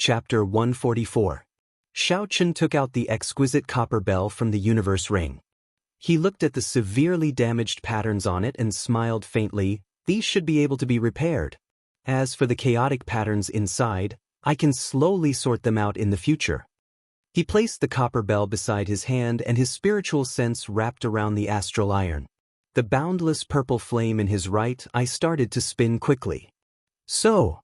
Chapter 144. Xiaochen took out the exquisite copper bell from the universe ring. He looked at the severely damaged patterns on it and smiled faintly. These should be able to be repaired. As for the chaotic patterns inside, I can slowly sort them out in the future. He placed the copper bell beside his hand and his spiritual sense wrapped around the astral iron. The boundless purple flame in his right eye started to spin quickly. So,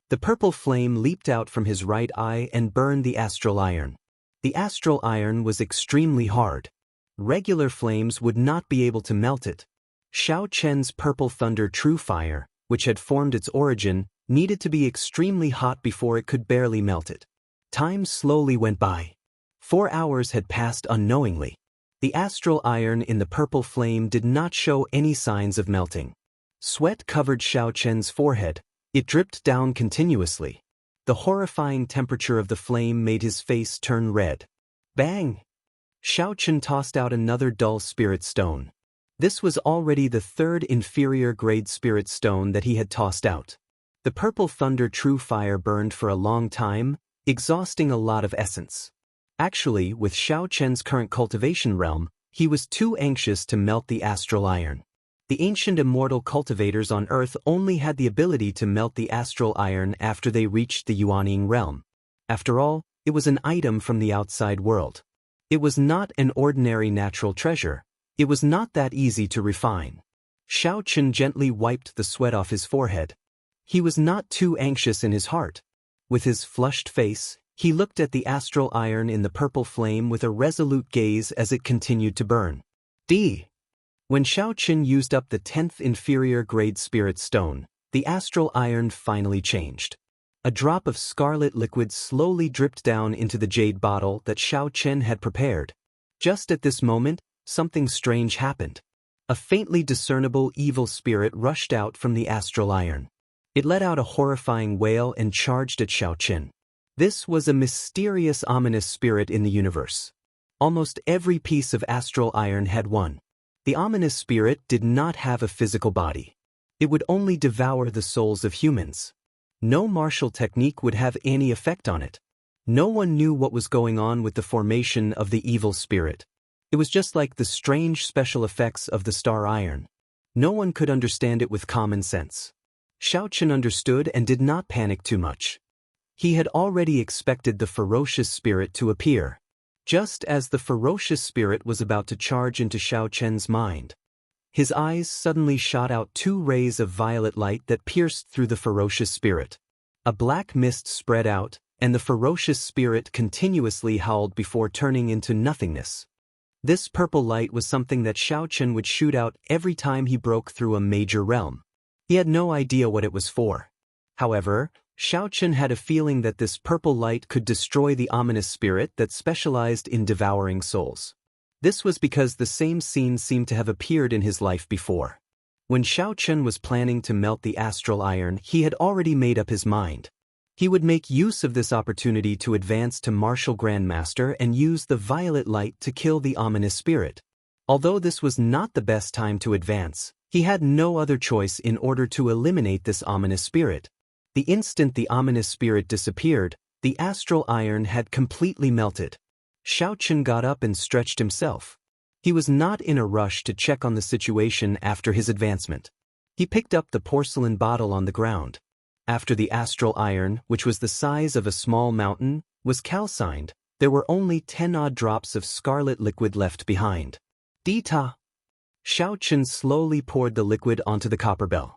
the purple flame leaped out from his right eye and burned the astral iron. The astral iron was extremely hard. Regular flames would not be able to melt it. Xiaochen's purple thunder true fire, which had formed its origin, needed to be extremely hot before it could barely melt it. Time slowly went by. 4 hours had passed unknowingly. The astral iron in the purple flame did not show any signs of melting. Sweat covered Xiaochen's forehead. It dripped down continuously. The horrifying temperature of the flame made his face turn red. Bang! Xiaochen tossed out another dull spirit stone. This was already the third inferior grade spirit stone that he had tossed out. The purple thunder true fire burned for a long time, exhausting a lot of essence. Actually, with Xiaochen's current cultivation realm, he was too anxious to melt the astral iron. The ancient immortal cultivators on Earth only had the ability to melt the astral iron after they reached the Yuanying realm. After all, it was an item from the outside world. It was not an ordinary natural treasure. It was not that easy to refine. Xiaochen gently wiped the sweat off his forehead. He was not too anxious in his heart. With his flushed face, he looked at the astral iron in the purple flame with a resolute gaze as it continued to burn. When Xiaochen used up the 10th inferior grade spirit stone, the astral iron finally changed. A drop of scarlet liquid slowly dripped down into the jade bottle that Xiaochen had prepared. Just at this moment, something strange happened. A faintly discernible evil spirit rushed out from the astral iron. It let out a horrifying wail and charged at Xiaochen. This was a mysterious, ominous spirit in the universe. Almost every piece of astral iron had one. The ominous spirit did not have a physical body. It would only devour the souls of humans. No martial technique would have any effect on it. No one knew what was going on with the formation of the evil spirit. It was just like the strange special effects of the star iron. No one could understand it with common sense. Xiaochen understood and did not panic too much. He had already expected the ferocious spirit to appear. Just as the ferocious spirit was about to charge into Xiaochen's mind, his eyes suddenly shot out 2 rays of violet light that pierced through the ferocious spirit. A black mist spread out, and the ferocious spirit continuously howled before turning into nothingness. This purple light was something that Xiaochen would shoot out every time he broke through a major realm. He had no idea what it was for. However, Xiaochen had a feeling that this purple light could destroy the ominous spirit that specialized in devouring souls. This was because the same scene seemed to have appeared in his life before. When Xiaochen was planning to melt the astral iron, he had already made up his mind. He would make use of this opportunity to advance to Martial Grandmaster and use the violet light to kill the ominous spirit. Although this was not the best time to advance, he had no other choice in order to eliminate this ominous spirit. The instant the ominous spirit disappeared, the astral iron had completely melted. Xiaochen got up and stretched himself. He was not in a rush to check on the situation after his advancement. He picked up the porcelain bottle on the ground. After the astral iron, which was the size of a small mountain, was calcined, there were only 10-odd drops of scarlet liquid left behind. Dita! Xiaochen slowly poured the liquid onto the copper bell.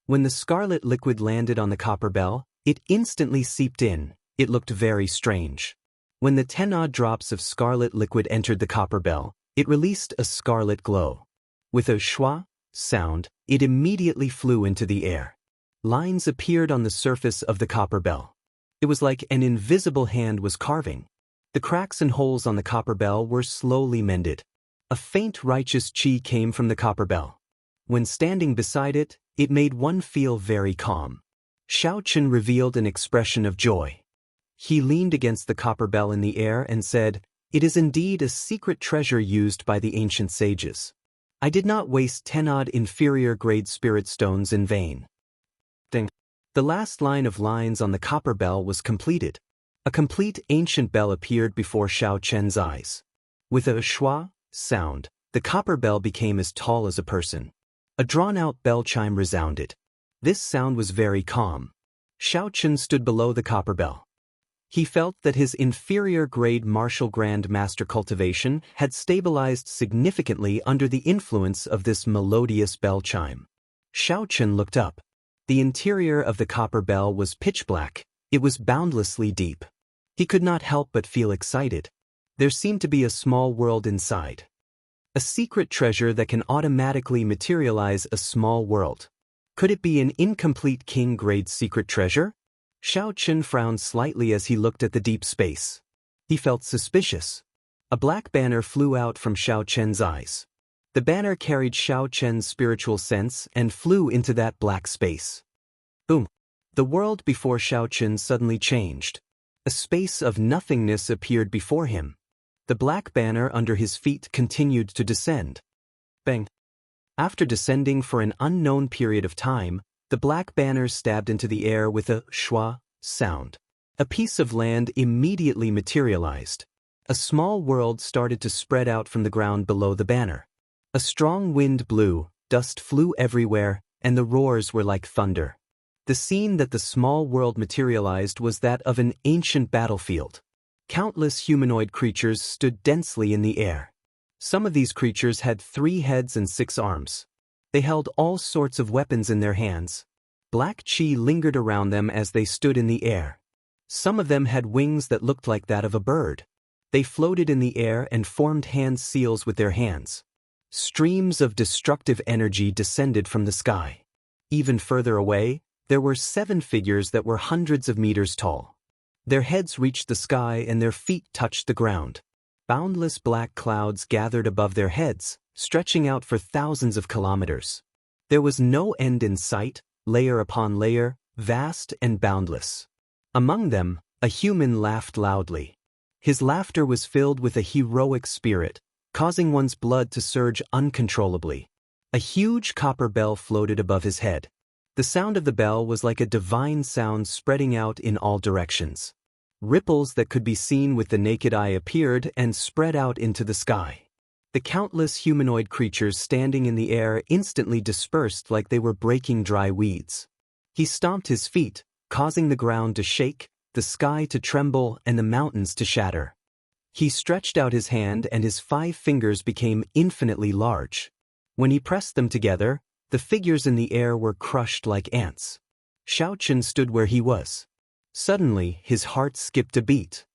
When the scarlet liquid landed on the copper bell, it instantly seeped in. It looked very strange. When the 10-odd drops of scarlet liquid entered the copper bell, it released a scarlet glow. With a schwa sound, it immediately flew into the air. Lines appeared on the surface of the copper bell. It was like an invisible hand was carving. The cracks and holes on the copper bell were slowly mended. A faint righteous chi came from the copper bell. When standing beside it, it made one feel very calm. Xiaochen revealed an expression of joy. He leaned against the copper bell in the air and said, "It is indeed a secret treasure used by the ancient sages. I did not waste 10-odd inferior grade spirit stones in vain." The last line of lines on the copper bell was completed. A complete ancient bell appeared before Xiao Chen's eyes. With a schwa sound, the copper bell became as tall as a person. A drawn-out bell chime resounded. This sound was very calm. Xiao Chen stood below the copper bell. He felt that his inferior-grade martial Grand Master cultivation had stabilized significantly under the influence of this melodious bell chime. Xiao Chen looked up. The interior of the copper bell was pitch black. It was boundlessly deep. He could not help but feel excited. There seemed to be a small world inside. A secret treasure that can automatically materialize a small world. Could it be an incomplete king-grade secret treasure? Xiao Chen frowned slightly as he looked at the deep space. He felt suspicious. A black banner flew out from Xiao Chen's eyes. The banner carried Xiao Chen's spiritual sense and flew into that black space. Boom! The world before Xiao Chen suddenly changed. A space of nothingness appeared before him. The black banner under his feet continued to descend. Bang! After descending for an unknown period of time, the black banner stabbed into the air with a schwa sound. A piece of land immediately materialized. A small world started to spread out from the ground below the banner. A strong wind blew, dust flew everywhere, and the roars were like thunder. The scene that the small world materialized was that of an ancient battlefield. Countless humanoid creatures stood densely in the air. Some of these creatures had 3 heads and 6 arms. They held all sorts of weapons in their hands. Black chi lingered around them as they stood in the air. Some of them had wings that looked like that of a bird. They floated in the air and formed hand seals with their hands. Streams of destructive energy descended from the sky. Even further away, there were 7 figures that were hundreds of meters tall. Their heads reached the sky and their feet touched the ground. Boundless black clouds gathered above their heads, stretching out for thousands of kilometers. There was no end in sight, layer upon layer, vast and boundless. Among them, a human laughed loudly. His laughter was filled with a heroic spirit, causing one's blood to surge uncontrollably. A huge copper bell floated above his head. The sound of the bell was like a divine sound spreading out in all directions. Ripples that could be seen with the naked eye appeared and spread out into the sky. The countless humanoid creatures standing in the air instantly dispersed like they were breaking dry weeds. He stomped his feet, causing the ground to shake, the sky to tremble, and the mountains to shatter. He stretched out his hand and his 5 fingers became infinitely large. When he pressed them together, the figures in the air were crushed like ants. Xiao Chen stood where he was. Suddenly, his heart skipped a beat.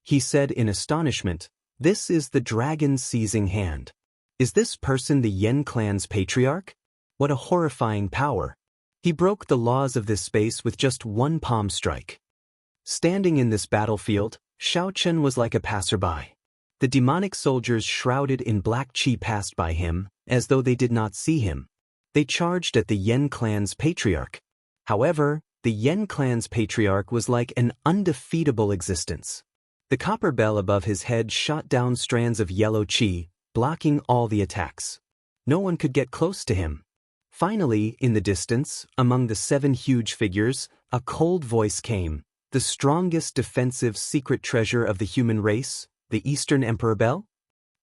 He said in astonishment, "This is the dragon's seizing hand. Is this person the Yen clan's patriarch? What a horrifying power." He broke the laws of this space with just one palm strike. Standing in this battlefield, Xiao Chen was like a passerby. The demonic soldiers shrouded in black chi passed by him, as though they did not see him. They charged at the Yen clan's patriarch. However, the Yen clan's patriarch was like an undefeatable existence. The copper bell above his head shot down strands of yellow chi, blocking all the attacks. No one could get close to him. Finally, in the distance, among the 7 huge figures, a cold voice came. The strongest defensive secret treasure of the human race, the Eastern Emperor Bell?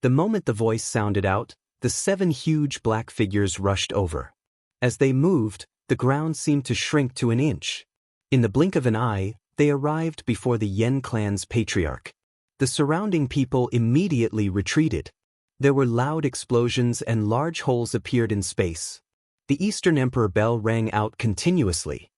The moment the voice sounded out, the 7 huge black figures rushed over. As they moved, the ground seemed to shrink to an inch. In the blink of an eye, they arrived before the Yen clan's patriarch. The surrounding people immediately retreated. There were loud explosions and large holes appeared in space. The Eastern Emperor Bell rang out continuously.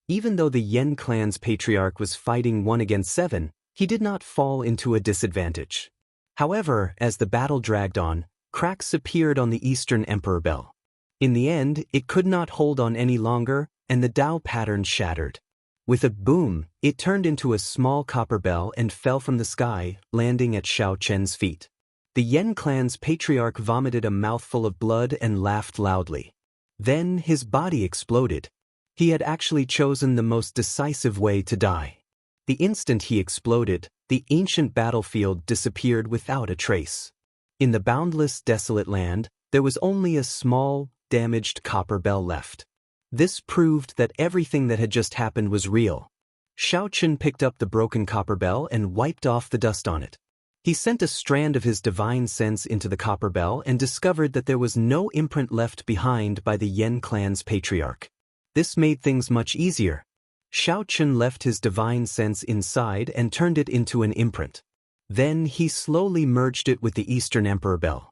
Even though the Yen clan's patriarch was fighting 1 against 7, he did not fall into a disadvantage. However, as the battle dragged on, cracks appeared on the Eastern Emperor Bell. In the end, it could not hold on any longer, and the Dao pattern shattered. With a boom, it turned into a small copper bell and fell from the sky, landing at Xiao Chen's feet. The Yen clan's patriarch vomited a mouthful of blood and laughed loudly. Then his body exploded. He had actually chosen the most decisive way to die. The instant he exploded, the ancient battlefield disappeared without a trace. In the boundless, desolate land, there was only a small, damaged copper bell left. This proved that everything that had just happened was real. Xiaochen picked up the broken copper bell and wiped off the dust on it. He sent a strand of his divine sense into the copper bell and discovered that there was no imprint left behind by the Yen clan's patriarch. This made things much easier. Xiaochen left his divine sense inside and turned it into an imprint. Then he slowly merged it with the Eastern Emperor bell.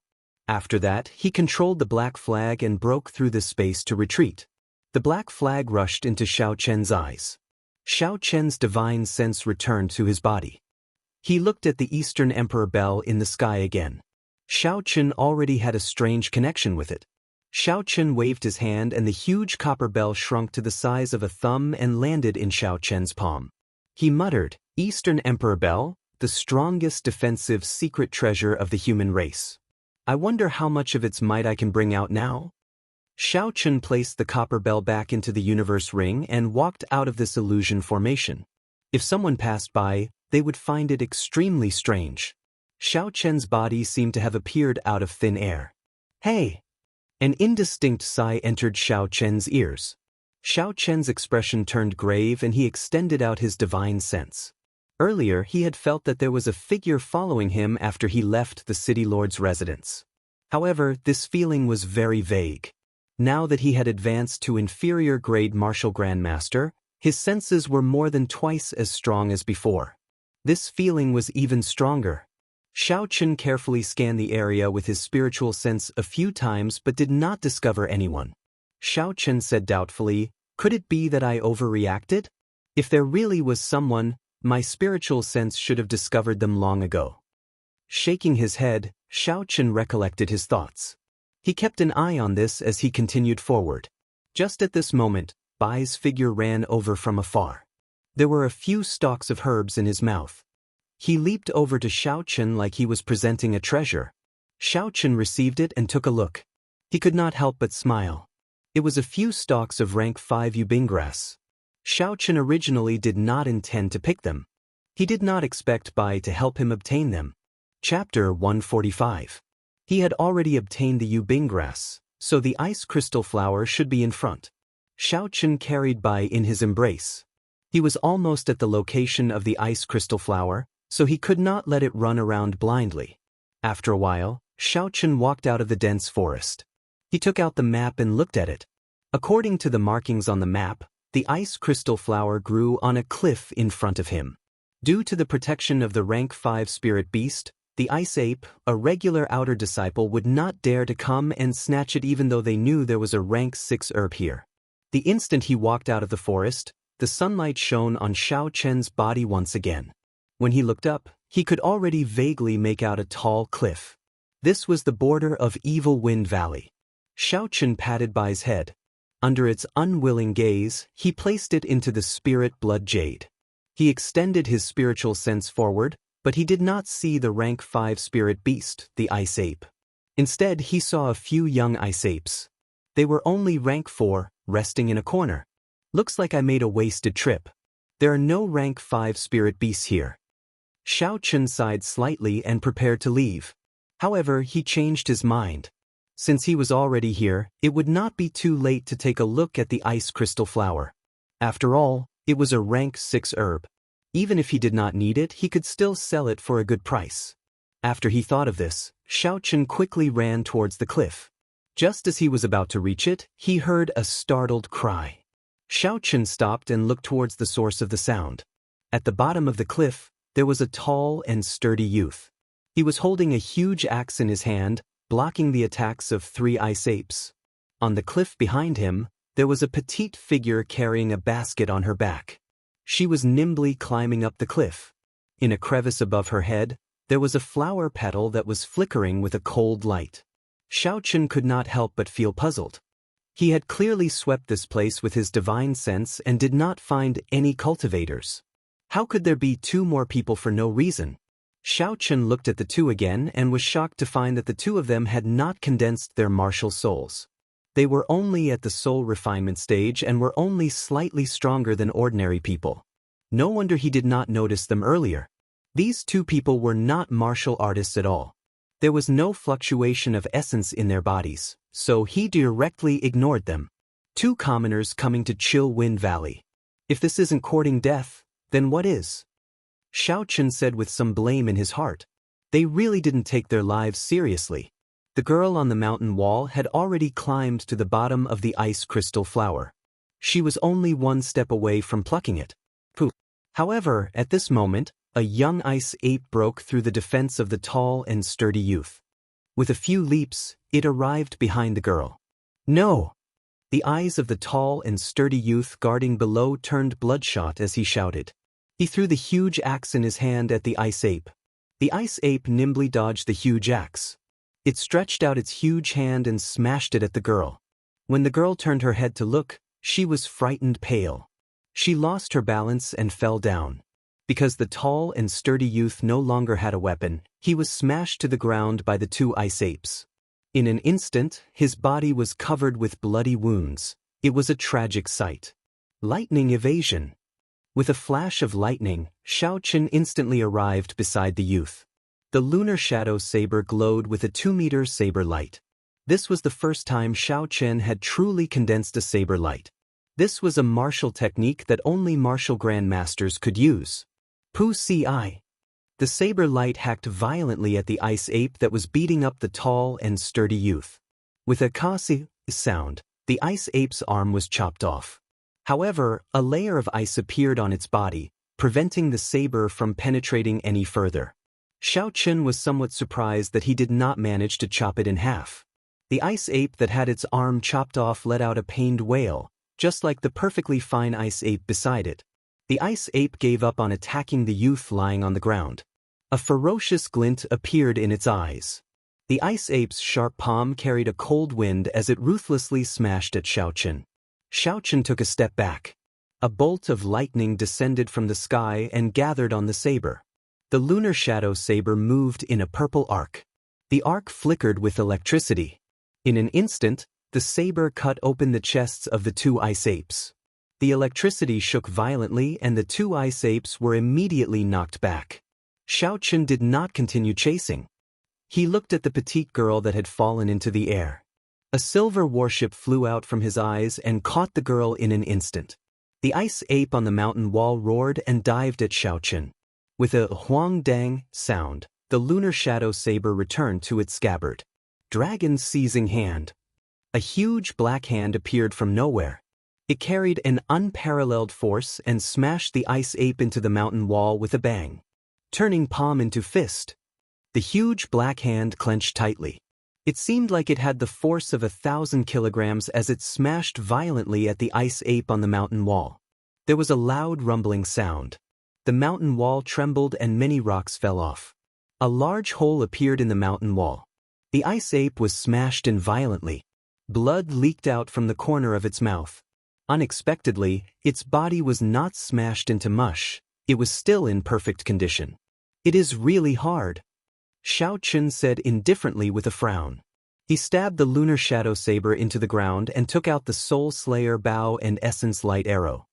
After that, he controlled the black flag and broke through the space to retreat. The black flag rushed into Xiaochen's eyes. Xiaochen's divine sense returned to his body. He looked at the Eastern Emperor bell in the sky again. Xiaochen already had a strange connection with it. Xiaochen waved his hand and the huge copper bell shrunk to the size of a thumb and landed in Xiaochen's palm. He muttered, "Eastern Emperor bell, the strongest defensive secret treasure of the human race. I wonder how much of its might I can bring out now?" Xiaochen placed the copper bell back into the universe ring and walked out of this illusion formation. If someone passed by, they would find it extremely strange. Xiaochen's body seemed to have appeared out of thin air. "Hey!" An indistinct sigh entered Xiaochen's ears. Xiaochen's expression turned grave and he extended out his divine sense. Earlier, he had felt that there was a figure following him after he left the city lord's residence. However, this feeling was very vague. Now that he had advanced to inferior grade martial grandmaster, his senses were more than twice as strong as before. This feeling was even stronger. Xiaochen carefully scanned the area with his spiritual sense a few times but did not discover anyone. Xiaochen said doubtfully, "Could it be that I overreacted? If there really was someone, my spiritual sense should have discovered them long ago." Shaking his head, Xiaochen recollected his thoughts. He kept an eye on this as he continued forward. Just at this moment, Bai's figure ran over from afar. There were a few stalks of herbs in his mouth. He leaped over to Xiaochen like he was presenting a treasure. Xiaochen received it and took a look. He could not help but smile. It was a few stalks of rank 5 yubing grass. Xiaochen originally did not intend to pick them. He did not expect Bai to help him obtain them. Chapter 145. He had already obtained the yubing grass, so the ice crystal flower should be in front. Xiaochen carried Bai in his embrace. He was almost at the location of the ice crystal flower, so he could not let it run around blindly. After a while, Xiaochen walked out of the dense forest. He took out the map and looked at it. According to the markings on the map, the ice crystal flower grew on a cliff in front of him. Due to the protection of the rank 5 spirit beast, the ice ape, a regular outer disciple, would not dare to come and snatch it even though they knew there was a rank 6 herb here. The instant he walked out of the forest, the sunlight shone on Xiaochen's body once again. When he looked up, he could already vaguely make out a tall cliff. This was the border of Evil Wind Valley. Xiaochen patted Bai's head. Under its unwilling gaze, he placed it into the spirit blood jade. He extended his spiritual sense forward, but he did not see the rank 5 spirit beast, the ice ape. Instead, he saw a few young ice apes. They were only rank 4, resting in a corner. "Looks like I made a wasted trip. There are no rank 5 spirit beasts here." Xiaochen sighed slightly and prepared to leave. However, he changed his mind. Since he was already here, it would not be too late to take a look at the ice crystal flower. After all, it was a rank 6 herb. Even if he did not need it, he could still sell it for a good price. After he thought of this, Xiaochen quickly ran towards the cliff. Just as he was about to reach it, he heard a startled cry. Xiaochen stopped and looked towards the source of the sound. At the bottom of the cliff, there was a tall and sturdy youth. He was holding a huge axe in his hand, blocking the attacks of 3 ice apes. On the cliff behind him, there was a petite figure carrying a basket on her back. She was nimbly climbing up the cliff. In a crevice above her head, there was a flower petal that was flickering with a cold light. Xiaochen could not help but feel puzzled. He had clearly swept this place with his divine sense and did not find any cultivators. How could there be 2 more people for no reason? Xiaochen looked at the 2 again and was shocked to find that the 2 of them had not condensed their martial souls. They were only at the soul refinement stage and were only slightly stronger than ordinary people. No wonder he did not notice them earlier. These 2 people were not martial artists at all. There was no fluctuation of essence in their bodies, so he directly ignored them. 2 commoners coming to chill Wind Valley. If this isn't courting death, Then what is? Xiaochen said with some blame in his heart. They really didn't take their lives seriously. The girl on the mountain wall had already climbed to the bottom of the ice crystal flower. She was only one step away from plucking it. Poof. However, at this moment, a young ice ape broke through the defense of the tall and sturdy youth. With a few leaps, it arrived behind the girl. No! The eyes of the tall and sturdy youth guarding below turned bloodshot as he shouted. He threw the huge axe in his hand at the ice ape. The ice ape nimbly dodged the huge axe. It stretched out its huge hand and smashed it at the girl. When the girl turned her head to look, she was frightened pale. She lost her balance and fell down. Because the tall and sturdy youth no longer had a weapon, he was smashed to the ground by the two ice apes. In an instant, his body was covered with bloody wounds. It was a tragic sight. Lightning evasion. With a flash of lightning, Xiaochen instantly arrived beside the youth. The lunar shadow saber glowed with a 2-meter saber light. This was the first time Xiaochen had truly condensed a saber light. This was a martial technique that only martial grandmasters could use. Pu ci. The saber light hacked violently at the ice ape that was beating up the tall and sturdy youth. With a kasi sound, the ice ape's arm was chopped off. However, a layer of ice appeared on its body, preventing the saber from penetrating any further. Xiaochen was somewhat surprised that he did not manage to chop it in half. The ice ape that had its arm chopped off let out a pained wail, just like the perfectly fine ice ape beside it. The ice ape gave up on attacking the youth lying on the ground. A ferocious glint appeared in its eyes. The ice ape's sharp palm carried a cold wind as it ruthlessly smashed at Xiaochen. Xiaochen took a step back. A bolt of lightning descended from the sky and gathered on the saber. The lunar shadow saber moved in a purple arc. The arc flickered with electricity. In an instant, the saber cut open the chests of the two ice apes. The electricity shook violently and the two ice apes were immediately knocked back. Xiaochen did not continue chasing. He looked at the petite girl that had fallen into the air. A silver warship flew out from his eyes and caught the girl in an instant. The ice ape on the mountain wall roared and dived at Xiaochen. With a huang dang sound, the lunar shadow saber returned to its scabbard. Dragon's seizing hand. A huge black hand appeared from nowhere. It carried an unparalleled force and smashed the ice ape into the mountain wall with a bang. Turning palm into fist. The huge black hand clenched tightly. It seemed like it had the force of 1,000 kilograms as it smashed violently at the ice ape on the mountain wall. There was a loud rumbling sound. The mountain wall trembled and many rocks fell off. A large hole appeared in the mountain wall. The ice ape was smashed in violently. Blood leaked out from the corner of its mouth. Unexpectedly, its body was not smashed into mush. It was still in perfect condition. It is really hard, Xiaochen said indifferently with a frown. He stabbed the lunar shadow saber into the ground and took out the Soul Slayer bow and essence light arrow.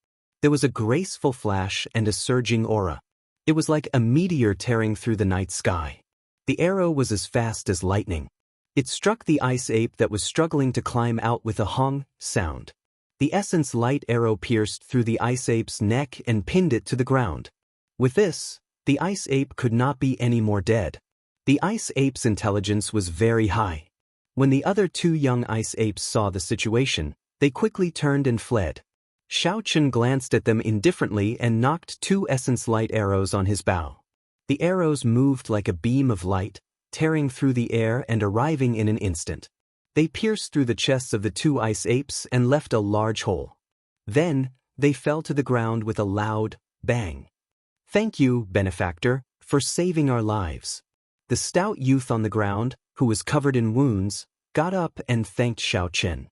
There was a graceful flash and a surging aura. It was like a meteor tearing through the night sky. The arrow was as fast as lightning. It struck the ice ape that was struggling to climb out with a hong sound. The essence light arrow pierced through the ice ape's neck and pinned it to the ground. With this, the ice ape could not be any more dead. The ice ape's intelligence was very high. When the other two young ice apes saw the situation, they quickly turned and fled. Xiaochen glanced at them indifferently and knocked 2 essence light arrows on his bow. The arrows moved like a beam of light, tearing through the air and arriving in an instant. They pierced through the chests of the 2 ice apes and left a large hole. Then, they fell to the ground with a loud bang. "Thank you, benefactor, for saving our lives." The stout youth on the ground, who was covered in wounds, got up and thanked Xiaochen.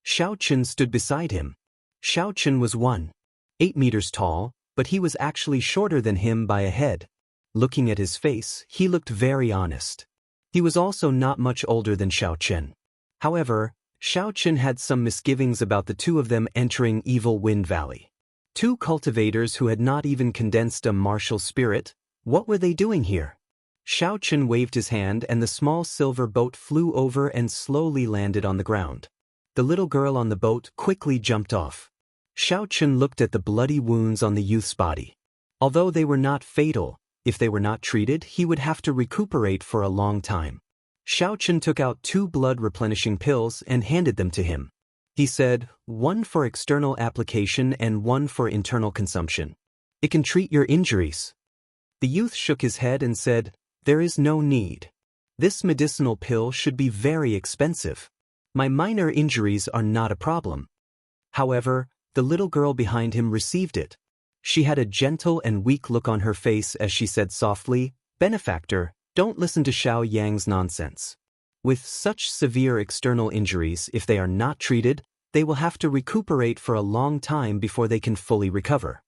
Xiaochen stood beside him. Xiaochen was 1.8 meters tall, but he was actually shorter than him by a head. Looking at his face, he looked very honest. He was also not much older than Xiaochen. However, Xiaochen had some misgivings about the two of them entering Evil Wind Valley. 2 cultivators who had not even condensed a martial spirit, what were they doing here? Xiaochen waved his hand and the small silver boat flew over and slowly landed on the ground. The little girl on the boat quickly jumped off. Xiaochen looked at the bloody wounds on the youth's body. Although they were not fatal, if they were not treated, he would have to recuperate for a long time. Xiaochen took out 2 blood-replenishing pills and handed them to him. He said, "One for external application and one for internal consumption. It can treat your injuries." The youth shook his head and said, "There is no need. This medicinal pill should be very expensive. My minor injuries are not a problem." However, the little girl behind him received it. She had a gentle and weak look on her face as she said softly, "Benefactor, don't listen to Xiao Yang's nonsense. With such severe external injuries, if they are not treated, they will have to recuperate for a long time before they can fully recover."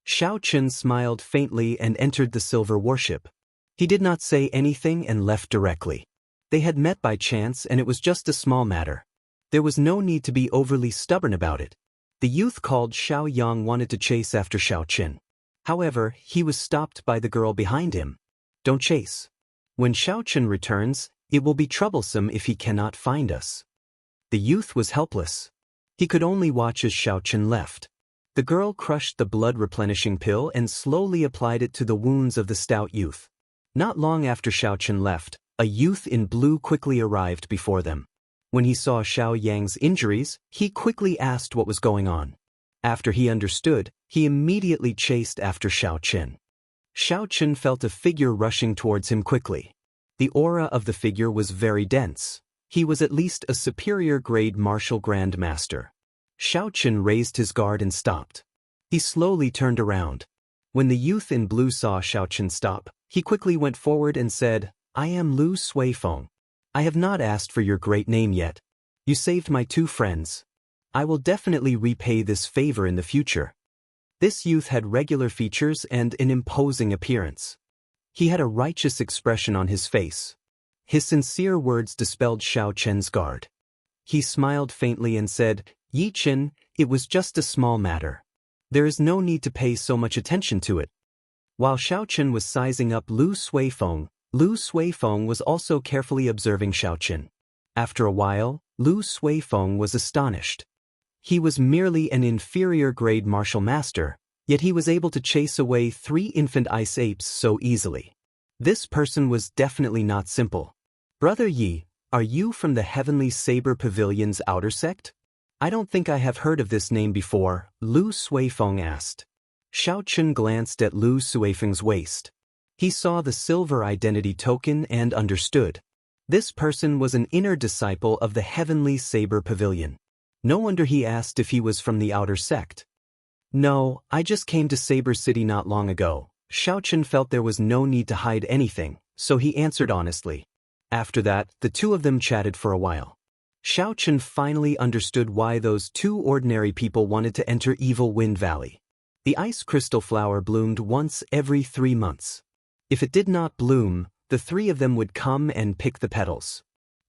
Xiaochen smiled faintly and entered the silver warship. He did not say anything and left directly. They had met by chance and it was just a small matter. There was no need to be overly stubborn about it. The youth called Xiao Yang wanted to chase after Xiaochen. However, he was stopped by the girl behind him. "Don't chase. When Xiaochen returns, it will be troublesome if he cannot find us." The youth was helpless. He could only watch as Xiaochen left. The girl crushed the blood-replenishing pill and slowly applied it to the wounds of the stout youth. Not long after Xiaochen left, a youth in blue quickly arrived before them. When he saw Xiao Yang's injuries, he quickly asked what was going on. After he understood, he immediately chased after Xiaochen. Xiaochen felt a figure rushing towards him quickly. The aura of the figure was very dense. He was at least a superior-grade martial grand master. Xiaochen raised his guard and stopped. He slowly turned around. When the youth in blue saw Xiaochen stop, he quickly went forward and said, "I am Lu Suifeng. I have not asked for your great name yet. You saved my 2 friends. I will definitely repay this favor in the future." This youth had regular features and an imposing appearance. He had a righteous expression on his face. His sincere words dispelled Xiaochen's guard. He smiled faintly and said, "Yi Chen, it was just a small matter. There is no need to pay so much attention to it." While Xiaochen was sizing up Lu Suifeng was also carefully observing Xiaochen. After a while, Lu Suifeng was astonished. He was merely an inferior-grade martial master, yet he was able to chase away 3 infant ice apes so easily. This person was definitely not simple. "Brother Yi, are you from the Heavenly Saber Pavilion's outer sect? I don't think I have heard of this name before," Lu Suifeng asked. Xiaochen glanced at Lu Suifeng's waist. He saw the silver identity token and understood. This person was an inner disciple of the Heavenly Saber Pavilion. No wonder he asked if he was from the outer sect. "No, I just came to Saber City not long ago." Xiaochen felt there was no need to hide anything, so he answered honestly. After that, the 2 of them chatted for a while. Xiaochen finally understood why those 2 ordinary people wanted to enter Evil Wind Valley. The ice crystal flower bloomed once every 3 months. If it did not bloom, the 3 of them would come and pick the petals.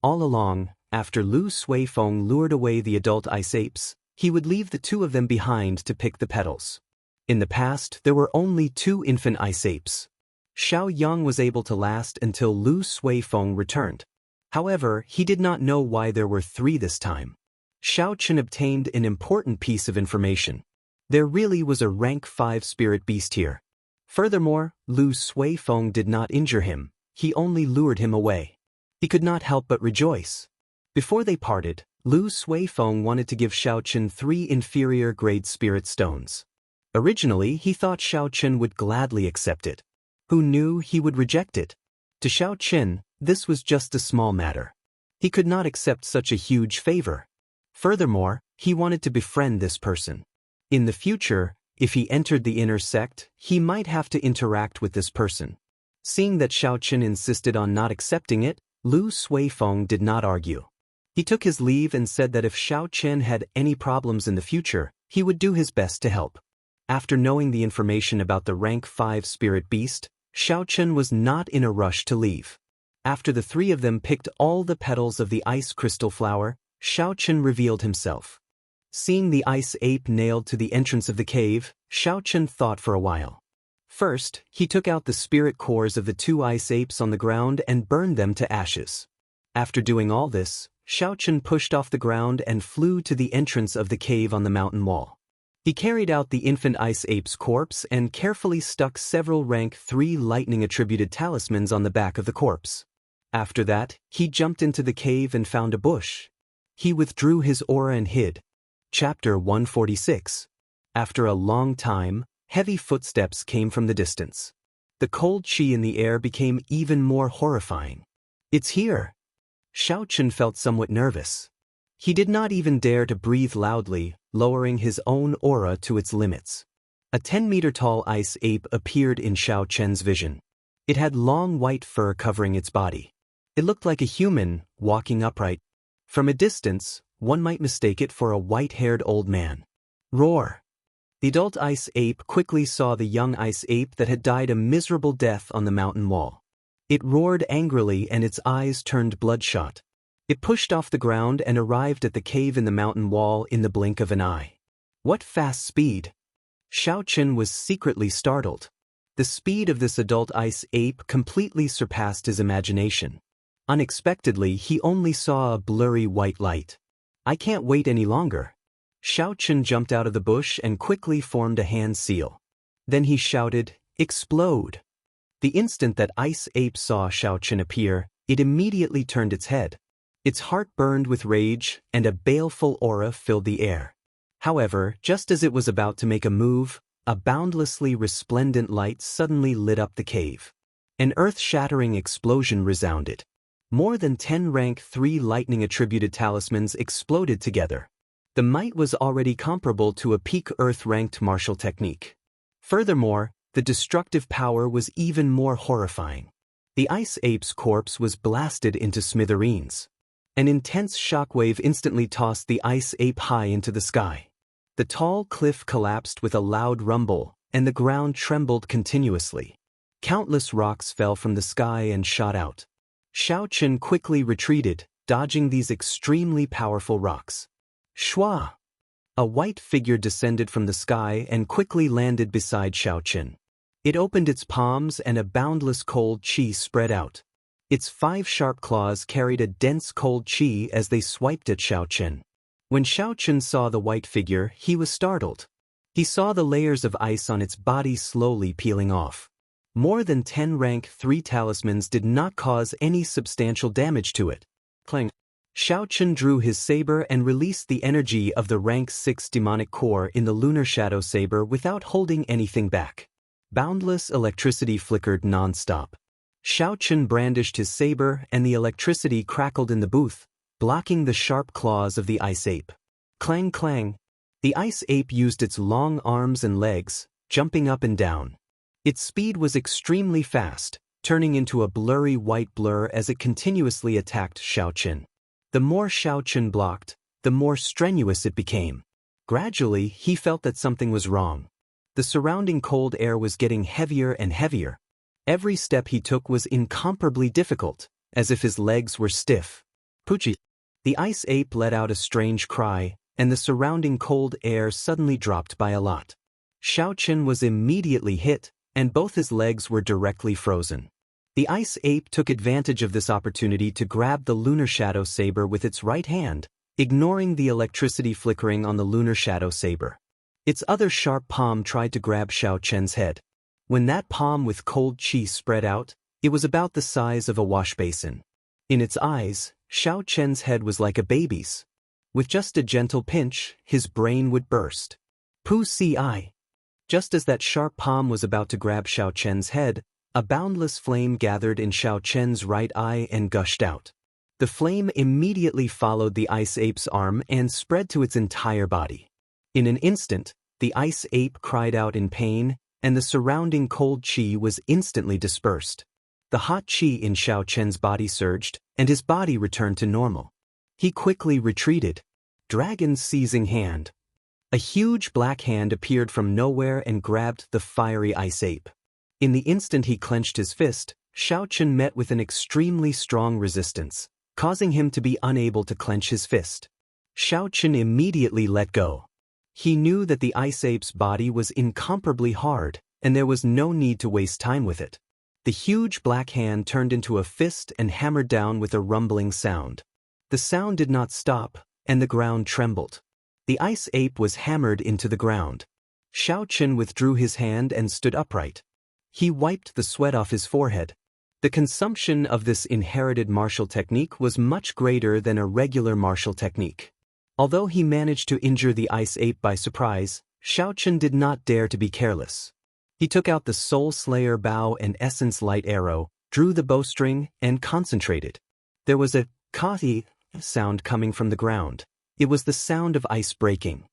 All along, after Lu Suifeng lured away the adult ice apes, he would leave the 2 of them behind to pick the petals. In the past, there were only 2 infant ice apes. Xiao Yang was able to last until Lu Suifeng returned. However, he did not know why there were 3 this time. Xiaochen obtained an important piece of information. There really was a rank 5 spirit beast here. Furthermore, Lu Suifeng did not injure him, he only lured him away. He could not help but rejoice. Before they parted, Lu Suifeng wanted to give Xiaochen 3 inferior-grade spirit stones. Originally, he thought Xiaochen would gladly accept it. Who knew he would reject it? To Xiaochen, this was just a small matter. He could not accept such a huge favor. Furthermore, he wanted to befriend this person. In the future, if he entered the inner sect, he might have to interact with this person. Seeing that Xiaochen insisted on not accepting it, Lu Suifeng did not argue. He took his leave and said that if Xiaochen had any problems in the future, he would do his best to help. After knowing the information about the rank 5 spirit beast, Xiaochen was not in a rush to leave. After the 3 of them picked all the petals of the ice crystal flower, Xiaochen revealed himself. Seeing the ice ape nailed to the entrance of the cave, Xiaochen thought for a while. First, he took out the spirit cores of the 2 ice apes on the ground and burned them to ashes. After doing all this, Xiaochen pushed off the ground and flew to the entrance of the cave on the mountain wall. He carried out the infant ice ape's corpse and carefully stuck several rank 3 lightning-attributed talismans on the back of the corpse. After that, he jumped into the cave and found a bush. He withdrew his aura and hid. Chapter 146. After a long time, heavy footsteps came from the distance. The cold qi in the air became even more horrifying. "It's here." Xiaochen felt somewhat nervous. He did not even dare to breathe loudly, lowering his own aura to its limits. A 10-meter-tall ice ape appeared in Xiaochen's vision. It had long white fur covering its body. It looked like a human, walking upright. From a distance, one might mistake it for a white-haired old man. Roar! The adult ice ape quickly saw the young ice ape that had died a miserable death on the mountain wall. It roared angrily and its eyes turned bloodshot. It pushed off the ground and arrived at the cave in the mountain wall in the blink of an eye. What fast speed! Xiaochen was secretly startled. The speed of this adult ice ape completely surpassed his imagination. Unexpectedly, he only saw a blurry white light. "I can't wait any longer." Xiaochen jumped out of the bush and quickly formed a hand seal. Then he shouted, "Explode!" The instant that ice ape saw Xiaochen appear, it immediately turned its head. Its heart burned with rage, and a baleful aura filled the air. However, just as it was about to make a move, a boundlessly resplendent light suddenly lit up the cave. An earth-shattering explosion resounded. More than 10 rank 3 lightning-attributed talismans exploded together. The might was already comparable to a peak Earth-ranked martial technique. Furthermore, the destructive power was even more horrifying. The ice ape's corpse was blasted into smithereens. An intense shockwave instantly tossed the ice ape high into the sky. The tall cliff collapsed with a loud rumble, and the ground trembled continuously. Countless rocks fell from the sky and shot out. Xiaochen quickly retreated, dodging these extremely powerful rocks. Shua! A white figure descended from the sky and quickly landed beside Xiaochen. It opened its palms and a boundless cold qi spread out. Its 5 sharp claws carried a dense cold qi as they swiped at Xiaochen. When Xiaochen saw the white figure, he was startled. He saw the layers of ice on its body slowly peeling off. More than 10 rank 3 talismans did not cause any substantial damage to it. Clang! Xiaochen drew his saber and released the energy of the rank 6 demonic core in the lunar shadow saber without holding anything back. Boundless electricity flickered non-stop. Xiaochen brandished his saber and the electricity crackled in the booth, blocking the sharp claws of the ice ape. Clang clang! The ice ape used its long arms and legs, jumping up and down. Its speed was extremely fast, turning into a blurry white blur as it continuously attacked Xiaochen. The more Xiaochen blocked, the more strenuous it became. Gradually, he felt that something was wrong. The surrounding cold air was getting heavier and heavier. Every step he took was incomparably difficult, as if his legs were stiff. Poochie! The ice ape let out a strange cry, and the surrounding cold air suddenly dropped by a lot. Xiaochen was immediately hit, and both his legs were directly frozen. The ice ape took advantage of this opportunity to grab the lunar shadow saber with its right hand, ignoring the electricity flickering on the lunar shadow saber. Its other sharp palm tried to grab Xiaochen's head. When that palm with cold qi spread out, it was about the size of a wash basin. In its eyes, Xiaochen's head was like a baby's. With just a gentle pinch, his brain would burst. Pu ci! Just as that sharp palm was about to grab Xiaochen's head, a boundless flame gathered in Xiaochen's right eye and gushed out. The flame immediately followed the ice ape's arm and spread to its entire body. In an instant, the ice ape cried out in pain, and the surrounding cold qi was instantly dispersed. The hot qi in Xiaochen's body surged, and his body returned to normal. He quickly retreated. Dragon's seizing hand. A huge black hand appeared from nowhere and grabbed the fiery ice ape. In the instant he clenched his fist, Xiaochen met with an extremely strong resistance, causing him to be unable to clench his fist. Xiaochen immediately let go. He knew that the ice ape's body was incomparably hard, and there was no need to waste time with it. The huge black hand turned into a fist and hammered down with a rumbling sound. The sound did not stop, and the ground trembled. The ice ape was hammered into the ground. Xiaochen withdrew his hand and stood upright. He wiped the sweat off his forehead. The consumption of this inherited martial technique was much greater than a regular martial technique. Although he managed to injure the ice ape by surprise, Xiaochen did not dare to be careless. He took out the Soul Slayer bow and Essence Light arrow, drew the bowstring, and concentrated. There was a "kathi" sound coming from the ground. It was the sound of ice breaking.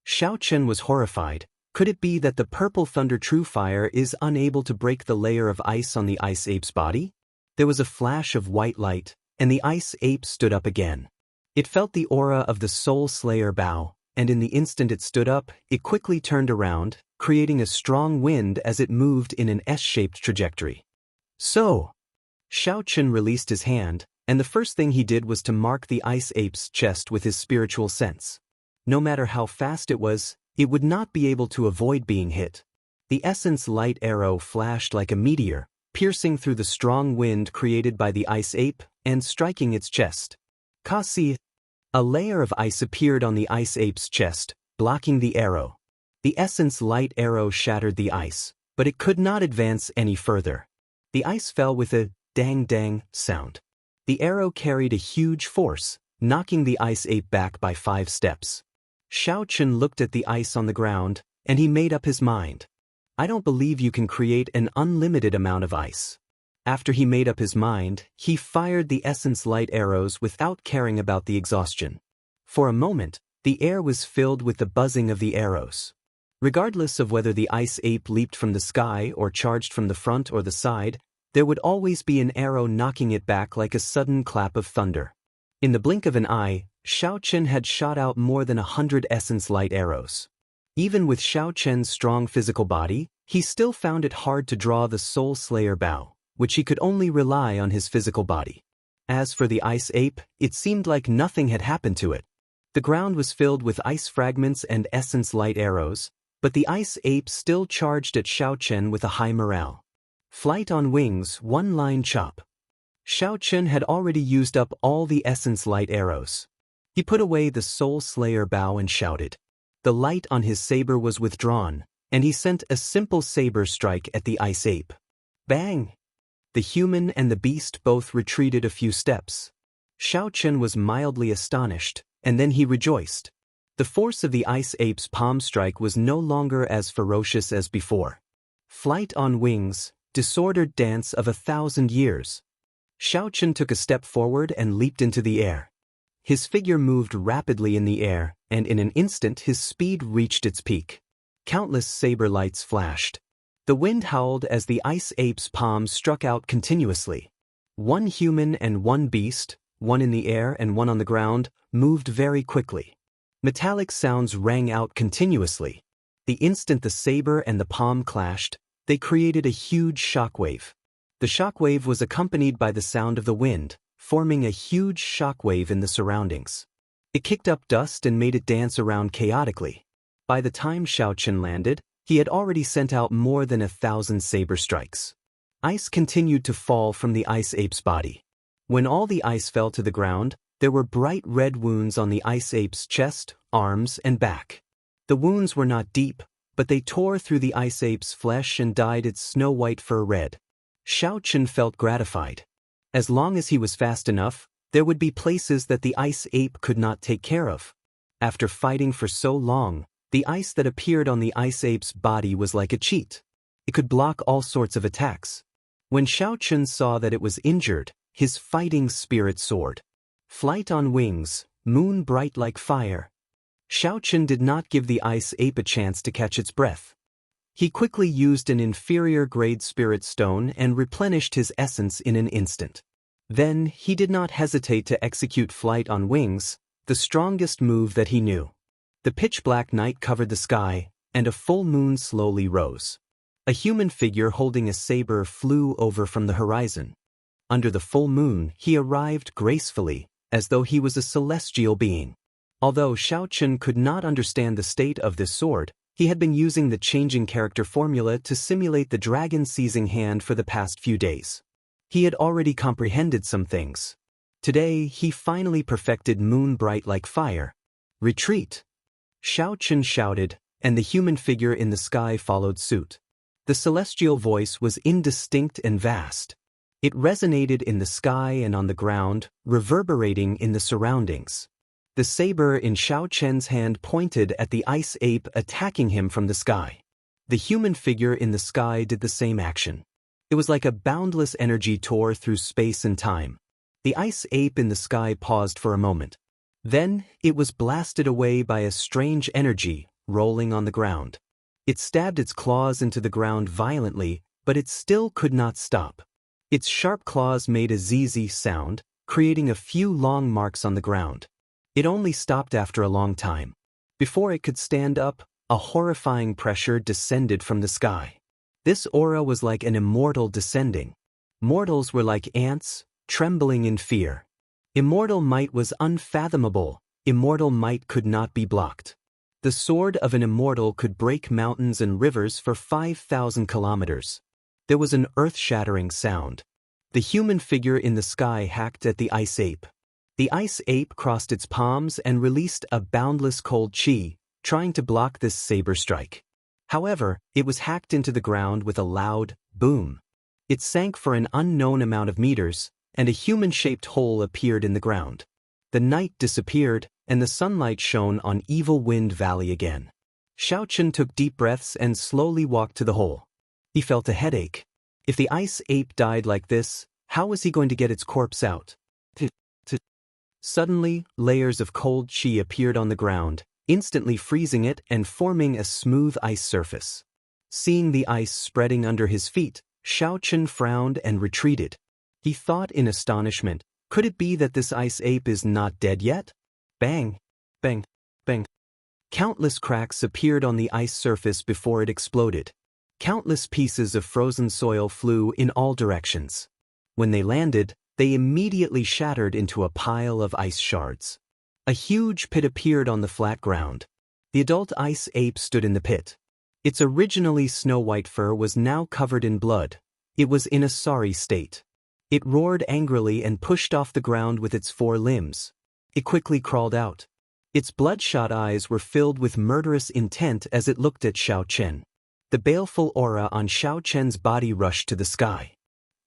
Xiaochen was horrified. Could it be that the purple thunder true fire is unable to break the layer of ice on the ice ape's body? There was a flash of white light, and the ice ape stood up again. It felt the aura of the Soul Slayer bow, and in the instant it stood up, it quickly turned around, creating a strong wind as it moved in an S-shaped trajectory. So, Xiaochen released his hand, and the first thing he did was to mark the ice ape's chest with his spiritual sense. No matter how fast it was, it would not be able to avoid being hit. The Essence Light arrow flashed like a meteor, piercing through the strong wind created by the ice ape and striking its chest. Kasi. A layer of ice appeared on the ice ape's chest, blocking the arrow. The Essence Light arrow shattered the ice, but it could not advance any further. The ice fell with a dang-dang sound. The arrow carried a huge force, knocking the ice ape back by 5 steps. Xiaochen looked at the ice on the ground, and he made up his mind. I don't believe you can create an unlimited amount of ice. After he made up his mind, he fired the Essence Light arrows without caring about the exhaustion. For a moment, the air was filled with the buzzing of the arrows. Regardless of whether the ice ape leaped from the sky or charged from the front or the side, there would always be an arrow knocking it back like a sudden clap of thunder. In the blink of an eye, Xiaochen had shot out more than 100 Essence Light arrows. Even with Xiaochen's strong physical body, he still found it hard to draw the Soul Slayer bow, which he could only rely on his physical body. As for the ice ape, it seemed like nothing had happened to it. The ground was filled with ice fragments and Essence Light arrows, but the ice ape still charged at Xiaochen with a high morale. Flight on wings, one-line chop. Xiaochen had already used up all the Essence Light arrows. He put away the Soul Slayer bow and shouted. The light on his saber was withdrawn, and he sent a simple saber strike at the ice ape. Bang! The human and the beast both retreated a few steps. Xiaochen was mildly astonished, and then he rejoiced. The force of the ice ape's palm strike was no longer as ferocious as before. Flight on wings, disordered dance of 1,000 years. Xiaochen took a step forward and leaped into the air. His figure moved rapidly in the air, and in an instant his speed reached its peak. Countless saber lights flashed. The wind howled as the ice ape's palms struck out continuously. One human and one beast, one in the air and one on the ground, moved very quickly. Metallic sounds rang out continuously. The instant the saber and the palm clashed, they created a huge shockwave. The shockwave was accompanied by the sound of the wind, forming a huge shockwave in the surroundings. It kicked up dust and made it dance around chaotically. By the time Xiaochen landed, he had already sent out more than 1,000 saber strikes. Ice continued to fall from the ice ape's body. When all the ice fell to the ground, there were bright red wounds on the ice ape's chest, arms, and back. The wounds were not deep, but they tore through the ice ape's flesh and dyed its snow-white fur red. Xiaochen felt gratified. As long as he was fast enough, there would be places that the ice ape could not take care of. After fighting for so long, the ice that appeared on the ice ape's body was like a cheat. It could block all sorts of attacks. When Xiaochen saw that it was injured, his fighting spirit soared. Flight on wings, moon bright like fire. Xiaochen did not give the ice ape a chance to catch its breath. He quickly used an inferior-grade spirit stone and replenished his essence in an instant. Then, he did not hesitate to execute flight on wings, the strongest move that he knew. The pitch-black night covered the sky, and a full moon slowly rose. A human figure holding a saber flew over from the horizon. Under the full moon, he arrived gracefully, as though he was a celestial being. Although Xiaochen could not understand the state of this sword, he had been using the changing character formula to simulate the dragon-seizing hand for the past few days. He had already comprehended some things. Today, he finally perfected moon bright like fire. Retreat. Xiaochen shouted, and the human figure in the sky followed suit. The celestial voice was indistinct and vast. It resonated in the sky and on the ground, reverberating in the surroundings. The saber in Xiaochen's hand pointed at the ice ape attacking him from the sky. The human figure in the sky did the same action. It was like a boundless energy tore through space and time. The ice ape in the sky paused for a moment. Then, it was blasted away by a strange energy, rolling on the ground. It stabbed its claws into the ground violently, but it still could not stop. Its sharp claws made a zzz sound, creating a few long marks on the ground. It only stopped after a long time. Before it could stand up, a horrifying pressure descended from the sky. This aura was like an immortal descending. Mortals were like ants, trembling in fear. Immortal might was unfathomable. Immortal might could not be blocked. The sword of an immortal could break mountains and rivers for 5,000 kilometers. There was an earth-shattering sound. The human figure in the sky hacked at the ice ape. The ice ape crossed its palms and released a boundless cold chi, trying to block this saber strike. However, it was hacked into the ground with a loud boom. It sank for an unknown amount of meters, and a human-shaped hole appeared in the ground. The night disappeared, and the sunlight shone on Evil Wind Valley again. Xiaochen took deep breaths and slowly walked to the hole. He felt a headache. If the ice ape died like this, how was he going to get its corpse out? Suddenly, layers of cold chi appeared on the ground, instantly freezing it and forming a smooth ice surface. Seeing the ice spreading under his feet, Xiaochen frowned and retreated. He thought in astonishment, could it be that this ice ape is not dead yet? Bang! Bang! Bang! Countless cracks appeared on the ice surface before it exploded. Countless pieces of frozen soil flew in all directions. When they landed, they immediately shattered into a pile of ice shards. A huge pit appeared on the flat ground. The adult ice ape stood in the pit. Its originally snow-white fur was now covered in blood. It was in a sorry state. It roared angrily and pushed off the ground with its 4 limbs. It quickly crawled out. Its bloodshot eyes were filled with murderous intent as it looked at Xiaochen. The baleful aura on Xiaochen's body rushed to the sky.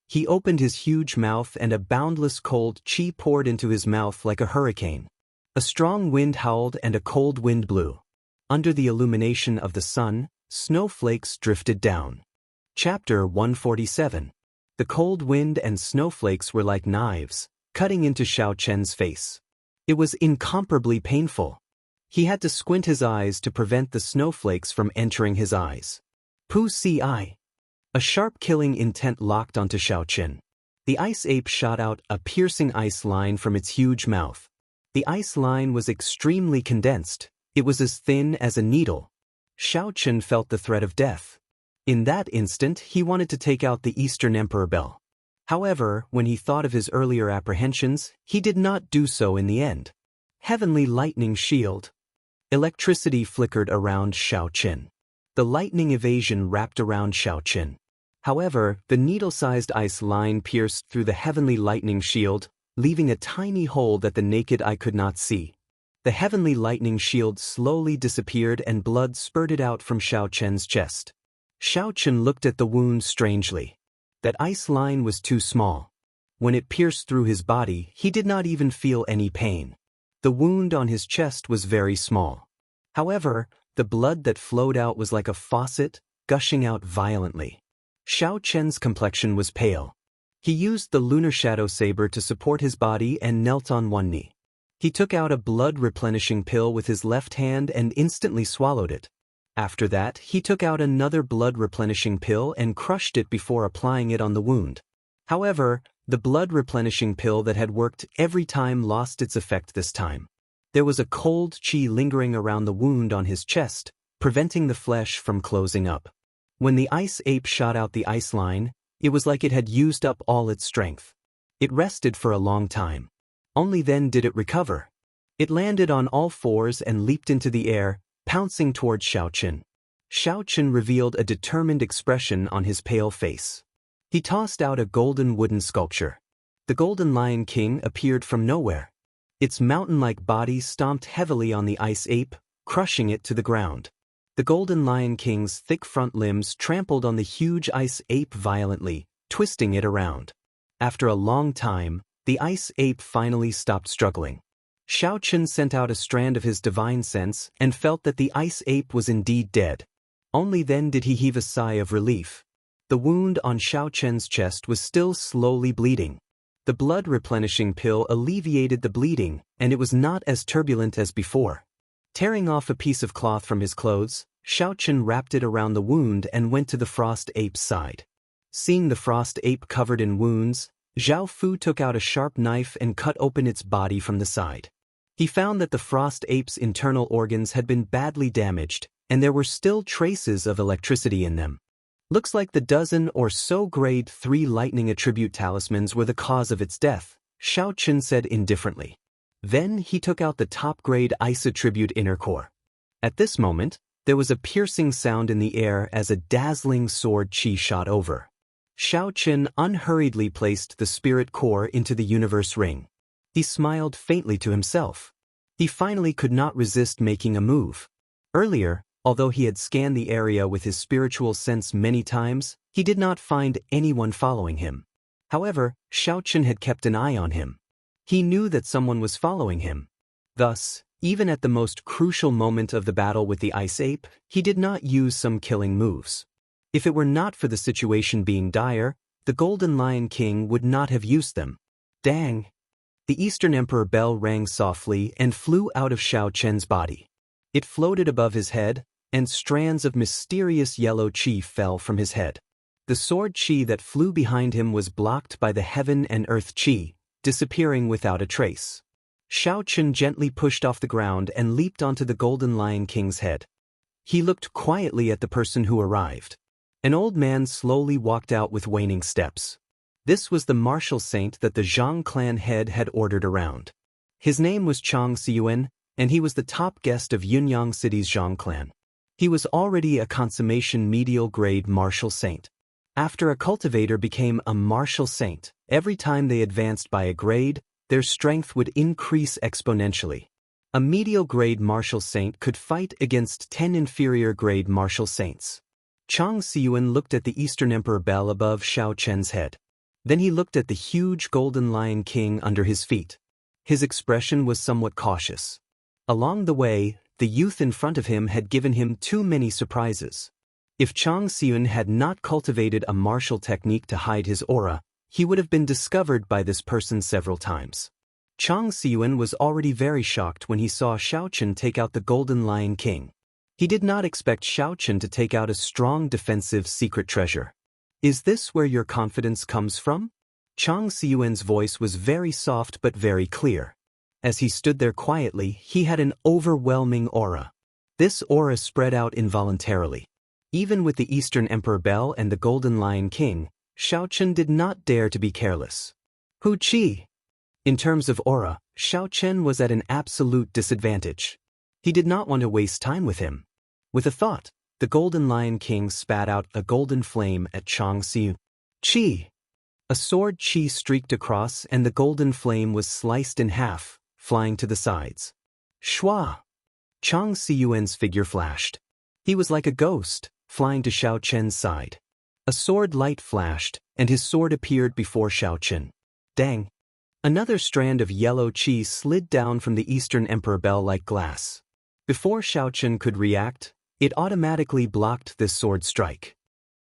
He opened his huge mouth and a boundless cold chi poured into his mouth like a hurricane. A strong wind howled and a cold wind blew. Under the illumination of the sun, snowflakes drifted down. Chapter 147. The cold wind and snowflakes were like knives, cutting into Xiaochen's face. It was incomparably painful. He had to squint his eyes to prevent the snowflakes from entering his eyes. Pu Si. A sharp killing intent locked onto Xiaochen. The ice ape shot out a piercing ice line from its huge mouth. The ice line was extremely condensed. It was as thin as a needle. Xiaochen felt the threat of death. In that instant, he wanted to take out the Eastern Emperor Bell. However, when he thought of his earlier apprehensions, he did not do so in the end. Heavenly Lightning Shield. Electricity flickered around Xiaochen. The lightning evasion wrapped around Xiaochen. However, the needle-sized ice line pierced through the heavenly lightning shield, leaving a tiny hole that the naked eye could not see. The heavenly lightning shield slowly disappeared and blood spurted out from Xiaochen's chest. Xiaochen looked at the wound strangely. That ice line was too small. When it pierced through his body, he did not even feel any pain. The wound on his chest was very small. However, the blood that flowed out was like a faucet, gushing out violently. Xiaochen's complexion was pale. He used the lunar shadow saber to support his body and knelt on one knee. He took out a blood-replenishing pill with his left hand and instantly swallowed it. After that, he took out another blood-replenishing pill and crushed it before applying it on the wound. However, the blood-replenishing pill that had worked every time lost its effect this time. There was a cold chi lingering around the wound on his chest, preventing the flesh from closing up. When the ice ape shot out the ice line, it was like it had used up all its strength. It rested for a long time. Only then did it recover. It landed on all fours and leaped into the air, pouncing towards Xiaochen. Xiaochen revealed a determined expression on his pale face. He tossed out a golden wooden sculpture. The Golden Lion King appeared from nowhere. Its mountain-like body stomped heavily on the ice ape, crushing it to the ground. The Golden Lion King's thick front limbs trampled on the huge ice ape violently, twisting it around. After a long time, the ice ape finally stopped struggling. Xiaochen sent out a strand of his divine sense and felt that the ice ape was indeed dead. Only then did he heave a sigh of relief. The wound on Xiaochen's chest was still slowly bleeding. The blood-replenishing pill alleviated the bleeding, and it was not as turbulent as before. Tearing off a piece of cloth from his clothes, Xiaochen wrapped it around the wound and went to the frost ape's side. Seeing the frost ape covered in wounds, Zhao Fu took out a sharp knife and cut open its body from the side. He found that the frost ape's internal organs had been badly damaged, and there were still traces of electricity in them. Looks like the dozen or so grade 3 lightning attribute talismans were the cause of its death, Xiaochen said indifferently. Then he took out the top-grade ice attribute inner core. At this moment, there was a piercing sound in the air as a dazzling sword chi shot over. Xiaochen unhurriedly placed the spirit core into the universe ring. He smiled faintly to himself. He finally could not resist making a move. Earlier, although he had scanned the area with his spiritual sense many times, he did not find anyone following him. However, Xiaochen had kept an eye on him. He knew that someone was following him. Thus, even at the most crucial moment of the battle with the ice ape, he did not use some killing moves. If it were not for the situation being dire, the Golden Lion King would not have used them. Dang! The Eastern Emperor bell rang softly and flew out of Xiaochen's body. It floated above his head, and strands of mysterious yellow qi fell from his head. The sword qi that flew behind him was blocked by the heaven and earth qi, disappearing without a trace. Xiaochen gently pushed off the ground and leaped onto the Golden Lion King's head. He looked quietly at the person who arrived. An old man slowly walked out with waning steps. This was the martial saint that the Zhang clan head had ordered around. His name was Chang Xiyuan, and he was the top guest of Yunyang City's Zhang clan. He was already a consummation medial-grade martial saint. After a cultivator became a martial saint, every time they advanced by a grade, their strength would increase exponentially. A medial-grade martial saint could fight against 10 inferior-grade martial saints. Chang Xiyuan looked at the Eastern Emperor bell above Xiaochen's head. Then he looked at the huge Golden Lion King under his feet. His expression was somewhat cautious. Along the way, the youth in front of him had given him too many surprises. If Chang Xiyuan had not cultivated a martial technique to hide his aura, he would have been discovered by this person several times. Chang Xiyuan was already very shocked when he saw Xiaochen take out the Golden Lion King. He did not expect Xiaochen to take out a strong defensive secret treasure. Is this where your confidence comes from? Chang Xiyuan's voice was very soft but very clear. As he stood there quietly, he had an overwhelming aura. This aura spread out involuntarily. Even with the Eastern Emperor Bell and the Golden Lion King, Xiaochen did not dare to be careless. Hu Qi! In terms of aura, Xiaochen was at an absolute disadvantage. He did not want to waste time with him. With a thought, the Golden Lion King spat out a golden flame at Chang Xiyuan. Qi! A sword qi streaked across and the golden flame was sliced in half, flying to the sides. Shua! Chang Xiyuan's figure flashed. He was like a ghost, flying to Xiaochen's side. A sword light flashed, and his sword appeared before Xiaochen. Dang! Another strand of yellow qi slid down from the Eastern Emperor bell like glass. Before Xiaochen could react, it automatically blocked this sword strike.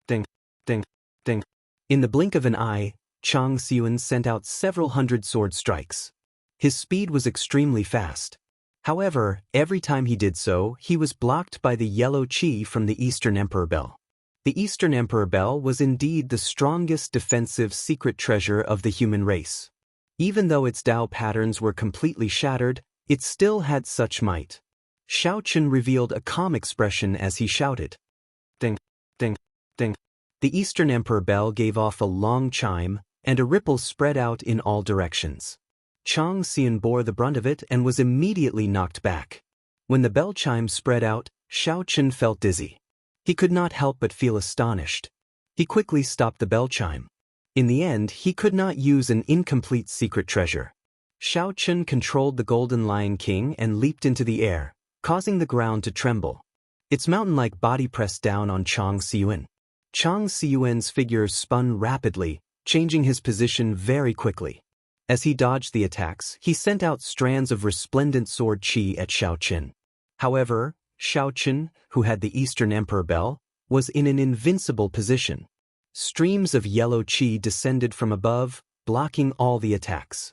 Ding! Ding! Ding! In the blink of an eye, Chang Xiyuan sent out several hundred sword strikes. His speed was extremely fast. However, every time he did so, he was blocked by the yellow qi from the Eastern Emperor Bell. The Eastern Emperor Bell was indeed the strongest defensive secret treasure of the human race. Even though its Dao patterns were completely shattered, it still had such might. Xiaochen revealed a calm expression as he shouted. Ding! Ding! Ding! The Eastern Emperor Bell gave off a long chime, and a ripple spread out in all directions. Chang Xiyuan bore the brunt of it and was immediately knocked back. When the bell chime spread out, Xiaochen felt dizzy. He could not help but feel astonished. He quickly stopped the bell chime. In the end, he could not use an incomplete secret treasure. Xiaochen controlled the Golden Lion King and leaped into the air, causing the ground to tremble. Its mountain-like body pressed down on Chang Xiyuan. Chang Xiyuan's figure spun rapidly, changing his position very quickly. As he dodged the attacks, he sent out strands of resplendent sword qi at Xiaoqin. However, Xiaoqin, who had the Eastern Emperor Bell, was in an invincible position. Streams of yellow qi descended from above, blocking all the attacks.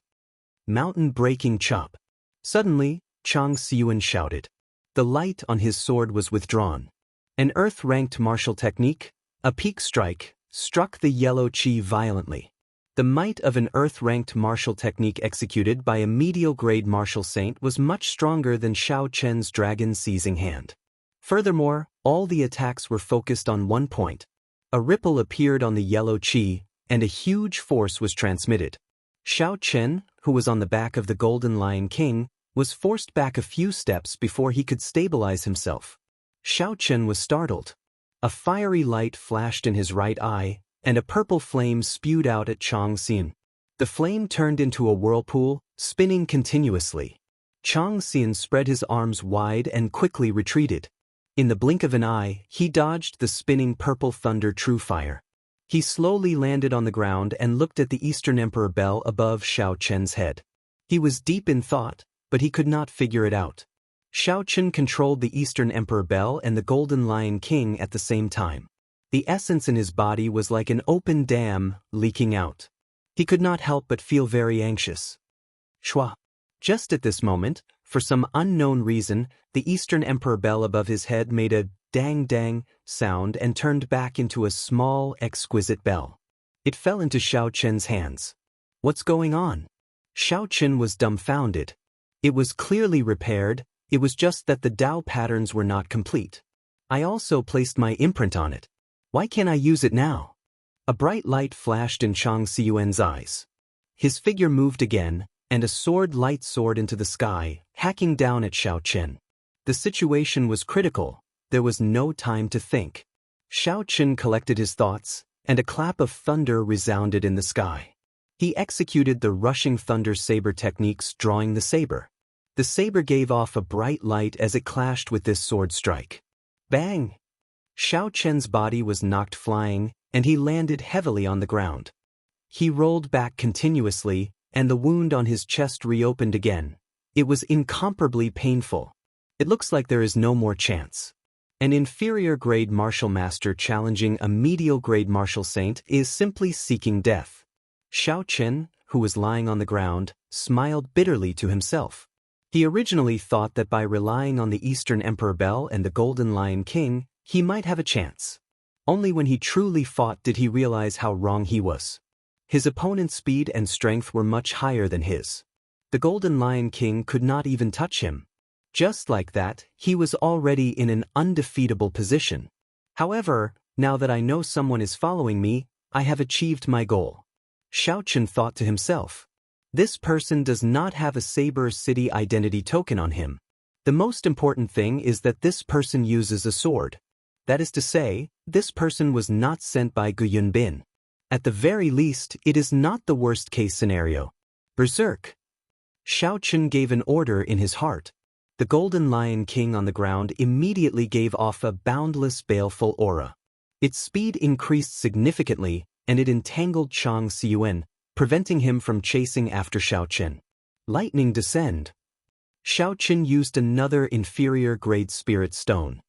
Mountain-breaking chop. Suddenly, Chang Xiyuan shouted. The light on his sword was withdrawn. An earth-ranked martial technique, a peak strike, struck the yellow qi violently. The might of an earth-ranked martial technique executed by a medial-grade martial saint was much stronger than Xiao Chen's dragon-seizing hand. Furthermore, all the attacks were focused on one point. A ripple appeared on the yellow qi, and a huge force was transmitted. Xiao Chen, who was on the back of the Golden Lion King, was forced back a few steps before he could stabilize himself. Xiao Chen was startled. A fiery light flashed in his right eye, and a purple flame spewed out at Chang Xiyuan. The flame turned into a whirlpool, spinning continuously. Chang Xiyuan spread his arms wide and quickly retreated. In the blink of an eye, he dodged the spinning purple thunder true fire. He slowly landed on the ground and looked at the Eastern Emperor Bell above Xiao Chen's head. He was deep in thought, but he could not figure it out. Xiao Chen controlled the Eastern Emperor Bell and the Golden Lion King at the same time. The essence in his body was like an open dam, leaking out. He could not help but feel very anxious. Shua. Just at this moment, for some unknown reason, the Eastern Emperor Bell above his head made a dang-dang sound and turned back into a small, exquisite bell. It fell into Xiao Chen's hands. What's going on? Xiao Chen was dumbfounded. It was clearly repaired, it was just that the Dao patterns were not complete. I also placed my imprint on it. Why can't I use it now? A bright light flashed in Chang Xiyuan's eyes. His figure moved again, and a sword light soared into the sky, hacking down at Xiao Chen. The situation was critical. There was no time to think. Xiao Chen collected his thoughts, and a clap of thunder resounded in the sky. He executed the rushing thunder saber techniques, drawing the saber. The saber gave off a bright light as it clashed with this sword strike. Bang! Xiao Chen's body was knocked flying, and he landed heavily on the ground. He rolled back continuously, and the wound on his chest reopened again. It was incomparably painful. It looks like there is no more chance. An inferior-grade martial master challenging a medial-grade martial saint is simply seeking death. Xiao Chen, who was lying on the ground, smiled bitterly to himself. He originally thought that by relying on the Eastern Emperor Bell and the Golden Lion King, he might have a chance. Only when he truly fought did he realize how wrong he was. His opponent's speed and strength were much higher than his. The Golden Lion King could not even touch him. Just like that, he was already in an undefeatable position. However, now that I know someone is following me, I have achieved my goal. Xiao Chen thought to himself. This person does not have a Saber City identity token on him. The most important thing is that this person uses a sword. That is to say, this person was not sent by Gu Yunbin. At the very least, it is not the worst-case scenario. Berserk! Xiao Chen gave an order in his heart. The Golden Lion King on the ground immediately gave off a boundless, baleful aura. Its speed increased significantly, and it entangled Chang Xiyuan, preventing him from chasing after Xiao Chen. Lightning descend. Xiao Chen used another inferior-grade spirit stone.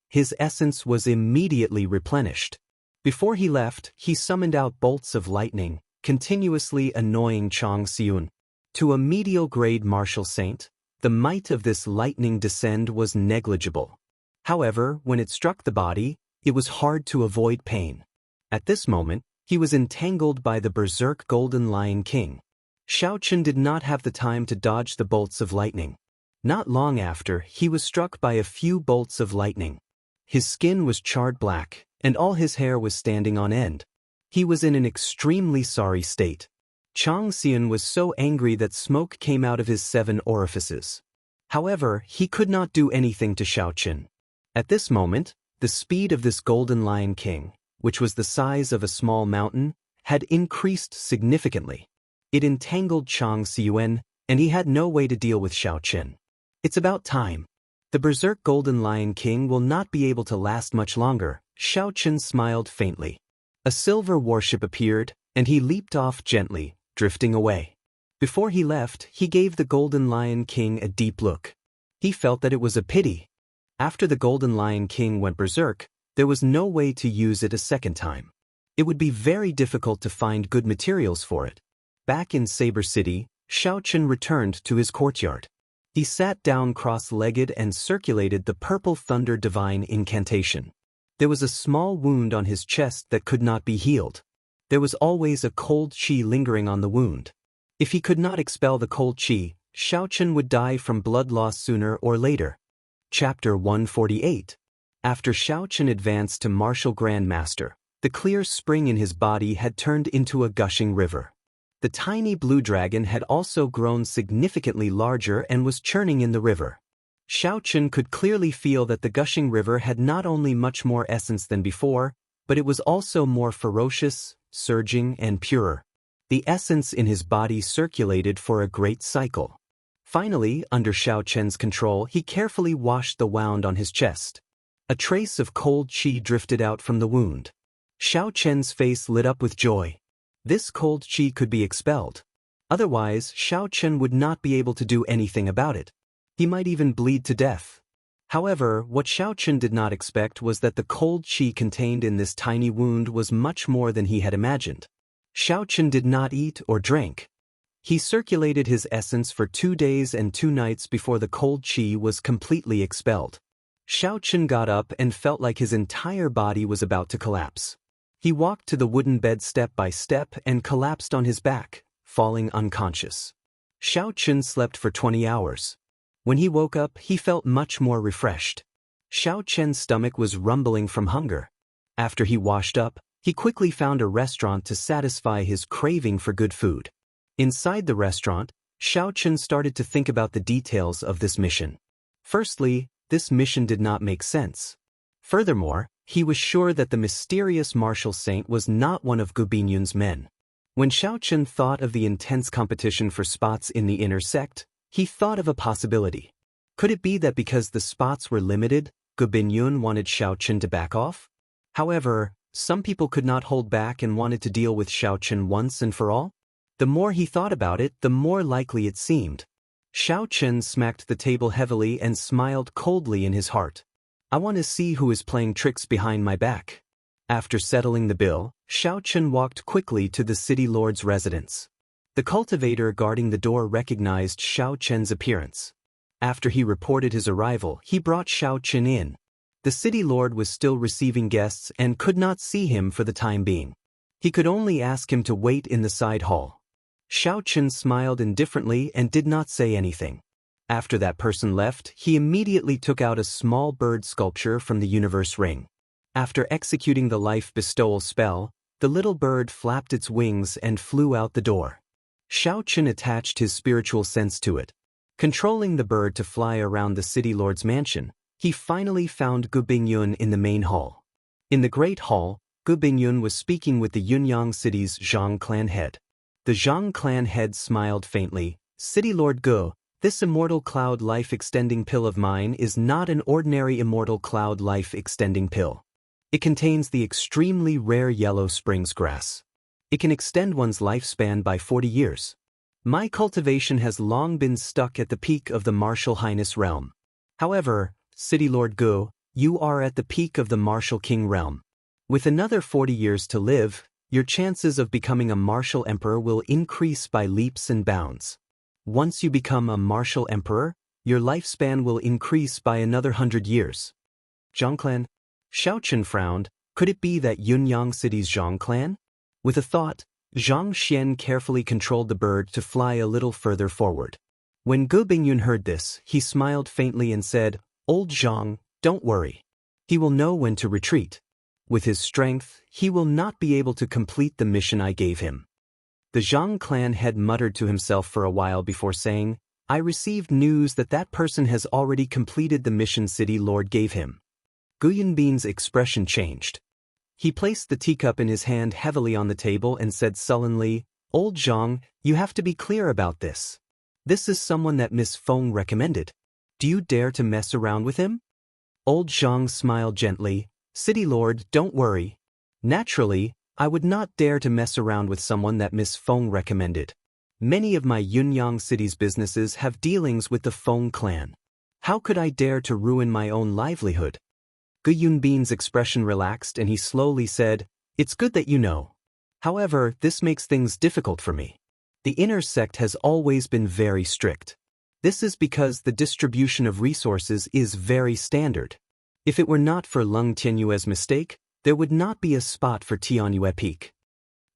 His essence was immediately replenished. Before he left, he summoned out bolts of lightning, continuously annoying Chang Xiyuan. To a medial-grade martial saint, the might of this lightning descend was negligible. However, when it struck the body, it was hard to avoid pain. At this moment, he was entangled by the berserk Golden Lion King. Xiao Chen did not have the time to dodge the bolts of lightning. Not long after, he was struck by a few bolts of lightning. His skin was charred black, and all his hair was standing on end. He was in an extremely sorry state. Chang Xiyuan was so angry that smoke came out of his 7 orifices. However, he could not do anything to Xiao Chen. At this moment, the speed of this Golden Lion King, which was the size of a small mountain, had increased significantly. It entangled Chang Xiyuan, and he had no way to deal with Xiao Chen. It's about time. The berserk Golden Lion King will not be able to last much longer, Xiaochen smiled faintly. A silver warship appeared, and he leaped off gently, drifting away. Before he left, he gave the Golden Lion King a deep look. He felt that it was a pity. After the Golden Lion King went berserk, there was no way to use it a second time. It would be very difficult to find good materials for it. Back in Saber City, Xiaochen returned to his courtyard. He sat down cross-legged and circulated the Purple Thunder Divine Incantation. There was a small wound on his chest that could not be healed. There was always a cold qi lingering on the wound. If he could not expel the cold qi, Xiaochen would die from blood loss sooner or later. Chapter 148. After Xiaochen advanced to Martial Grandmaster, the clear spring in his body had turned into a gushing river. The tiny blue dragon had also grown significantly larger and was churning in the river. Xiaochen could clearly feel that the gushing river had not only much more essence than before, but it was also more ferocious, surging, and purer. The essence in his body circulated for a great cycle. Finally, under Xiaochen's control, he carefully washed the wound on his chest. A trace of cold qi drifted out from the wound. Xiaochen's face lit up with joy. This cold qi could be expelled. Otherwise, Xiaochen would not be able to do anything about it. He might even bleed to death. However, what Xiaochen did not expect was that the cold qi contained in this tiny wound was much more than he had imagined. Xiaochen did not eat or drink. He circulated his essence for 2 days and 2 nights before the cold qi was completely expelled. Xiaochen got up and felt like his entire body was about to collapse. He walked to the wooden bed step by step and collapsed on his back, falling unconscious. Xiaochen slept for 20 hours. When he woke up, he felt much more refreshed. Xiaochen's stomach was rumbling from hunger. After he washed up, he quickly found a restaurant to satisfy his craving for good food. Inside the restaurant, Xiaochen started to think about the details of this mission. Firstly, this mission did not make sense. Furthermore, he was sure that the mysterious martial saint was not one of Gu Binyun's men. When Xiaochen thought of the intense competition for spots in the inner sect, he thought of a possibility. Could it be that because the spots were limited, Gu Binyun wanted Xiaochen to back off? However, some people could not hold back and wanted to deal with Xiaochen once and for all. The more he thought about it, the more likely it seemed. Xiaochen smacked the table heavily and smiled coldly in his heart. I want to see who is playing tricks behind my back. After settling the bill, Xiaochen walked quickly to the city lord's residence. The cultivator guarding the door recognized Xiaochen's appearance. After he reported his arrival, he brought Xiaochen in. The city lord was still receiving guests and could not see him for the time being. He could only ask him to wait in the side hall. Xiaochen smiled indifferently and did not say anything. After that person left, he immediately took out a small bird sculpture from the universe ring. After executing the life bestowal spell, the little bird flapped its wings and flew out the door. Xiaochen attached his spiritual sense to it. Controlling the bird to fly around the city lord's mansion, he finally found Gu Bingyun in the main hall. In the great hall, Gu Bingyun was speaking with the Yunyang city's Zhang clan head. The Zhang clan head smiled faintly. City Lord Gu, this immortal cloud life-extending pill of mine is not an ordinary immortal cloud life-extending pill. It contains the extremely rare yellow springs grass. It can extend one's lifespan by 40 years. My cultivation has long been stuck at the peak of the Martial Highness realm. However, City Lord Gu, you are at the peak of the Martial King realm. With another 40 years to live, your chances of becoming a martial emperor will increase by leaps and bounds. Once you become a martial emperor, your lifespan will increase by another 100 years. Zhang clan? Xiaochen frowned. Could it be that Yunyang City's Zhang clan? With a thought, Zhang Xian carefully controlled the bird to fly a little further forward. When Gu Bingyun heard this, he smiled faintly and said, Old Zhang, don't worry. He will know when to retreat. With his strength, he will not be able to complete the mission I gave him. The Zhang clan head muttered to himself for a while before saying, I received news that that person has already completed the mission City Lord gave him. Gu Yunbin's expression changed. He placed the teacup in his hand heavily on the table and said sullenly, Old Zhang, you have to be clear about this. This is someone that Miss Feng recommended. Do you dare to mess around with him? Old Zhang smiled gently. City Lord, don't worry. Naturally, I would not dare to mess around with someone that Miss Feng recommended. Many of my Yunyang city's businesses have dealings with the Feng clan. How could I dare to ruin my own livelihood? Gu Yunbin's expression relaxed and he slowly said, It's good that you know. However, this makes things difficult for me. The inner sect has always been very strict. This is because the distribution of resources is very standard. If it were not for Lung Tianyue's mistake, there would not be a spot for Tianyue Peak.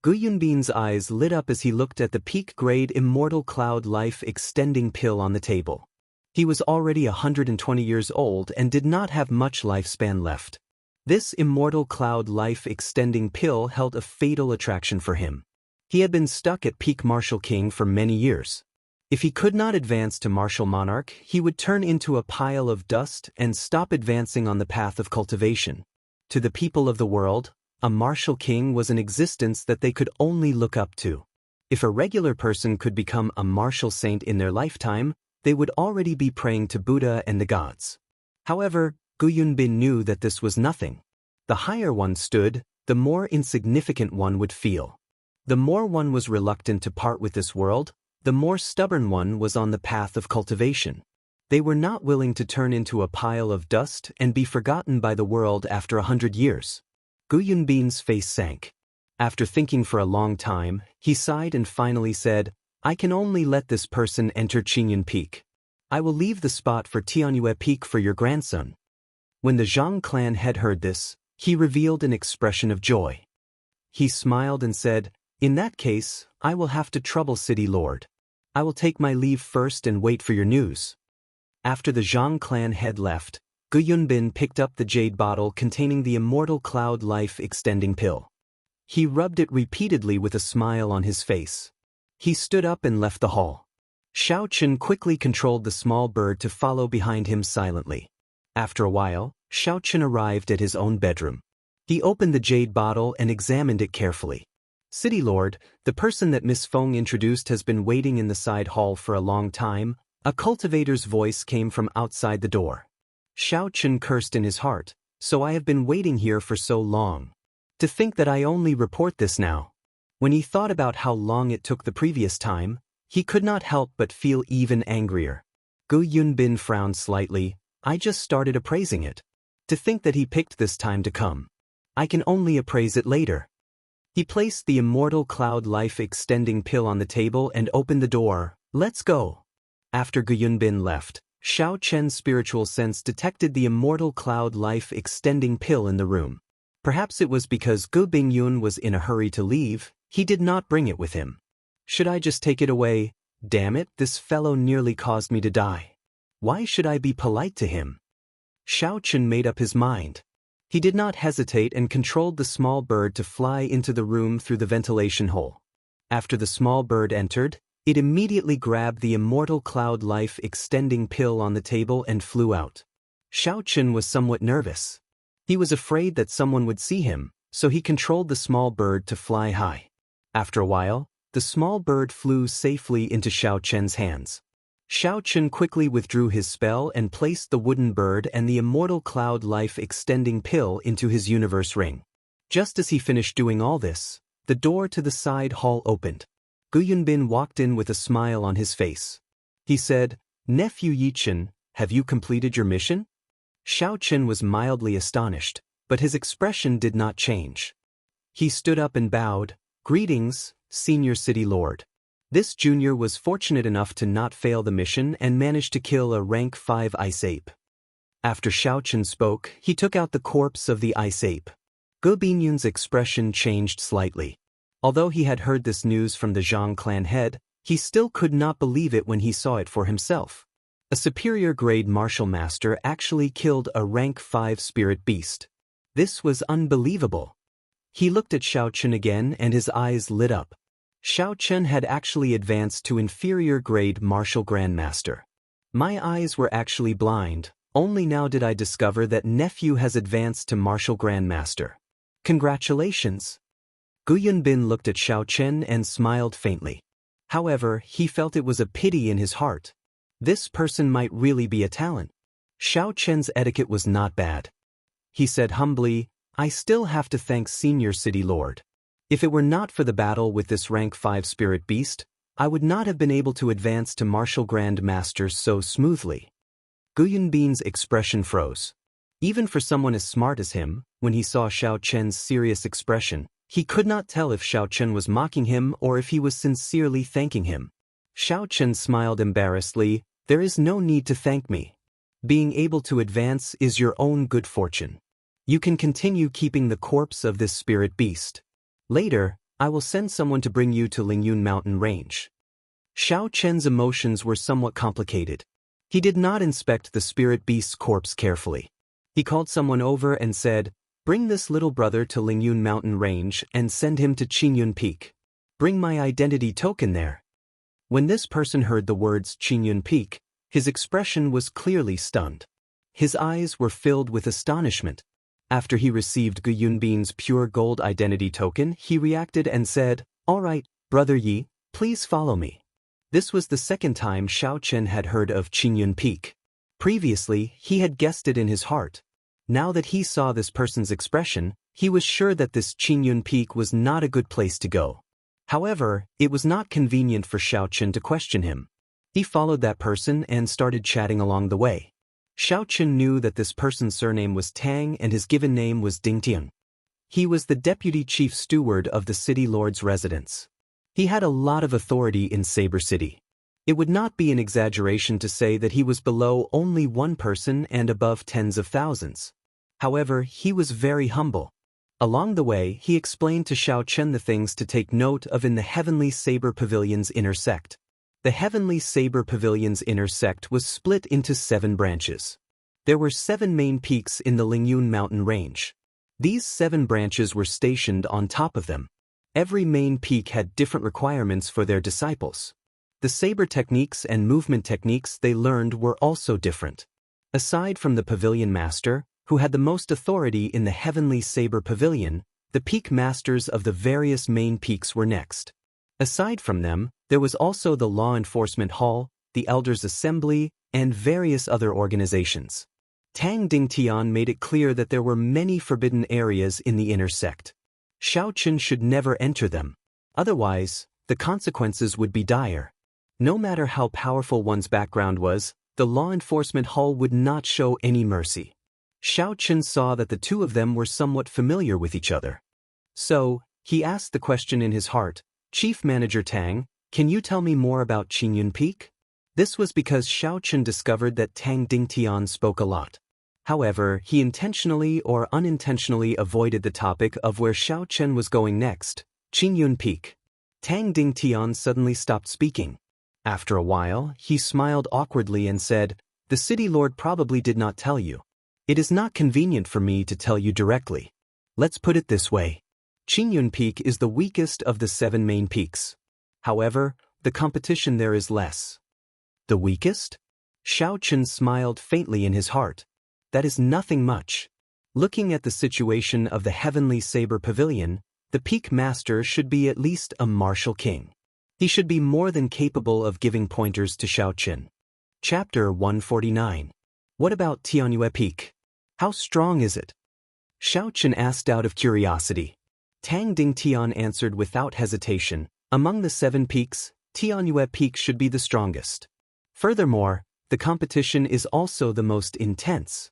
Gu Yunbin's eyes lit up as he looked at the peak-grade Immortal Cloud Life Extending Pill on the table. He was already 120 years old and did not have much lifespan left. This Immortal Cloud Life Extending Pill held a fatal attraction for him. He had been stuck at peak Martial King for many years. If he could not advance to Martial Monarch, he would turn into a pile of dust and stop advancing on the path of cultivation. To the people of the world, a Martial King was an existence that they could only look up to. If a regular person could become a Martial Saint in their lifetime, they would already be praying to Buddha and the gods. However, Gu Yunbin knew that this was nothing. The higher one stood, the more insignificant one would feel. The more one was reluctant to part with this world, the more stubborn one was on the path of cultivation. They were not willing to turn into a pile of dust and be forgotten by the world after 100 years. Gu Yunbin's face sank. After thinking for a long time, he sighed and finally said, I can only let this person enter Qingyun Peak. I will leave the spot for Tianyue Peak for your grandson. When the Zhang clan had heard this, he revealed an expression of joy. He smiled and said, In that case, I will have to trouble City Lord. I will take my leave first and wait for your news. After the Zhang clan had left, Gu Yunbin picked up the jade bottle containing the Immortal Cloud Life Extending Pill. He rubbed it repeatedly with a smile on his face. He stood up and left the hall. Xiao Chen quickly controlled the small bird to follow behind him silently. After a while, Xiao Chen arrived at his own bedroom. He opened the jade bottle and examined it carefully. City Lord, the person that Miss Feng introduced has been waiting in the side hall for a long time. A cultivator's voice came from outside the door. Xiao Chen cursed in his heart, so I have been waiting here for so long. To think that I only report this now. When he thought about how long it took the previous time, he could not help but feel even angrier. Gu Yunbin frowned slightly. I just started appraising it. To think that he picked this time to come. I can only appraise it later. He placed the Immortal Cloud Life Extending Pill on the table and opened the door. Let's go. After Gu Yunbin left, Xiao Chen's spiritual sense detected the Immortal Cloud Life Extending Pill in the room. Perhaps it was because Gu Bingyun was in a hurry to leave, he did not bring it with him. Should I just take it away? Damn it, this fellow nearly caused me to die. Why should I be polite to him? Xiao Chen made up his mind. He did not hesitate and controlled the small bird to fly into the room through the ventilation hole. After the small bird entered, it immediately grabbed the Immortal Cloud Life Extending Pill on the table and flew out. Xiao Chen was somewhat nervous. He was afraid that someone would see him, so he controlled the small bird to fly high. After a while, the small bird flew safely into Xiao Chen's hands. Xiao Chen quickly withdrew his spell and placed the wooden bird and the Immortal Cloud Life Extending Pill into his universe ring. Just as he finished doing all this, the door to the side hall opened. Gu Yunbin walked in with a smile on his face. He said, Nephew Yichen, have you completed your mission? Xiao Chen was mildly astonished, but his expression did not change. He stood up and bowed. Greetings, Senior City Lord. This junior was fortunate enough to not fail the mission and managed to kill a rank 5 ice ape. After Xiao Chen spoke, he took out the corpse of the ice ape. Gu Binyun's expression changed slightly. Although he had heard this news from the Zhang clan head, he still could not believe it when he saw it for himself. A superior grade martial master actually killed a rank 5 spirit beast. This was unbelievable. He looked at Xiao Chen again and his eyes lit up. Xiao Chen had actually advanced to inferior grade martial grandmaster. My eyes were actually blind, only now did I discover that nephew has advanced to martial grandmaster. Congratulations. Gu Yunbin looked at Xiao Chen and smiled faintly. However, he felt it was a pity in his heart. This person might really be a talent. Xiao Chen's etiquette was not bad. He said humbly, I still have to thank Senior City Lord. If it were not for the battle with this rank 5 spirit beast, I would not have been able to advance to Martial Grand Master so smoothly. Gu Yunbin's expression froze. Even for someone as smart as him, when he saw Xiao Chen's serious expression, he could not tell if Xiao Chen was mocking him or if he was sincerely thanking him. Xiao Chen smiled embarrassedly, there is no need to thank me. Being able to advance is your own good fortune. You can continue keeping the corpse of this spirit beast. Later, I will send someone to bring you to Lingyun Mountain Range. Xiao Chen's emotions were somewhat complicated. He did not inspect the spirit beast's corpse carefully. He called someone over and said, bring this little brother to Lingyun Mountain Range and send him to Qingyun Peak. Bring my identity token there. When this person heard the words Qingyun Peak, his expression was clearly stunned. His eyes were filled with astonishment. After he received Gu Yunbin's pure gold identity token, he reacted and said, all right, Brother Yi, please follow me. This was the second time Xiao Chen had heard of Qingyun Peak. Previously, he had guessed it in his heart. Now that he saw this person's expression, he was sure that this Qingyun Peak was not a good place to go. However, it was not convenient for Xiao Chen to question him. He followed that person and started chatting along the way. Xiao Chen knew that this person's surname was Tang and his given name was Dingtian. He was the deputy chief steward of the city lord's residence. He had a lot of authority in Saber City. It would not be an exaggeration to say that he was below only one person and above tens of thousands. However, he was very humble. Along the way, he explained to Xiao Chen the things to take note of in the Heavenly Saber Pavilion's inner sect. The Heavenly Saber Pavilion's inner sect was split into 7 branches. There were 7 main peaks in the Lingyun Mountain Range. These 7 branches were stationed on top of them. Every main peak had different requirements for their disciples. The saber techniques and movement techniques they learned were also different. Aside from the Pavilion Master, who had the most authority in the Heavenly Saber Pavilion, the peak masters of the various main peaks were next. Aside from them, there was also the Law Enforcement Hall, the Elders' Assembly, and various other organizations. Tang Dingtian made it clear that there were many forbidden areas in the inner sect. Xiao Chen should never enter them. Otherwise, the consequences would be dire. No matter how powerful one's background was, the Law Enforcement Hall would not show any mercy. Xiao Chen saw that the two of them were somewhat familiar with each other. So, he asked the question in his heart, Chief Manager Tang, can you tell me more about Qingyun Peak? This was because Xiao Chen discovered that Tang Dingtian spoke a lot. However, he intentionally or unintentionally avoided the topic of where Xiao Chen was going next, Qingyun Peak. Tang Dingtian suddenly stopped speaking. After a while, he smiled awkwardly and said, the city lord probably did not tell you. It is not convenient for me to tell you directly. Let's put it this way. Qingyun Peak is the weakest of the 7 main peaks. However, the competition there is less. The weakest? Xiao Chen smiled faintly in his heart. That is nothing much. Looking at the situation of the Heavenly Saber Pavilion, the peak master should be at least a martial king. He should be more than capable of giving pointers to Xiao Chen. Chapter 149. What about Tianyue Peak? How strong is it? Xiao Chen asked out of curiosity. Tang Dingtian answered without hesitation, among the 7 peaks, Tianyue Peak should be the strongest. Furthermore, the competition is also the most intense.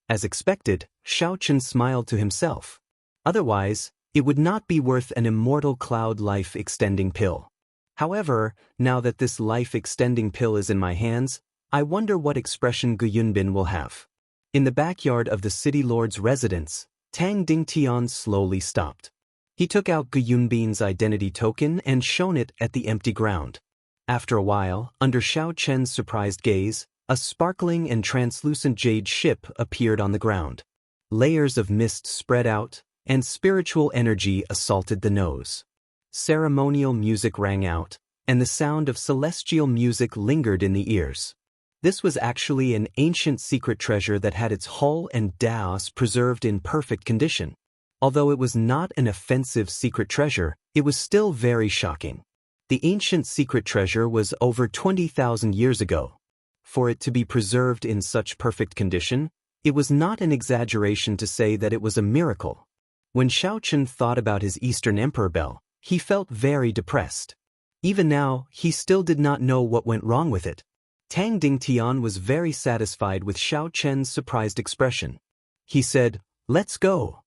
As expected, Xiao Chen smiled to himself. Otherwise, it would not be worth an immortal cloud life-extending pill. However, now that this life-extending pill is in my hands, I wonder what expression Gu Yunbin will have. In the backyard of the city lord's residence, Tang Dingtian slowly stopped. He took out Gu Yunbin's identity token and shone it at the empty ground. After a while, under Xiao Chen's surprised gaze, a sparkling and translucent jade ship appeared on the ground. Layers of mist spread out, and spiritual energy assaulted the nose. Ceremonial music rang out, and the sound of celestial music lingered in the ears. This was actually an ancient secret treasure that had its hull and Daoist preserved in perfect condition. Although it was not an offensive secret treasure, it was still very shocking. The ancient secret treasure was over 20,000 years ago. for it to be preserved in such perfect condition, it was not an exaggeration to say that it was a miracle. When Xiaochen thought about his Eastern Emperor bell, he felt very depressed. Even now, he still did not know what went wrong with it. Tang Dingtian was very satisfied with Xiaochen's surprised expression. He said, "Let's go."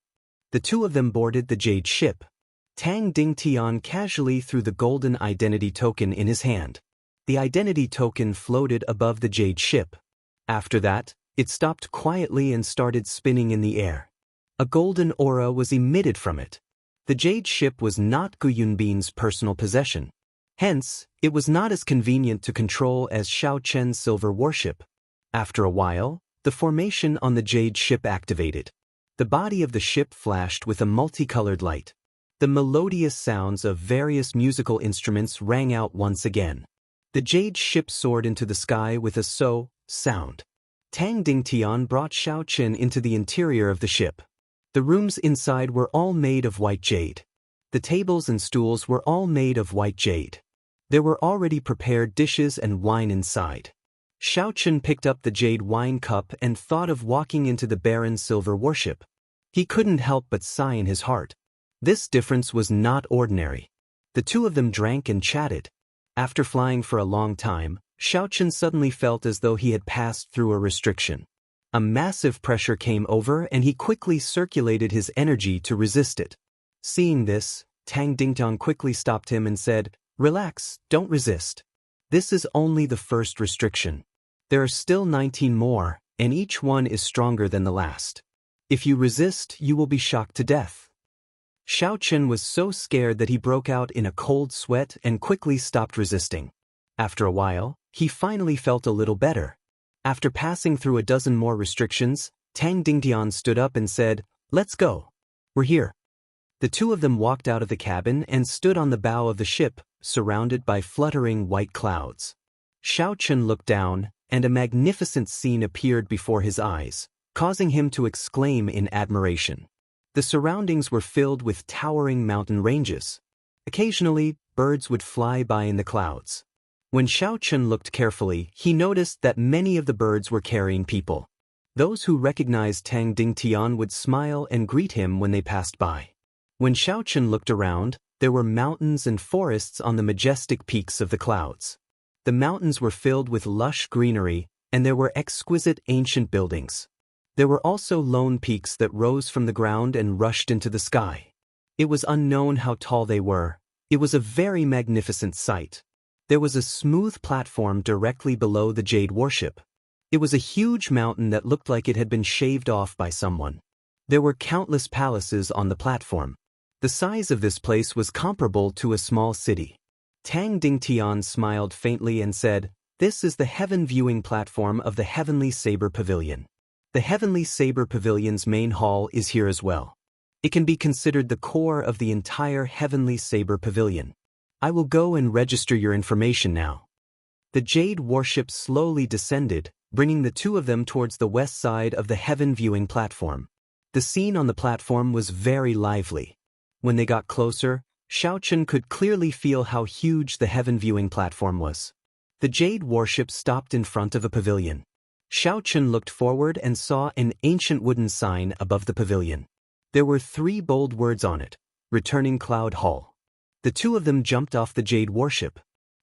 The two of them boarded the jade ship. Tang Dingtian casually threw the golden identity token in his hand. The identity token floated above the jade ship. After that, it stopped quietly and started spinning in the air. A golden aura was emitted from it. The jade ship was not Gu Yunbin's personal possession. Hence, it was not as convenient to control as Xiaochen's silver warship. After a while, the formation on the jade ship activated. The body of the ship flashed with a multicolored light. The melodious sounds of various musical instruments rang out once again. The jade ship soared into the sky with a so sound. Tang Dingtian brought Xiaochen into the interior of the ship. The rooms inside were all made of white jade. The tables and stools were all made of white jade. There were already prepared dishes and wine inside. Xiaochen picked up the jade wine cup and thought of walking into the barren silver warship. He couldn't help but sigh in his heart. This difference was not ordinary. The two of them drank and chatted. After flying for a long time, Xiaochen suddenly felt as though he had passed through a restriction. A massive pressure came over and he quickly circulated his energy to resist it. Seeing this, Tang Dingtian quickly stopped him and said, "Relax, don't resist. This is only the first restriction. There are still 19 more, and each one is stronger than the last. If you resist, you will be shocked to death." Xiaochen was so scared that he broke out in a cold sweat and quickly stopped resisting. After a while, he finally felt a little better. After passing through a dozen more restrictions, Tang Dingtian stood up and said, "Let's go. We're here." The two of them walked out of the cabin and stood on the bow of the ship, surrounded by fluttering white clouds. Xiaochen looked down, and a magnificent scene appeared before his eyes, causing him to exclaim in admiration. The surroundings were filled with towering mountain ranges. Occasionally, birds would fly by in the clouds. When Xiaochen looked carefully, he noticed that many of the birds were carrying people. Those who recognized Tang Dingtian would smile and greet him when they passed by. When Xiaochen looked around, there were mountains and forests on the majestic peaks of the clouds. The mountains were filled with lush greenery, and there were exquisite ancient buildings. There were also lone peaks that rose from the ground and rushed into the sky. It was unknown how tall they were. It was a very magnificent sight. There was a smooth platform directly below the jade warship. It was a huge mountain that looked like it had been shaved off by someone. There were countless palaces on the platform. The size of this place was comparable to a small city. Tang Dingtian smiled faintly and said, "This is the heaven viewing platform of the Heavenly Saber Pavilion. The Heavenly Saber Pavilion's main hall is here as well. It can be considered the core of the entire Heavenly Saber Pavilion. I will go and register your information now." The jade warship slowly descended, bringing the two of them towards the west side of the heaven viewing platform. The scene on the platform was very lively. When they got closer, Xiaochen could clearly feel how huge the heaven viewing platform was. The jade warship stopped in front of a pavilion. Xiaochen looked forward and saw an ancient wooden sign above the pavilion. There were 3 bold words on it: "Returning Cloud Hall." The two of them jumped off the jade warship.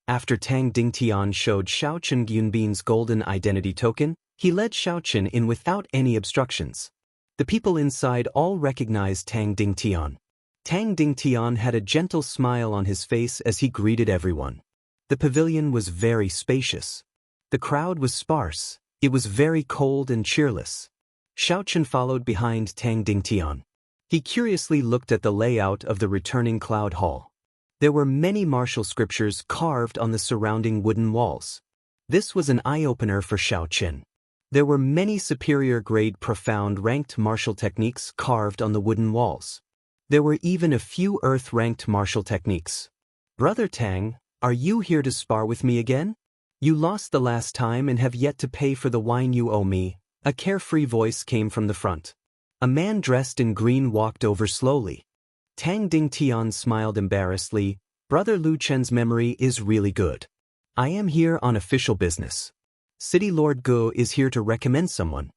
After Tang Dingtian showed Xiaochen Yunbin's golden identity token, he led Xiaochen in without any obstructions. The people inside all recognized Tang Dingtian. Tang Dingtian had a gentle smile on his face as he greeted everyone. The pavilion was very spacious. The crowd was sparse. It was very cold and cheerless. Xiaochen followed behind Tang Dingtian. He curiously looked at the layout of the returning cloud hall. There were many martial scriptures carved on the surrounding wooden walls. This was an eye-opener for Xiaochen. There were many superior-grade profound ranked martial techniques carved on the wooden walls. There were even a few earth-ranked martial techniques. "Brother Tang, are you here to spar with me again? You lost the last time and have yet to pay for the wine you owe me." A carefree voice came from the front. A man dressed in green walked over slowly. Tang Dingtian smiled embarrassedly. "Brother Lu Chen's memory is really good. I am here on official business." City Lord Gu is here to recommend someone.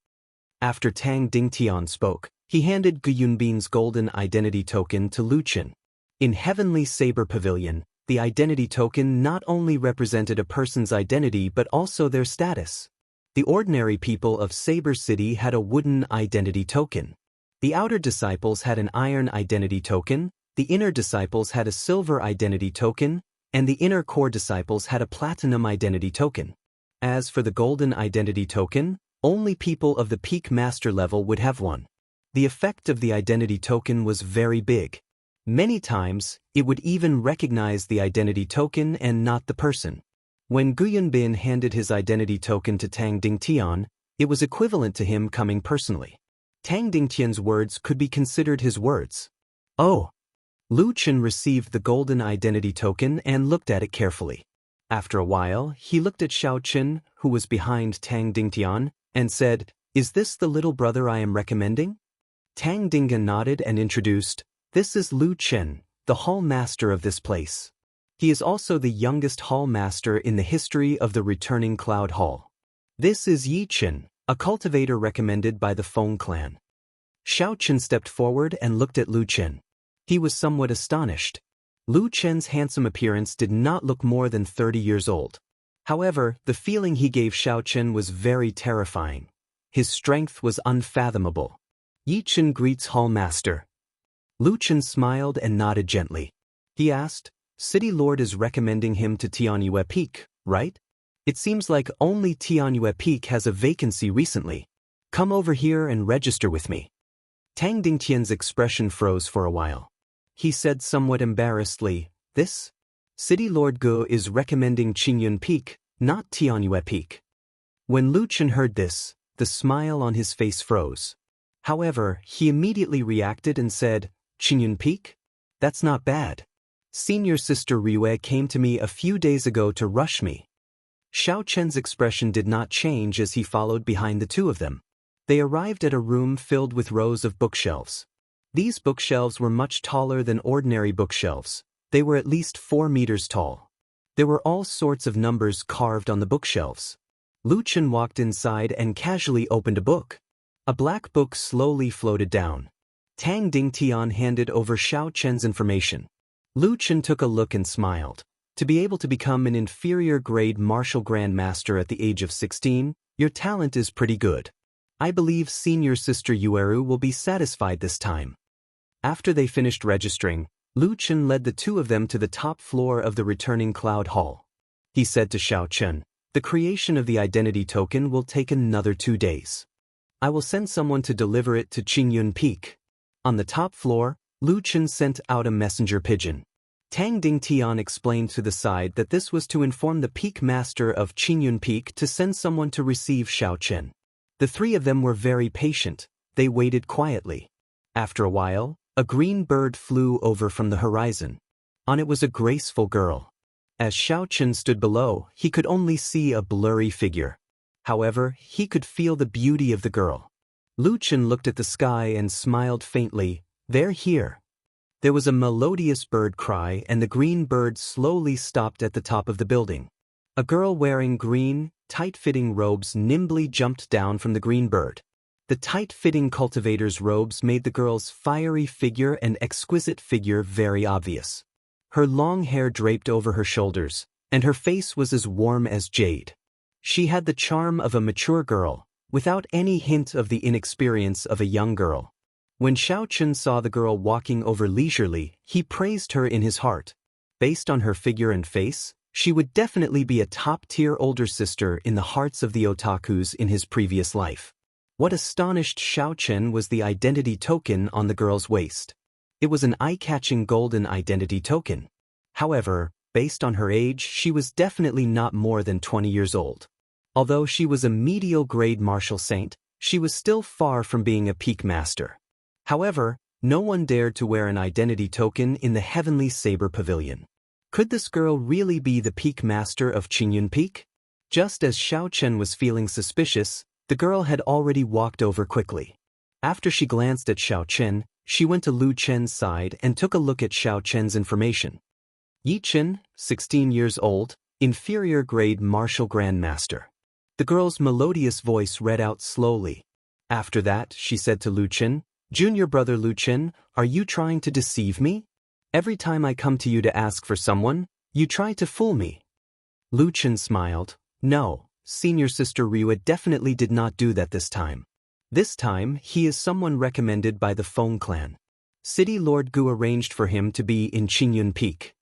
After Tang Dingtian spoke, he handed Gu Yunbin's golden identity token to Lu Chen. In Heavenly Saber Pavilion, the identity token not only represented a person's identity but also their status. The ordinary people of Saber City had a wooden identity token. The outer disciples had an iron identity token, the inner disciples had a silver identity token, and the inner core disciples had a platinum identity token. As for the golden identity token, only people of the peak master level would have one. The effect of the identity token was very big. Many times, it would even recognize the identity token and not the person. When Gu Yunbin handed his identity token to Tang Dingtian, it was equivalent to him coming personally. Tang Dingtian's words could be considered his words. Oh! Lu Chen received the golden identity token and looked at it carefully. After a while, he looked at Xiao Chen, who was behind Tang Dingtian, and said, "Is this the little brother I am recommending?" Tang Dinga nodded and introduced, "This is Lu Chen, the hall master of this place. He is also the youngest hall master in the history of the returning Cloud Hall. This is Yi Chen, a cultivator recommended by the Feng clan." Xiao Chen stepped forward and looked at Lu Chen. He was somewhat astonished. Lu Chen's handsome appearance did not look more than 30 years old. However, the feeling he gave Xiao Chen was very terrifying. His strength was unfathomable. "Yi Chen greets Hall Master." Lu Chen smiled and nodded gently. He asked, "City Lord is recommending him to Tianyue Peak, right? It seems like only Tianyue Peak has a vacancy recently. Come over here and register with me." Tang Dingtian's expression froze for a while. He said somewhat embarrassedly, "This? City Lord Gu is recommending Qingyun Peak, not Tianyue Peak." When Lu Chen heard this, the smile on his face froze. However, he immediately reacted and said, "Qingyun Peak? That's not bad. Senior Sister Riue came to me a few days ago to rush me." Xiao Chen's expression did not change as he followed behind the two of them. They arrived at a room filled with rows of bookshelves. These bookshelves were much taller than ordinary bookshelves. They were at least 4 meters tall. There were all sorts of numbers carved on the bookshelves. Lu Chen walked inside and casually opened a book. A black book slowly floated down. Tang Dingtian handed over Xiao Chen's information. Lu Chen took a look and smiled. To be able to become an inferior grade martial grandmaster at the age of 16, your talent is pretty good. I believe Senior Sister Yueru will be satisfied this time. After they finished registering, Lu Chen led the two of them to the top floor of the returning Cloud Hall. He said to Xiao Chen, "The creation of the identity token will take another 2 days. I will send someone to deliver it to Qingyun Peak." On the top floor, Lu Chen sent out a messenger pigeon. Tang Dingtian explained to the side that this was to inform the Peak Master of Qingyun Peak to send someone to receive Xiao Chen. The three of them were very patient. They waited quietly. After a while, a green bird flew over from the horizon. On it was a graceful girl. As Xiao Chen stood below, he could only see a blurry figure. However, he could feel the beauty of the girl. Lu Chen looked at the sky and smiled faintly. "They're here." There was a melodious bird cry and the green bird slowly stopped at the top of the building. A girl wearing green, tight-fitting robes nimbly jumped down from the green bird. The tight-fitting cultivator's robes made the girl's fiery figure and exquisite figure very obvious. Her long hair draped over her shoulders, and her face was as warm as jade. She had the charm of a mature girl, without any hint of the inexperience of a young girl. When Xiao Chen saw the girl walking over leisurely, he praised her in his heart. Based on her figure and face, she would definitely be a top-tier older sister in the hearts of the otakus in his previous life. What astonished Xiao Chen was the identity token on the girl's waist. It was an eye-catching golden identity token. However, based on her age, she was definitely not more than 20 years old. Although she was a medial grade martial saint, she was still far from being a peak master. However, no one dared to wear an identity token in the Heavenly Saber Pavilion. Could this girl really be the peak master of Qingyun Peak? Just as Xiao Chen was feeling suspicious, the girl had already walked over quickly. After she glanced at Xiao Chen, she went to Lu Chen's side and took a look at Xiao Chen's information. Yi Chen, 16 years old, inferior grade martial grandmaster. The girl's melodious voice read out slowly. After that, she said to Lu Chen, "Junior brother Lu Chen, are you trying to deceive me? Every time I come to you to ask for someone, you try to fool me." Lu Chen smiled. "No, senior sister Ryue definitely did not do that this time. This time, he is someone recommended by the Feng clan. City Lord Gu arranged for him to be in Qingyun Peak."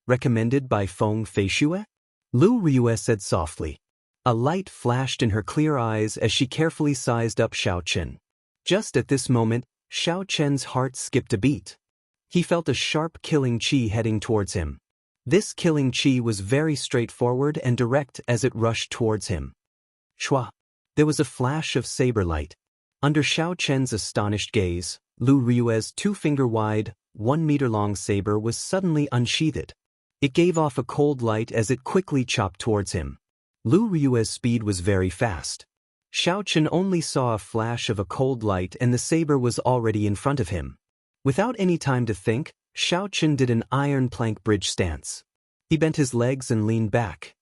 "Recommended by Feng Feishue?" Lu Ryue said softly. A light flashed in her clear eyes as she carefully sized up Xiao Chen. Just at this moment, Xiao Chen's heart skipped a beat. He felt a sharp killing chi heading towards him. This killing chi was very straightforward and direct as it rushed towards him. Shua! There was a flash of saber light. Under Xiao Chen's astonished gaze, Lu Ryue's 2-finger-wide, 1-meter-long saber was suddenly unsheathed. It gave off a cold light as it quickly chopped towards him. Lu Ryue's speed was very fast. Xiao Chen only saw a flash of a cold light and the saber was already in front of him. Without any time to think, Xiao Chen did an iron plank bridge stance. He bent his legs and leaned back.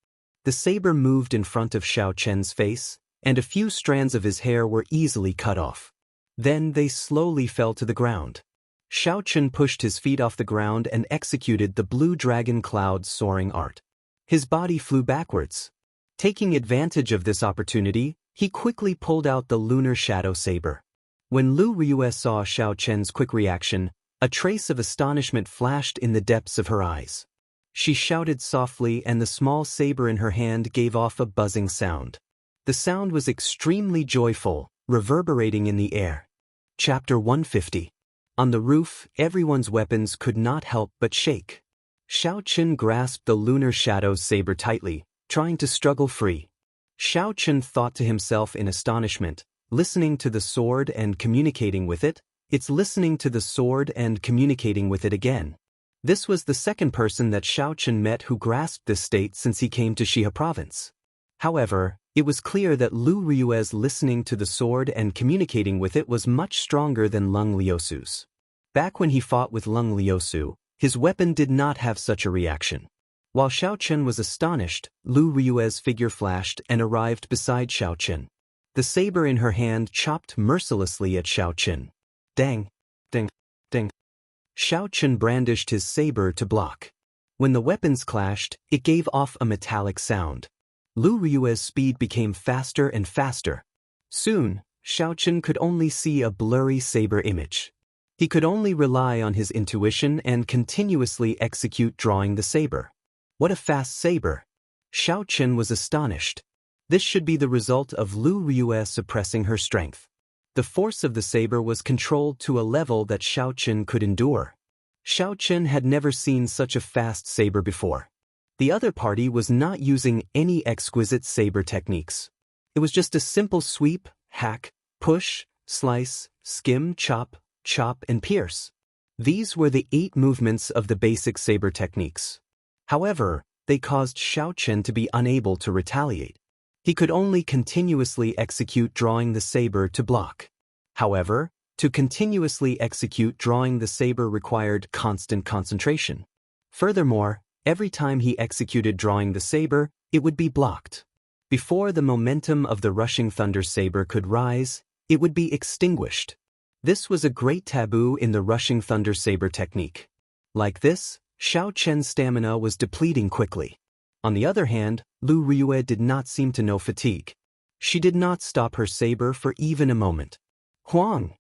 The saber moved in front of Xiao Chen's face, and a few strands of his hair were easily cut off. Then they slowly fell to the ground. Xiao Chen pushed his feet off the ground and executed the blue dragon cloud soaring art. His body flew backwards. Taking advantage of this opportunity, he quickly pulled out the lunar shadow saber. When Lu Ryue saw Xiao Chen's quick reaction, a trace of astonishment flashed in the depths of her eyes. She shouted softly and the small saber in her hand gave off a buzzing sound. The sound was extremely joyful, reverberating in the air. Chapter 150. On the roof, everyone's weapons could not help but shake. Xiao Chen grasped the lunar shadow saber tightly, trying to struggle free. Xiao Chen thought to himself in astonishment, listening to the sword and communicating with it, it's listening to the sword and communicating with it again. This was the second person that Xiao Chen met who grasped this state since he came to Xia province. However, it was clear that Lu Ryue's listening to the sword and communicating with it was much stronger than Lung Liusu's. Back when he fought with Lung Liusu, his weapon did not have such a reaction. While Xiao Chen was astonished, Lu Ryue's figure flashed and arrived beside Xiao Chen. The saber in her hand chopped mercilessly at Xiao Chen. Dang! Ding! Ding! Xiao Chen brandished his saber to block. When the weapons clashed, it gave off a metallic sound. Lu Ryue's speed became faster and faster. Soon, Xiao Chen could only see a blurry saber image. He could only rely on his intuition and continuously execute drawing the saber. What a fast saber! Xiao Chen was astonished. This should be the result of Lu Ryue suppressing her strength. The force of the saber was controlled to a level that Xiao Chen could endure. Xiao Chen had never seen such a fast saber before. The other party was not using any exquisite saber techniques. It was just a simple sweep, hack, push, slice, skim, chop, chop, and pierce. These were the 8 movements of the basic saber techniques. However, they caused Xiao Chen to be unable to retaliate. He could only continuously execute drawing the saber to block. However, to continuously execute drawing the saber required constant concentration. Furthermore, every time he executed drawing the saber, it would be blocked. Before the momentum of the rushing thunder saber could rise, it would be extinguished. This was a great taboo in the rushing thunder saber technique. Like this, Xiao Chen's stamina was depleting quickly. On the other hand, Lu Ryue did not seem to know fatigue. She did not stop her saber for even a moment. Huang!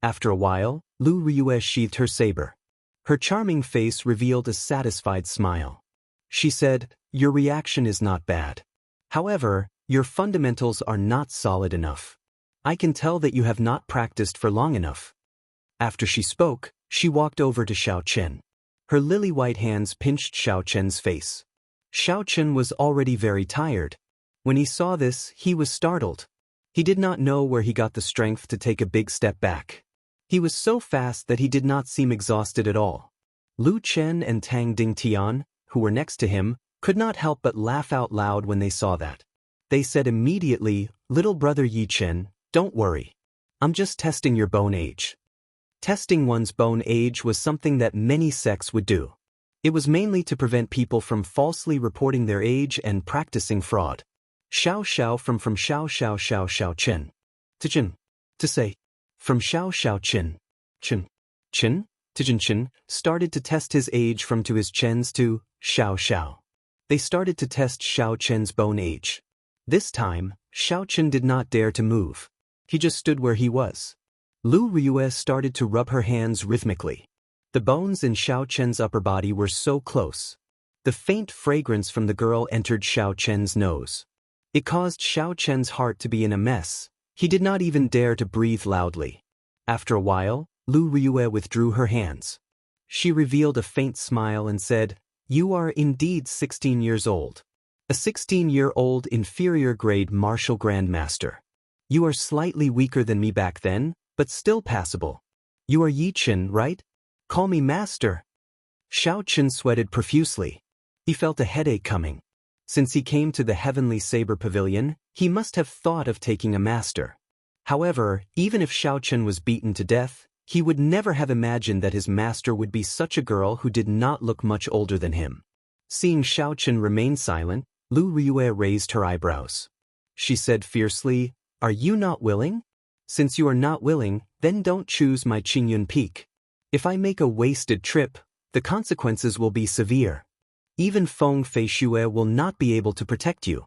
After a while, Lu Ryue sheathed her saber. Her charming face revealed a satisfied smile. She said, "Your reaction is not bad. However, your fundamentals are not solid enough. I can tell that you have not practiced for long enough." After she spoke, she walked over to Xiao Chen. Her lily-white hands pinched Xiao Chen's face. Xiao Chen was already very tired. When he saw this, he was startled. He did not know where he got the strength to take a big step back. He was so fast that he did not seem exhausted at all. Lu Chen and Tang Dingtian, who were next to him, could not help but laugh out loud when they saw that. They said immediately, "Little brother Yi Chen, don't worry. I'm just testing your bone age." Testing one's bone age was something that many sects would do. It was mainly to prevent people from falsely reporting their age and practicing fraud. Xiao Xiao from Xiao Xiao Xiao Xiao Chen. To Chen. To say. From Xiao Xiao Chen. Chen. Chen. To Chen Chen started to test his age from to his Chen's to Xiao Xiao. They started to test Xiao Chen's bone age. This time, Xiao Chen did not dare to move. He just stood where he was. Lu Riyue started to rub her hands rhythmically. The bones in Xiao Chen's upper body were so close. The faint fragrance from the girl entered Xiao Chen's nose. It caused Xiao Chen's heart to be in a mess. He did not even dare to breathe loudly. After a while, Lu Riyue withdrew her hands. She revealed a faint smile and said, "You are indeed 16 years old. A 16-year-old inferior grade martial grandmaster. You are slightly weaker than me back then, but still passable. You are Yi Chen, right? Call me master." Xiao Chen sweated profusely. He felt a headache coming. Since he came to the Heavenly Saber Pavilion, he must have thought of taking a master. However, even if Xiao Chen was beaten to death, he would never have imagined that his master would be such a girl who did not look much older than him. Seeing Xiao Chen remain silent, Lu Riyue raised her eyebrows. She said fiercely, "Are you not willing? Since you are not willing, then don't choose my Qingyun Peak. If I make a wasted trip, the consequences will be severe. Even Feng Feishue will not be able to protect you."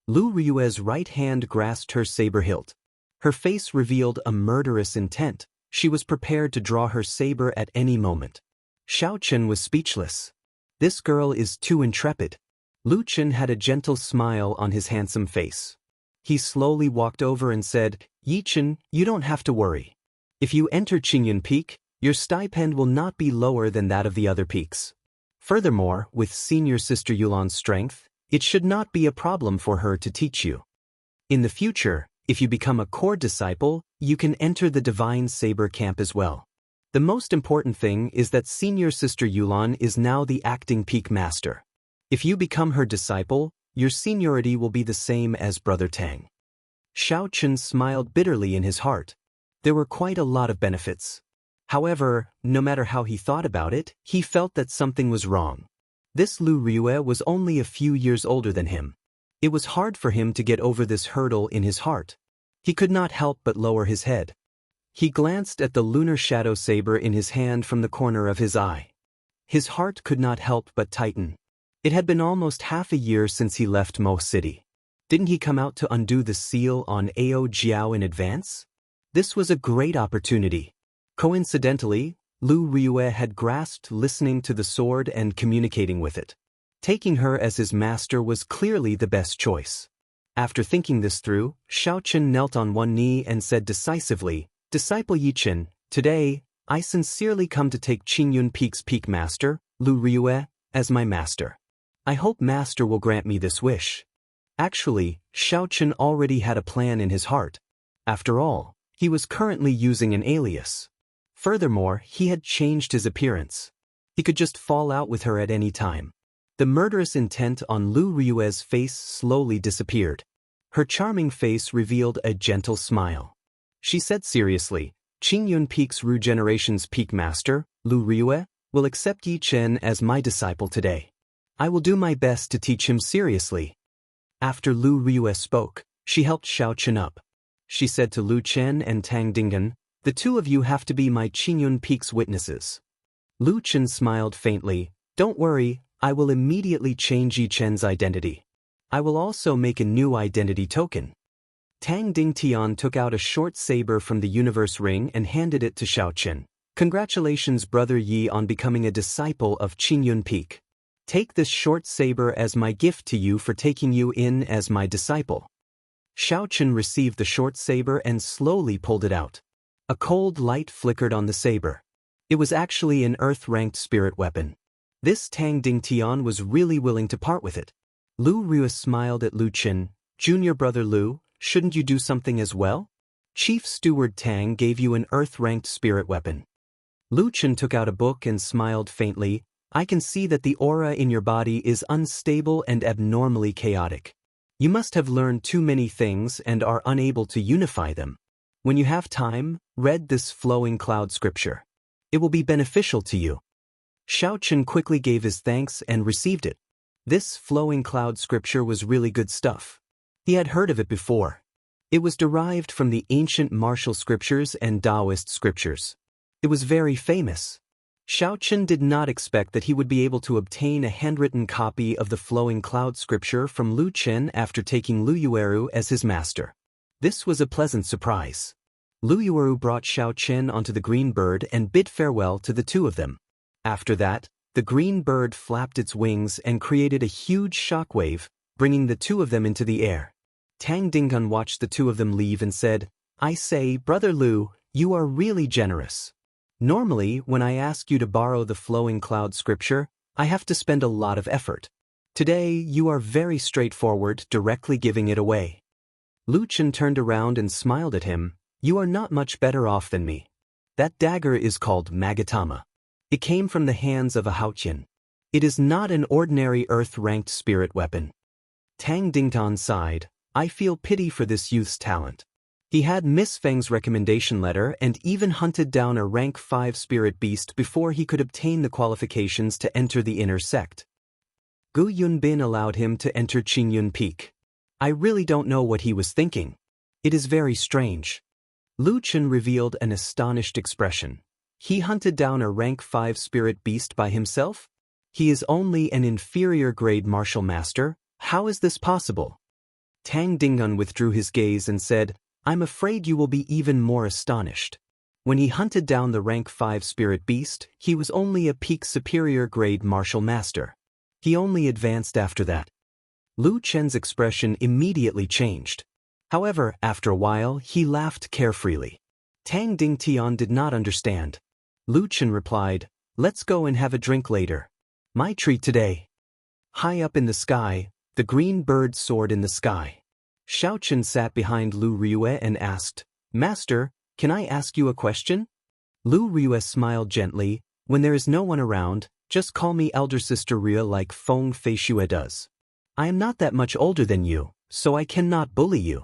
Lu Riyue's right hand grasped her saber hilt. Her face revealed a murderous intent. She was prepared to draw her saber at any moment. Xiao Chen was speechless. This girl is too intrepid. Lu Chen had a gentle smile on his handsome face. He slowly walked over and said, "Yi Chen, you don't have to worry. If you enter Qingyun Peak, your stipend will not be lower than that of the other peaks. Furthermore, with senior sister Yulan's strength, it should not be a problem for her to teach you. In the future, if you become a core disciple, you can enter the Divine Saber camp as well. The most important thing is that senior sister Yulan is now the acting peak master. If you become her disciple, your seniority will be the same as Brother Tang." Xiao Chen smiled bitterly in his heart. There were quite a lot of benefits. However, no matter how he thought about it, he felt that something was wrong. This Lu Riyue was only a few years older than him. It was hard for him to get over this hurdle in his heart. He could not help but lower his head. He glanced at the lunar shadow saber in his hand from the corner of his eye. His heart could not help but tighten. It had been almost half a year since he left Mo City. Didn't he come out to undo the seal on Ao Jiao in advance? This was a great opportunity. Coincidentally, Lu Riyue had grasped listening to the sword and communicating with it. Taking her as his master was clearly the best choice. After thinking this through, Xiao Chen knelt on one knee and said decisively, "Disciple Yi Chen, today, I sincerely come to take Qingyun Peak's peak master, Lu Riyue, as my master. I hope master will grant me this wish." Actually, Xiao Chen already had a plan in his heart. After all, he was currently using an alias. Furthermore, he had changed his appearance. He could just fall out with her at any time. The murderous intent on Lu Riyue's face slowly disappeared. Her charming face revealed a gentle smile. She said seriously, "Qingyun Peak's Regeneration's peak master, Lu Riyue, will accept Yi Chen as my disciple today. I will do my best to teach him seriously." After Lu Riyue spoke, she helped Xiao Chen up. She said to Lu Chen and Tang Dingan, "The two of you have to be my Qingyun Peak's witnesses." Lu Chen smiled faintly, "Don't worry, I will immediately change Yi Chen's identity. I will also make a new identity token." Tang Dingtian took out a short saber from the universe ring and handed it to Xiao Chen. "Congratulations, Brother Yi, on becoming a disciple of Qingyun Peak. Take this short saber as my gift to you for taking you in as my disciple." Xiao Chen received the short saber and slowly pulled it out. A cold light flickered on the saber. It was actually an earth-ranked spirit weapon. This Tang Dingtian was really willing to part with it. Lu Riyue smiled at Lu Chen. "Junior brother Lu, shouldn't you do something as well? Chief Steward Tang gave you an earth-ranked spirit weapon." Lu Chen took out a book and smiled faintly. "I can see that the aura in your body is unstable and abnormally chaotic. You must have learned too many things and are unable to unify them. When you have time, read this flowing cloud scripture. It will be beneficial to you." Xiao Chen quickly gave his thanks and received it. This flowing cloud scripture was really good stuff. He had heard of it before. It was derived from the ancient martial scriptures and Daoist scriptures. It was very famous. Xiaochen did not expect that he would be able to obtain a handwritten copy of the flowing cloud scripture from Lu Chen after taking Lu Yueru as his master. This was a pleasant surprise. Lu Yueru brought Xiaochen onto the green bird and bid farewell to the two of them. After that, the green bird flapped its wings and created a huge shockwave, bringing the two of them into the air. Tang Dingun watched the two of them leave and said, "I say, Brother Lu, you are really generous. Normally, when I ask you to borrow the flowing cloud scripture, I have to spend a lot of effort. Today, you are very straightforward, directly giving it away." Lu Chen turned around and smiled at him. "You are not much better off than me. That dagger is called Magatama. It came from the hands of a Haotian. It is not an ordinary earth-ranked spirit weapon." Tang Dingtan sighed. "I feel pity for this youth's talent. He had Miss Feng's recommendation letter and even hunted down a rank 5 spirit beast before he could obtain the qualifications to enter the inner sect. Gu Yunbin allowed him to enter Qingyun Peak. I really don't know what he was thinking. It is very strange." Lu Chen revealed an astonished expression. "He hunted down a rank 5 spirit beast by himself? He is only an inferior grade martial master. How is this possible?" Tang Dingun withdrew his gaze and said, "I'm afraid you will be even more astonished. When he hunted down the rank 5 spirit beast, he was only a peak superior grade martial master. He only advanced after that." Lu Chen's expression immediately changed. However, after a while, he laughed carefreely. Tang Dingtian did not understand. Lu Chen replied, "Let's go and have a drink later. My treat today." High up in the sky, the green bird soared in the sky. Xiaochen sat behind Lu Riyue and asked, "Master, can I ask you a question?" Lu Riyue smiled gently. "When there is no one around, just call me elder sister Ria like Feng Feishue does. I am not that much older than you, so I cannot bully you."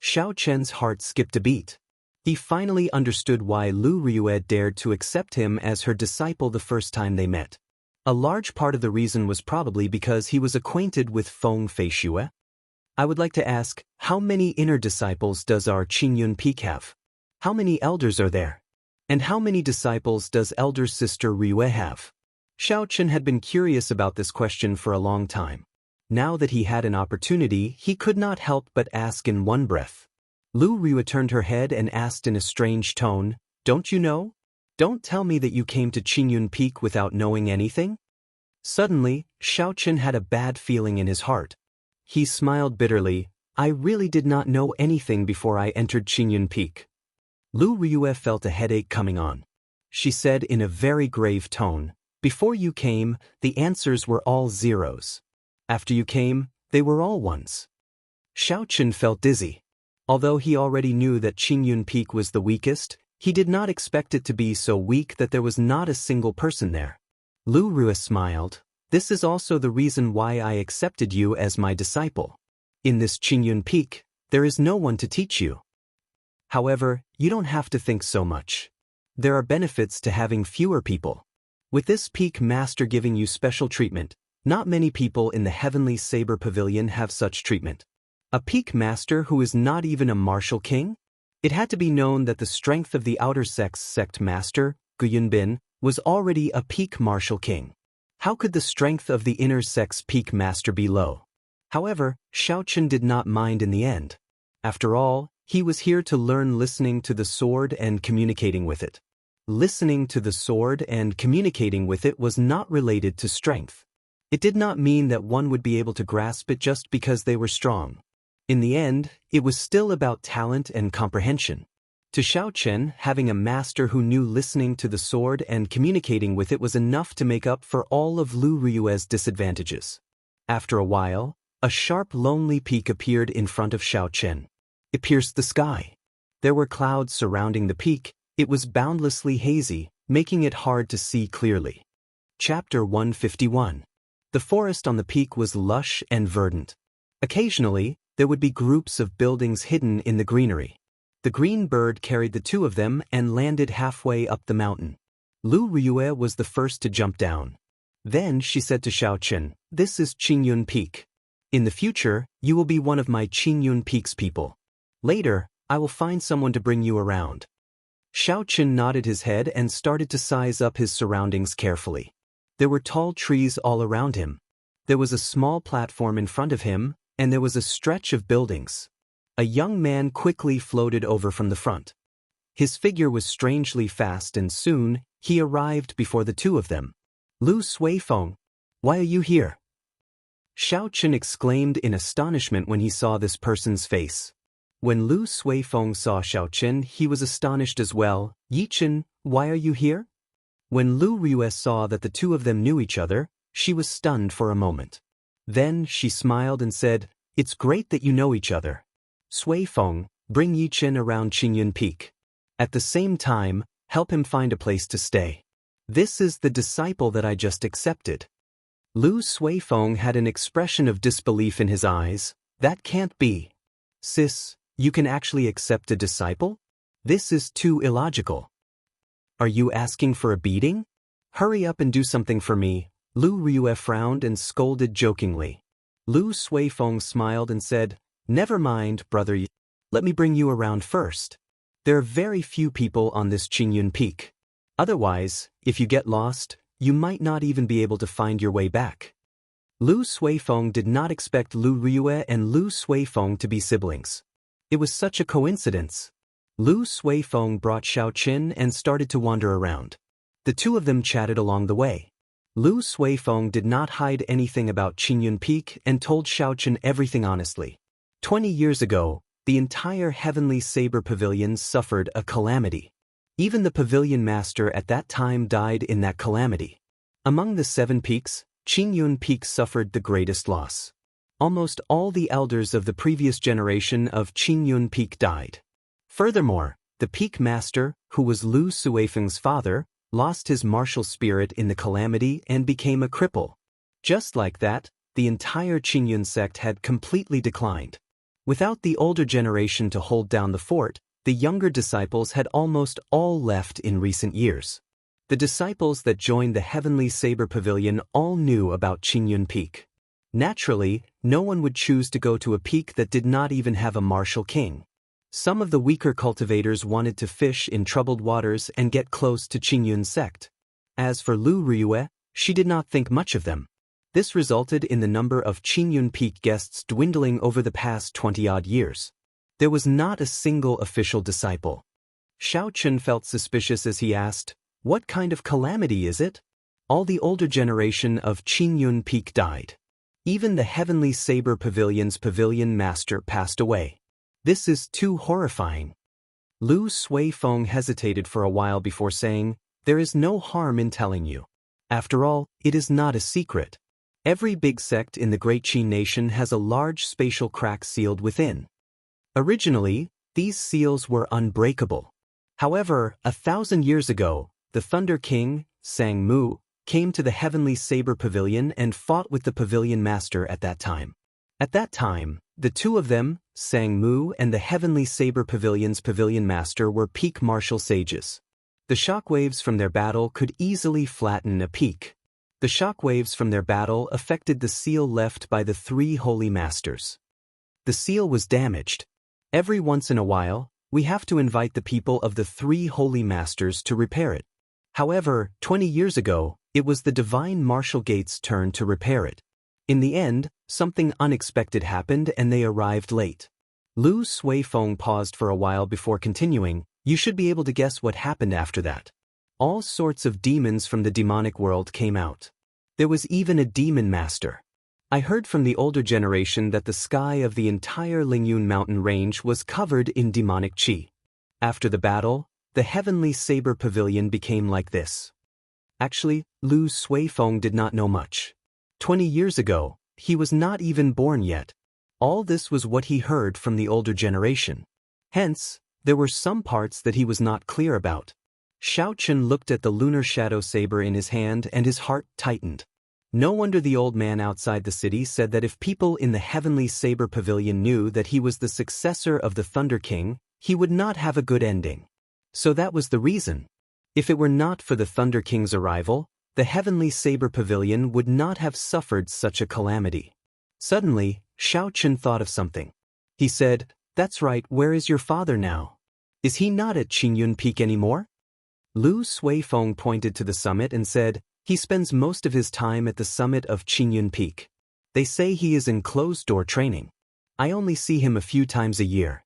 Xiaochen's heart skipped a beat. He finally understood why Lu Riyue dared to accept him as her disciple the first time they met. A large part of the reason was probably because he was acquainted with Feng Feishue. "I would like to ask, how many inner disciples does our Qingyun Peak have? How many elders are there? And how many disciples does elder sister Riyue have?" Xiaochen had been curious about this question for a long time. Now that he had an opportunity, he could not help but ask in one breath. Lu Riyue turned her head and asked in a strange tone, "Don't you know? Don't tell me that you came to Qingyun Peak without knowing anything?" Suddenly, Xiaochen had a bad feeling in his heart. He smiled bitterly. "I really did not know anything before I entered Qingyun Peak." Lu Riyue felt a headache coming on. She said in a very grave tone, "Before you came, the answers were all zeros. After you came, they were all ones." Xiaochen felt dizzy. Although he already knew that Qingyun Peak was the weakest, he did not expect it to be so weak that there was not a single person there. Lu Riyue smiled. "This is also the reason why I accepted you as my disciple. In this Qingyun Peak, there is no one to teach you. However, you don't have to think so much. There are benefits to having fewer people. With this peak master giving you special treatment, not many people in the Heavenly Saber Pavilion have such treatment. A peak master who is not even a martial king? It had to be known that the strength of the outer sect's sect master, Gu Yunbin, was already a peak martial king. How could the strength of the inner sect's peak master be low? However, Xiaochen did not mind in the end. After all, he was here to learn listening to the sword and communicating with it. Listening to the sword and communicating with it was not related to strength. It did not mean that one would be able to grasp it just because they were strong. In the end, it was still about talent and comprehension. To Xiaochen, having a master who knew listening to the sword and communicating with it was enough to make up for all of Lu Riyue's disadvantages. After a while, a sharp, lonely peak appeared in front of Xiaochen. It pierced the sky. There were clouds surrounding the peak. It was boundlessly hazy, making it hard to see clearly. Chapter 151. The forest on the peak was lush and verdant. Occasionally, there would be groups of buildings hidden in the greenery. The green bird carried the two of them and landed halfway up the mountain. Lu Riyue was the first to jump down. Then she said to Xiaochen, "This is Qingyun Peak. In the future, you will be one of my Qingyun Peak's people. Later, I will find someone to bring you around. Xiaoqun nodded his head and started to size up his surroundings carefully. There were tall trees all around him. There was a small platform in front of him, and there was a stretch of buildings. A young man quickly floated over from the front. His figure was strangely fast, and soon, he arrived before the two of them. Lu Suifeng, why are you here? Xiaoqun exclaimed in astonishment when he saw this person's face. When Lu Suifeng saw Xiaoqun, he was astonished as well. Yichen, why are you here? When Lu Riyue saw that the two of them knew each other, she was stunned for a moment. Then she smiled and said, "It's great that you know each other. Suifeng, bring Yichen around Qingyun Peak. At the same time, help him find a place to stay. This is the disciple that I just accepted." Lu Suifeng had an expression of disbelief in his eyes. That can't be. Sis, you can actually accept a disciple? This is too illogical. Are you asking for a beating? Hurry up and do something for me. Lu Riyue frowned and scolded jokingly. Lu Suifeng smiled and said, "Never mind, brother. Let me bring you around first. There are very few people on this Qingyun Peak. Otherwise, if you get lost, you might not even be able to find your way back." Lu Suifeng did not expect Lu Riyue and Lu Suifeng to be siblings. It was such a coincidence. Lu Suifeng brought Xiaoqun and started to wander around. The two of them chatted along the way. Lu Suifeng did not hide anything about Qingyun Peak and told Xiaoqun everything honestly. 20 years ago, the entire Heavenly Saber Pavilion suffered a calamity. Even the pavilion master at that time died in that calamity. Among the 7 peaks, Qingyun Peak suffered the greatest loss. Almost all the elders of the previous generation of Qingyun Peak died. Furthermore, the peak master, who was Lu Suifeng's father, lost his martial spirit in the calamity and became a cripple. Just like that, the entire Qingyun sect had completely declined. Without the older generation to hold down the fort, the younger disciples had almost all left in recent years. The disciples that joined the Heavenly Saber Pavilion all knew about Qingyun Peak. Naturally, no one would choose to go to a peak that did not even have a martial king. Some of the weaker cultivators wanted to fish in troubled waters and get close to Qingyun's sect. As for Lu Riyue, she did not think much of them. This resulted in the number of Qingyun Peak guests dwindling over the past 20-odd years. There was not a single official disciple. Xiaoqun felt suspicious as he asked, "What kind of calamity is it?" All the older generation of Qingyun Peak died. Even the Heavenly Saber Pavilion's pavilion master passed away. This is too horrifying. Lu Suifeng hesitated for a while before saying, "There is no harm in telling you. After all, it is not a secret. Every big sect in the Great Qin nation has a large spatial crack sealed within. Originally, these seals were unbreakable. However, 1,000 years ago, the Thunder King, Sang Mu, came to the Heavenly Saber Pavilion and fought with the pavilion master at that time. At that time, the two of them, Sang Mu and the Heavenly Saber Pavilion's pavilion master, were peak martial sages. The shockwaves from their battle could easily flatten a peak. The shockwaves from their battle affected the seal left by the 3 holy masters. The seal was damaged. Every once in a while, we have to invite the people of the 3 holy masters to repair it. However, 20 years ago, it was the Divine Martial Gate's turn to repair it. In the end, something unexpected happened and they arrived late. Lu Suifeng paused for a while before continuing, "You should be able to guess what happened after that. All sorts of demons from the demonic world came out. There was even a demon master. I heard from the older generation that the sky of the entire Lingyun mountain range was covered in demonic qi. After the battle, the Heavenly Saber Pavilion became like this." Actually, Lu Suifeng did not know much. 20 years ago, he was not even born yet. All this was what he heard from the older generation. Hence, there were some parts that he was not clear about. Xiaoqun looked at the lunar shadow saber in his hand and his heart tightened. No wonder the old man outside the city said that if people in the Heavenly Saber Pavilion knew that he was the successor of the Thunder King, he would not have a good ending. So that was the reason. If it were not for the Thunder King's arrival, the Heavenly Saber Pavilion would not have suffered such a calamity. Suddenly, Xiaochen thought of something. He said, "That's right, where is your father now? Is he not at Qingyun Peak anymore?" Lu Suifeng pointed to the summit and said, "He spends most of his time at the summit of Qingyun Peak. They say he is in closed-door training. I only see him a few times a year."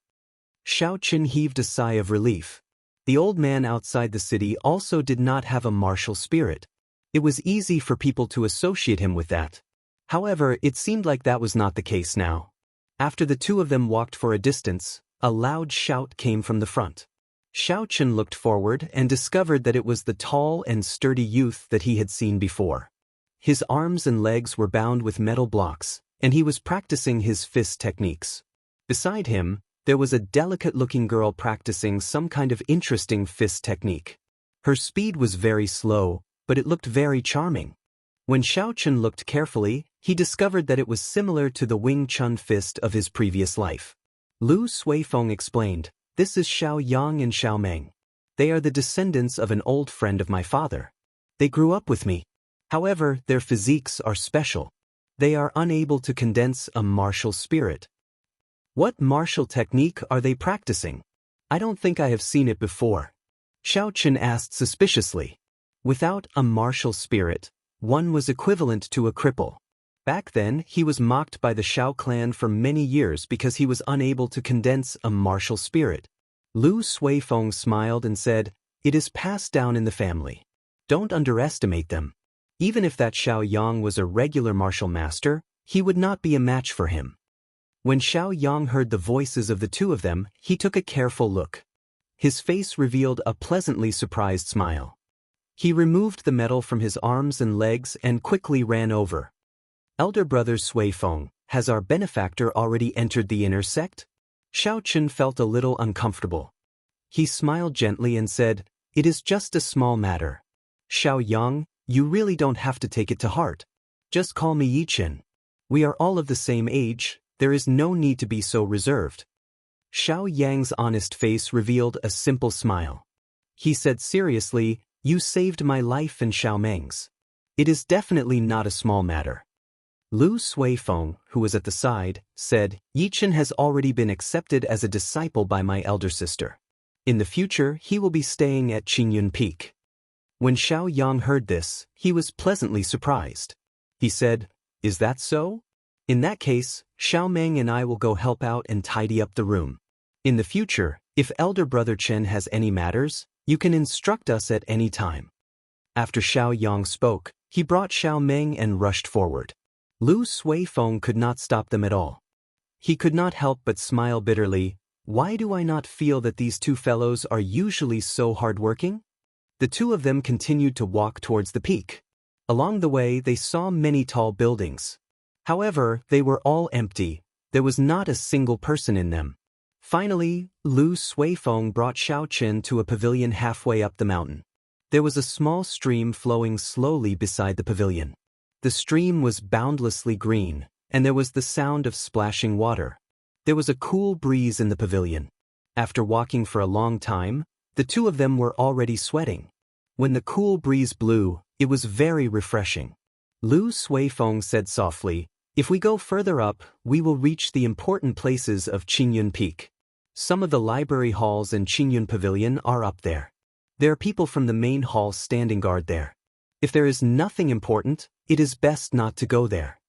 Xiaochen heaved a sigh of relief. The old man outside the city also did not have a martial spirit. It was easy for people to associate him with that. However, it seemed like that was not the case now. After the two of them walked for a distance, a loud shout came from the front. Xiaochen looked forward and discovered that it was the tall and sturdy youth that he had seen before. His arms and legs were bound with metal blocks, and he was practicing his fist techniques. Beside him, there was a delicate-looking girl practicing some kind of interesting fist technique. Her speed was very slow, but it looked very charming. When Xiaochen looked carefully, he discovered that it was similar to the Wing Chun fist of his previous life. Lu Suifeng explained, "This is Xiao Yang and Xiao Meng. They are the descendants of an old friend of my father. They grew up with me. However, their physiques are special. They are unable to condense a martial spirit." "What martial technique are they practicing? I don't think I have seen it before," Xiaochen asked suspiciously. Without a martial spirit, one was equivalent to a cripple. Back then, he was mocked by the Xiao clan for many years because he was unable to condense a martial spirit. Lu Suifeng smiled and said, "It is passed down in the family. Don't underestimate them. Even if that Xiao Yang was a regular martial master, he would not be a match for him." When Xiao Yang heard the voices of the two of them, he took a careful look. His face revealed a pleasantly surprised smile. He removed the metal from his arms and legs and quickly ran over. "Elder brother Suifeng, has our benefactor already entered the inner sect?" Xiaochen felt a little uncomfortable. He smiled gently and said, "It is just a small matter. Xiao Yang, you really don't have to take it to heart. Just call me Yichen. We are all of the same age, there is no need to be so reserved." Xiao Yang's honest face revealed a simple smile. He said seriously, "You saved my life and Xiao Meng's. It is definitely not a small matter." Lu Suifeng, who was at the side, said, "Yichen has already been accepted as a disciple by my elder sister. In the future, he will be staying at Qingyun Peak." When Xiao Yang heard this, he was pleasantly surprised. He said, "Is that so? In that case, Xiao Meng and I will go help out and tidy up the room. In the future, if elder brother Chen has any matters, you can instruct us at any time." After Xiao Yang spoke, he brought Xiao Meng and rushed forward. Lu Suifeng could not stop them at all. He could not help but smile bitterly. Why do I not feel that these two fellows are usually so hardworking? The two of them continued to walk towards the peak. Along the way, they saw many tall buildings. However, they were all empty. There was not a single person in them. Finally, Lu Suifeng brought Xiaochen to a pavilion halfway up the mountain. There was a small stream flowing slowly beside the pavilion. The stream was boundlessly green, and there was the sound of splashing water. There was a cool breeze in the pavilion. After walking for a long time, the two of them were already sweating. When the cool breeze blew, it was very refreshing. Lu Suifeng said softly, "If we go further up, we will reach the important places of Qingyun Peak. Some of the library halls and Qingyun Pavilion are up there. There are people from the main hall standing guard there. If there is nothing important, it is best not to go there."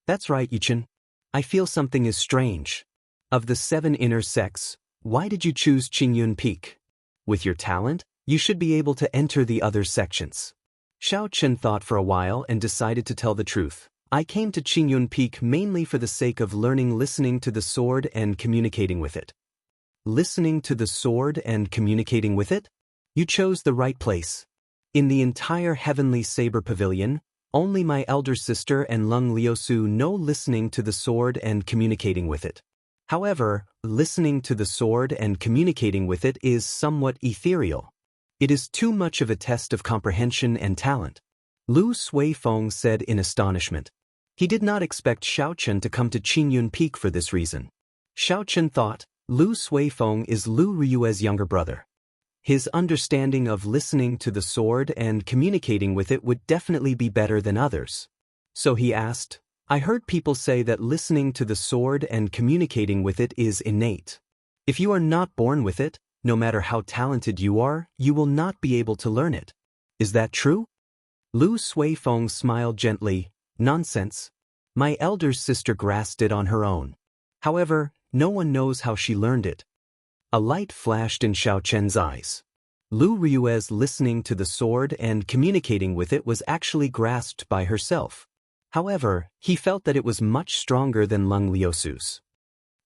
"That's right, Yichen. I feel something is strange. Of the 7 inner sects, why did you choose Qingyun Peak? With your talent, you should be able to enter the other sections." Xiaochen thought for a while and decided to tell the truth. "I came to Qingyun Peak mainly for the sake of learning listening to the sword and communicating with it." "Listening to the sword and communicating with it? You chose the right place. In the entire Heavenly Saber Pavilion, only my elder sister and Lung Liusu know listening to the sword and communicating with it. However, listening to the sword and communicating with it is somewhat ethereal. It is too much of a test of comprehension and talent," Lu Suifeng said in astonishment. He did not expect Xiaochen to come to Qingyun Peak for this reason. Xiaochen thought, Lu Suifeng is Lu Ryue's younger brother. His understanding of listening to the sword and communicating with it would definitely be better than others. So he asked, I heard people say that listening to the sword and communicating with it is innate. If you are not born with it, no matter how talented you are, you will not be able to learn it. Is that true? Lu Suifeng smiled gently. Nonsense. My elder sister grasped it on her own. However, no one knows how she learned it. A light flashed in Xiao Chen's eyes. Lu Rui's listening to the sword and communicating with it was actually grasped by herself. However, he felt that it was much stronger than Lung Liusu's.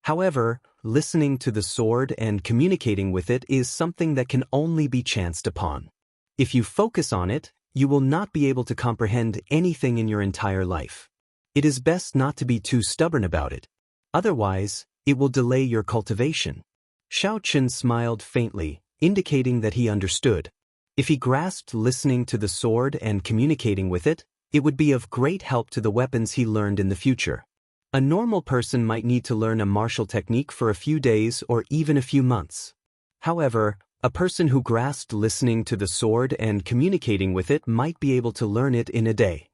However, listening to the sword and communicating with it is something that can only be chanced upon. If you focus on it, you will not be able to comprehend anything in your entire life. It is best not to be too stubborn about it. Otherwise, it will delay your cultivation. Xiao Chen smiled faintly, indicating that he understood. If he grasped listening to the sword and communicating with it, it would be of great help to the weapons he learned in the future. A normal person might need to learn a martial technique for a few days or even a few months. However, a person who grasped listening to the sword and communicating with it might be able to learn it in a day.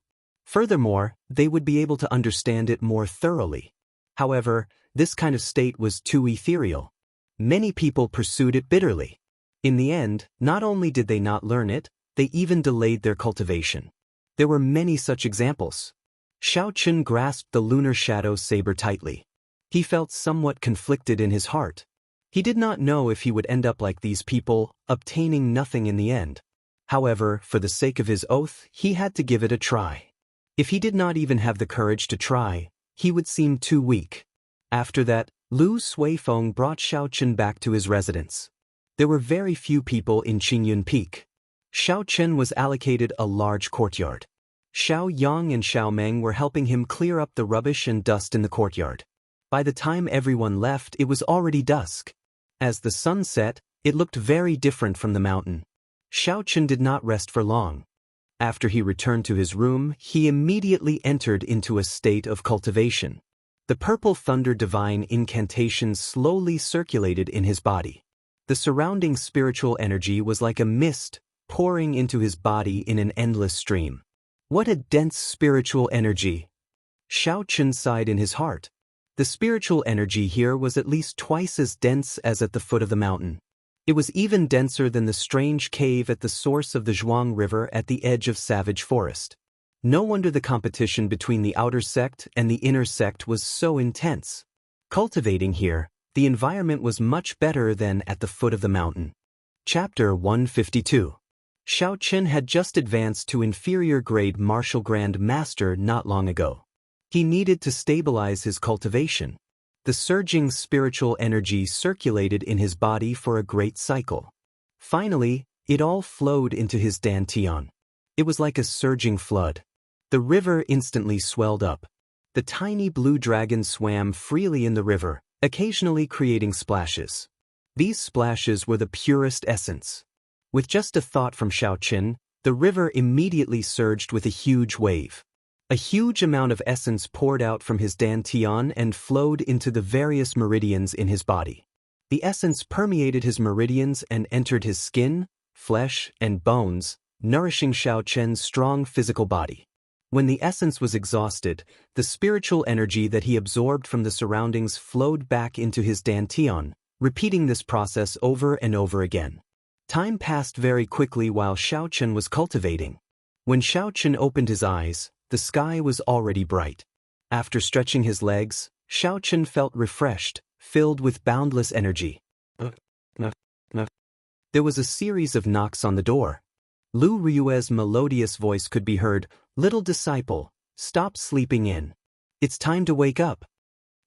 Furthermore, they would be able to understand it more thoroughly. However, this kind of state was too ethereal. Many people pursued it bitterly. In the end, not only did they not learn it, they even delayed their cultivation. There were many such examples. Xiao Chen grasped the lunar shadow saber tightly. He felt somewhat conflicted in his heart. He did not know if he would end up like these people, obtaining nothing in the end. However, for the sake of his oath, he had to give it a try. If he did not even have the courage to try, he would seem too weak. After that, Lu Suifeng brought Xiao Chen back to his residence. There were very few people in Qingyun Peak. Xiao Chen was allocated a large courtyard. Xiao Yang and Xiao Meng were helping him clear up the rubbish and dust in the courtyard. By the time everyone left, it was already dusk. As the sun set, it looked very different from the mountain. Xiao Chen did not rest for long. After he returned to his room, he immediately entered into a state of cultivation. The purple thunder divine incantation slowly circulated in his body. The surrounding spiritual energy was like a mist, pouring into his body in an endless stream. What a dense spiritual energy! Xiao Chen sighed in his heart. The spiritual energy here was at least twice as dense as at the foot of the mountain. It was even denser than the strange cave at the source of the Zhuang River at the edge of Savage Forest. No wonder the competition between the outer sect and the inner sect was so intense. Cultivating here, the environment was much better than at the foot of the mountain. Chapter 152. Xiao Chen had just advanced to inferior grade martial grand master not long ago. He needed to stabilize his cultivation. The surging spiritual energy circulated in his body for a great cycle. Finally, it all flowed into his dantian. It was like a surging flood. The river instantly swelled up. The tiny blue dragon swam freely in the river, occasionally creating splashes. These splashes were the purest essence. With just a thought from Xiao Chen, the river immediately surged with a huge wave. A huge amount of essence poured out from his dantian and flowed into the various meridians in his body. The essence permeated his meridians and entered his skin, flesh, and bones, nourishing Xiao Chen's strong physical body. When the essence was exhausted, the spiritual energy that he absorbed from the surroundings flowed back into his dantian, repeating this process over and over again. Time passed very quickly while Xiao Chen was cultivating. When Xiao Chen opened his eyes, the sky was already bright. After stretching his legs, Xiao Chen felt refreshed, filled with boundless energy. There was a series of knocks on the door. Lu Rui's melodious voice could be heard, "Little disciple, stop sleeping in. It's time to wake up."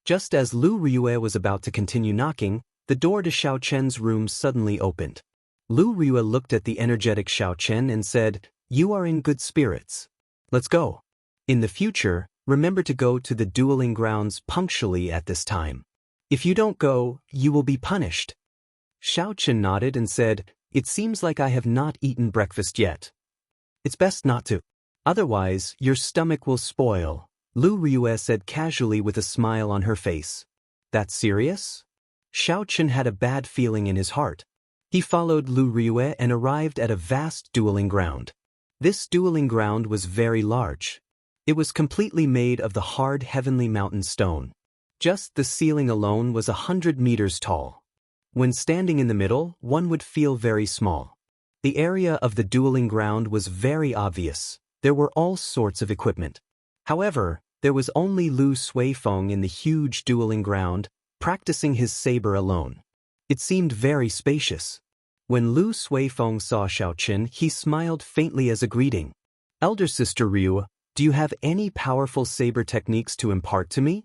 Just as Lu Rui was about to continue knocking, the door to Xiao Chen's room suddenly opened. Lu Rui looked at the energetic Xiao Chen and said, "You are in good spirits. Let's go. In the future, remember to go to the dueling grounds punctually at this time. If you don't go, you will be punished." Xiao Chen nodded and said, "It seems like I have not eaten breakfast yet. It's best not to. Otherwise, your stomach will spoil," Lu Rui said casually with a smile on her face. "That's serious?" Xiao Chen had a bad feeling in his heart. He followed Lu Rui and arrived at a vast dueling ground. This dueling ground was very large. It was completely made of the hard heavenly mountain stone. Just the ceiling alone was 100 meters tall. When standing in the middle, one would feel very small. The area of the dueling ground was very obvious. There were all sorts of equipment. However, there was only Lu Suifeng in the huge dueling ground, practicing his saber alone. It seemed very spacious. When Lu Suifeng saw Xiaoqin, he smiled faintly as a greeting. "Elder sister Ryu, do you have any powerful saber techniques to impart to me?"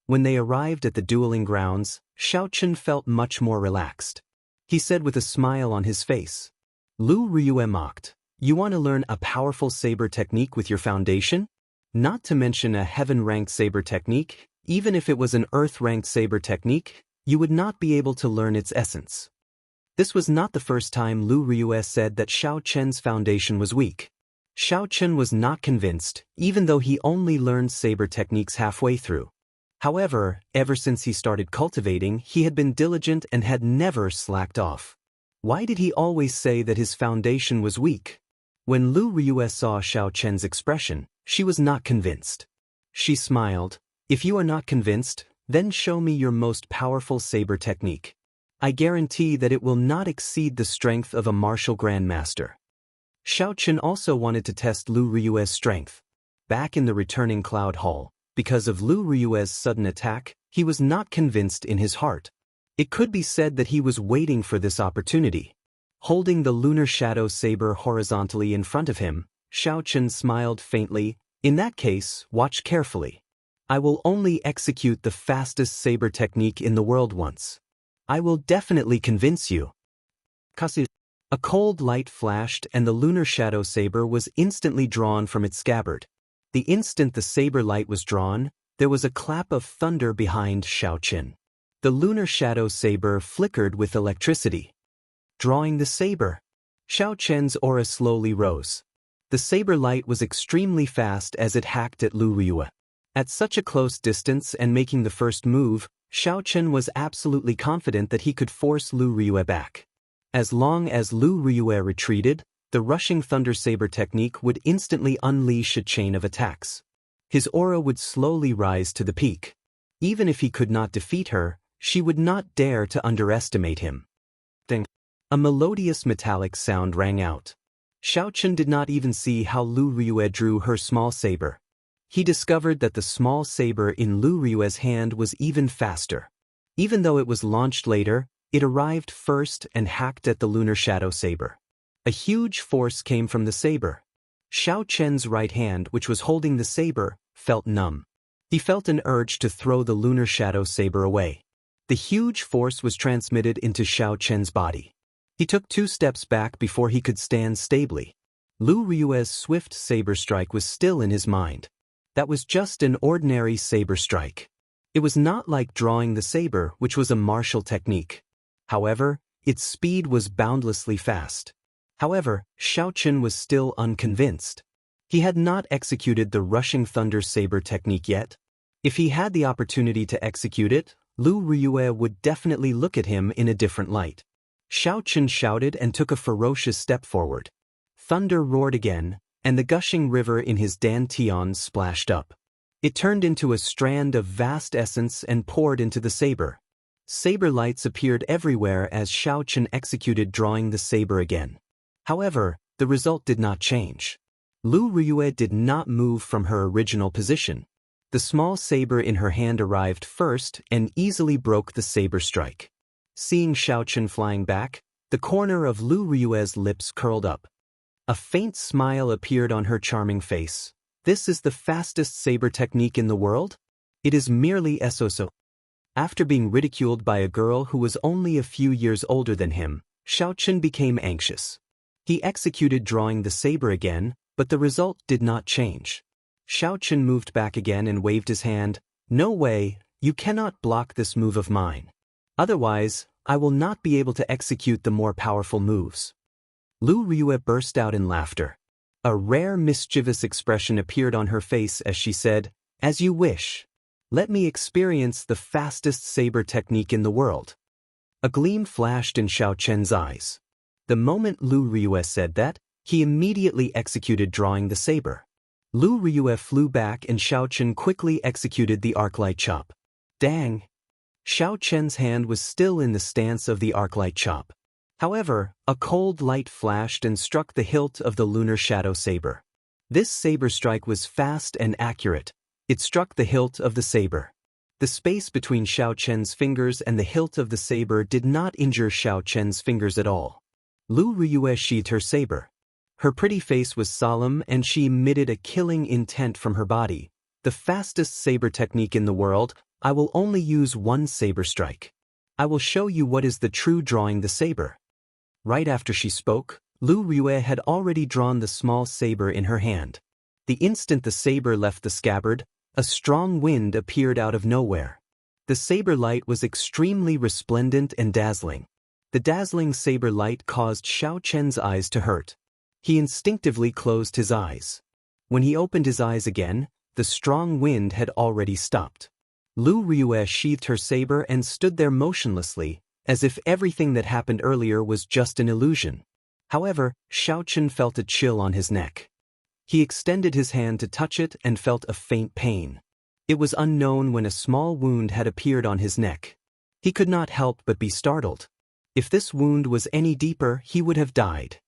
When they arrived at the dueling grounds, Xiaoqin felt much more relaxed. He said with a smile on his face. Lu Ryu mocked, "You want to learn a powerful saber technique with your foundation? Not to mention a heaven-ranked saber technique, even if it was an earth-ranked saber technique, you would not be able to learn its essence." This was not the first time Lu Ryu said that Xiaoqin's foundation was weak. Xiaoqin was not convinced, even though he only learned saber techniques halfway through. However, ever since he started cultivating, he had been diligent and had never slacked off. Why did he always say that his foundation was weak? When Lu Ryu saw Xiaoqin's expression, she was not convinced. She smiled. "If you are not convinced, then show me your most powerful saber technique. I guarantee that it will not exceed the strength of a martial grandmaster." Xiaoqin also wanted to test Lu Ryue's strength. Back in the returning cloud hall, because of Lu Ryue's sudden attack, he was not convinced in his heart. It could be said that he was waiting for this opportunity. Holding the lunar shadow saber horizontally in front of him, Xiaoqin smiled faintly. "In that case, watch carefully. I will only execute the fastest saber technique in the world once. I will definitely convince you." A cold light flashed and the lunar shadow saber was instantly drawn from its scabbard. The instant the saber light was drawn, there was a clap of thunder behind Xiaoqin. The lunar shadow saber flickered with electricity. Drawing the saber. Xiaoqin's aura slowly rose. The saber light was extremely fast as it hacked at Lu Ryu. At such a close distance and making the first move, Xiaoqin was absolutely confident that he could force Lu Ryu back. As long as Lu Ryu retreated, the rushing thunder saber technique would instantly unleash a chain of attacks. His aura would slowly rise to the peak. Even if he could not defeat her, she would not dare to underestimate him. Ding! A melodious metallic sound rang out. Xiaoqin did not even see how Lu Ryu drew her small saber. He discovered that the small saber in Lu Ryue's hand was even faster. Even though it was launched later, it arrived first and hacked at the lunar shadow saber. A huge force came from the saber. Xiaoqin's right hand, which was holding the saber, felt numb. He felt an urge to throw the lunar shadow saber away. The huge force was transmitted into Xiaoqin's body. He took 2 steps back before he could stand stably. Lu Ryue's swift saber strike was still in his mind. That was just an ordinary saber strike. It was not like drawing the saber, which was a martial technique. However, its speed was boundlessly fast. However, Xiaoqin was still unconvinced. He had not executed the rushing thunder saber technique yet. If he had the opportunity to execute it, Lu Ryu would definitely look at him in a different light. Xiaoqin shouted and took a ferocious step forward. Thunder roared again, and the gushing river in his dantian splashed up. It turned into a strand of vast essence and poured into the saber. Saber lights appeared everywhere as Xiaoqin executed drawing the saber again. However, the result did not change. Lu Ryu did not move from her original position. The small saber in her hand arrived first and easily broke the saber strike. Seeing Xiaoqin flying back, the corner of Lu Ryue's lips curled up. A faint smile appeared on her charming face. "This is the fastest saber technique in the world? It is merely so." After being ridiculed by a girl who was only a few years older than him, Xiaoqin became anxious. He executed drawing the saber again, but the result did not change. Xiaoqin moved back again and waved his hand. "No way, you cannot block this move of mine. Otherwise, I will not be able to execute the more powerful moves." Lu Ryu burst out in laughter. A rare mischievous expression appeared on her face as she said, "As you wish. Let me experience the fastest saber technique in the world." A gleam flashed in Xiaoqin's eyes. The moment Lu Ryu said that, he immediately executed drawing the saber. Lu Ryue flew back and Xiao Chen quickly executed the arc-light chop. Dang! Xiao Chen's hand was still in the stance of the arc-light chop. However, a cold light flashed and struck the hilt of the lunar shadow saber. This saber strike was fast and accurate. It struck the hilt of the saber. The space between Xiao Chen's fingers and the hilt of the saber did not injure Xiao Chen's fingers at all. Lu Ryue sheathed her saber. Her pretty face was solemn and she emitted a killing intent from her body. The fastest saber technique in the world, I will only use one saber strike. I will show you what is the true drawing the saber. Right after she spoke, Lu Ryue had already drawn the small saber in her hand. The instant the saber left the scabbard, a strong wind appeared out of nowhere. The saber light was extremely resplendent and dazzling. The dazzling saber light caused Xiao Chen's eyes to hurt. He instinctively closed his eyes. When he opened his eyes again, the strong wind had already stopped. Lu Ryue sheathed her saber and stood there motionlessly, as if everything that happened earlier was just an illusion. However, Xiao Chen felt a chill on his neck. He extended his hand to touch it and felt a faint pain. It was unknown when a small wound had appeared on his neck. He could not help but be startled. If this wound was any deeper, he would have died.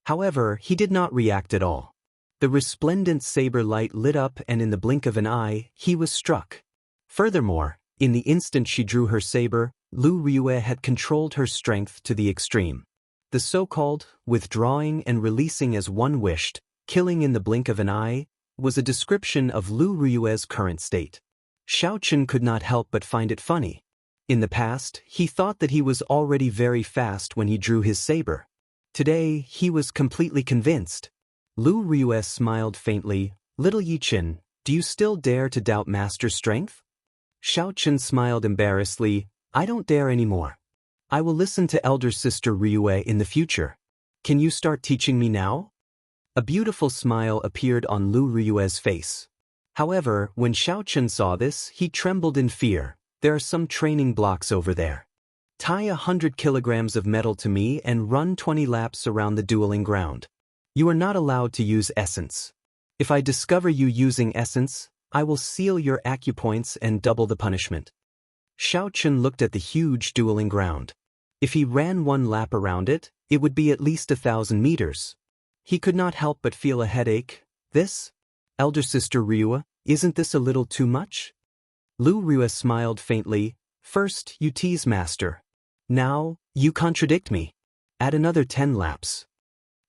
However, he did not react at all. The resplendent saber light lit up and in the blink of an eye, he was struck. Furthermore, in the instant she drew her saber, Lu Ryue had controlled her strength to the extreme. The so-called withdrawing and releasing as one wished, killing in the blink of an eye, was a description of Lu Ryue's current state. Xiao Chen could not help but find it funny. In the past, he thought that he was already very fast when he drew his saber. Today, he was completely convinced. Lu Ryue smiled faintly. Little Yi-Chen, do you still dare to doubt master strength? Xiao Chen smiled embarrassedly. I don't dare anymore. I will listen to elder sister Ryue in the future. Can you start teaching me now? A beautiful smile appeared on Lu Ryue's face. However, when Xiao Chen saw this, he trembled in fear. There are some training blocks over there. Tie 100 kilograms of metal to me and run 20 laps around the dueling ground. You are not allowed to use essence. If I discover you using essence, I will seal your acupoints and double the punishment. Xiao Chen looked at the huge dueling ground. If he ran one lap around it, it would be at least 1,000 meters. He could not help but feel a headache. This? Elder sister Ryue, isn't this a little too much? Lu Ryue smiled faintly. First, you tease master. Now, you contradict me. Add another 10 laps.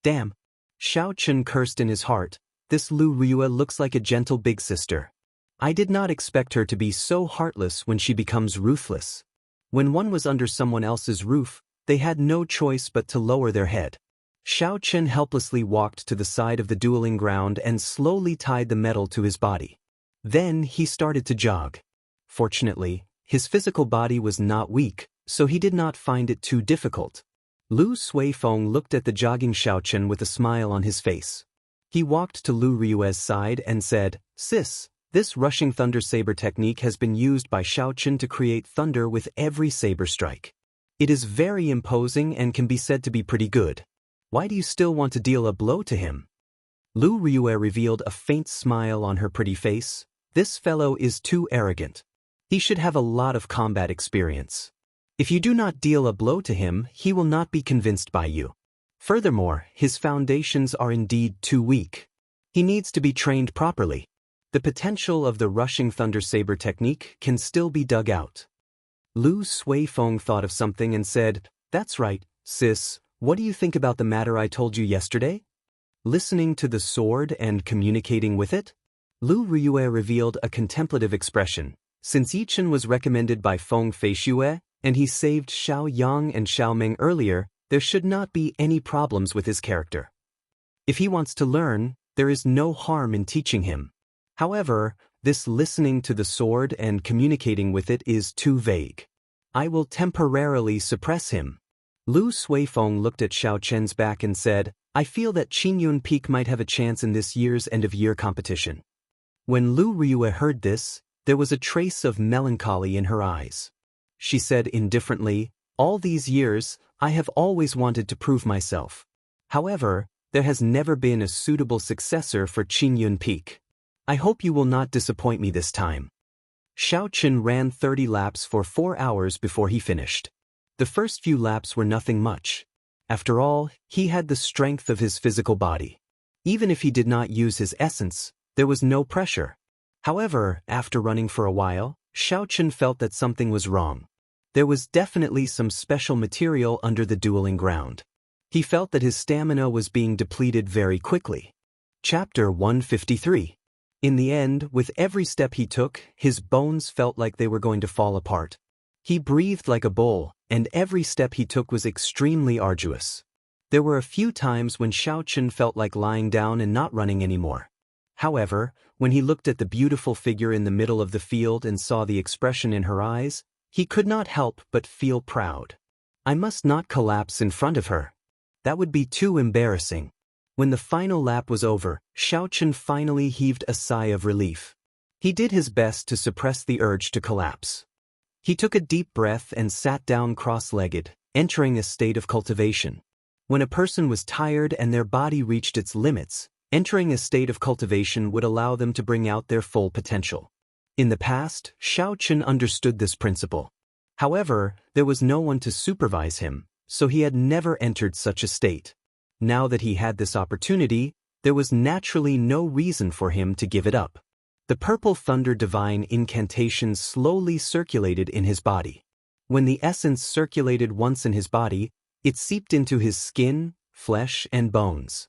Damn. Xiao Chen cursed in his heart. This Lu Ryue looks like a gentle big sister. I did not expect her to be so heartless when she becomes ruthless. When one was under someone else's roof, they had no choice but to lower their head. Xiao Chen helplessly walked to the side of the dueling ground and slowly tied the metal to his body. Then he started to jog. Fortunately, his physical body was not weak, so he did not find it too difficult. Lu Suifeng looked at the jogging Xiao Chen with a smile on his face. He walked to Lu Ryue's side and said, Sis, this rushing thunder saber technique has been used by Xiao Chen to create thunder with every saber strike. It is very imposing and can be said to be pretty good. Why do you still want to deal a blow to him? Lu Ryue revealed a faint smile on her pretty face. This fellow is too arrogant. He should have a lot of combat experience. If you do not deal a blow to him, he will not be convinced by you. Furthermore, his foundations are indeed too weak. He needs to be trained properly. The potential of the rushing thunder saber technique can still be dug out. Lu Suifeng thought of something and said, That's right, sis, what do you think about the matter I told you yesterday? Listening to the sword and communicating with it? Lu Ryue revealed a contemplative expression. Since Yi-Chen was recommended by Feng Feishue, and he saved Xiao Yang and Xiao Ming earlier, there should not be any problems with his character. If he wants to learn, there is no harm in teaching him. However, this listening to the sword and communicating with it is too vague. I will temporarily suppress him. Lu Suifeng looked at Xiao Chen's back and said, I feel that Qingyun Peak might have a chance in this year's end-of-year competition. When Lu Ryue heard this, there was a trace of melancholy in her eyes. She said indifferently, All these years, I have always wanted to prove myself. However, there has never been a suitable successor for Qingyun Peak. I hope you will not disappoint me this time. Xiaochen ran 30 laps for 4 hours before he finished. The first few laps were nothing much. After all, he had the strength of his physical body. Even if he did not use his essence, there was no pressure. However, after running for a while, Xiaochen felt that something was wrong. There was definitely some special material under the dueling ground. He felt that his stamina was being depleted very quickly. Chapter 153. In the end, with every step he took, his bones felt like they were going to fall apart. He breathed like a bull, and every step he took was extremely arduous. There were a few times when Xiaochen felt like lying down and not running anymore. However, when he looked at the beautiful figure in the middle of the field and saw the expression in her eyes, he could not help but feel proud. I must not collapse in front of her. That would be too embarrassing. When the final lap was over, Xiaochen finally heaved a sigh of relief. He did his best to suppress the urge to collapse. He took a deep breath and sat down cross-legged, entering a state of cultivation. When a person was tired and their body reached its limits, entering a state of cultivation would allow them to bring out their full potential. In the past, Xiaochen understood this principle. However, there was no one to supervise him, so he had never entered such a state. Now that he had this opportunity, there was naturally no reason for him to give it up. The purple thunder divine incantation slowly circulated in his body. When the essence circulated once in his body, it seeped into his skin, flesh, and bones.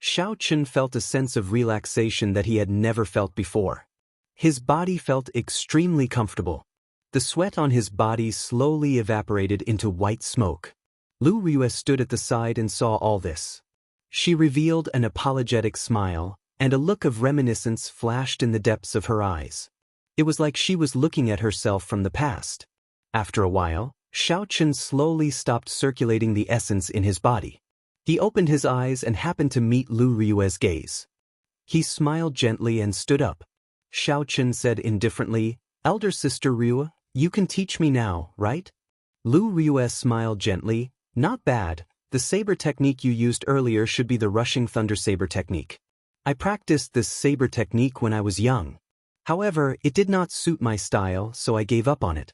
Xiaochen felt a sense of relaxation that he had never felt before. His body felt extremely comfortable. The sweat on his body slowly evaporated into white smoke. Lu Rue stood at the side and saw all this. She revealed an apologetic smile, and a look of reminiscence flashed in the depths of her eyes. It was like she was looking at herself from the past. After a while, Xiaochen slowly stopped circulating the essence in his body. He opened his eyes and happened to meet Lu Rue's gaze. He smiled gently and stood up. Xiaochen said indifferently, "Elder sister Rue, you can teach me now, right?" Lu Rue smiled gently, "Not bad. The saber technique you used earlier should be the rushing thunder saber technique. I practiced this saber technique when I was young. However, it did not suit my style, so I gave up on it."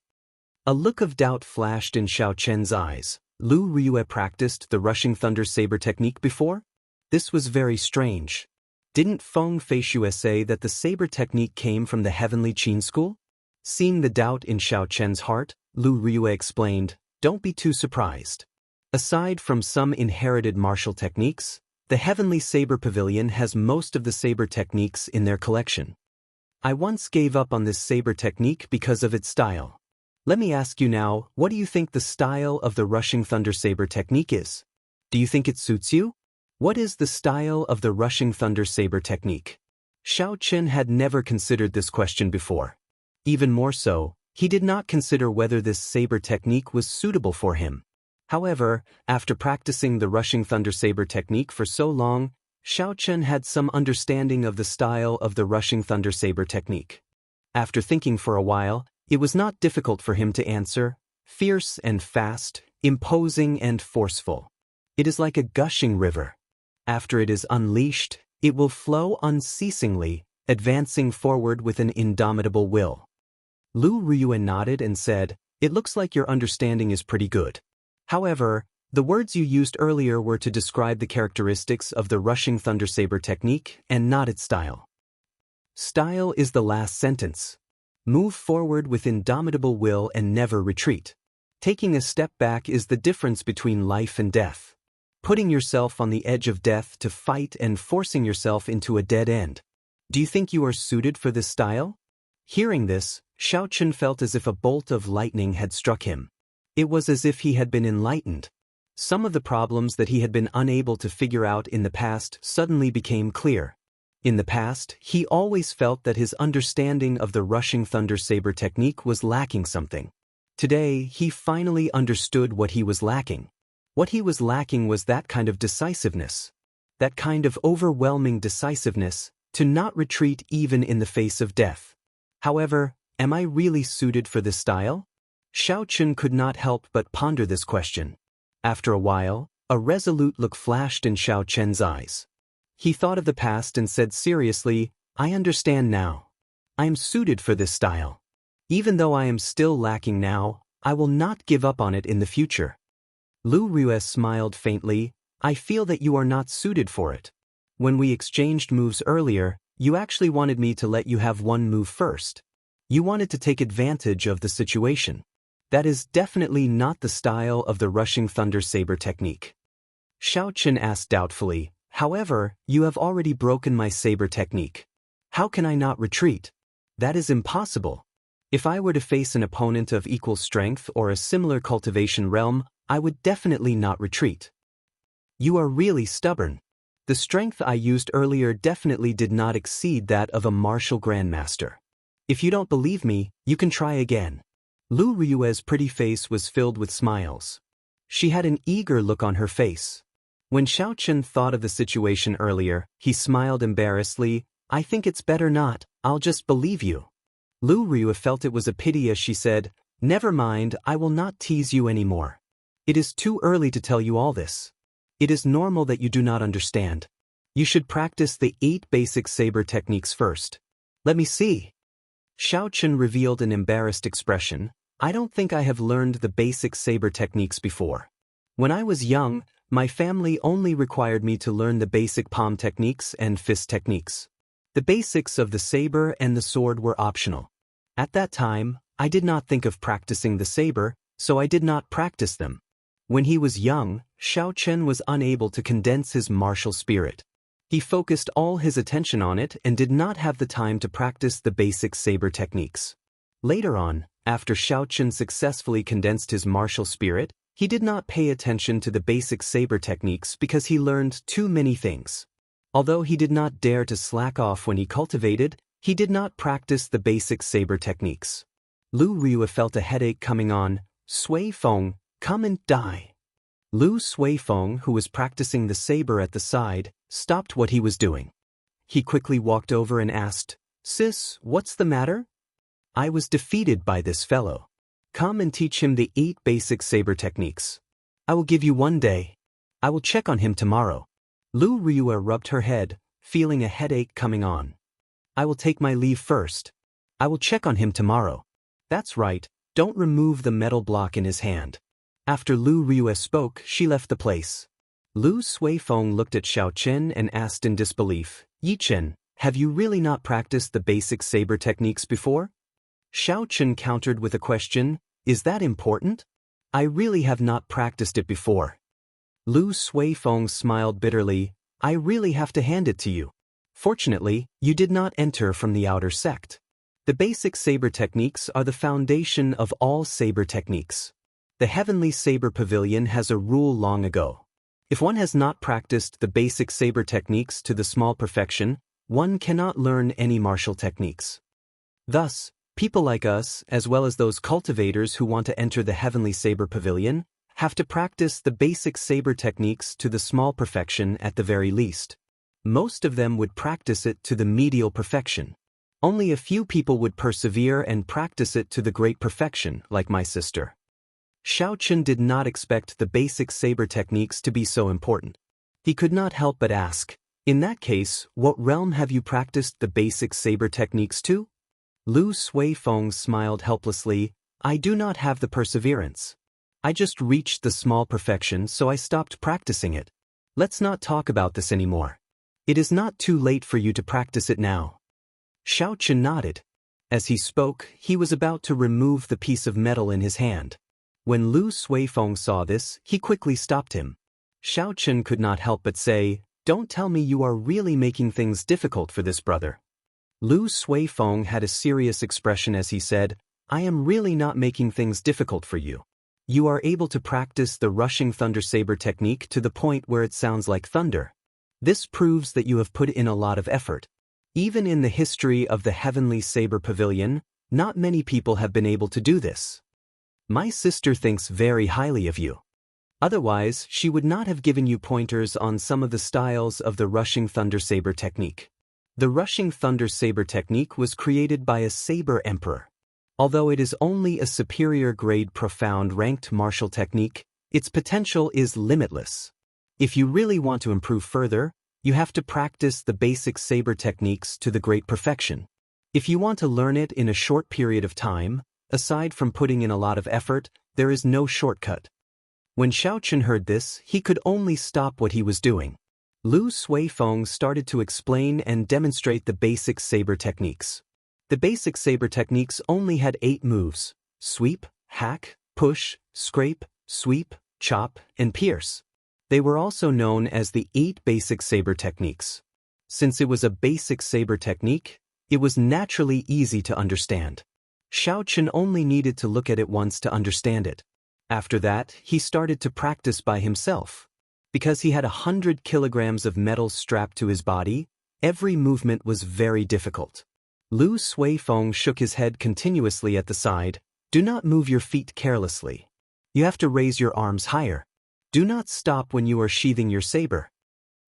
A look of doubt flashed in Xiaochen's eyes. Lu Rue practiced the rushing thunder saber technique before? This was very strange. Didn't Feng Feishu say that the saber technique came from the heavenly Qin school? Seeing the doubt in Xiaochen's heart, Lu Rue explained, "Don't be too surprised. Aside from some inherited martial techniques, the Heavenly Saber Pavilion has most of the saber techniques in their collection. I once gave up on this saber technique because of its style. Let me ask you now, what do you think the style of the rushing thunder saber technique is? Do you think it suits you? What is the style of the rushing thunder saber technique?" Xiaochen had never considered this question before. Even more so, he did not consider whether this saber technique was suitable for him. However, after practicing the rushing thunder saber technique for so long, Xiaochen had some understanding of the style of the rushing thunder saber technique. After thinking for a while, it was not difficult for him to answer, "Fierce and fast, imposing and forceful. It is like a gushing river. After it is unleashed, it will flow unceasingly, advancing forward with an indomitable will." Lu Rue nodded and said, "It looks like your understanding is pretty good. However, the words you used earlier were to describe the characteristics of the rushing thunder saber technique and not its style. Style is the last sentence. Move forward with indomitable will and never retreat. Taking a step back is the difference between life and death. Putting yourself on the edge of death to fight and forcing yourself into a dead end. Do you think you are suited for this style?" Hearing this, Xiaochen felt as if a bolt of lightning had struck him. It was as if he had been enlightened. Some of the problems that he had been unable to figure out in the past suddenly became clear. In the past, he always felt that his understanding of the rushing thunder saber technique was lacking something. Today, he finally understood what he was lacking. What he was lacking was that kind of decisiveness. That kind of overwhelming decisiveness, to not retreat even in the face of death. However, am I really suited for this style? Xiaochen could not help but ponder this question. After a while, a resolute look flashed in Xiaochen's eyes. He thought of the past and said seriously, I understand now. I am suited for this style. Even though I am still lacking now, I will not give up on it in the future. Lu Rue smiled faintly. I feel that you are not suited for it. When we exchanged moves earlier, you actually wanted me to let you have one move first. You wanted to take advantage of the situation. That is definitely not the style of the rushing thunder saber technique. Xiaochen asked doubtfully, however, you have already broken my saber technique. How can I not retreat? That is impossible. If I were to face an opponent of equal strength or a similar cultivation realm, I would definitely not retreat. You are really stubborn. The strength I used earlier definitely did not exceed that of a martial grandmaster. If you don't believe me, you can try again. Lu Rue's pretty face was filled with smiles. She had an eager look on her face. When Xiaochen thought of the situation earlier, he smiled embarrassedly. I think it's better not, I'll just believe you. Lu Rue felt it was a pity as she said, never mind, I will not tease you anymore. It is too early to tell you all this. It is normal that you do not understand. You should practice the 8 basic saber techniques first. Let me see. Xiaochen revealed an embarrassed expression. I don't think I have learned the basic saber techniques before. When I was young, my family only required me to learn the basic palm techniques and fist techniques. The basics of the saber and the sword were optional. At that time, I did not think of practicing the saber, so I did not practice them. When he was young, Xiaochen was unable to condense his martial spirit. He focused all his attention on it and did not have the time to practice the basic saber techniques. Later on, after Xiaochen successfully condensed his martial spirit, he did not pay attention to the basic saber techniques because he learned too many things. Although he did not dare to slack off when he cultivated, he did not practice the basic saber techniques. Lu Rue felt a headache coming on. Sui Feng, come and die. Lu Suifeng, who was practicing the saber at the side, stopped what he was doing. He quickly walked over and asked, Sis, what's the matter? I was defeated by this fellow. Come and teach him the 8 basic saber techniques. I will give you 1 day. I will check on him tomorrow. Lu Rue rubbed her head, feeling a headache coming on. I will take my leave first. I will check on him tomorrow. That's right, don't remove the metal block in his hand. After Lu Rue spoke, she left the place. Lu Suifeng looked at Xiaochen and asked in disbelief, Yichen, have you really not practiced the basic saber techniques before? Xiaochen countered with a question, is that important? I really have not practiced it before. Lu Suifeng smiled bitterly, I really have to hand it to you. Fortunately, you did not enter from the outer sect. The basic saber techniques are the foundation of all saber techniques. The Heavenly Saber Pavilion has a rule long ago. If one has not practiced the basic saber techniques to the small perfection, one cannot learn any martial techniques. Thus, people like us, as well as those cultivators who want to enter the Heavenly Saber Pavilion, have to practice the basic saber techniques to the small perfection at the very least. Most of them would practice it to the medial perfection. Only a few people would persevere and practice it to the great perfection, like my sister. Xiaochen did not expect the basic saber techniques to be so important. He could not help but ask, in that case, what realm have you practiced the basic saber techniques to? Lu Suifeng smiled helplessly, I do not have the perseverance. I just reached the small perfection, so I stopped practicing it. Let's not talk about this anymore. It is not too late for you to practice it now. Xiaochen nodded. As he spoke, he was about to remove the piece of metal in his hand. When Lu Suifeng saw this, he quickly stopped him. Xiaochen could not help but say, don't tell me you are really making things difficult for this brother. Lu Suifeng had a serious expression as he said, I am really not making things difficult for you. You are able to practice the rushing thunder saber technique to the point where it sounds like thunder. This proves that you have put in a lot of effort. Even in the history of the Heavenly Saber Pavilion, not many people have been able to do this. My sister thinks very highly of you. Otherwise, she would not have given you pointers on some of the styles of the rushing thunder saber technique. The rushing thunder saber technique was created by a saber emperor. Although it is only a superior grade profound ranked martial technique, its potential is limitless. If you really want to improve further, You have to practice the basic saber techniques to the great perfection. If you want to learn it in a short period of time, aside from putting in a lot of effort, there is no shortcut. When Xiaochen heard this, he could only stop what he was doing. Lu Suifeng started to explain and demonstrate the basic saber techniques. The basic saber techniques only had 8 moves: sweep, hack, push, scrape, sweep, chop, and pierce. They were also known as the 8 basic saber techniques. Since it was a basic saber technique, it was naturally easy to understand. Xiaochen only needed to look at it once to understand it. After that, he started to practice by himself. Because he had 100 kilograms of metal strapped to his body, every movement was very difficult. Lu Suifeng shook his head continuously at the side. Do not move your feet carelessly. You have to raise your arms higher. Do not stop when you are sheathing your saber.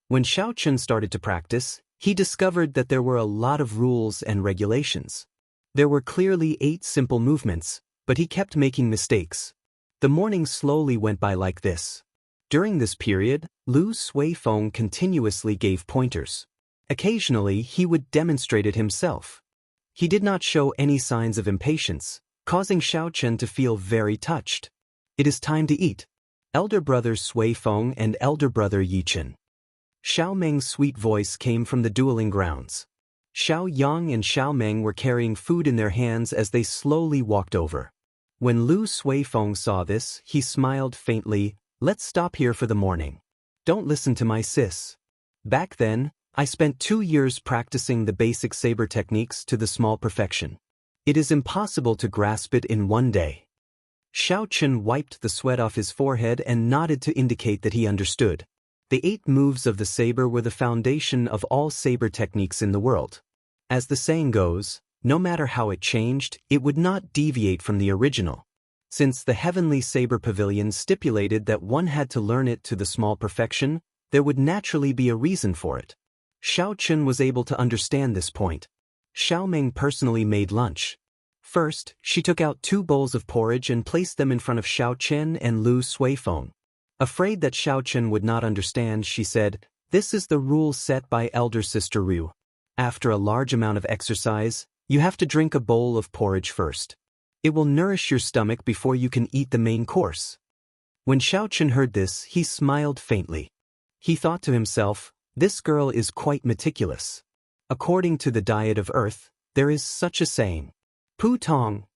When Xiaochen started to practice, he discovered that there were a lot of rules and regulations. There were clearly 8 simple movements, but he kept making mistakes. The morning slowly went by like this. During this period, Lu Suifeng continuously gave pointers. Occasionally, he would demonstrate it himself. He did not show any signs of impatience, causing Xiaochen to feel very touched. It is time to eat. Elder brother Suifeng and elder brother Yichen. Xiao Meng's sweet voice came from the dueling grounds. Xiao Yang and Xiao Meng were carrying food in their hands as they slowly walked over. When Lu Suifeng saw this, he smiled faintly. Let's stop here for the morning. Don't listen to my sis. Back then, I spent 2 years practicing the basic saber techniques to the small perfection. It is impossible to grasp it in one day. Xiaochen wiped the sweat off his forehead and nodded to indicate that he understood. The 8 moves of the saber were the foundation of all saber techniques in the world. As the saying goes, no matter how it changed, it would not deviate from the original. Since the Heavenly Saber Pavilion stipulated that one had to learn it to the small perfection, there would naturally be a reason for it. Xiaochen was able to understand this point. Xiao Meng personally made lunch. First, she took out 2 bowls of porridge and placed them in front of Xiaochen and Lu Suifeng. Afraid that Xiaochen would not understand, she said, "This is the rule set by elder sister Ryu. After a large amount of exercise, you have to drink a bowl of porridge first. It will nourish your stomach before you can eat the main course." When Xiaochen heard this, he smiled faintly. He thought to himself, this girl is quite meticulous. According to the diet of earth, there is such a saying. Pu Tong.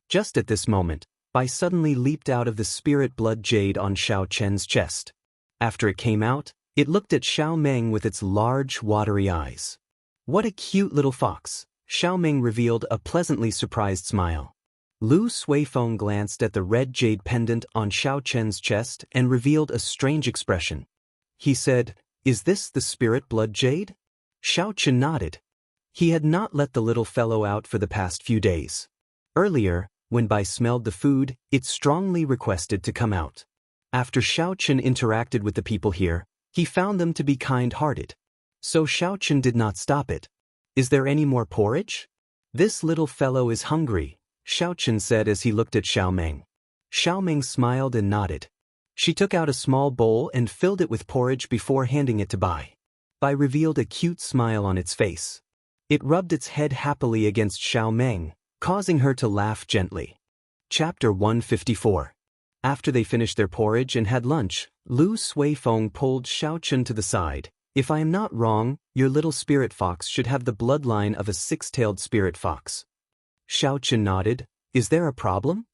Just at this moment, Bai suddenly leaped out of the spirit blood jade on Xiaochen's chest. After it came out, it looked at Xiao Meng with its large, watery eyes. What a cute little fox, Xiao Meng revealed a pleasantly surprised smile. Lu Suifeng glanced at the red jade pendant on Xiaochen's chest and revealed a strange expression. He said, "Is this the spirit blood jade?" Xiaochen nodded. He had not let the little fellow out for the past few days. Earlier, when Bai smelled the food, it strongly requested to come out. After Xiaochen interacted with the people here, he found them to be kind-hearted. So Xiaochen did not stop it. "Is there any more porridge?" "This little fellow is hungry," Xiaochen said as he looked at Xiao Meng. Xiao Meng smiled and nodded. She took out a small bowl and filled it with porridge before handing it to Bai. Bai revealed a cute smile on its face. It rubbed its head happily against Xiao Meng, causing her to laugh gently. Chapter 154. After they finished their porridge and had lunch, Lu Suifeng pulled Xiaochen to the side. "If I am not wrong, your little spirit fox should have the bloodline of a 6-tailed spirit fox." Xiaochen nodded. "Is there a problem?"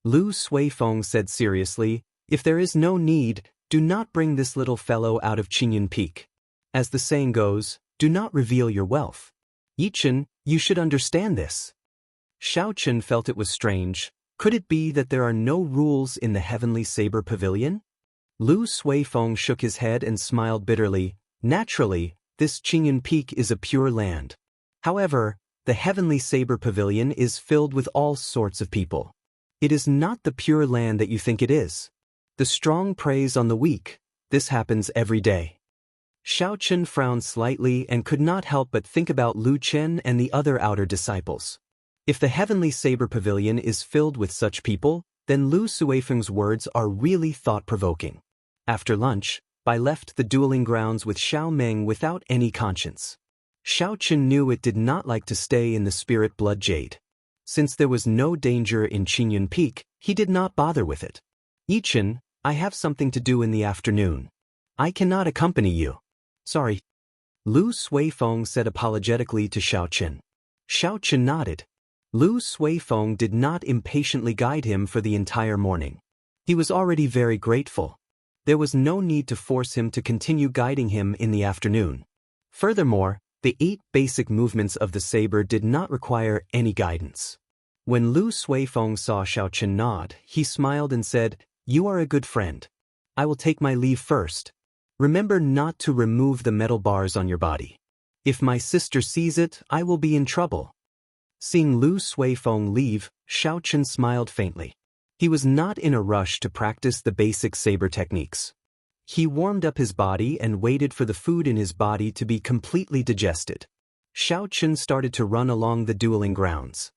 Lu Suifeng said seriously, "If there is no need, do not bring this little fellow out of Qingyun Peak. As the saying goes, do not reveal your wealth. Yichen, you should understand this." Xiaochen felt it was strange. Could it be that there are no rules in the Heavenly Saber Pavilion? Lu Suifeng shook his head and smiled bitterly. "Naturally, this Qingyun Peak is a pure land. However, the Heavenly Saber Pavilion is filled with all sorts of people. It is not the pure land that you think it is. The strong preys on the weak. This happens every day." Xiaochen frowned slightly and could not help but think about Lu Chen and the other outer disciples. If the Heavenly Saber Pavilion is filled with such people, then Lu Suifeng's words are really thought-provoking. After lunch, Bai left the dueling grounds with Xiao Meng without any conscience. Xiaoqun knew it did not like to stay in the spirit blood jade. Since there was no danger in Qingyun Peak, he did not bother with it. Yichen, I have something to do in the afternoon. I cannot accompany you. Sorry. Lu Suifeng said apologetically to Xiaoqun. Xiaoqun nodded. Lu Suifeng did not impatiently guide him for the entire morning. He was already very grateful. There was no need to force him to continue guiding him in the afternoon. Furthermore, the 8 basic movements of the saber did not require any guidance. When Lu Suifeng saw Xiaoqun nod, he smiled and said, "You are a good friend. I will take my leave first. Remember not to remove the metal bars on your body. If my sister sees it, I will be in trouble." Seeing Lu Suifeng leave, Xiaoqun smiled faintly. He was not in a rush to practice the basic saber techniques. He warmed up his body and waited for the food in his body to be completely digested. Xiaoqun started to run along the dueling grounds.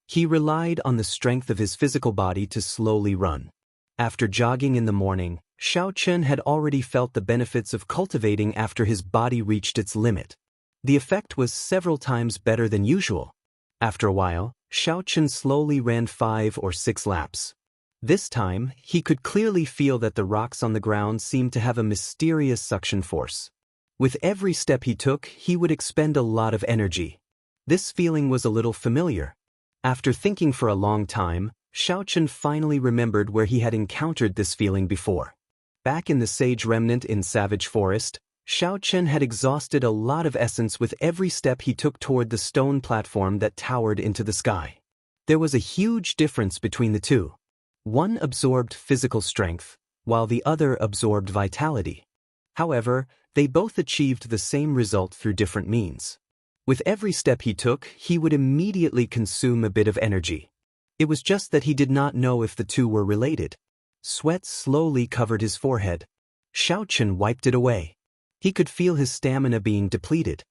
He relied on the strength of his physical body to slowly run. After jogging in the morning, Xiaoqun had already felt the benefits of cultivating after his body reached its limit. The effect was several times better than usual. After a while, Xiaoqun slowly ran 5 or 6 laps. This time, he could clearly feel that the rocks on the ground seemed to have a mysterious suction force. With every step he took, he would expend a lot of energy. This feeling was a little familiar. After thinking for a long time, Xiaoqun finally remembered where he had encountered this feeling before. Back in the sage remnant in Savage Forest, Xiaoqun had exhausted a lot of essence with every step he took toward the stone platform that towered into the sky. There was a huge difference between the two. One absorbed physical strength, while the other absorbed vitality. However, they both achieved the same result through different means. With every step he took, he would immediately consume a bit of energy. It was just that he did not know if the two were related. Sweat slowly covered his forehead. Xiaoqun wiped it away. He could feel his stamina being depleted.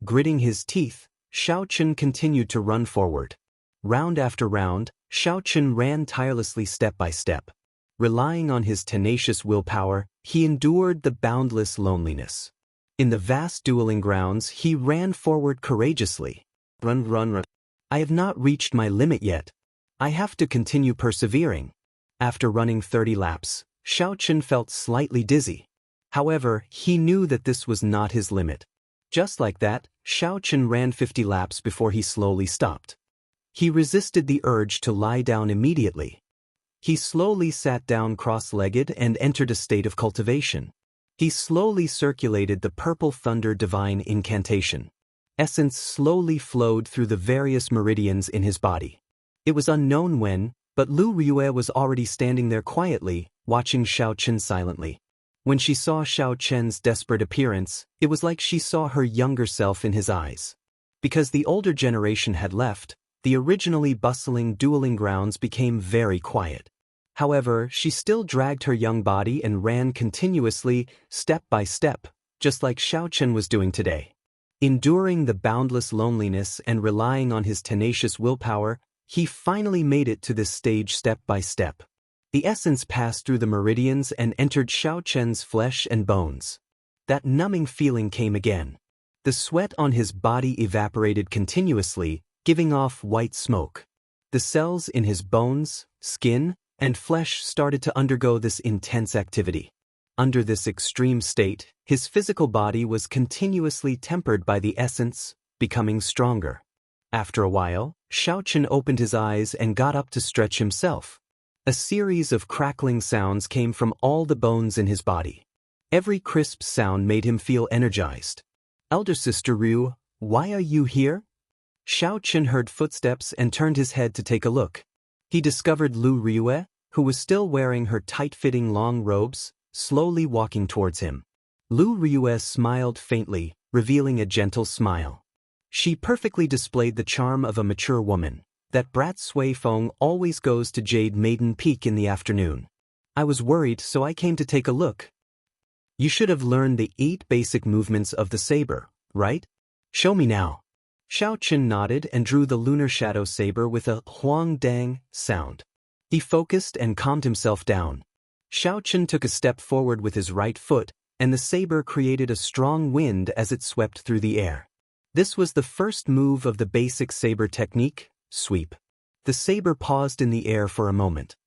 Gritting his teeth, Xiaoqun continued to run forward. Round after round, Xiaoqun ran tirelessly step by step. Relying on his tenacious willpower, he endured the boundless loneliness. In the vast dueling grounds, he ran forward courageously. Run, run, run. I have not reached my limit yet. I have to continue persevering. After running 30 laps, Xiaoqun felt slightly dizzy. However, he knew that this was not his limit. Just like that, Xiaoqun ran 50 laps before he slowly stopped. He resisted the urge to lie down immediately. He slowly sat down cross-legged and entered a state of cultivation. He slowly circulated the purple thunder divine incantation. Essence slowly flowed through the various meridians in his body. It was unknown when, but Lu Riyue was already standing there quietly, watching Xiaoqun silently. When she saw Xiaoqun's desperate appearance, it was like she saw her younger self in his eyes. Because the older generation had left, the originally bustling dueling grounds became very quiet. However, she still dragged her young body and ran continuously, step by step, just like Xiaoqun was doing today. Enduring the boundless loneliness and relying on his tenacious willpower, he finally made it to this stage step by step. The essence passed through the meridians and entered Xiaoqun's flesh and bones. That numbing feeling came again. The sweat on his body evaporated continuously, giving off white smoke. The cells in his bones, skin, and flesh started to undergo this intense activity. Under this extreme state, his physical body was continuously tempered by the essence, becoming stronger. After a while, Xiaoqun opened his eyes and got up to stretch himself. A series of crackling sounds came from all the bones in his body. Every crisp sound made him feel energized. "Elder Sister Ryu, why are you here?" Xiaoqun heard footsteps and turned his head to take a look. He discovered Lu Riyue, who was still wearing her tight-fitting long robes, slowly walking towards him. Lu Riyue smiled faintly, revealing a gentle smile. She perfectly displayed the charm of a mature woman. That brat Suifeng always goes to Jade Maiden Peak in the afternoon. I was worried, so I came to take a look. You should have learned the 8 basic movements of the saber, right? Show me now. Xiaoqun nodded and drew the lunar shadow saber with a huang dang sound. He focused and calmed himself down. Xiaoqun took a step forward with his right foot, and the saber created a strong wind as it swept through the air. This was the first move of the basic saber technique, sweep. The saber paused in the air for a moment.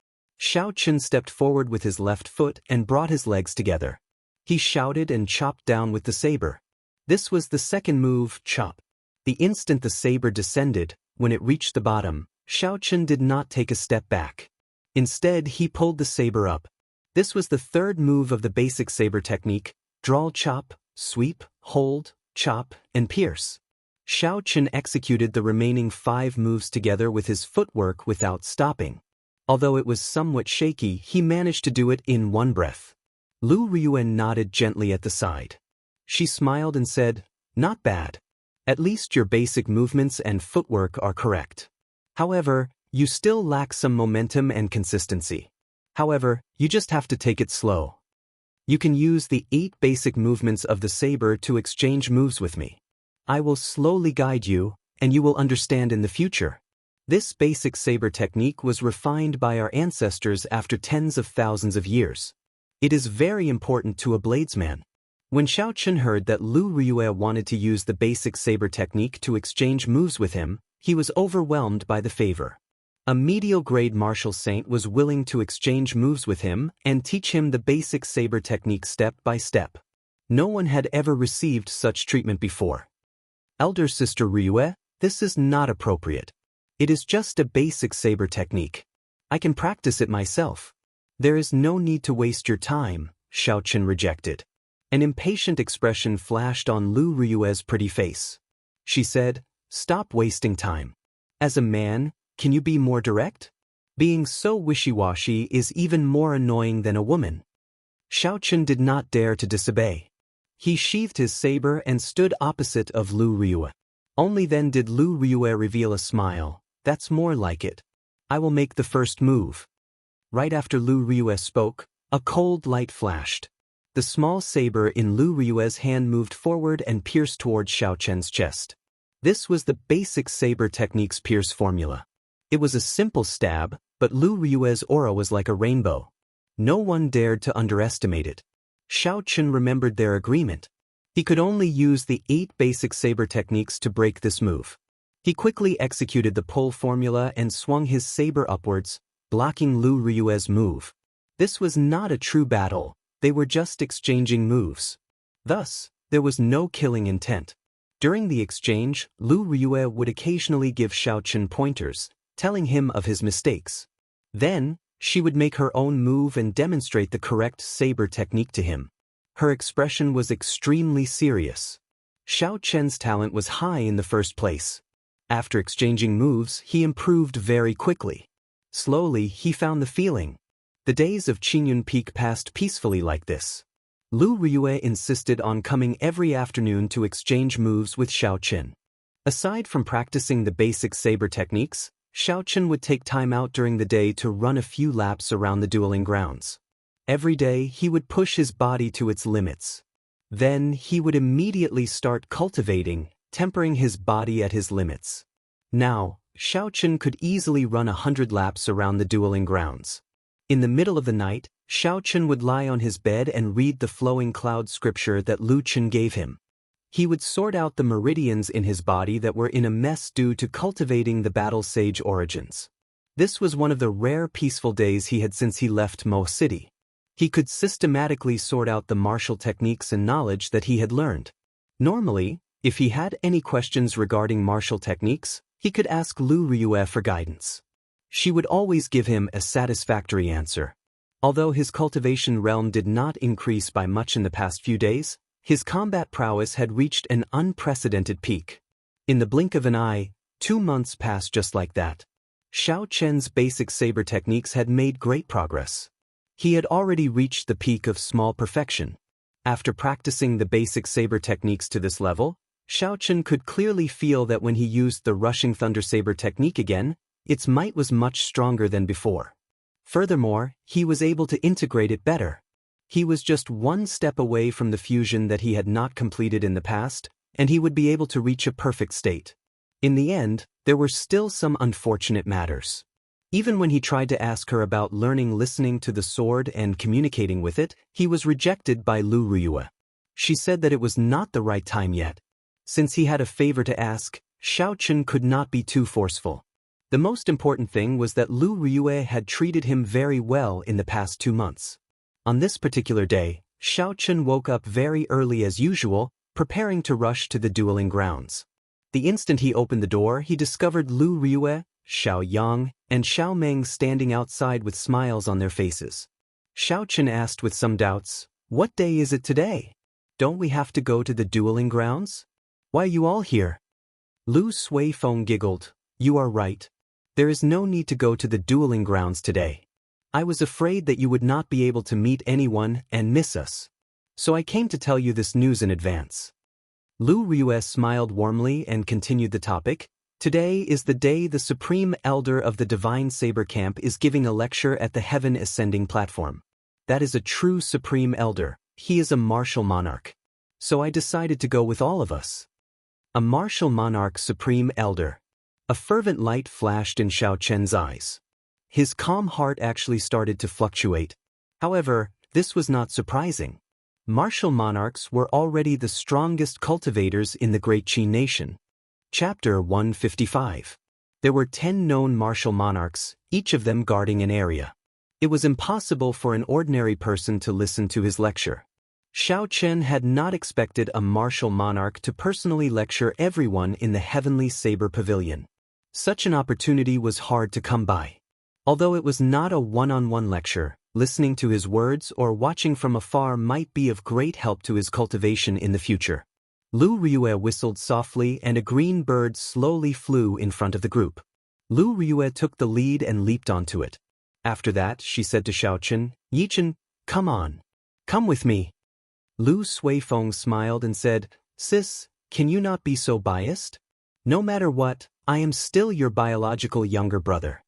Xiaochen stepped forward with his left foot and brought his legs together. He shouted and chopped down with the saber. This was the second move, chop. The instant the saber descended, when it reached the bottom, Xiaochen did not take a step back. Instead, he pulled the saber up. This was the third move of the basic saber technique, draw, chop, sweep, hold, chop, and pierce. Xiaochen executed the remaining 5 moves together with his footwork without stopping. Although it was somewhat shaky, he managed to do it in one breath. Lu Riyuan nodded gently at the side. She smiled and said, "Not bad. At least your basic movements and footwork are correct. However, you still lack some momentum and consistency. However, you just have to take it slow. You can use the 8 basic movements of the saber to exchange moves with me. I will slowly guide you, and you will understand in the future." This basic saber technique was refined by our ancestors after tens of thousands of years. It is very important to a bladesman. When Xiaochen heard that Lu Riyue wanted to use the basic saber technique to exchange moves with him, he was overwhelmed by the favor. A medial-grade martial saint was willing to exchange moves with him and teach him the basic saber technique step by step. No one had ever received such treatment before. "Elder Sister Riyue, this is not appropriate. It is just a basic saber technique. I can practice it myself. There is no need to waste your time," Xiaochen rejected. An impatient expression flashed on Lu Riyue's pretty face. She said, "Stop wasting time. As a man, can you be more direct? Being so wishy-washy is even more annoying than a woman." Xiaochen did not dare to disobey. He sheathed his saber and stood opposite of Lu Riyue. Only then did Lu Riyue reveal a smile. "That's more like it. I will make the first move." Right after Lu Riyue spoke, a cold light flashed. The small saber in Lu Riyue's hand moved forward and pierced towards Xiaochen's chest. This was the basic saber technique's pierce formula. It was a simple stab, but Lu Riyue's aura was like a rainbow. No one dared to underestimate it. Xiaochen remembered their agreement. He could only use the 8 basic saber techniques to break this move. He quickly executed the pull formula and swung his saber upwards, blocking Lu Riyue's move. This was not a true battle, they were just exchanging moves. Thus, there was no killing intent. During the exchange, Lu Riyue would occasionally give Xiaochen pointers, telling him of his mistakes. Then, she would make her own move and demonstrate the correct saber technique to him. Her expression was extremely serious. Xiaochen's talent was high in the first place. After exchanging moves, he improved very quickly. Slowly, he found the feeling. The days of Qingyun Peak passed peacefully like this. Lu Riyue insisted on coming every afternoon to exchange moves with Xiaochen. Aside from practicing the basic saber techniques, Xiaochen would take time out during the day to run a few laps around the dueling grounds. Every day, he would push his body to its limits. Then, he would immediately start cultivating, tempering his body at his limits. Now, Xiaochen could easily run 100 laps around the dueling grounds. In the middle of the night, Xiaochen would lie on his bed and read the flowing cloud scripture that Lu Chen gave him. He would sort out the meridians in his body that were in a mess due to cultivating the battle sage origins. This was one of the rare peaceful days he had since he left Mo City. He could systematically sort out the martial techniques and knowledge that he had learned. Normally, if he had any questions regarding martial techniques, he could ask Lu Riyue for guidance. She would always give him a satisfactory answer. Although his cultivation realm did not increase by much in the past few days, his combat prowess had reached an unprecedented peak. In the blink of an eye, 2 months passed just like that. Xiaochen's basic saber techniques had made great progress. He had already reached the peak of small perfection. After practicing the basic saber techniques to this level, Xiaochen could clearly feel that when he used the rushing thunder saber technique again, its might was much stronger than before. Furthermore, he was able to integrate it better. He was just 1 step away from the fusion that he had not completed in the past, and he would be able to reach a perfect state. In the end, there were still some unfortunate matters. Even when he tried to ask her about learning listening to the sword and communicating with it, he was rejected by Lu Ruyue. She said that it was not the right time yet. Since he had a favor to ask, Xiaochen could not be too forceful. The most important thing was that Lu Ruyue had treated him very well in the past 2 months. On this particular day, Xiaochen woke up very early as usual, preparing to rush to the dueling grounds. The instant he opened the door, he discovered Lu Ruyue, Xiao Yang, and Xiao Meng standing outside with smiles on their faces. Xiaochen asked with some doubts, "What day is it today? Don't we have to go to the dueling grounds? Why are you all here?" Lu Suifeng giggled, "You are right. There is no need to go to the dueling grounds today. I was afraid that you would not be able to meet anyone and miss us. So I came to tell you this news in advance." Lu Ruyue smiled warmly and continued the topic. "Today is the day the Supreme Elder of the Divine Saber Camp is giving a lecture at the Heaven Ascending platform. That is a true Supreme Elder. He is a martial monarch. So I decided to go with all of us." A martial monarch Supreme Elder. A fervent light flashed in Xiaochen's eyes. His calm heart actually started to fluctuate. However, this was not surprising. Martial monarchs were already the strongest cultivators in the Great Qi nation. Chapter 155. There were 10 known martial monarchs, each of them guarding an area. It was impossible for an ordinary person to listen to his lecture. Xiaochen had not expected a martial monarch to personally lecture everyone in the Heavenly Saber Pavilion. Such an opportunity was hard to come by. Although it was not a one-on-one lecture, listening to his words or watching from afar might be of great help to his cultivation in the future. Lu Ruyue whistled softly and a green bird slowly flew in front of the group. Lu Ruyue took the lead and leaped onto it. After that, she said to Xiaochen, "Yichen, come on. Come with me." Lu Suifeng smiled and said, "Sis, can you not be so biased? No matter what, I am still your biological younger brother.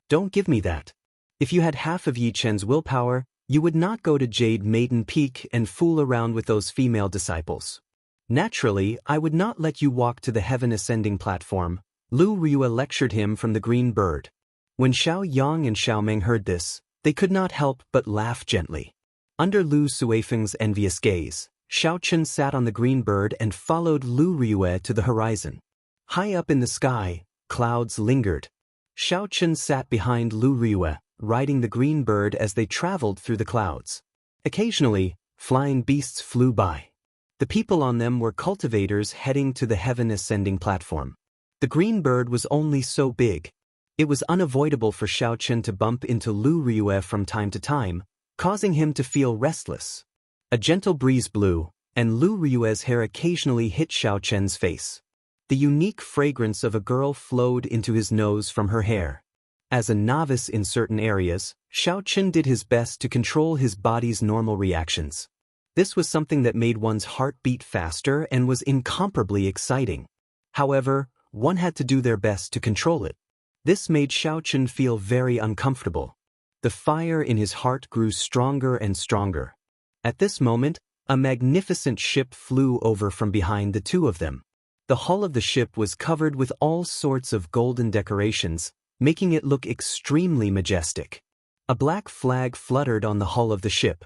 Don't give me that. If you had half of Yi Chen's willpower, you would not go to Jade Maiden Peak and fool around with those female disciples. Naturally, I would not let you walk to the Heaven Ascending platform." Lu Ruyue lectured him from the green bird. When Xiao Yang and Xiao Meng heard this, they could not help but laugh gently. Under Lu Suifeng's envious gaze, Xiaochen sat on the green bird and followed Lu Ruyue to the horizon. High up in the sky, clouds lingered. Xiaochen sat behind Lu Ruyue, riding the green bird as they traveled through the clouds. Occasionally, flying beasts flew by. The people on them were cultivators heading to the Heaven Ascending platform. The green bird was only so big. It was unavoidable for Xiaochen to bump into Lu Ruyue from time to time, causing him to feel restless. A gentle breeze blew, and Lu Ruyue's hair occasionally hit Xiaochen's face. The unique fragrance of a girl flowed into his nose from her hair. As a novice in certain areas, Xiaochen did his best to control his body's normal reactions. This was something that made one's heart beat faster and was incomparably exciting. However, one had to do their best to control it. This made Xiaochen feel very uncomfortable. The fire in his heart grew stronger and stronger. At this moment, a magnificent ship flew over from behind the two of them. The hull of the ship was covered with all sorts of golden decorations, making it look extremely majestic. A black flag fluttered on the hull of the ship.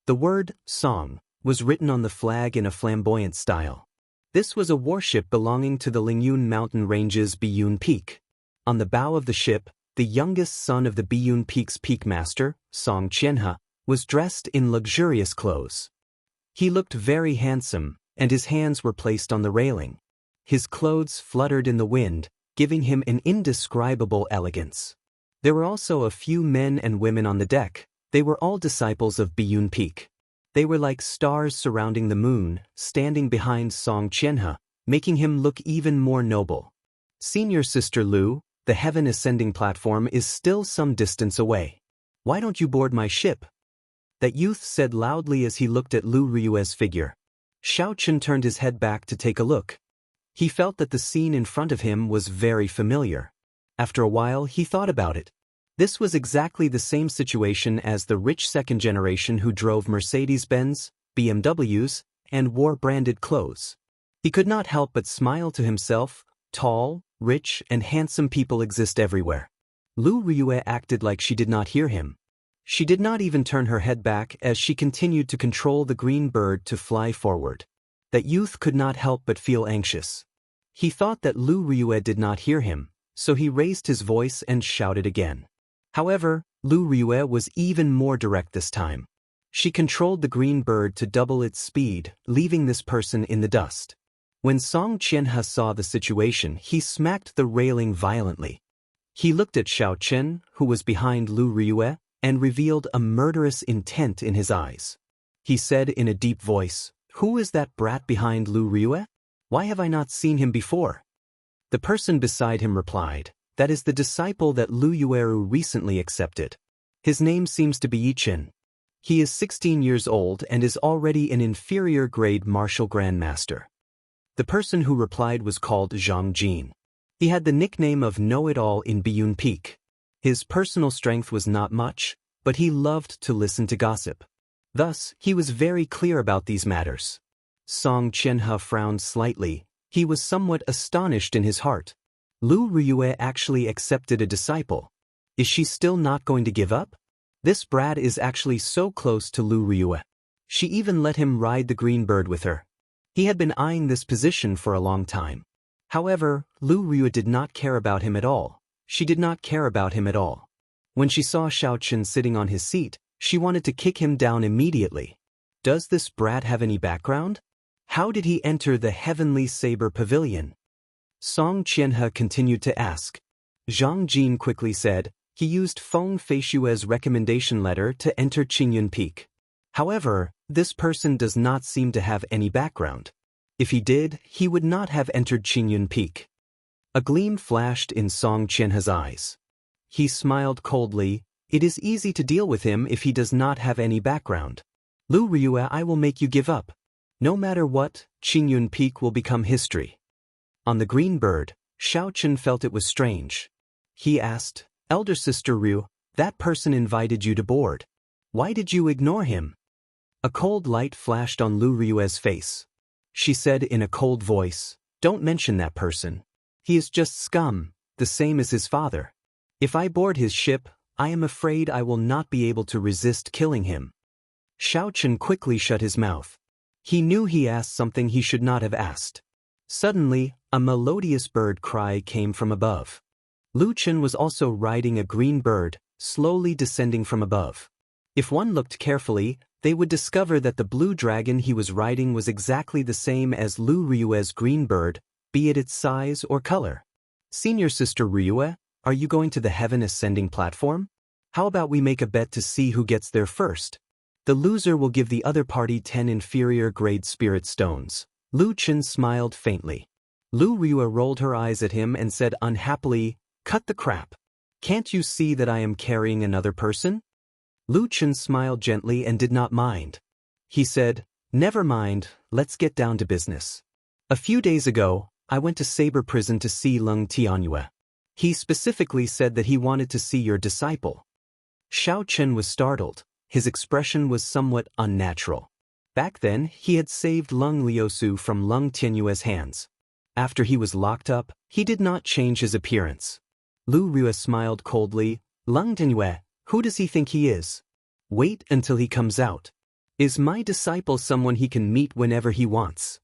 The word, "Song," was written on the flag in a flamboyant style. This was a warship belonging to the Lingyun mountain range's Biyun Peak. On the bow of the ship, the youngest son of the Biyun Peak's peak master, Song Qianhe, was dressed in luxurious clothes. He looked very handsome, and his hands were placed on the railing. His clothes fluttered in the wind, giving him an indescribable elegance. There were also a few men and women on the deck. They were all disciples of Biyun Peak. They were like stars surrounding the moon, standing behind Song Qianhe, making him look even more noble. "Senior Sister Lu, the Heaven Ascending platform is still some distance away. Why don't you board my ship?" That youth said loudly as he looked at Lu Ruyue's figure. Xiaochen turned his head back to take a look. He felt that the scene in front of him was very familiar. After a while, he thought about it. This was exactly the same situation as the rich second generation who drove Mercedes-Benz, BMWs, and wore branded clothes. He could not help but smile to himself. Tall, rich, and handsome people exist everywhere. Lu Riyue acted like she did not hear him. She did not even turn her head back as she continued to control the green bird to fly forward. That youth could not help but feel anxious. He thought that Lu Riyue did not hear him, so he raised his voice and shouted again. However, Lu Riyue was even more direct this time. She controlled the green bird to double its speed, leaving this person in the dust. When Song Qianhe saw the situation, he smacked the railing violently. He looked at Xiao Chen, who was behind Lu Riyue, and revealed a murderous intent in his eyes. He said in a deep voice, "Who is that brat behind Lu Riyue? Why have I not seen him before?" The person beside him replied, "That is the disciple that Lu Yueru recently accepted. His name seems to be Yichin. He is 16 years old and is already an inferior grade martial grandmaster." The person who replied was called Zhang Jin. He had the nickname of Know-It-All in Biyun Peak. His personal strength was not much, but he loved to listen to gossip. Thus, he was very clear about these matters. Song Qianhe frowned slightly. He was somewhat astonished in his heart. Lu Riyue actually accepted a disciple. Is she still not going to give up? This brat is actually so close to Lu Riyue. She even let him ride the green bird with her. He had been eyeing this position for a long time. However, Lu Riyue did not care about him at all. She did not care about him at all. When she saw Xiao Chen sitting on his seat, she wanted to kick him down immediately. Does this brat have any background? How did he enter the Heavenly Saber Pavilion? Song Qianhe continued to ask. Zhang Jin quickly said, he used Feng Feishue's recommendation letter to enter Qingyun Peak. However, this person does not seem to have any background. If he did, he would not have entered Qingyun Peak. A gleam flashed in Song Qianhe's eyes. He smiled coldly. It is easy to deal with him if he does not have any background. Lu Riyue, I will make you give up. No matter what, Qingyun Peak will become history. On the green bird, Xiao Chen felt it was strange. He asked, Elder Sister Ryu, that person invited you to board. Why did you ignore him? A cold light flashed on Lu Riyue's face. She said in a cold voice, don't mention that person. He is just scum, the same as his father. If I board his ship, I am afraid I will not be able to resist killing him. Xiao Chen quickly shut his mouth. He knew he asked something he should not have asked. Suddenly, a melodious bird cry came from above. Lu Chen was also riding a green bird, slowly descending from above. If one looked carefully, they would discover that the blue dragon he was riding was exactly the same as Lu Riyue's green bird, be it its size or color. Senior Sister Riyue, are you going to the Heaven Ascending platform? How about we make a bet to see who gets there first? The loser will give the other party 10 inferior grade spirit stones. Lu Chen smiled faintly. Lu Riyue rolled her eyes at him and said unhappily, cut the crap. Can't you see that I am carrying another person? Lu Chen smiled gently and did not mind. He said, never mind, let's get down to business. A few days ago, I went to Saber Prison to see Leng Tianyue. He specifically said that he wanted to see your disciple. Xiao Chen was startled. His expression was somewhat unnatural. Back then, he had saved Leng Liusu from Leng Tianyue's hands. After he was locked up, he did not change his appearance. Lu Riyue smiled coldly. Leng Tianyue, who does he think he is? Wait until he comes out. Is my disciple someone he can meet whenever he wants?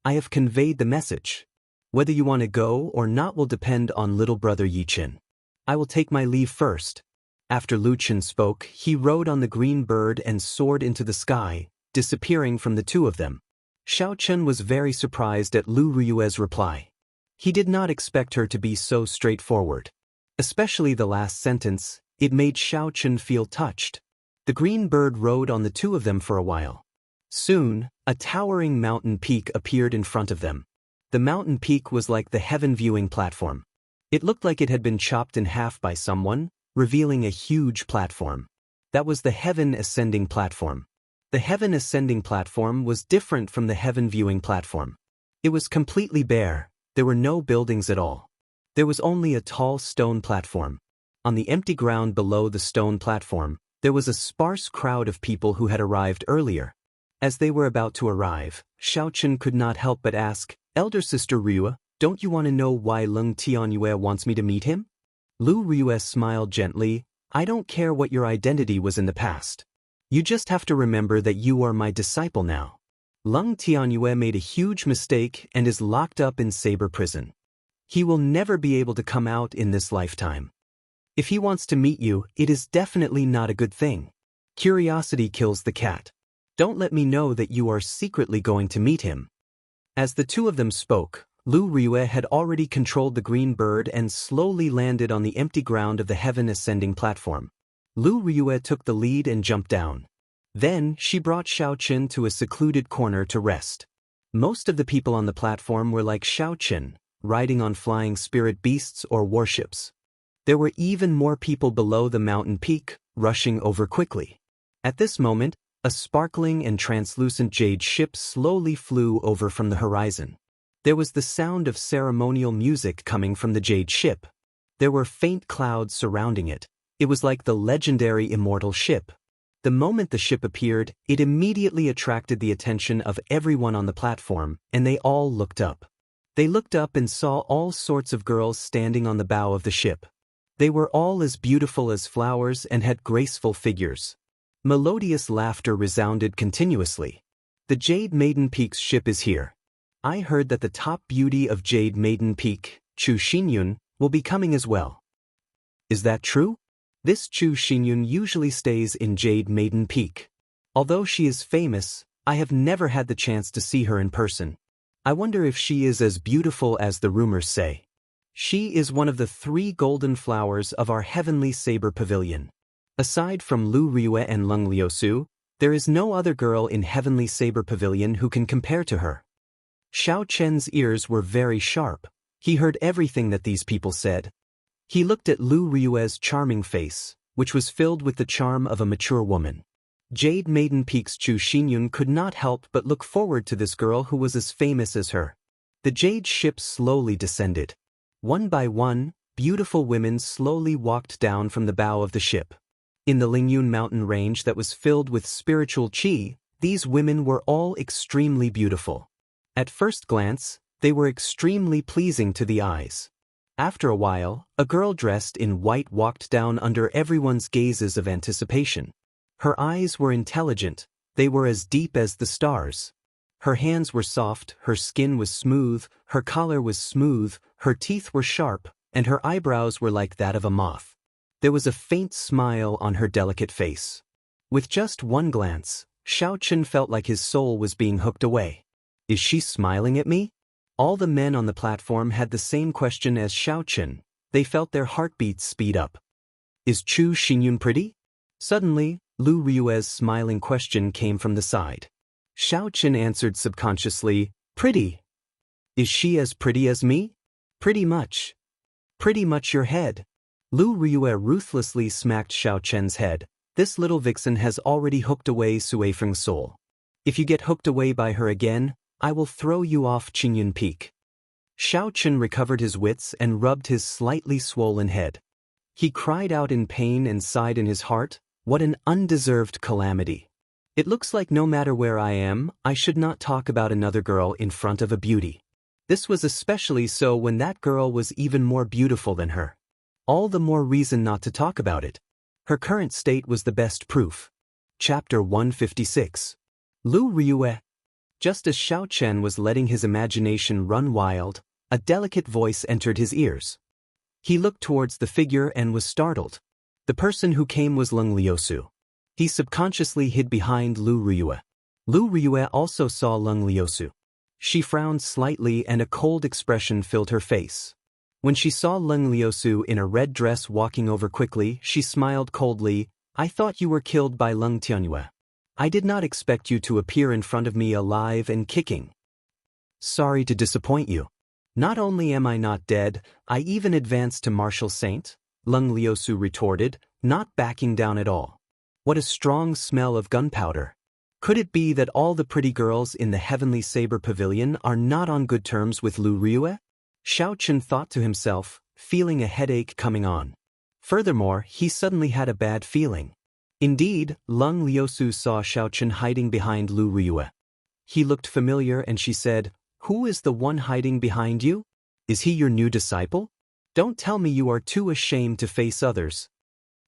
I have conveyed the message. Whether you want to go or not will depend on little brother Yichin. I will take my leave first. After Lu Chen spoke, he rode on the green bird and soared into the sky, disappearing from the two of them. Xiao Chen was very surprised at Lu Riyue's reply. He did not expect her to be so straightforward. Especially the last sentence, it made Xiao Chen feel touched. The green bird rode on the two of them for a while. Soon, a towering mountain peak appeared in front of them. The mountain peak was like the heaven viewing platform. It looked like it had been chopped in half by someone, revealing a huge platform. That was the heaven ascending platform. The heaven ascending platform was different from the heaven viewing platform. It was completely bare. There were no buildings at all. There was only a tall stone platform. On the empty ground below the stone platform, there was a sparse crowd of people who had arrived earlier. As they were about to arrive, Xiao Chen could not help but ask, Elder Sister Riyue, don't you want to know why Leng Tianyue wants me to meet him? Lu Riyue smiled gently. I don't care what your identity was in the past. You just have to remember that you are my disciple now. Lung Tianyue made a huge mistake and is locked up in Saber Prison. He will never be able to come out in this lifetime. If he wants to meet you, it is definitely not a good thing. Curiosity kills the cat. Don't let me know that you are secretly going to meet him. As the two of them spoke, Lu Riyue had already controlled the green bird and slowly landed on the empty ground of the heaven ascending platform. Lu Riyue took the lead and jumped down. Then, she brought Xiaoqin to a secluded corner to rest. Most of the people on the platform were like Xiaoqin, riding on flying spirit beasts or warships. There were even more people below the mountain peak, rushing over quickly. At this moment, a sparkling and translucent jade ship slowly flew over from the horizon. There was the sound of ceremonial music coming from the jade ship. There were faint clouds surrounding it. It was like the legendary Immortal ship. The moment the ship appeared, it immediately attracted the attention of everyone on the platform, and they all looked up. They looked up and saw all sorts of girls standing on the bow of the ship. They were all as beautiful as flowers and had graceful figures. Melodious laughter resounded continuously. The Jade Maiden Peak's ship is here. I heard that the top beauty of Jade Maiden Peak, Chu Xinyun, will be coming as well. Is that true? This Chu Xinyun usually stays in Jade Maiden Peak. Although she is famous, I have never had the chance to see her in person. I wonder if she is as beautiful as the rumors say. She is one of the 3 golden flowers of our heavenly saber pavilion. Aside from Lu Riyue and Lung Liusu, there is no other girl in heavenly saber pavilion who can compare to her. Xiao Chen's ears were very sharp. He heard everything that these people said. He looked at Lu Riyue's charming face, which was filled with the charm of a mature woman. Jade Maiden Peak's Chu Xinyun could not help but look forward to this girl who was as famous as her. The jade ship slowly descended. One by one, beautiful women slowly walked down from the bow of the ship. In the Lingyun mountain range that was filled with spiritual qi, these women were all extremely beautiful. At first glance, they were extremely pleasing to the eyes. After a while, a girl dressed in white walked down under everyone's gazes of anticipation. Her eyes were intelligent, they were as deep as the stars. Her hands were soft, her skin was smooth, her collar was smooth, her teeth were sharp, and her eyebrows were like that of a moth. There was a faint smile on her delicate face. With just one glance, Xiaoqin felt like his soul was being hooked away. Is she smiling at me? All the men on the platform had the same question as Xiaoqin. They felt their heartbeats speed up. Is Chu Xinyun pretty? Suddenly, Lu Riyue's smiling question came from the side. Xiaoqin answered subconsciously, pretty. Is she as pretty as me? Pretty much. Pretty much your head. Lu Riyue ruthlessly smacked Xiaoqin's head. This little vixen has already hooked away Sui Feng's soul. If you get hooked away by her again, I will throw you off Qingyun Peak. Xiaoqin recovered his wits and rubbed his slightly swollen head. He cried out in pain and sighed in his heart, what an undeserved calamity. It looks like no matter where I am, I should not talk about another girl in front of a beauty. This was especially so when that girl was even more beautiful than her. All the more reason not to talk about it. Her current state was the best proof. Chapter 156. Lu Riyue. Just as Xiaoqin was letting his imagination run wild, a delicate voice entered his ears. He looked towards the figure and was startled. The person who came was Lung Liusu. He subconsciously hid behind Lu Riyue. Lu Riyue also saw Lung Liusu. She frowned slightly and a cold expression filled her face. When she saw Lung Liusu in a red dress walking over quickly, she smiled coldly. I thought you were killed by Lung Tianyue. I did not expect you to appear in front of me alive and kicking. Sorry to disappoint you. Not only am I not dead, I even advanced to Martial Saint, Lung Liusu retorted, not backing down at all. What a strong smell of gunpowder. Could it be that all the pretty girls in the Heavenly Saber Pavilion are not on good terms with Lu Riyue? Xiaoqin thought to himself, feeling a headache coming on. Furthermore, he suddenly had a bad feeling. Indeed, Lung Liusu saw Xiaoqin hiding behind Lu Riyue. He looked familiar and she said, Who is the one hiding behind you? Is he your new disciple? Don't tell me you are too ashamed to face others.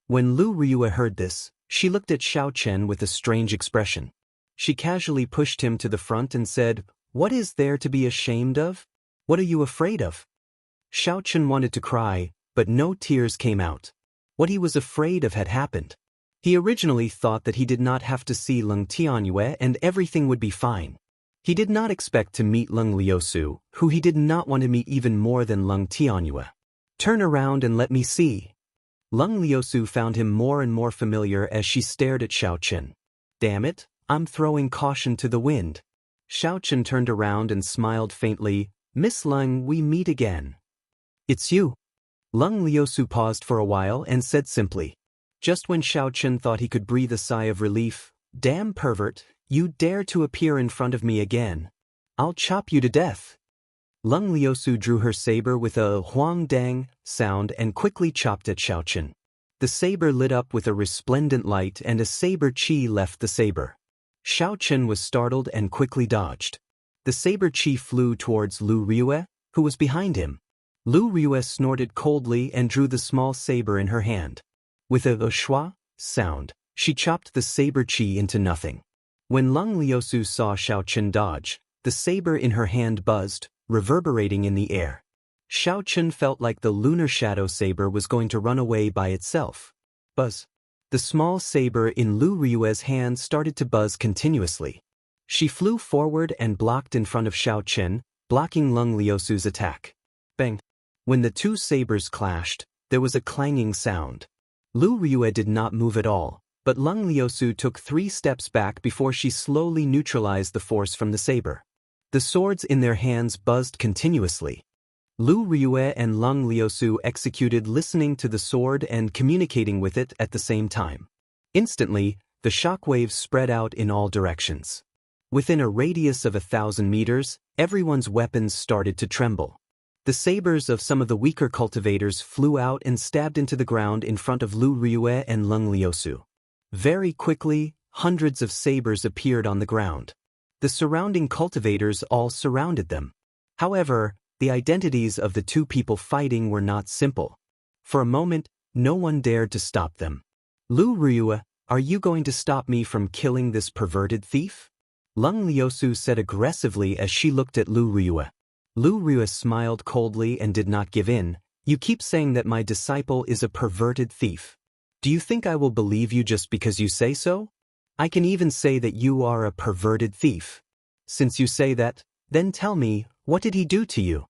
When Lu Ryue heard this, she looked at Xiao Chen with a strange expression. She casually pushed him to the front and said, "What is there to be ashamed of? What are you afraid of?" Xiao Chen wanted to cry, but no tears came out. What he was afraid of had happened. He originally thought that he did not have to see Leng Tianyue and everything would be fine. He did not expect to meet Leng Liusu, who he did not want to meet even more than Leng Tianyue. "Turn around and let me see." Leng Liusu found him more and more familiar as she stared at Xiao Chen. "Damn it, I'm throwing caution to the wind." Xiao Chen turned around and smiled faintly. "Miss Leng, we meet again." "It's you." Leng Liusu paused for a while and said simply. Just when Xiao Chen thought he could breathe a sigh of relief, "Damn pervert, you dare to appear in front of me again. I'll chop you to death." Leng Liusu drew her saber with a huang dang sound and quickly chopped at Xiao Chen. The saber lit up with a resplendent light and a saber chi left the saber. Xiao Chen was startled and quickly dodged. The saber chi flew towards Lu Ryue, who was behind him. Lu Ryue snorted coldly and drew the small saber in her hand. With a schwa sound, she chopped the saber chi into nothing. When Leng Liusu saw Xiao Chen dodge, the saber in her hand buzzed, reverberating in the air. Xiao Chen felt like the lunar shadow saber was going to run away by itself. Buzz. The small saber in Lu Ryue's hand started to buzz continuously. She flew forward and blocked in front of Xiao Chen, blocking Leng Liusu's attack. Bang. When the two sabers clashed, there was a clanging sound. Lu Ryue did not move at all, but Leng Liusu took 3 steps back before she slowly neutralized the force from the saber. The swords in their hands buzzed continuously. Lu Ryue and Leng Liusu executed listening to the sword and communicating with it at the same time. Instantly, the shockwaves spread out in all directions. Within a radius of 1,000 meters, everyone's weapons started to tremble. The sabers of some of the weaker cultivators flew out and stabbed into the ground in front of Lu Ryue and Leng Liusu. Very quickly, hundreds of sabers appeared on the ground. The surrounding cultivators all surrounded them. However, the identities of the two people fighting were not simple. For a moment, no one dared to stop them. "Lu Ryue, are you going to stop me from killing this perverted thief?" Leng Liusu said aggressively as she looked at Lu Ryue. Lu Ryue smiled coldly and did not give in. "You keep saying that my disciple is a perverted thief. Do you think I will believe you just because you say so? I can even say that you are a perverted thief. Since you say that, then tell me, what did he do to you?"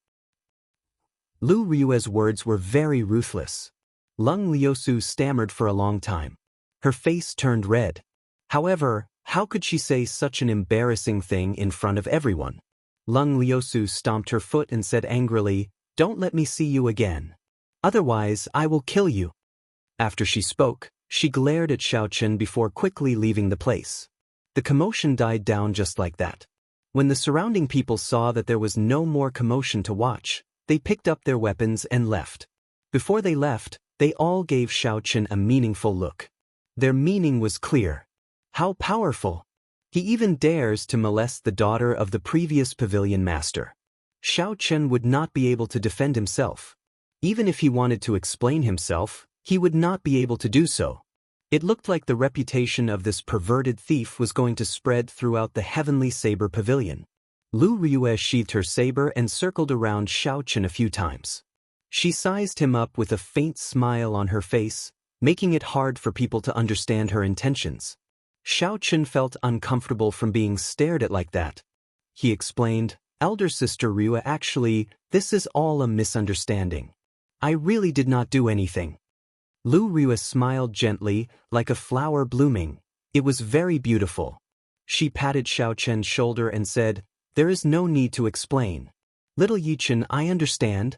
Lu Ryue's words were very ruthless. Leng Liusu stammered for a long time. Her face turned red. However, how could she say such an embarrassing thing in front of everyone? Leng Liusu stomped her foot and said angrily, "Don't let me see you again. Otherwise, I will kill you." After she spoke, she glared at Xiao Chen before quickly leaving the place. The commotion died down just like that. When the surrounding people saw that there was no more commotion to watch, they picked up their weapons and left. Before they left, they all gave Xiao Chen a meaningful look. Their meaning was clear. How powerful! He even dares to molest the daughter of the previous pavilion master. Xiao Chen would not be able to defend himself. Even if he wanted to explain himself, he would not be able to do so. It looked like the reputation of this perverted thief was going to spread throughout the Heavenly Saber Pavilion. Lu Ryue sheathed her saber and circled around Xiao Chen a few times. She sized him up with a faint smile on her face, making it hard for people to understand her intentions. Xiao Chen felt uncomfortable from being stared at like that. He explained, "Elder Sister Ryue, actually, this is all a misunderstanding. I really did not do anything." Lu Ryue smiled gently, like a flower blooming. It was very beautiful. She patted Xiao Chen's shoulder and said, "There is no need to explain. Little Yichen, I understand.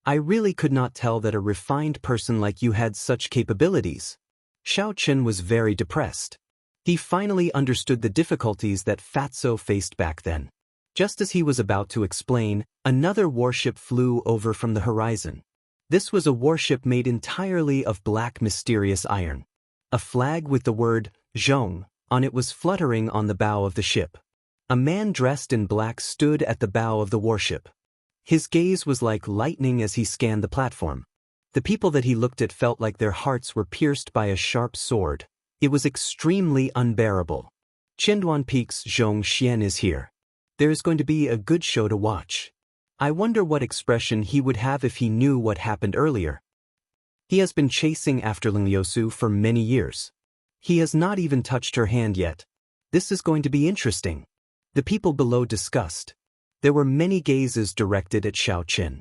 I really could not tell that a refined person like you had such capabilities." Xiao Chen was very depressed. He finally understood the difficulties that Fatso faced back then. Just as he was about to explain, another warship flew over from the horizon. This was a warship made entirely of black mysterious iron. A flag with the word Zhong on it was fluttering on the bow of the ship. A man dressed in black stood at the bow of the warship. His gaze was like lightning as he scanned the platform. The people that he looked at felt like their hearts were pierced by a sharp sword. It was extremely unbearable. Qinduan Peak's Zhong Xian is here. There is going to be a good show to watch. I wonder what expression he would have if he knew what happened earlier. He has been chasing after Ling Liusu for many years. He has not even touched her hand yet. This is going to be interesting. The people below discussed. There were many gazes directed at Xiao Qin.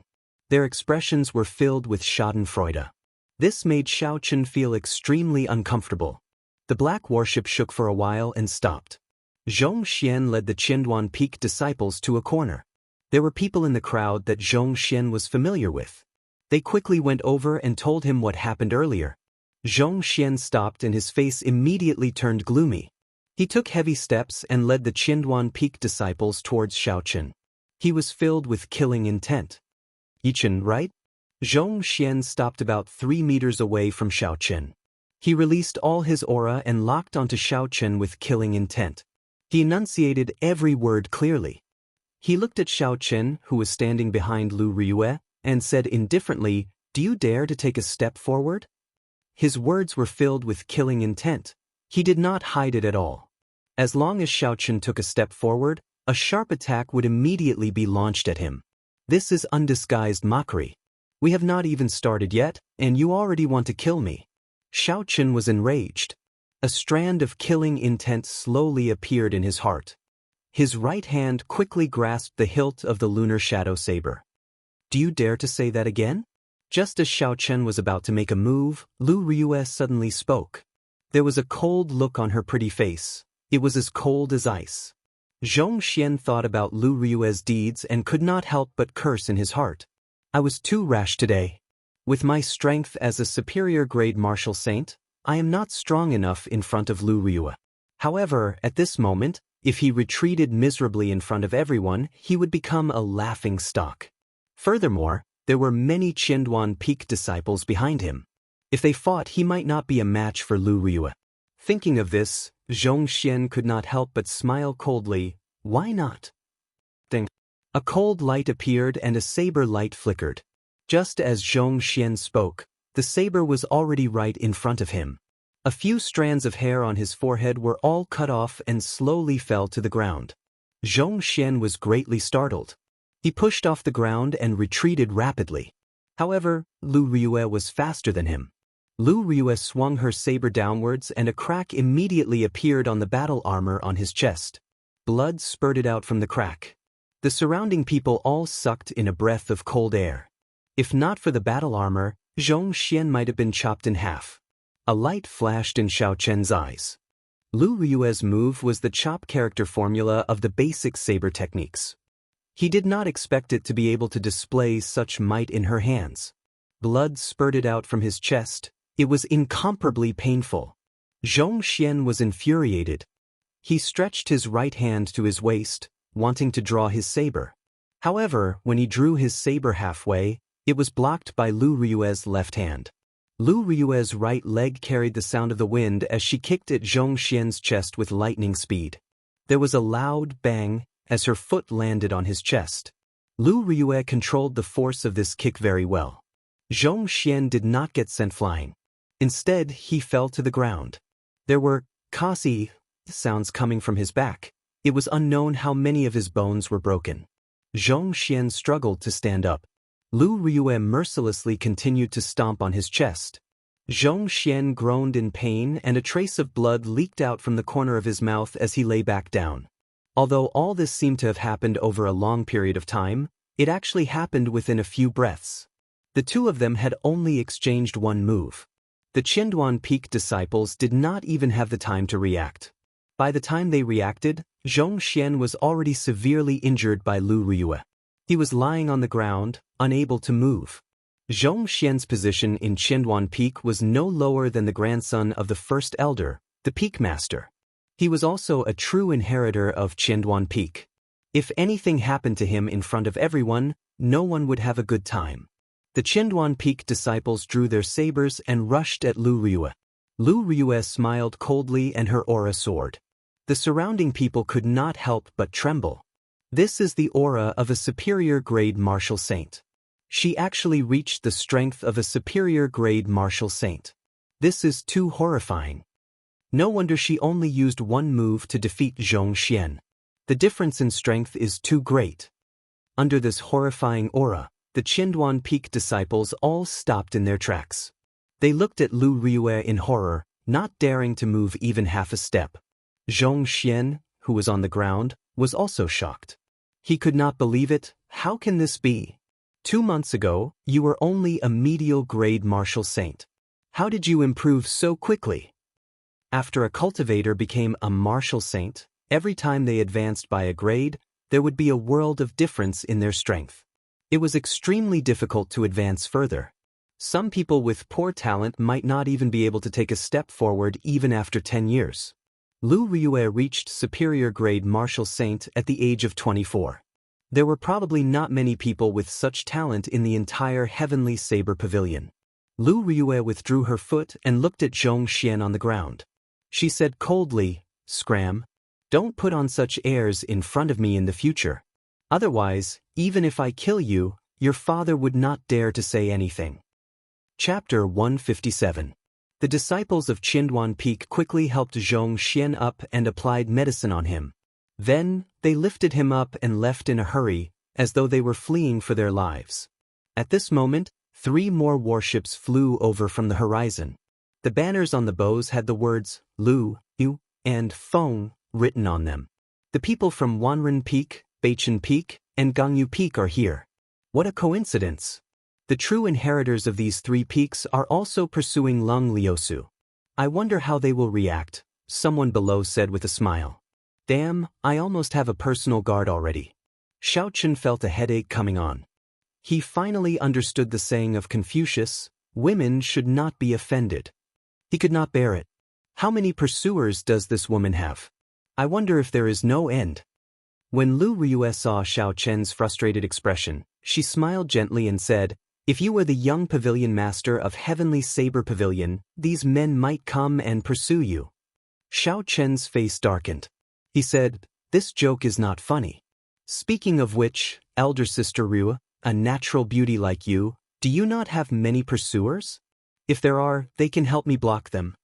Their expressions were filled with schadenfreude. This made Xiao Qin feel extremely uncomfortable. The black warship shook for a while and stopped. Zhong Xian led the Qinduan Peak disciples to a corner. There were people in the crowd that Zhong Xian was familiar with. They quickly went over and told him what happened earlier. Zhong Xian stopped and his face immediately turned gloomy. He took heavy steps and led the Qinduan Peak disciples towards Xiao Qin. He was filled with killing intent. Yichen, right? Zhong Xian stopped about 3 meters away from Xiao Qin. He released all his aura and locked onto Xiao Qin with killing intent. He enunciated every word clearly. He looked at Xiao Qin, who was standing behind Lu Riyue, and said indifferently, "Do you dare to take a step forward?" His words were filled with killing intent. He did not hide it at all. As long as Xiao Qin took a step forward, a sharp attack would immediately be launched at him. This is undisguised mockery. We have not even started yet, and you already want to kill me. Xiao Qin was enraged. A strand of killing intent slowly appeared in his heart. His right hand quickly grasped the hilt of the lunar shadow saber. "Do you dare to say that again?" Just as Xiao Qin was about to make a move, Lu Riyue suddenly spoke. There was a cold look on her pretty face. It was as cold as ice. Zhong Xian thought about Lu Riyue's deeds and could not help but curse in his heart. "I was too rash today. With my strength as a superior grade martial saint, I am not strong enough in front of Lu Riyue. However, at this moment, if he retreated miserably in front of everyone, he would become a laughing stock. Furthermore, there were many Qinduan Peak disciples behind him. If they fought, he might not be a match for Lu Riyue." Thinking of this, Zhong Xian could not help but smile coldly. Why not? Ding. A cold light appeared and a saber light flickered. Just as Zhong Xian spoke, the saber was already right in front of him. A few strands of hair on his forehead were all cut off and slowly fell to the ground. Zhong Xian was greatly startled. He pushed off the ground and retreated rapidly. However, Lu Riyue was faster than him. Lu Riyue swung her saber downwards and a crack immediately appeared on the battle armor on his chest. Blood spurted out from the crack. The surrounding people all sucked in a breath of cold air. If not for the battle armor, Zhong Xian might have been chopped in half. A light flashed in Xiao Chen's eyes. Lu Riyue's move was the chop character formula of the basic saber techniques. He did not expect it to be able to display such might in her hands. Blood spurted out from his chest. It was incomparably painful. Zhong Xian was infuriated. He stretched his right hand to his waist, wanting to draw his saber. However, when he drew his saber halfway, it was blocked by Lu Riyue's left hand. Lu Riyue's right leg carried the sound of the wind as she kicked at Zhong Xian's chest with lightning speed. There was a loud bang as her foot landed on his chest. Lu Riyue controlled the force of this kick very well. Zhong Xian did not get sent flying. Instead, he fell to the ground. There were "kasi" sounds coming from his back. It was unknown how many of his bones were broken. Zhong Xian struggled to stand up. Lu Riyue mercilessly continued to stomp on his chest. Zhong Xian groaned in pain and a trace of blood leaked out from the corner of his mouth as he lay back down. Although all this seemed to have happened over a long period of time, it actually happened within a few breaths. The two of them had only exchanged one move. The Qinduan Peak disciples did not even have the time to react. By the time they reacted, Zhong Xian was already severely injured by Lu Riyue. He was lying on the ground, unable to move. Zhong Xian's position in Qinduan Peak was no lower than the grandson of the first elder, the Peak Master. He was also a true inheritor of Qinduan Peak. If anything happened to him in front of everyone, no one would have a good time. The Qinduan Peak disciples drew their sabers and rushed at Lu Riyue. Lu Riyue smiled coldly and her aura soared. The surrounding people could not help but tremble. This is the aura of a superior grade martial saint. She actually reached the strength of a superior grade martial saint. This is too horrifying. No wonder she only used one move to defeat Zhong Xian. The difference in strength is too great. Under this horrifying aura, the Qinduan Peak disciples all stopped in their tracks. They looked at Lu Riyue in horror, not daring to move even half a step. Zhong Xian, who was on the ground, was also shocked. He could not believe it. How can this be? 2 months ago, you were only a medial grade martial saint. How did you improve so quickly? After a cultivator became a martial saint, every time they advanced by a grade, there would be a world of difference in their strength. It was extremely difficult to advance further. Some people with poor talent might not even be able to take a step forward even after 10 years. Lu Riyue reached superior grade martial saint at the age of 24. There were probably not many people with such talent in the entire Heavenly Saber Pavilion. Lu Riyue withdrew her foot and looked at Zhong Xian on the ground. She said coldly, "Scram. Don't put on such airs in front of me in the future. Otherwise, even if I kill you, your father would not dare to say anything." Chapter 157. The disciples of Qinduan Peak quickly helped Zhong Xian up and applied medicine on him. Then, they lifted him up and left in a hurry, as though they were fleeing for their lives. At this moment, 3 more warships flew over from the horizon. The banners on the bows had the words Lu, Yu, and Feng written on them. The people from Wanren Peak, Beichen Peak, and Gangyu Peak are here. What a coincidence! The true inheritors of these 3 peaks are also pursuing Lung Liusu. I wonder how they will react, someone below said with a smile. Damn, I almost have a personal guard already. Xiaochen felt a headache coming on. He finally understood the saying of Confucius, women should not be offended. He could not bear it. How many pursuers does this woman have? I wonder if there is no end. When Lu Riyue saw Xiaochen's frustrated expression, she smiled gently and said, "If you were the young pavilion master of Heavenly Saber Pavilion, these men might come and pursue you." Xiaochen's face darkened. He said, "This joke is not funny. Speaking of which, elder sister Ryu, a natural beauty like you, do you not have many pursuers? If there are, they can help me block them."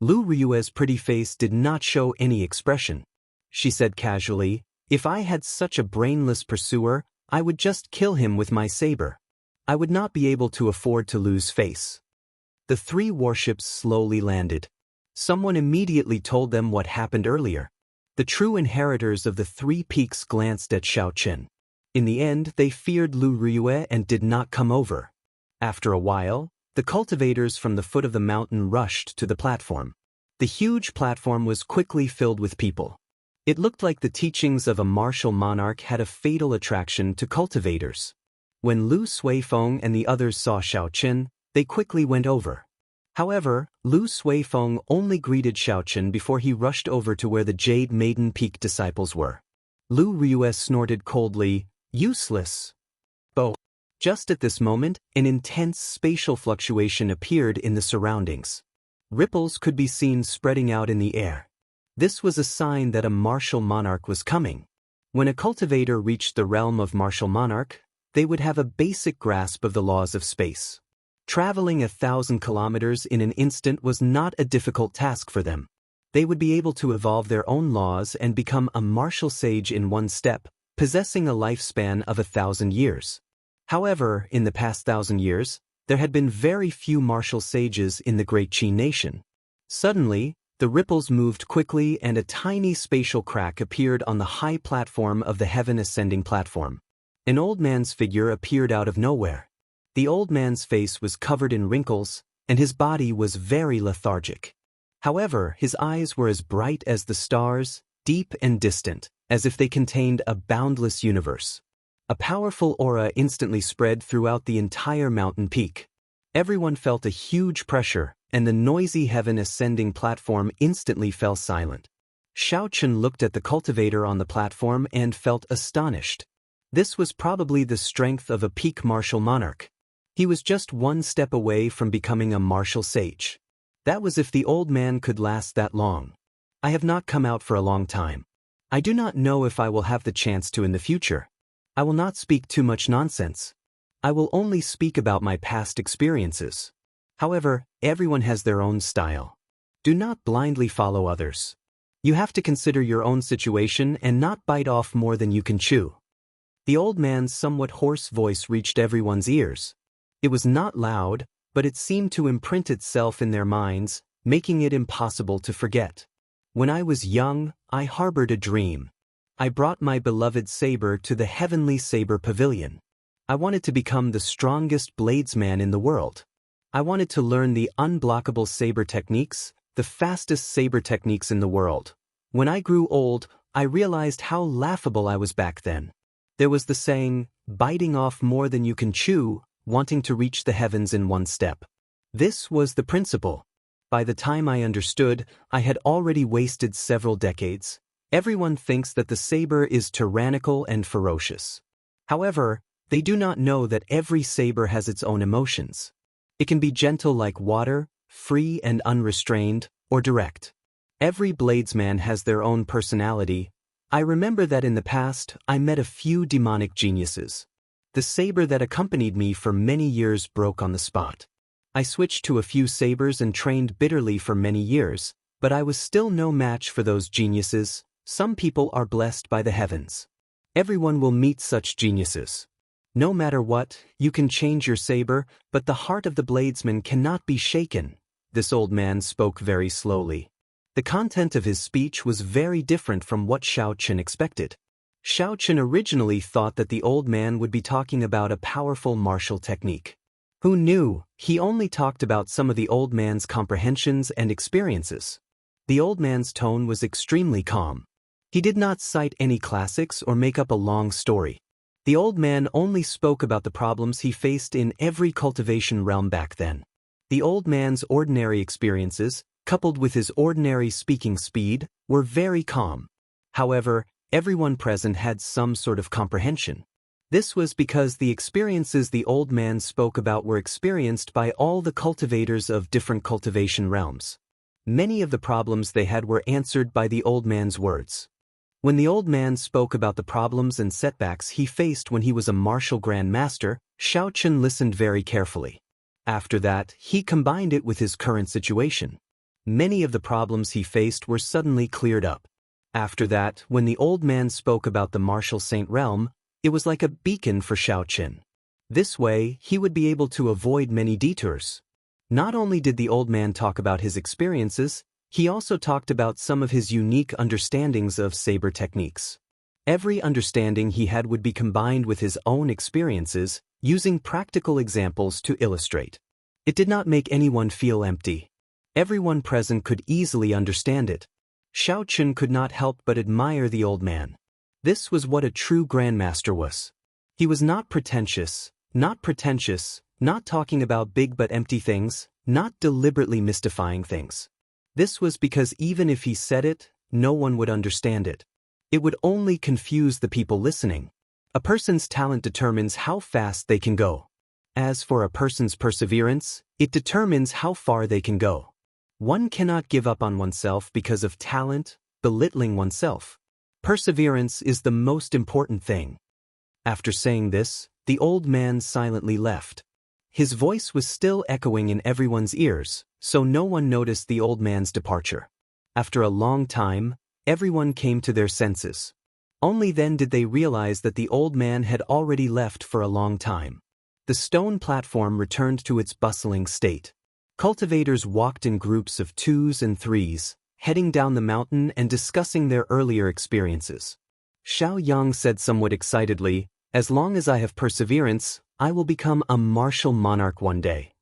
Lu Riyue's pretty face did not show any expression. She said casually, "If I had such a brainless pursuer, I would just kill him with my saber. I would not be able to afford to lose face." The 3 warships slowly landed. Someone immediately told them what happened earlier. The true inheritors of the 3 peaks glanced at Xiaochen. In the end, they feared Lu Riyue and did not come over. After a while, the cultivators from the foot of the mountain rushed to the platform. The huge platform was quickly filled with people. It looked like the teachings of a martial monarch had a fatal attraction to cultivators. When Lu Suifeng and the others saw Xiaochen, they quickly went over. However, Lu Suifeng only greeted Xiaochen before he rushed over to where the Jade Maiden Peak disciples were. Lu Riyue snorted coldly, "Useless." Bo. Just at this moment, an intense spatial fluctuation appeared in the surroundings. Ripples could be seen spreading out in the air. This was a sign that a martial monarch was coming. When a cultivator reached the realm of martial monarch, they would have a basic grasp of the laws of space. Traveling 1,000 kilometers in an instant was not a difficult task for them. They would be able to evolve their own laws and become a martial sage in one step, possessing a lifespan of 1,000 years. However, in the past 1,000 years, there had been very few martial sages in the Great Qi nation. Suddenly, the ripples moved quickly and a tiny spatial crack appeared on the high platform of the heaven ascending platform. An old man's figure appeared out of nowhere. The old man's face was covered in wrinkles, and his body was very lethargic. However, his eyes were as bright as the stars, deep and distant, as if they contained a boundless universe. A powerful aura instantly spread throughout the entire mountain peak. Everyone felt a huge pressure, and the noisy heaven ascending platform instantly fell silent. Xiaochen looked at the cultivator on the platform and felt astonished. This was probably the strength of a peak martial monarch. He was just 1 step away from becoming a martial sage. That was if the old man could last that long. "I have not come out for a long time. I do not know if I will have the chance to in the future. I will not speak too much nonsense. I will only speak about my past experiences. However, everyone has their own style. Do not blindly follow others. You have to consider your own situation and not bite off more than you can chew. The old man's somewhat hoarse voice reached everyone's ears. It was not loud, but it seemed to imprint itself in their minds, making it impossible to forget. When I was young, I harbored a dream. I brought my beloved saber to the heavenly saber pavilion. I wanted to become the strongest bladesman in the world. I wanted to learn the unblockable saber techniques, the fastest saber techniques in the world. When I grew old, I realized how laughable I was back then. There was the saying, biting off more than you can chew, wanting to reach the heavens in one step. This was the principle. By the time I understood, I had already wasted several decades. Everyone thinks that the saber is tyrannical and ferocious. However, they do not know that every saber has its own emotions. It can be gentle like water, free and unrestrained, or direct. Every bladesman has their own personality. I remember that in the past, I met a few demonic geniuses. The saber that accompanied me for many years broke on the spot. I switched to a few sabers and trained bitterly for many years, but I was still no match for those geniuses. Some people are blessed by the heavens. Everyone will meet such geniuses. No matter what, you can change your saber, but the heart of the bladesman cannot be shaken. This old man spoke very slowly. The content of his speech was very different from what Xiaochen expected. Xiaochen originally thought that the old man would be talking about a powerful martial technique. Who knew? He only talked about some of the old man's comprehensions and experiences. The old man's tone was extremely calm. He did not cite any classics or make up a long story. The old man only spoke about the problems he faced in every cultivation realm back then. The old man's ordinary experiences, coupled with his ordinary speaking speed, were very calm. However, everyone present had some sort of comprehension. This was because the experiences the old man spoke about were experienced by all the cultivators of different cultivation realms. Many of the problems they had were answered by the old man's words. When the old man spoke about the problems and setbacks he faced when he was a martial grand master, Xiaochen listened very carefully. After that, he combined it with his current situation. Many of the problems he faced were suddenly cleared up. After that, when the old man spoke about the martial saint realm, it was like a beacon for Xiaochen. This way, he would be able to avoid many detours. Not only did the old man talk about his experiences, he also talked about some of his unique understandings of saber techniques. Every understanding he had would be combined with his own experiences, using practical examples to illustrate. It did not make anyone feel empty. Everyone present could easily understand it. Xiaochen could not help but admire the old man. This was what a true grandmaster was. He was not pretentious, not talking about big but empty things, not deliberately mystifying things. This was because even if he said it, no one would understand it. It would only confuse the people listening. A person's talent determines how fast they can go. As for a person's perseverance, it determines how far they can go. One cannot give up on oneself because of talent, belittling oneself. Perseverance is the most important thing. After saying this, the old man silently left. His voice was still echoing in everyone's ears, so no one noticed the old man's departure. After a long time, everyone came to their senses. Only then did they realize that the old man had already left for a long time. The stone platform returned to its bustling state. Cultivators walked in groups of 2s and 3s, heading down the mountain and discussing their earlier experiences. Xiao Yang said somewhat excitedly, "As long as I have perseverance, I will become a martial monarch one day."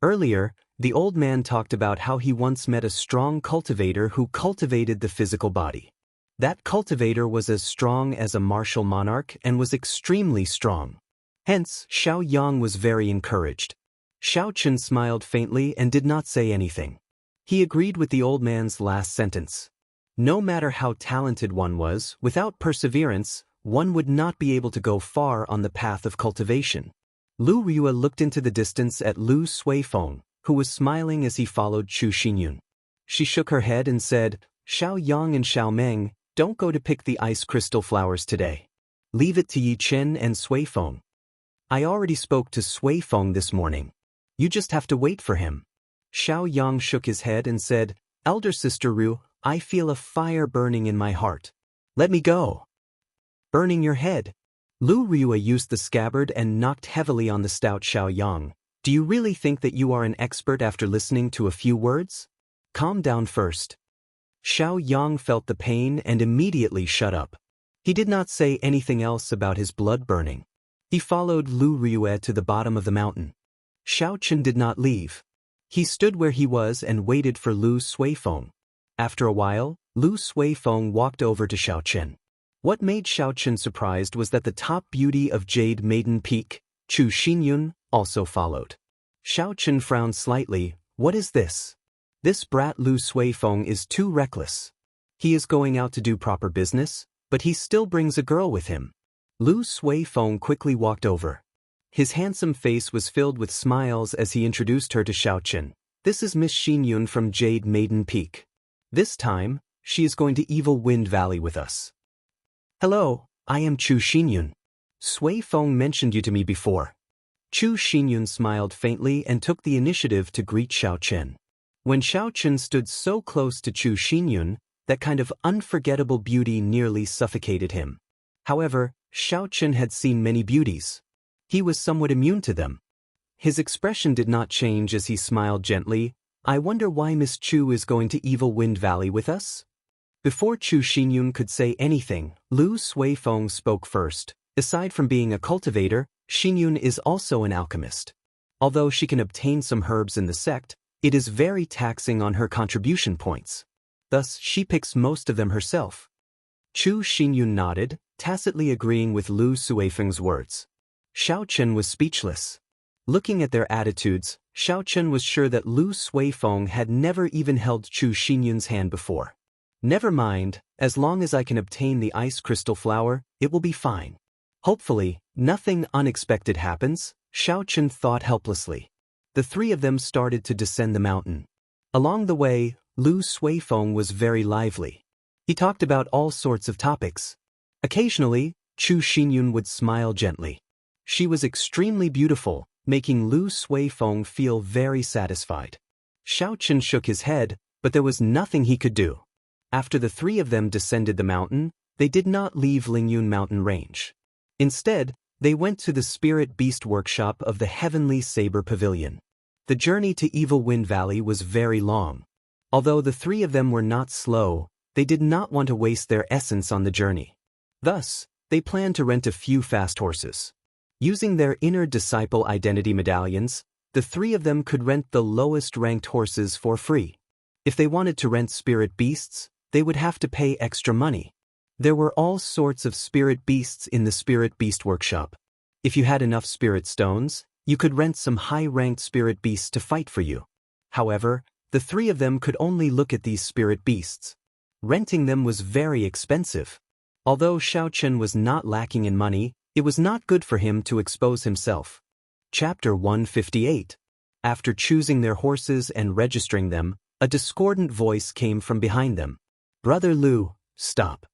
Earlier, the old man talked about how he once met a strong cultivator who cultivated the physical body. That cultivator was as strong as a martial monarch and was extremely strong. Hence, Xiao Yang was very encouraged. Xiaochen smiled faintly and did not say anything. He agreed with the old man's last sentence. No matter how talented one was, without perseverance, one would not be able to go far on the path of cultivation. Lu Rua looked into the distance at Lu Suifeng, who was smiling as he followed Chu Xinyun. She shook her head and said, "Xiao Yang and Xiao Meng, don't go to pick the ice crystal flowers today. Leave it to Yi Chen and Sui Feng. I already spoke to Sui Feng this morning. You just have to wait for him. Xiao Yang shook his head and said, Elder Sister Ru, I feel a fire burning in my heart. Let me go. Burning your head. Lu Rua used the scabbard and knocked heavily on the stout Xiao Yang. Do you really think that you are an expert after listening to a few words? Calm down first. Xiao Yang felt the pain and immediately shut up. He did not say anything else about his blood burning. He followed Lu Rua to the bottom of the mountain. Xiao Chen did not leave. He stood where he was and waited for Lu Suifeng. After a while, Lu Suifeng walked over to Xiao Chen. What made Xiao Chen surprised was that the top beauty of Jade Maiden Peak, Chu Xinyun, also followed. Xiao Chen frowned slightly. What is this? This brat Lu Suifeng is too reckless. He is going out to do proper business, but he still brings a girl with him. Lu Suifeng quickly walked over. His handsome face was filled with smiles as he introduced her to Xiao Chen. This is Miss Xinyun from Jade Maiden Peak. This time, she is going to Evil Wind Valley with us. Hello, I am Chu Xinyun. Sui Feng mentioned you to me before. Chu Xinyun smiled faintly and took the initiative to greet Xiao Chen. When Xiao Chen stood so close to Chu Xinyun, that kind of unforgettable beauty nearly suffocated him. However, Xiao Chen had seen many beauties. He was somewhat immune to them. His expression did not change as he smiled gently. I wonder why Miss Chu is going to Evil Wind Valley with us? Before Chu Xinyun could say anything, Lu Suifeng spoke first. Aside from being a cultivator, Xinyun is also an alchemist. Although she can obtain some herbs in the sect, it is very taxing on her contribution points. Thus, she picks most of them herself. Chu Xinyun nodded, tacitly agreeing with Lu Suifeng's words. Xiao Chen was speechless. Looking at their attitudes, Xiao Chen was sure that Lu Suifeng had never even held Chu Xinyun's hand before. Never mind, as long as I can obtain the ice crystal flower, it will be fine. Hopefully, nothing unexpected happens, Xiao Chen thought helplessly. The three of them started to descend the mountain. Along the way, Lu Suifeng was very lively. He talked about all sorts of topics. Occasionally, Chu Xinyun would smile gently. She was extremely beautiful, making Lu Suifeng feel very satisfied. Xiao Chen shook his head, but there was nothing he could do. After the three of them descended the mountain, they did not leave Lingyun Mountain Range. Instead, they went to the Spirit Beast Workshop of the Heavenly Saber Pavilion. The journey to Evil Wind Valley was very long. Although the three of them were not slow, they did not want to waste their essence on the journey. Thus, they planned to rent a few fast horses. Using their inner disciple identity medallions, the three of them could rent the lowest-ranked horses for free. If they wanted to rent spirit beasts, they would have to pay extra money. There were all sorts of spirit beasts in the Spirit Beast Workshop. If you had enough spirit stones, you could rent some high-ranked spirit beasts to fight for you. However, the three of them could only look at these spirit beasts. Renting them was very expensive. Although Xiao Chen was not lacking in money, it was not good for him to expose himself. Chapter 158. After choosing their horses and registering them, a discordant voice came from behind them. Brother Lu, stop.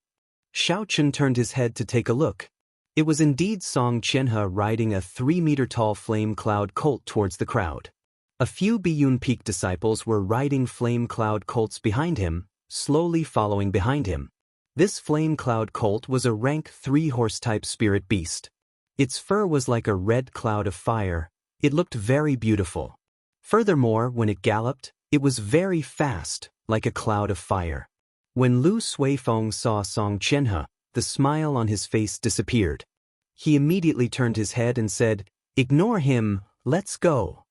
Xiao Chen turned his head to take a look. It was indeed Song Qianhe riding a 3-meter-tall flame cloud colt towards the crowd. A few Biyun Peak disciples were riding flame cloud colts behind him, slowly following behind him. This flame cloud colt was a rank 3-horse-type spirit beast. Its fur was like a red cloud of fire. It looked very beautiful. Furthermore, when it galloped, it was very fast, like a cloud of fire. When Lu Suifeng saw Song Qianhe, the smile on his face disappeared. He immediately turned his head and said, "Ignore him, let's go."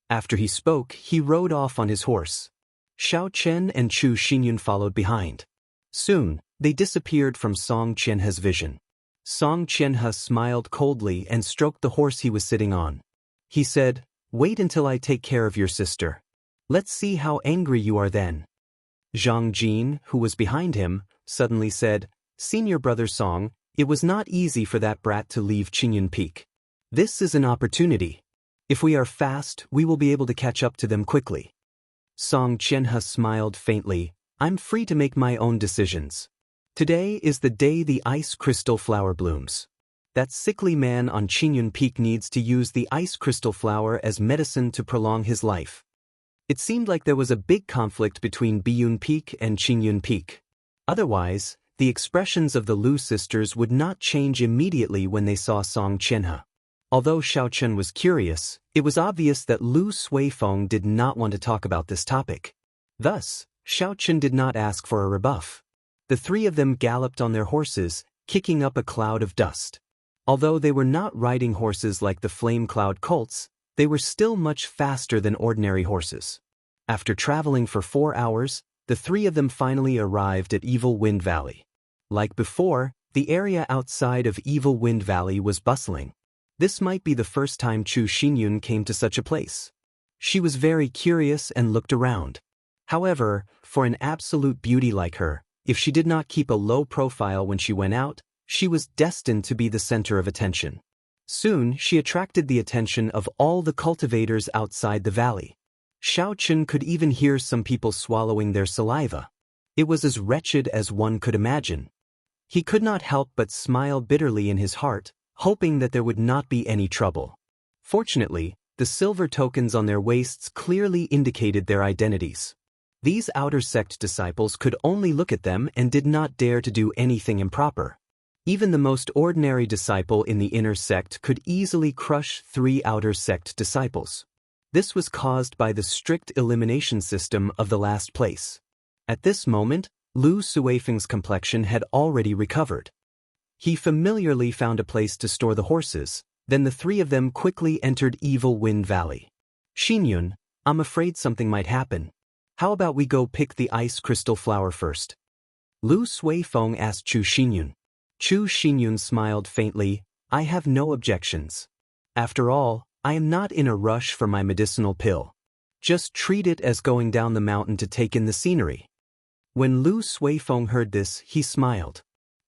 After he spoke, he rode off on his horse. Xiao Chen and Chu Xinyun followed behind. Soon, they disappeared from Song Qianhe's vision. Song Qianhe smiled coldly and stroked the horse he was sitting on. He said, "Wait until I take care of your sister. Let's see how angry you are then." Zhang Jin, who was behind him, suddenly said, "Senior brother Song, it was not easy for that brat to leave Qingyun Peak. This is an opportunity. If we are fast, we will be able to catch up to them quickly." Song Qianhe smiled faintly. "I'm free to make my own decisions. Today is the day the ice crystal flower blooms. That sickly man on Qingyun Peak needs to use the ice crystal flower as medicine to prolong his life. It seemed like there was a big conflict between Biyun Peak and Qingyun Peak. Otherwise, the expressions of the Lu sisters would not change immediately when they saw Song Qianhe. Although Xiaochen was curious, it was obvious that Lu Suifeng did not want to talk about this topic. Thus, Xiaochen did not ask for a rebuff. The three of them galloped on their horses, kicking up a cloud of dust. Although they were not riding horses like the Flame Cloud colts, they were still much faster than ordinary horses. After traveling for 4 hours, the three of them finally arrived at Evil Wind Valley. Like before, the area outside of Evil Wind Valley was bustling. This might be the first time Chu Xinyun came to such a place. She was very curious and looked around. However, for an absolute beauty like her, if she did not keep a low profile when she went out, she was destined to be the center of attention. Soon, she attracted the attention of all the cultivators outside the valley. Xiaochen could even hear some people swallowing their saliva. It was as wretched as one could imagine. He could not help but smile bitterly in his heart, hoping that there would not be any trouble. Fortunately, the silver tokens on their waists clearly indicated their identities. These outer sect disciples could only look at them and did not dare to do anything improper. Even the most ordinary disciple in the inner sect could easily crush 3 outer sect disciples. This was caused by the strict elimination system of the last place. At this moment, Lu Suifeng's complexion had already recovered. He familiarly found a place to store the horses, then the three of them quickly entered Evil Wind Valley. Xinyun, I'm afraid something might happen. How about we go pick the ice crystal flower first? Lu Suifeng asked Chu Xinyun. Chu Xinyun smiled faintly, I have no objections. After all, I am not in a rush for my medicinal pill. Just treat it as going down the mountain to take in the scenery. When Lu Suifeng heard this, he smiled.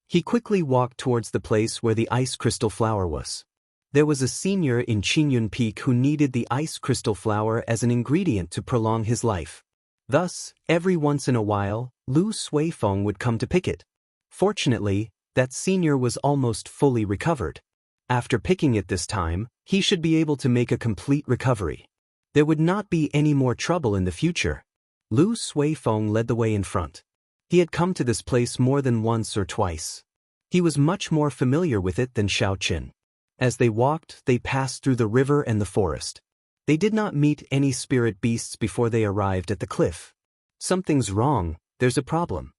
He quickly walked towards the place where the ice crystal flower was. There was a senior in Qingyun Peak who needed the ice crystal flower as an ingredient to prolong his life. Thus, every once in a while, Lu Suifeng would come to pick it. Fortunately, that senior was almost fully recovered. After picking it this time, he should be able to make a complete recovery. There would not be any more trouble in the future. Lu Suifeng led the way in front. He had come to this place more than once or twice. He was much more familiar with it than Xiaochen. As they walked, they passed through the river and the forest. They did not meet any spirit beasts before they arrived at the cliff. Something's wrong, there's a problem.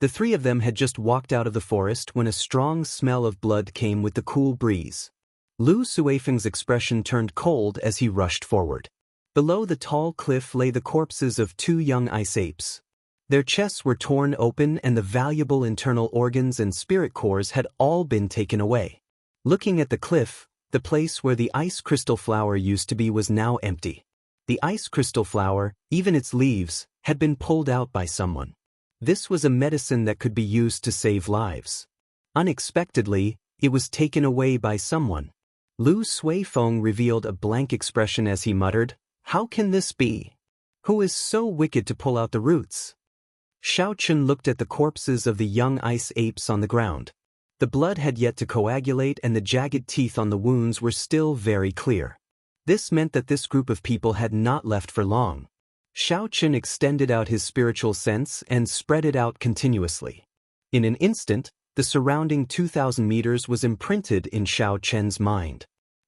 The three of them had just walked out of the forest when a strong smell of blood came with the cool breeze. Lu Suifeng's expression turned cold as he rushed forward. Below the tall cliff lay the corpses of 2 young ice apes. Their chests were torn open and the valuable internal organs and spirit cores had all been taken away. Looking at the cliff, the place where the ice crystal flower used to be was now empty. The ice crystal flower, even its leaves, had been pulled out by someone. This was a medicine that could be used to save lives. Unexpectedly, it was taken away by someone. Lu Suifeng revealed a blank expression as he muttered, How can this be? Who is so wicked to pull out the roots? Xiaochen looked at the corpses of the young ice apes on the ground. The blood had yet to coagulate and the jagged teeth on the wounds were still very clear. This meant that this group of people had not left for long. Xiaochen extended out his spiritual sense and spread it out continuously. In an instant, the surrounding 2,000 meters was imprinted in Xiaochen's mind.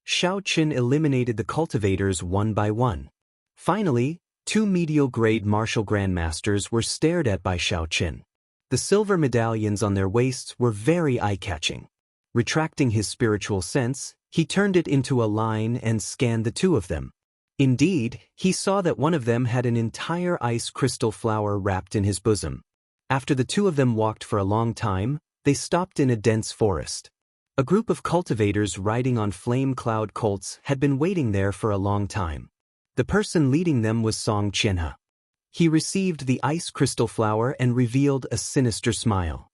Xiaochen eliminated the cultivators one by one. Finally, 2 medial-grade martial grandmasters were stared at by Xiaochen. The silver medallions on their waists were very eye-catching. Retracting his spiritual sense, he turned it into a line and scanned the 2 of them. Indeed, he saw that one of them had an entire ice crystal flower wrapped in his bosom. After the 2 of them walked for a long time, they stopped in a dense forest. A group of cultivators riding on flame cloud colts had been waiting there for a long time. The person leading them was Song Qianhe. He received the ice crystal flower and revealed a sinister smile.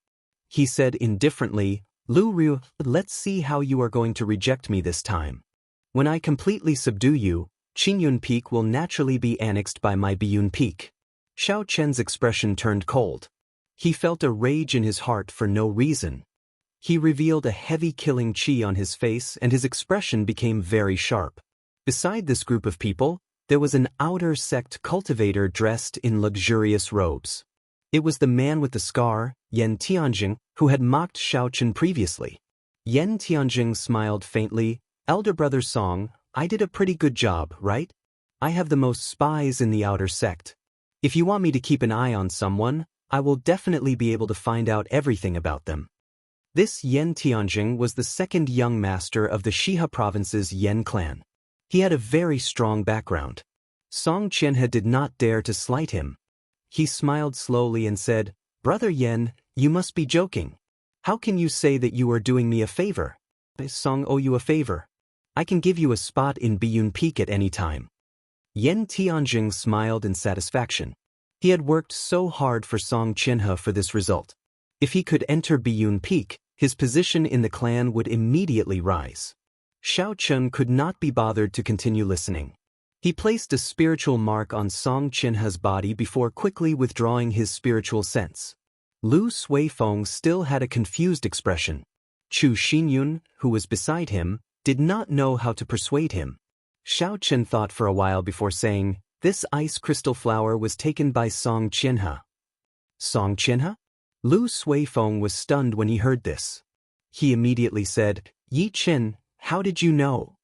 He said indifferently, Lu Ryu, let's see how you are going to reject me this time. When I completely subdue you, Qingyun Peak will naturally be annexed by my Biyun Peak. Xiaochen's expression turned cold. He felt a rage in his heart for no reason. He revealed a heavy killing chi on his face and his expression became very sharp. Beside this group of people, there was an outer sect cultivator dressed in luxurious robes. It was the man with the scar, Yan Tianjing, who had mocked Xiaochen previously. Yan Tianjing smiled faintly. Elder brother Song, I did a pretty good job, right? I have the most spies in the outer sect. If you want me to keep an eye on someone, I will definitely be able to find out everything about them. This Yan Tianjing was the second young master of the Shihe province's Yan clan. He had a very strong background. Song Qianhe did not dare to slight him. He smiled slowly and said, Brother Yan, you must be joking. How can you say that you are doing me a favor? Song owe you a favor. I can give you a spot in Biyun Peak at any time. Yan Tianjing smiled in satisfaction. He had worked so hard for Song Qianhe for this result. If he could enter Biyun Peak, his position in the clan would immediately rise. Xiaochen could not be bothered to continue listening. He placed a spiritual mark on Song Qianhe's body before quickly withdrawing his spiritual sense. Lu Suifeng still had a confused expression. Chu Xinyun, who was beside him, did not know how to persuade him. Xiaochen thought for a while before saying, This ice crystal flower was taken by Song Qianhe. Song Qianhe? Lu Suifeng was stunned when he heard this. He immediately said, Yi Qin, how did you know?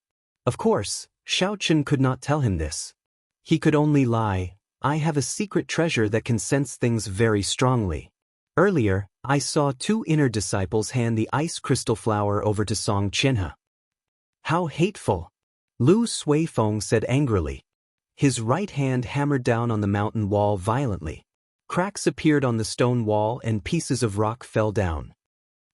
Of course, Xiaochen could not tell him this. He could only lie, I have a secret treasure that can sense things very strongly. Earlier, I saw 2 inner disciples hand the ice crystal flower over to Song Qianhe. How hateful! Lu Suifeng said angrily. His right hand hammered down on the mountain wall violently. Cracks appeared on the stone wall and pieces of rock fell down.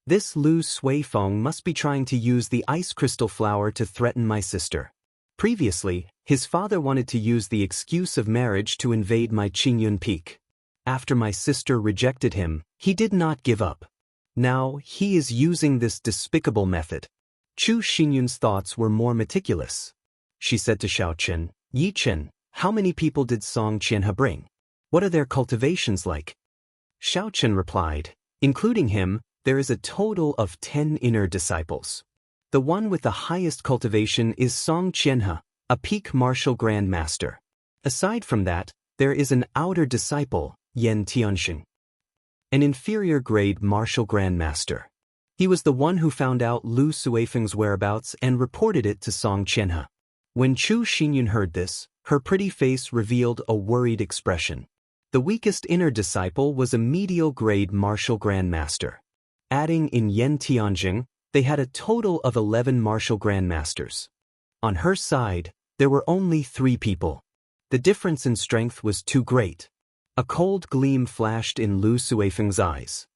This Lu Suifeng must be trying to use the ice crystal flower to threaten my sister. Previously, his father wanted to use the excuse of marriage to invade my Qingyun Peak. After my sister rejected him, he did not give up. Now, he is using this despicable method. Chu Xinyun's thoughts were more meticulous. She said to Xiaochen, Yi Chen, how many people did Song Qianhe bring? What are their cultivations like? Xiaochen replied, including him, there is a total of 10 inner disciples. The one with the highest cultivation is Song Qianhe, a peak martial grand master. Aside from that, there is an outer disciple, Yan Tianxing, an inferior grade martial grand master. He was the one who found out Lu Suifeng's whereabouts and reported it to Song Qianhe. When Chu Xinyun heard this, her pretty face revealed a worried expression. The weakest inner disciple was a medial grade martial grand master. Adding in Yan Tianjing, they had a total of 11 martial grandmasters. On her side, there were only 3 people. The difference in strength was too great. A cold gleam flashed in Lu Suifeng's eyes.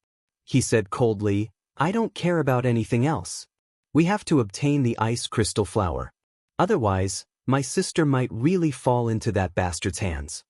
He said coldly, I don't care about anything else. We have to obtain the ice crystal flower. Otherwise, my sister might really fall into that bastard's hands.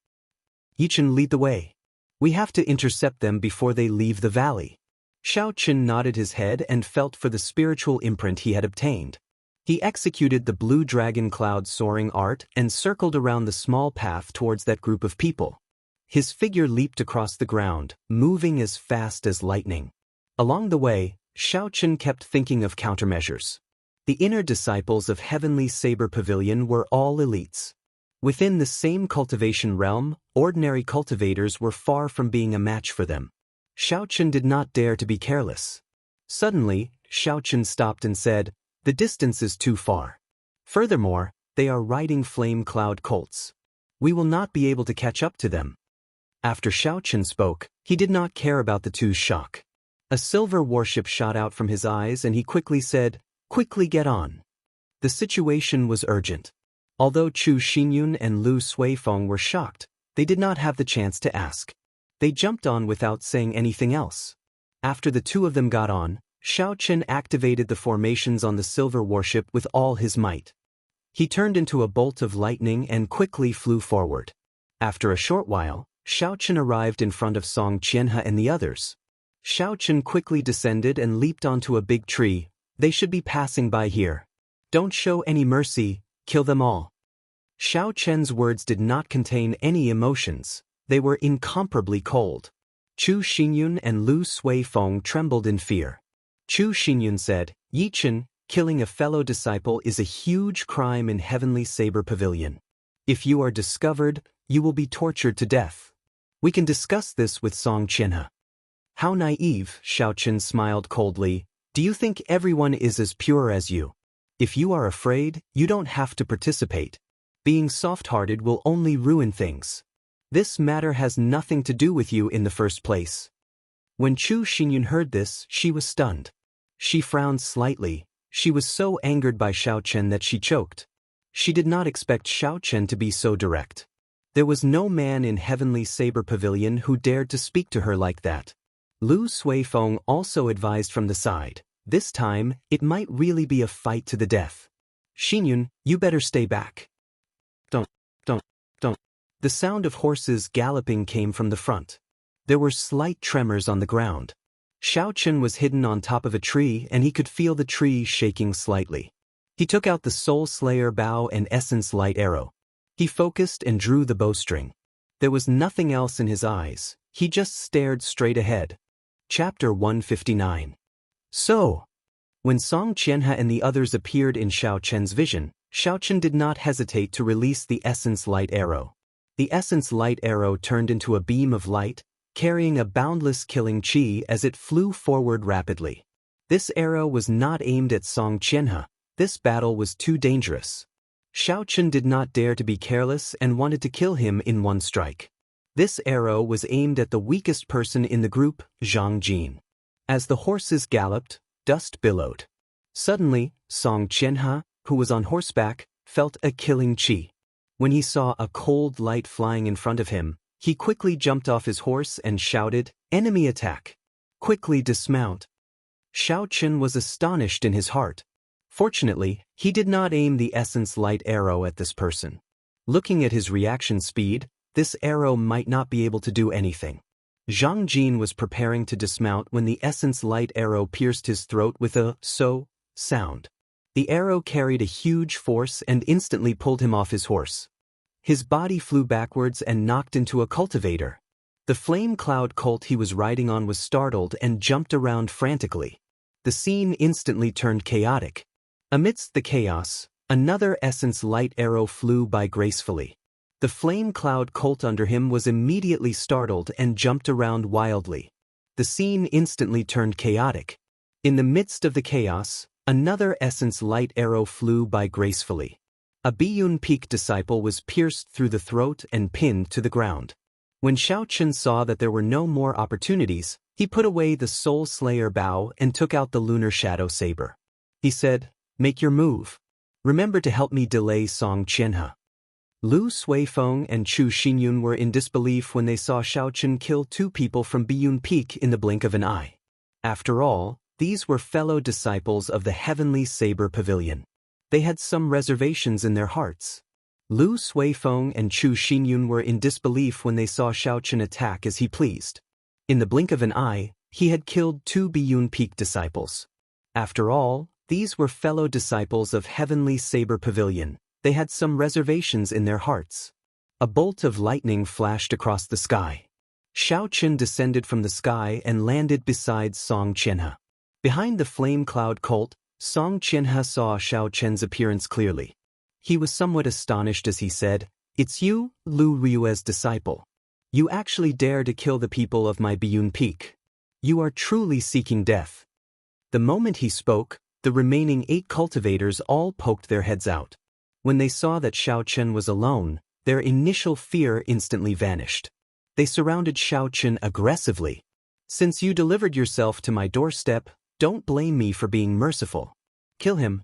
Yichen, lead the way. We have to intercept them before they leave the valley. Xiaochen nodded his head and felt for the spiritual imprint he had obtained. He executed the blue dragon cloud soaring art and circled around the small path towards that group of people. His figure leaped across the ground, moving as fast as lightning. Along the way, Xiaochen kept thinking of countermeasures. The inner disciples of Heavenly Saber Pavilion were all elites. Within the same cultivation realm, ordinary cultivators were far from being a match for them. Xiaochen did not dare to be careless. Suddenly, Xiaochen stopped and said, The distance is too far. Furthermore, they are riding flame cloud colts. We will not be able to catch up to them. After Xiaochen spoke, he did not care about the two's shock. A silver warship shot out from his eyes and he quickly said, Quickly get on. The situation was urgent. Although Chu Xinyun and Lu Suifeng were shocked, they did not have the chance to ask. They jumped on without saying anything else. After the 2 of them got on, Xiaochen activated the formations on the silver warship with all his might. He turned into a bolt of lightning and quickly flew forward. After a short while, Xiaochen arrived in front of Song Qianhe and the others. Xiaochen quickly descended and leaped onto a big tree. They should be passing by here. Don't show any mercy, kill them all. Xiaochen's words did not contain any emotions. They were incomparably cold. Chu Xinyun and Lu Suifeng trembled in fear. Chu Xinyun said, Yichen, killing a fellow disciple is a huge crime in Heavenly Saber Pavilion. If you are discovered, you will be tortured to death. We can discuss this with Song Qianhe. How naive, Xiaochen smiled coldly. Do you think everyone is as pure as you? If you are afraid, you don't have to participate. Being soft-hearted will only ruin things. This matter has nothing to do with you in the first place. When Chu Xinyun heard this, she was stunned. She frowned slightly. She was so angered by Xiaochen that she choked. She did not expect Xiaochen to be so direct. There was no man in Heavenly Saber Pavilion who dared to speak to her like that. Lu Suifeng also advised from the side. This time, it might really be a fight to the death. Xinyun, you better stay back. Don't. The sound of horses galloping came from the front. There were slight tremors on the ground. Xiaochen was hidden on top of a tree and he could feel the tree shaking slightly. He took out the Soul Slayer bow and Essence Light arrow. He focused and drew the bowstring. There was nothing else in his eyes. He just stared straight ahead. Chapter 159. So, when Song Qianhe and the others appeared in Xiaochen's vision, Xiaochen did not hesitate to release the Essence Light arrow. The Essence Light arrow turned into a beam of light, carrying a boundless killing chi as it flew forward rapidly. This arrow was not aimed at Song Qianhe. This battle was too dangerous. Xiaochen did not dare to be careless and wanted to kill him in one strike. This arrow was aimed at the weakest person in the group, Zhang Jin. As the horses galloped, dust billowed. Suddenly, Song Qianhe, who was on horseback, felt a killing chi. When he saw a cold light flying in front of him, he quickly jumped off his horse and shouted, "Enemy attack! Quickly dismount!" Xiaochen was astonished in his heart. Fortunately, he did not aim the Essence Light arrow at this person. Looking at his reaction speed, this arrow might not be able to do anything. Zhang Jin was preparing to dismount when the Essence Light arrow pierced his throat with a "so" sound. The arrow carried a huge force and instantly pulled him off his horse. His body flew backwards and knocked into a cultivator. The flame cloud colt he was riding on was startled and jumped around frantically. The scene instantly turned chaotic. Amidst the chaos, another Essence Light arrow flew by gracefully. The flame cloud colt under him was immediately startled and jumped around wildly. The scene instantly turned chaotic. In the midst of the chaos, another Essence Light arrow flew by gracefully. A Biyun Peak disciple was pierced through the throat and pinned to the ground. When Xiaochen saw that there were no more opportunities, he put away the Soul Slayer bow and took out the Lunar Shadow Saber. He said, "Make your move. Remember to help me delay Song Qianhe." Lu Suifeng and Chu Xinyun were in disbelief when they saw Xiaochen kill 2 people from Biyun Peak in the blink of an eye. After all, these were fellow disciples of the Heavenly Saber Pavilion. They had some reservations in their hearts. Lu Suifeng and Chu Xinyun were in disbelief when they saw Xiaochen attack as he pleased. In the blink of an eye, he had killed 2 Biyun Peak disciples. After all, these were fellow disciples of Heavenly Saber Pavilion. They had some reservations in their hearts. A bolt of lightning flashed across the sky. Xiaochen descended from the sky and landed beside Song Qianhe. Behind the flame cloud colt, Song Qianhe saw Xiaochen's appearance clearly. He was somewhat astonished as he said, "It's you, Lu Ryue's disciple. You actually dare to kill the people of my Biyun Peak. You are truly seeking death." The moment he spoke, the remaining 8 cultivators all poked their heads out. When they saw that Xiaochen was alone, their initial fear instantly vanished. They surrounded Xiaochen aggressively. "Since you delivered yourself to my doorstep, don't blame me for being merciful. Kill him,"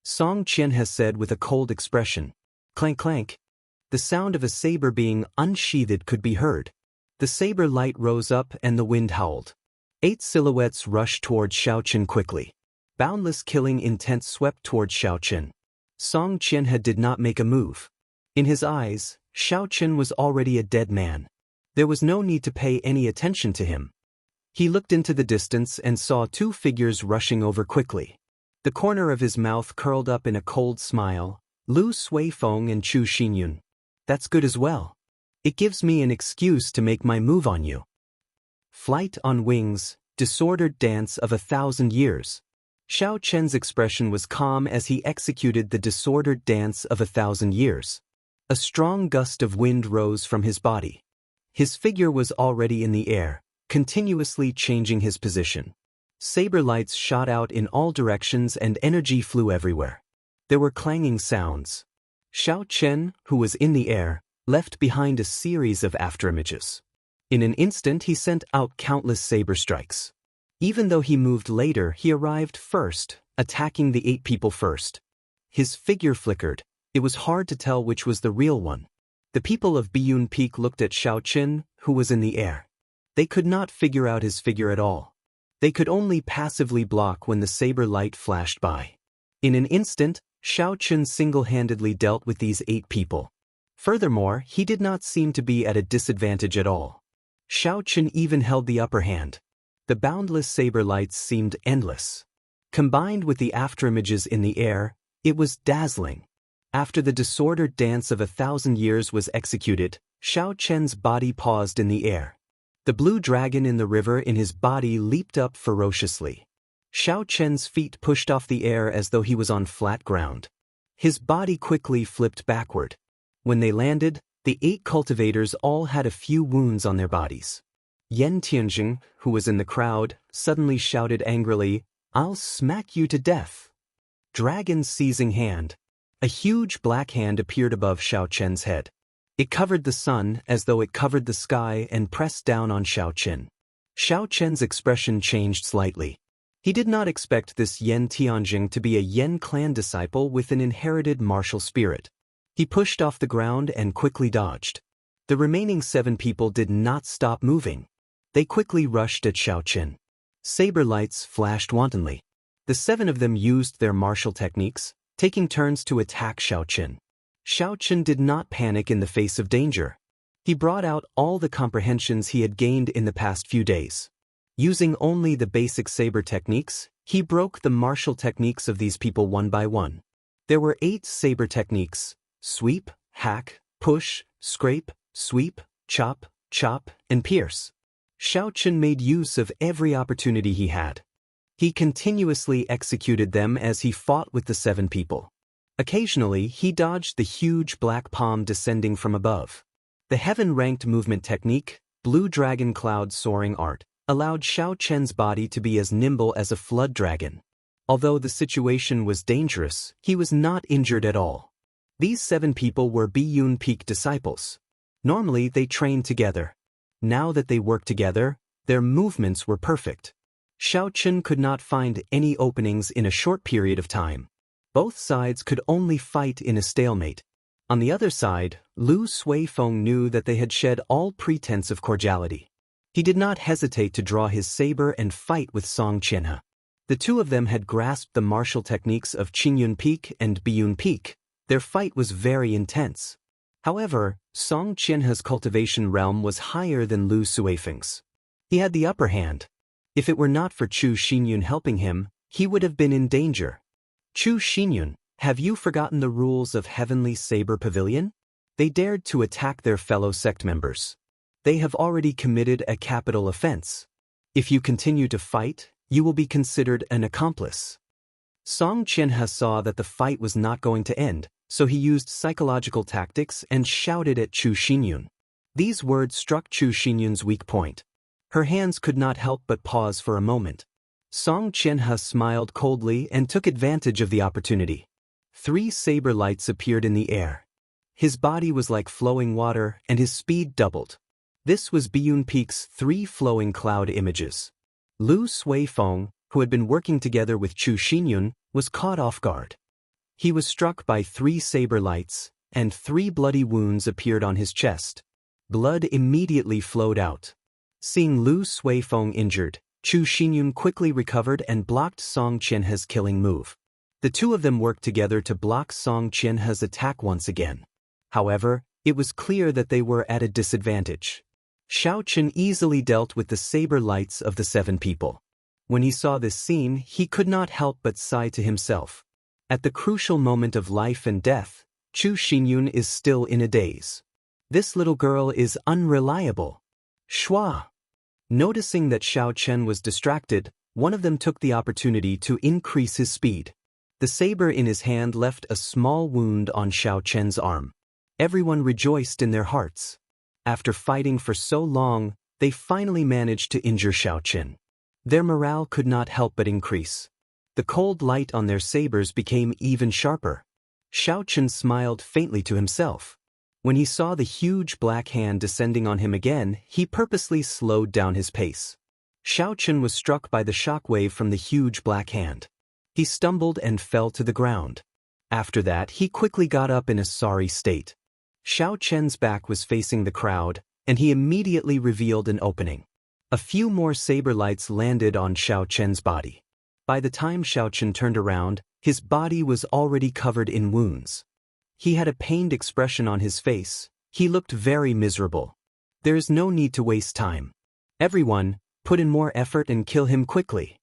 Song Qianhe said with a cold expression. Clank clank. The sound of a saber being unsheathed could be heard. The saber light rose up and the wind howled. 8 silhouettes rushed toward Xiaochen quickly. Boundless killing intent swept toward Xiaochen. Song Qianhe did not make a move. In his eyes, Xiaochen was already a dead man. There was no need to pay any attention to him. He looked into the distance and saw 2 figures rushing over quickly. The corner of his mouth curled up in a cold smile. Lu Suifeng and Chu Xinyun. "That's good as well. It gives me an excuse to make my move on you." Flight on wings, disordered dance of 1,000 years. Xiao Chen's expression was calm as he executed the disordered dance of 1,000 years. A strong gust of wind rose from his body. His figure was already in the air, continuously changing his position. Saber lights shot out in all directions and energy flew everywhere. There were clanging sounds. Xiao Chen, who was in the air, left behind a series of afterimages. In an instant he sent out countless saber strikes. Even though he moved later, he arrived first, attacking the 8 people first. His figure flickered. It was hard to tell which was the real one. The people of Biyun Peak looked at Xiao Chen, who was in the air. They could not figure out his figure at all. They could only passively block when the saber light flashed by. In an instant, Xiao Chen single-handedly dealt with these 8 people. Furthermore, he did not seem to be at a disadvantage at all. Xiao Chen even held the upper hand. The boundless saber lights seemed endless. Combined with the afterimages in the air, it was dazzling. After the disordered dance of 1,000 years was executed, Xiao Chen's body paused in the air. The blue dragon in the river in his body leaped up ferociously. Xiao Chen's feet pushed off the air as though he was on flat ground. His body quickly flipped backward. When they landed, the 8 cultivators all had a few wounds on their bodies. Yan Tianjing, who was in the crowd, suddenly shouted angrily, "I'll smack you to death." Dragon's seizing hand. A huge black hand appeared above Xiao Chen's head. It covered the sun as though it covered the sky and pressed down on Xiao Chen. Xiao Chen's expression changed slightly. He did not expect this Yan Tianjing to be a Yan clan disciple with an inherited martial spirit. He pushed off the ground and quickly dodged. The remaining 7 people did not stop moving. They quickly rushed at Xiao Chen. Saber lights flashed wantonly. The 7 of them used their martial techniques, taking turns to attack Xiao Chen. Xiao Chen did not panic in the face of danger. He brought out all the comprehensions he had gained in the past few days. Using only the basic saber techniques, he broke the martial techniques of these people one by one. There were 8 saber techniques: sweep, hack, push, scrape, sweep, chop, chop, and pierce. Xiao Chen made use of every opportunity he had. He continuously executed them as he fought with the 7 people. Occasionally, he dodged the huge black palm descending from above. The heaven-ranked movement technique, blue dragon cloud soaring art, allowed Xiao Chen's body to be as nimble as a flood dragon. Although the situation was dangerous, he was not injured at all. These 7 people were Biyun Peak disciples. Normally, they trained together. Now that they worked together, their movements were perfect. Xiao Chen could not find any openings in a short period of time. Both sides could only fight in a stalemate. On the other side, Lu Suifeng knew that they had shed all pretense of cordiality. He did not hesitate to draw his saber and fight with Song Qianhe. The 2 of them had grasped the martial techniques of Qingyun Peak and Biyun Peak. Their fight was very intense. However, Song Qianhe's cultivation realm was higher than Lu Suifeng's. He had the upper hand. If it were not for Chu Xinyun helping him, he would have been in danger. Chu Xinyun, have you forgotten the rules of Heavenly Saber Pavilion? They dared to attack their fellow sect members. They have already committed a capital offense. If you continue to fight, you will be considered an accomplice. Song Qianhe saw that the fight was not going to end, so he used psychological tactics and shouted at Chu Xinyun. These words struck Chu Xinyun's weak point. Her hands could not help but pause for a moment. Song Qianhe smiled coldly and took advantage of the opportunity. 3 saber lights appeared in the air. His body was like flowing water and his speed doubled. This was Biyun Peak's 3 flowing cloud images. Lu Suifeng, who had been working together with Chu Xinyun, was caught off guard. He was struck by 3 saber lights, and 3 bloody wounds appeared on his chest. Blood immediately flowed out. Seeing Lu Suifeng injured, Chu Xinyun quickly recovered and blocked Song Qianhe's killing move. The 2 of them worked together to block Song Qianhe's attack once again. However, it was clear that they were at a disadvantage. Xiao Chen easily dealt with the saber lights of the 7 people. When he saw this scene, he could not help but sigh to himself. At the crucial moment of life and death, Chu Xinyun is still in a daze. This little girl is unreliable. Schwa. Noticing that Xiao Chen was distracted, one of them took the opportunity to increase his speed. The saber in his hand left a small wound on Xiao Chen's arm. Everyone rejoiced in their hearts. After fighting for so long, they finally managed to injure Xiao Chen. Their morale could not help but increase. The cold light on their sabers became even sharper. Xiao Chen smiled faintly to himself. When he saw the huge black hand descending on him again, he purposely slowed down his pace. Xiao Chen was struck by the shockwave from the huge black hand. He stumbled and fell to the ground. After that, he quickly got up in a sorry state. Xiao Chen's back was facing the crowd, and he immediately revealed an opening. A few more saber lights landed on Xiao Chen's body. By the time Xiao Chen turned around, his body was already covered in wounds. He had a pained expression on his face. He looked very miserable. There is no need to waste time. Everyone, put in more effort and kill him quickly.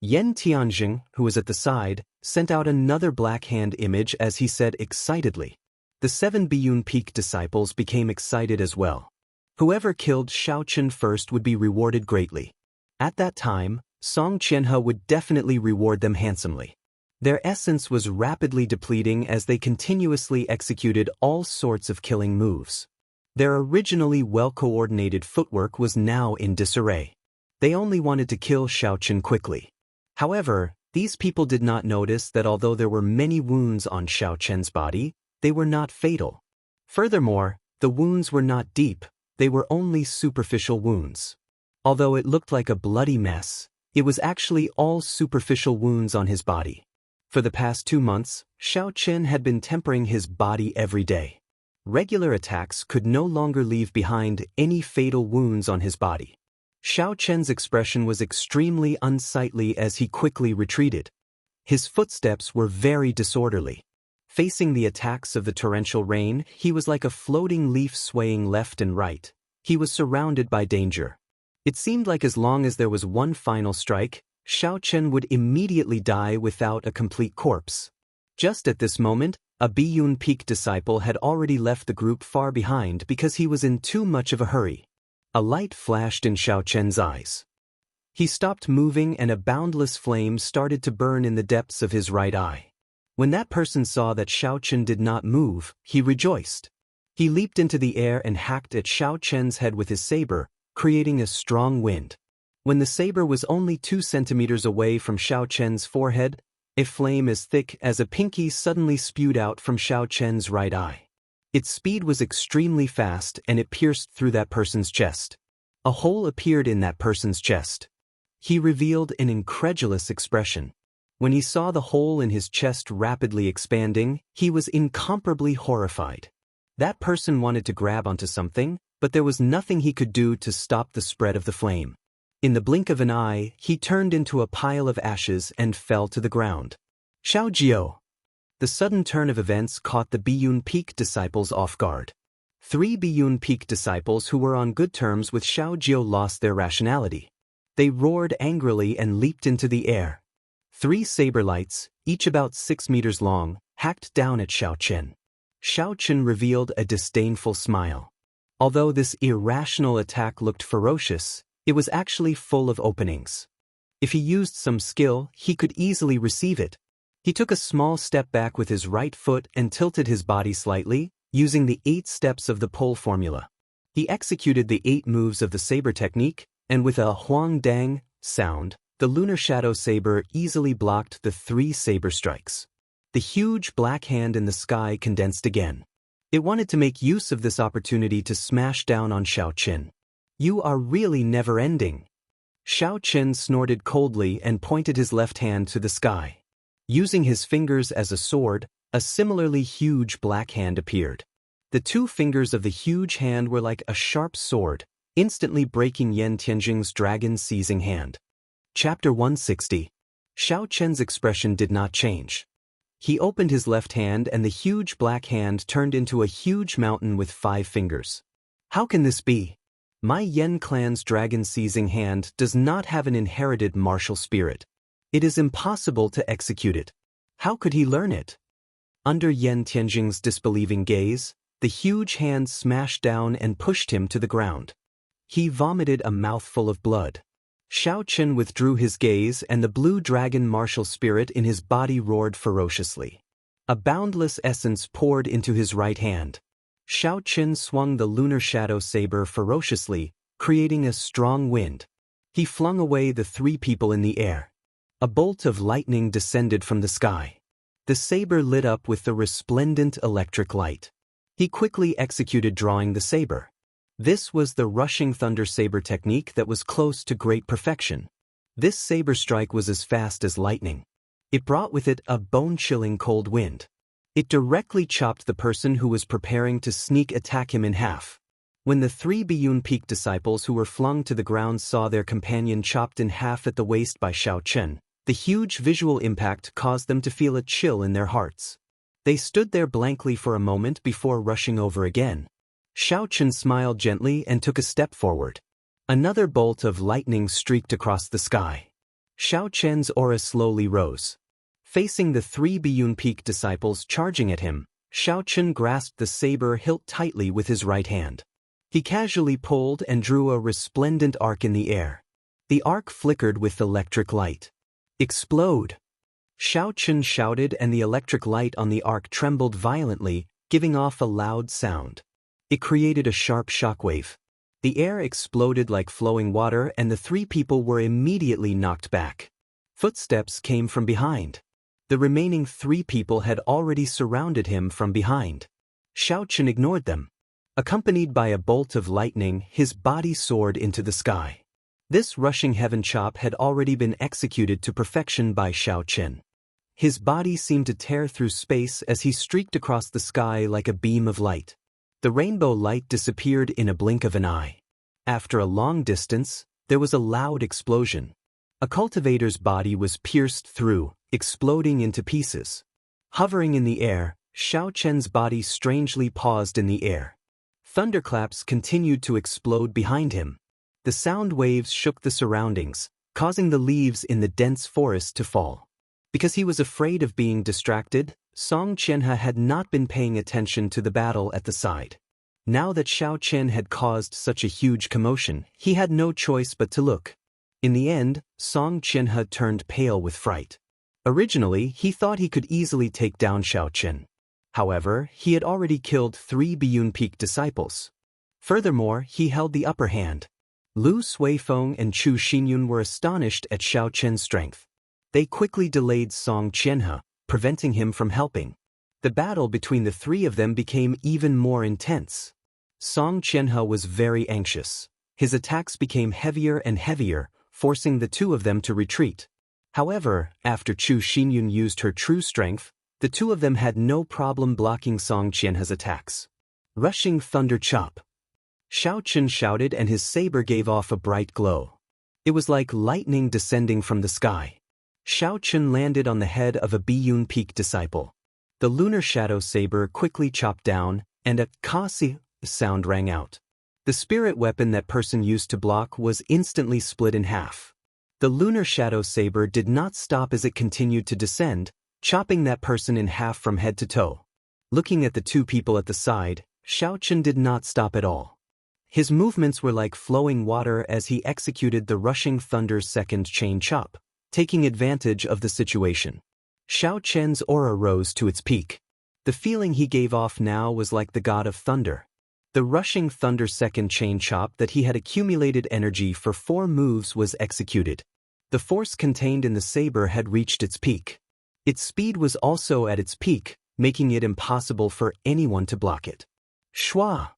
Yan Tianjing, who was at the side, sent out another black hand image as he said excitedly. The 7 Biyun Peak disciples became excited as well. Whoever killed Xiao Chen first would be rewarded greatly. At that time, Song Qianhe would definitely reward them handsomely. Their essence was rapidly depleting as they continuously executed all sorts of killing moves. Their originally well-coordinated footwork was now in disarray. They only wanted to kill Xiao Chen quickly. However, these people did not notice that although there were many wounds on Xiao Chen's body, they were not fatal. Furthermore, the wounds were not deep, they were only superficial wounds. Although it looked like a bloody mess, it was actually all superficial wounds on his body. For the past 2 months, Xiao Chen had been tempering his body every day. Regular attacks could no longer leave behind any fatal wounds on his body. Xiao Chen's expression was extremely unsightly as he quickly retreated. His footsteps were very disorderly. Facing the attacks of the torrential rain, he was like a floating leaf swaying left and right. He was surrounded by danger. It seemed like as long as there was one final strike, Xiao Chen would immediately die without a complete corpse. Just at this moment, a Biyun Peak disciple had already left the group far behind because he was in too much of a hurry. A light flashed in Xiao Chen's eyes. He stopped moving and a boundless flame started to burn in the depths of his right eye. When that person saw that Xiao Chen did not move, he rejoiced. He leaped into the air and hacked at Xiao Chen's head with his saber, creating a strong wind. When the saber was only 2 centimeters away from Xiao Chen's forehead, a flame as thick as a pinky suddenly spewed out from Xiao Chen's right eye. Its speed was extremely fast and it pierced through that person's chest. A hole appeared in that person's chest. He revealed an incredulous expression. When he saw the hole in his chest rapidly expanding, he was incomparably horrified. That person wanted to grab onto something, but there was nothing he could do to stop the spread of the flame. In the blink of an eye, he turned into a pile of ashes and fell to the ground. Xiao Jiao. The sudden turn of events caught the Biyun Peak disciples off guard. 3 Biyun Peak disciples who were on good terms with Xiao Jiao lost their rationality. They roared angrily and leaped into the air. 3 saber lights, each about 6 meters long, hacked down at Xiao Chen. Xiao Chen revealed a disdainful smile. Although this irrational attack looked ferocious, it was actually full of openings. If he used some skill, he could easily receive it. He took a small step back with his right foot and tilted his body slightly, using the 8 steps of the pole formula. He executed the 8 moves of the saber technique, and with a huang dang sound, the lunar shadow saber easily blocked the 3 saber strikes. The huge black hand in the sky condensed again. It wanted to make use of this opportunity to smash down on Xiao Chen. You are really never-ending. Xiao Chen snorted coldly and pointed his left hand to the sky. Using his fingers as a sword, a similarly huge black hand appeared. The 2 fingers of the huge hand were like a sharp sword, instantly breaking Yan Tianjing's dragon-seizing hand. Chapter 160. Xiao Chen's expression did not change. He opened his left hand and the huge black hand turned into a huge mountain with 5 fingers. How can this be? My Yan clan's dragon-seizing hand does not have an inherited martial spirit. It is impossible to execute it. How could he learn it? Under Yan Tianjing's disbelieving gaze, the huge hand smashed down and pushed him to the ground. he vomited a mouthful of blood. Xiaochen withdrew his gaze and the blue dragon martial spirit in his body roared ferociously. A boundless essence poured into his right hand. Xiaochen swung the lunar shadow saber ferociously, creating a strong wind. He flung away the three people in the air. A bolt of lightning descended from the sky. The saber lit up with the resplendent electric light. He quickly executed drawing the saber. This was the rushing thunder saber technique that was close to great perfection. This saber strike was as fast as lightning. It brought with it a bone-chilling cold wind. It directly chopped the person who was preparing to sneak attack him in half. When the three Biyun Peak disciples who were flung to the ground saw their companion chopped in half at the waist by Xiaochen, the huge visual impact caused them to feel a chill in their hearts. They stood there blankly for a moment before rushing over again. Xiaochen smiled gently and took a step forward. Another bolt of lightning streaked across the sky. Xiaochen's aura slowly rose. Facing the three Biyun Peak disciples charging at him, Xiaochen grasped the saber hilt tightly with his right hand. He casually pulled and drew a resplendent arc in the air. The arc flickered with electric light. "Explode!" Xiaochen shouted and the electric light on the arc trembled violently, giving off a loud sound. It created a sharp shockwave. The air exploded like flowing water and the three people were immediately knocked back. Footsteps came from behind. The remaining three people had already surrounded him from behind. Xiaochen ignored them. Accompanied by a bolt of lightning, his body soared into the sky. This rushing heaven chop had already been executed to perfection by Xiaochen. His body seemed to tear through space as he streaked across the sky like a beam of light. The rainbow light disappeared in a blink of an eye. After a long distance, there was a loud explosion. A cultivator's body was pierced through, exploding into pieces. Hovering in the air, Xiaochen's body strangely paused in the air. Thunderclaps continued to explode behind him. The sound waves shook the surroundings, causing the leaves in the dense forest to fall. Because he was afraid of being distracted, Song Qianhe had not been paying attention to the battle at the side. Now that Xiaochen had caused such a huge commotion, he had no choice but to look. In the end, Song Qianhe turned pale with fright. Originally, he thought he could easily take down Xiaochen. However, he had already killed three Biyun Peak disciples. Furthermore, he held the upper hand. Lu Suifeng and Chu Xinyun were astonished at Xiaochen's strength. They quickly delayed Song Qianhe, preventing him from helping. The battle between the three of them became even more intense. Song Qianhe was very anxious. His attacks became heavier and heavier, forcing the two of them to retreat. However, after Chu Xinyun used her true strength, the two of them had no problem blocking Song Qianhe's attacks. Rushing thunder chop. Xiaochen shouted and his saber gave off a bright glow. It was like lightning descending from the sky. Xiaochen landed on the head of a Biyun Peak disciple. The lunar shadow saber quickly chopped down, and a kasi sound rang out. The spirit weapon that person used to block was instantly split in half. The lunar shadow saber did not stop as it continued to descend, chopping that person in half from head to toe. Looking at the two people at the side, Xiaochen did not stop at all. His movements were like flowing water as he executed the rushing thunder's second chain chop, taking advantage of the situation. Xiaochen's aura rose to its peak. The feeling he gave off now was like the god of thunder. The rushing thunder's second chain chop that he had accumulated energy for 4 moves was executed. The force contained in the saber had reached its peak. Its speed was also at its peak, making it impossible for anyone to block it. Shwa!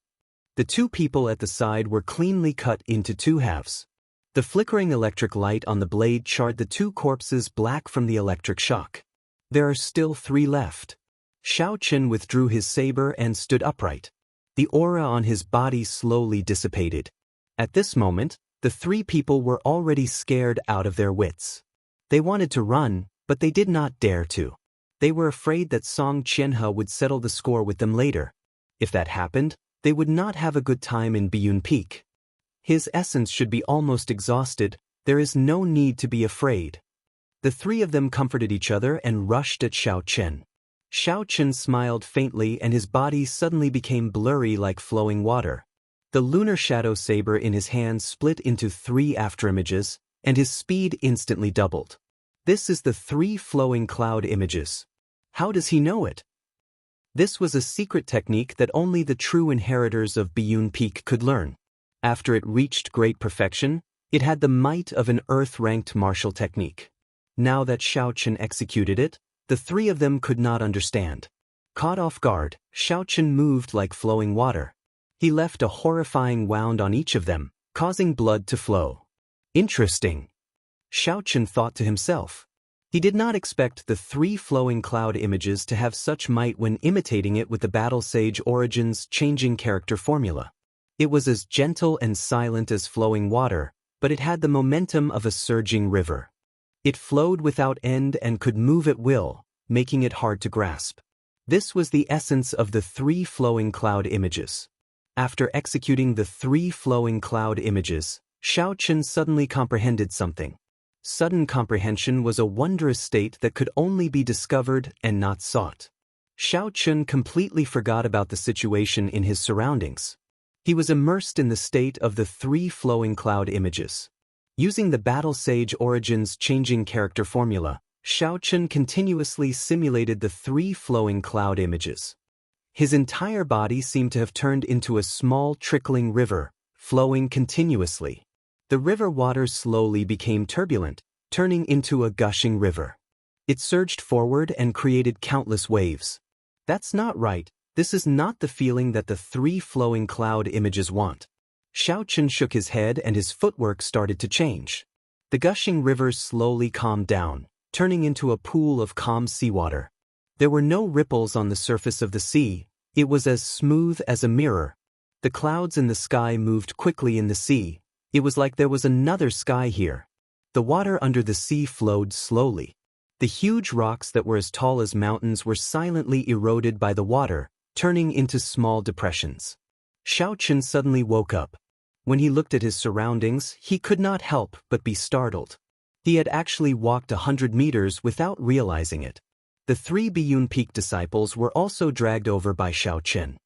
The two people at the side were cleanly cut into 2 halves. The flickering electric light on the blade charred the 2 corpses black from the electric shock. There are still 3 left. Xiaochen withdrew his saber and stood upright. The aura on his body slowly dissipated. At this moment, the 3 people were already scared out of their wits. They wanted to run, but they did not dare to. They were afraid that Song Qianhe would settle the score with them later. If that happened, they would not have a good time in Biyun Peak. His essence should be almost exhausted. There is no need to be afraid. The 3 of them comforted each other and rushed at Xiaochen. Xiaochen smiled faintly and his body suddenly became blurry like flowing water. The lunar shadow saber in his hand split into 3 afterimages, and his speed instantly doubled. This is the 3 flowing cloud images. How does he know it? This was a secret technique that only the true inheritors of Biyun Peak could learn. After it reached great perfection, it had the might of an Earth-ranked martial technique. Now that Xiaochen executed it, the 3 of them could not understand. Caught off guard, Xiaochen moved like flowing water. He left a horrifying wound on each of them, causing blood to flow. Interesting. Xiaochen thought to himself. He did not expect the 3 flowing cloud images to have such might when imitating it with the Battle Sage Origin's changing character formula. It was as gentle and silent as flowing water, but it had the momentum of a surging river. It flowed without end and could move at will, making it hard to grasp. This was the essence of the 3 flowing cloud images. After executing the 3 flowing cloud images, Xiaochen suddenly comprehended something. Sudden comprehension was a wondrous state that could only be discovered and not sought. Xiaochen completely forgot about the situation in his surroundings. He was immersed in the state of the 3 flowing cloud images. Using the Battle Sage Origin's changing character formula, Xiaochen continuously simulated the 3 flowing cloud images. His entire body seemed to have turned into a small trickling river, flowing continuously. The river water slowly became turbulent, turning into a gushing river. It surged forward and created countless waves. That's not right. This is not the feeling that the 3 flowing cloud images want. Xiaochen shook his head and his footwork started to change. The gushing river slowly calmed down, turning into a pool of calm seawater. There were no ripples on the surface of the sea. It was as smooth as a mirror. The clouds in the sky moved quickly in the sea. It was like there was another sky here. The water under the sea flowed slowly. The huge rocks that were as tall as mountains were silently eroded by the water, turning into small depressions. Xiaochen suddenly woke up. When he looked at his surroundings, he could not help but be startled. He had actually walked 100 meters without realizing it. The 3 Biyun Peak disciples were also dragged over by Xiaochen.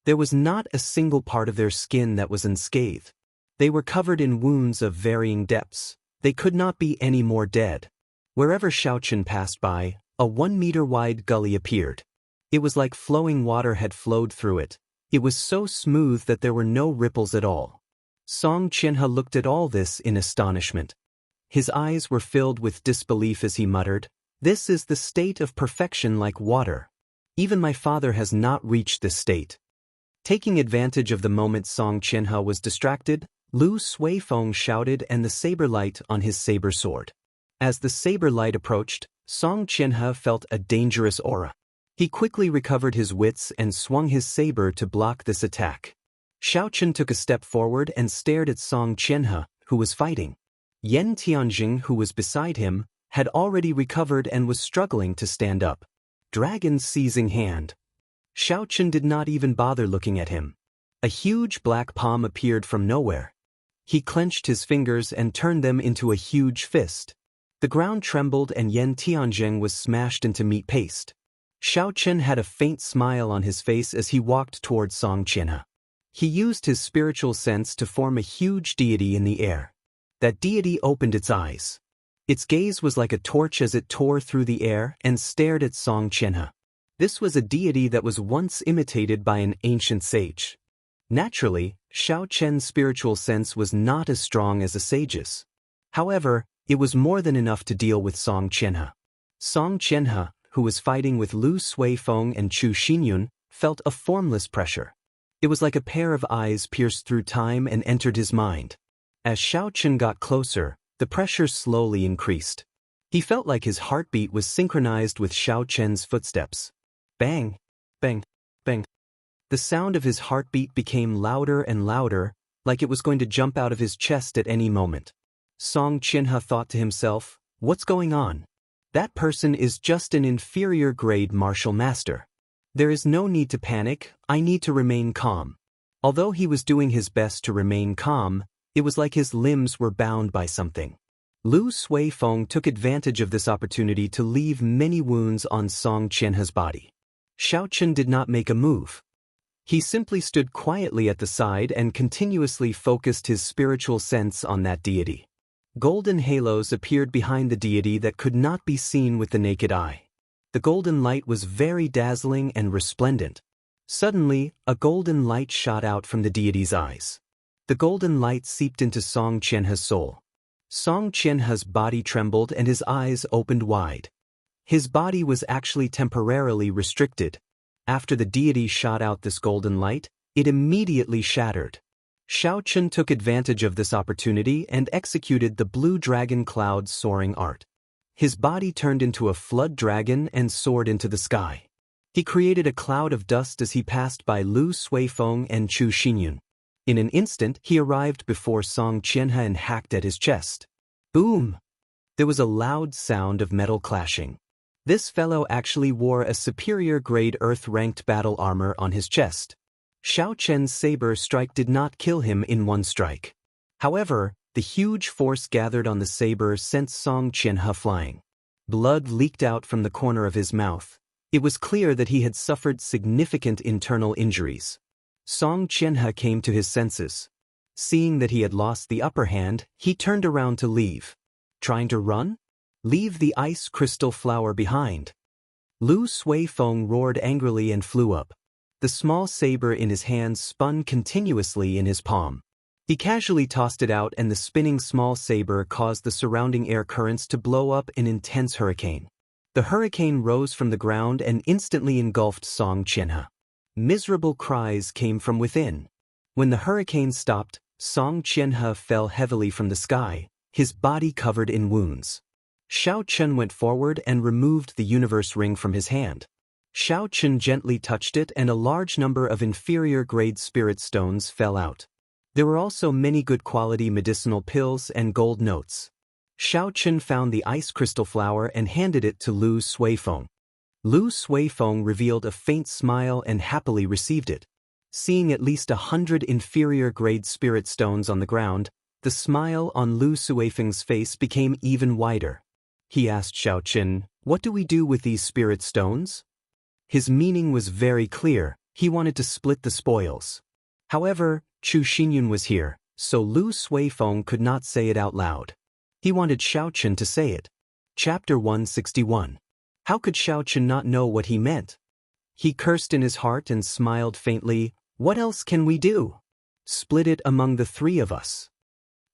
There was not a single part of their skin that was unscathed. They were covered in wounds of varying depths. They could not be any more dead. Wherever Xiaochen passed by, a 1-meter-wide gully appeared. It was like flowing water had flowed through it. It was so smooth that there were no ripples at all. Song Qianhe looked at all this in astonishment. His eyes were filled with disbelief as he muttered, "This is the state of perfection like water. Even my father has not reached this state." Taking advantage of the moment Song Qianhe was distracted, Lu Suifeng shouted and the saber light on his saber sword. As the saber light approached, Song Qianhe felt a dangerous aura. He quickly recovered his wits and swung his saber to block this attack. Xiaochen took a step forward and stared at Song Qianhe, who was fighting. Yan Tianjing, who was beside him, had already recovered and was struggling to stand up. Dragon's seizing hand. Xiaochen did not even bother looking at him. A huge black palm appeared from nowhere. He clenched his fingers and turned them into a huge fist. The ground trembled and Yan Tianjing was smashed into meat paste. Xiaochen had a faint smile on his face as he walked toward Song Qianhe. He used his spiritual sense to form a huge deity in the air. That deity opened its eyes. Its gaze was like a torch as it tore through the air and stared at Song Qianhe. This was a deity that was once imitated by an ancient sage. Naturally, Xiaochen's spiritual sense was not as strong as a sage's. However, it was more than enough to deal with Song Qianhe. Song Qianhe, who was fighting with Lu Suifeng and Chu Xinyun, felt a formless pressure. It was like a pair of eyes pierced through time and entered his mind. As Xiaochen got closer, the pressure slowly increased. He felt like his heartbeat was synchronized with Xiaochen's footsteps. Bang! Bang! Bang! The sound of his heartbeat became louder and louder, like it was going to jump out of his chest at any moment. Song Qianhe thought to himself, "What's going on? That person is just an inferior grade martial master. There is no need to panic, I need to remain calm." Although he was doing his best to remain calm, it was like his limbs were bound by something. Lu Suifeng took advantage of this opportunity to leave many wounds on Song Qianhe's body. Xiaochen did not make a move. He simply stood quietly at the side and continuously focused his spiritual sense on that deity. Golden halos appeared behind the deity that could not be seen with the naked eye. The golden light was very dazzling and resplendent. Suddenly, a golden light shot out from the deity's eyes. The golden light seeped into Song Qianhe's soul. Song Qianhe's body trembled and his eyes opened wide. His body was actually temporarily restricted. After the deity shot out this golden light, it immediately shattered. Xiaochen took advantage of this opportunity and executed the blue dragon cloud soaring art. His body turned into a flood dragon and soared into the sky. He created a cloud of dust as he passed by Lu Suifeng and Chu Xinyun. In an instant, he arrived before Song Qianhe and hacked at his chest. Boom! There was a loud sound of metal clashing. This fellow actually wore a superior grade Earth-ranked battle armor on his chest. Xiao Chen's saber strike did not kill him in one strike. However, the huge force gathered on the saber sent Song Qianhe flying. Blood leaked out from the corner of his mouth. It was clear that he had suffered significant internal injuries. Song Qianhe came to his senses. Seeing that he had lost the upper hand, he turned around to leave. Trying to run? Leave the ice crystal flower behind. Lu Suifeng roared angrily and flew up. The small saber in his hand spun continuously in his palm. He casually tossed it out and the spinning small saber caused the surrounding air currents to blow up an intense hurricane. The hurricane rose from the ground and instantly engulfed Song Qianhe. Miserable cries came from within. When the hurricane stopped, Song Qianhe fell heavily from the sky, his body covered in wounds. Xiao Chen went forward and removed the universe ring from his hand. Xiao Chen gently touched it and a large number of inferior-grade spirit stones fell out. There were also many good quality medicinal pills and gold notes. Xiao Chen found the ice crystal flower and handed it to Lu Suifeng. Lu Suifeng revealed a faint smile and happily received it. Seeing at least 100 inferior-grade spirit stones on the ground, the smile on Lu Suifeng's face became even wider. He asked Xiao Chen, "What do we do with these spirit stones?" His meaning was very clear. He wanted to split the spoils. However, Chu Xinyun was here, so Lu Suifeng could not say it out loud. He wanted Xiao Chen to say it. Chapter 161. How could Xiao Chen not know what he meant? He cursed in his heart and smiled faintly. What else can we do? Split it among the three of us.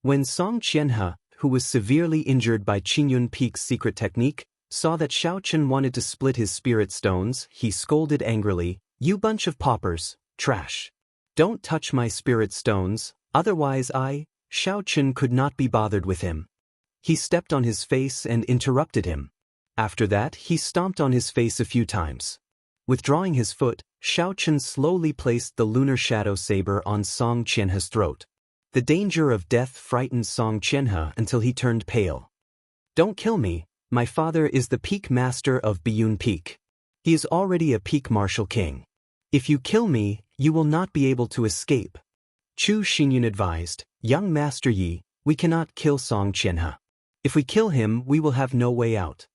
When Song Qianhe, who was severely injured by Qingyun Peak's secret technique, saw that Xiao Chen wanted to split his spirit stones, he scolded angrily, "You bunch of paupers, trash. Don't touch my spirit stones, otherwise Xiao Chen could not be bothered with him." He stepped on his face and interrupted him. After that, he stomped on his face a few times. Withdrawing his foot, Xiao Chen slowly placed the lunar shadow saber on Song Qianhe's throat. The danger of death frightened Song Qianhe until he turned pale. "Don't kill me. My father is the peak master of Biyun Peak. He is already a peak martial king. If you kill me, you will not be able to escape." Chu Xinyun advised, "Young Master Yi, we cannot kill Song Qianhe. If we kill him, we will have no way out."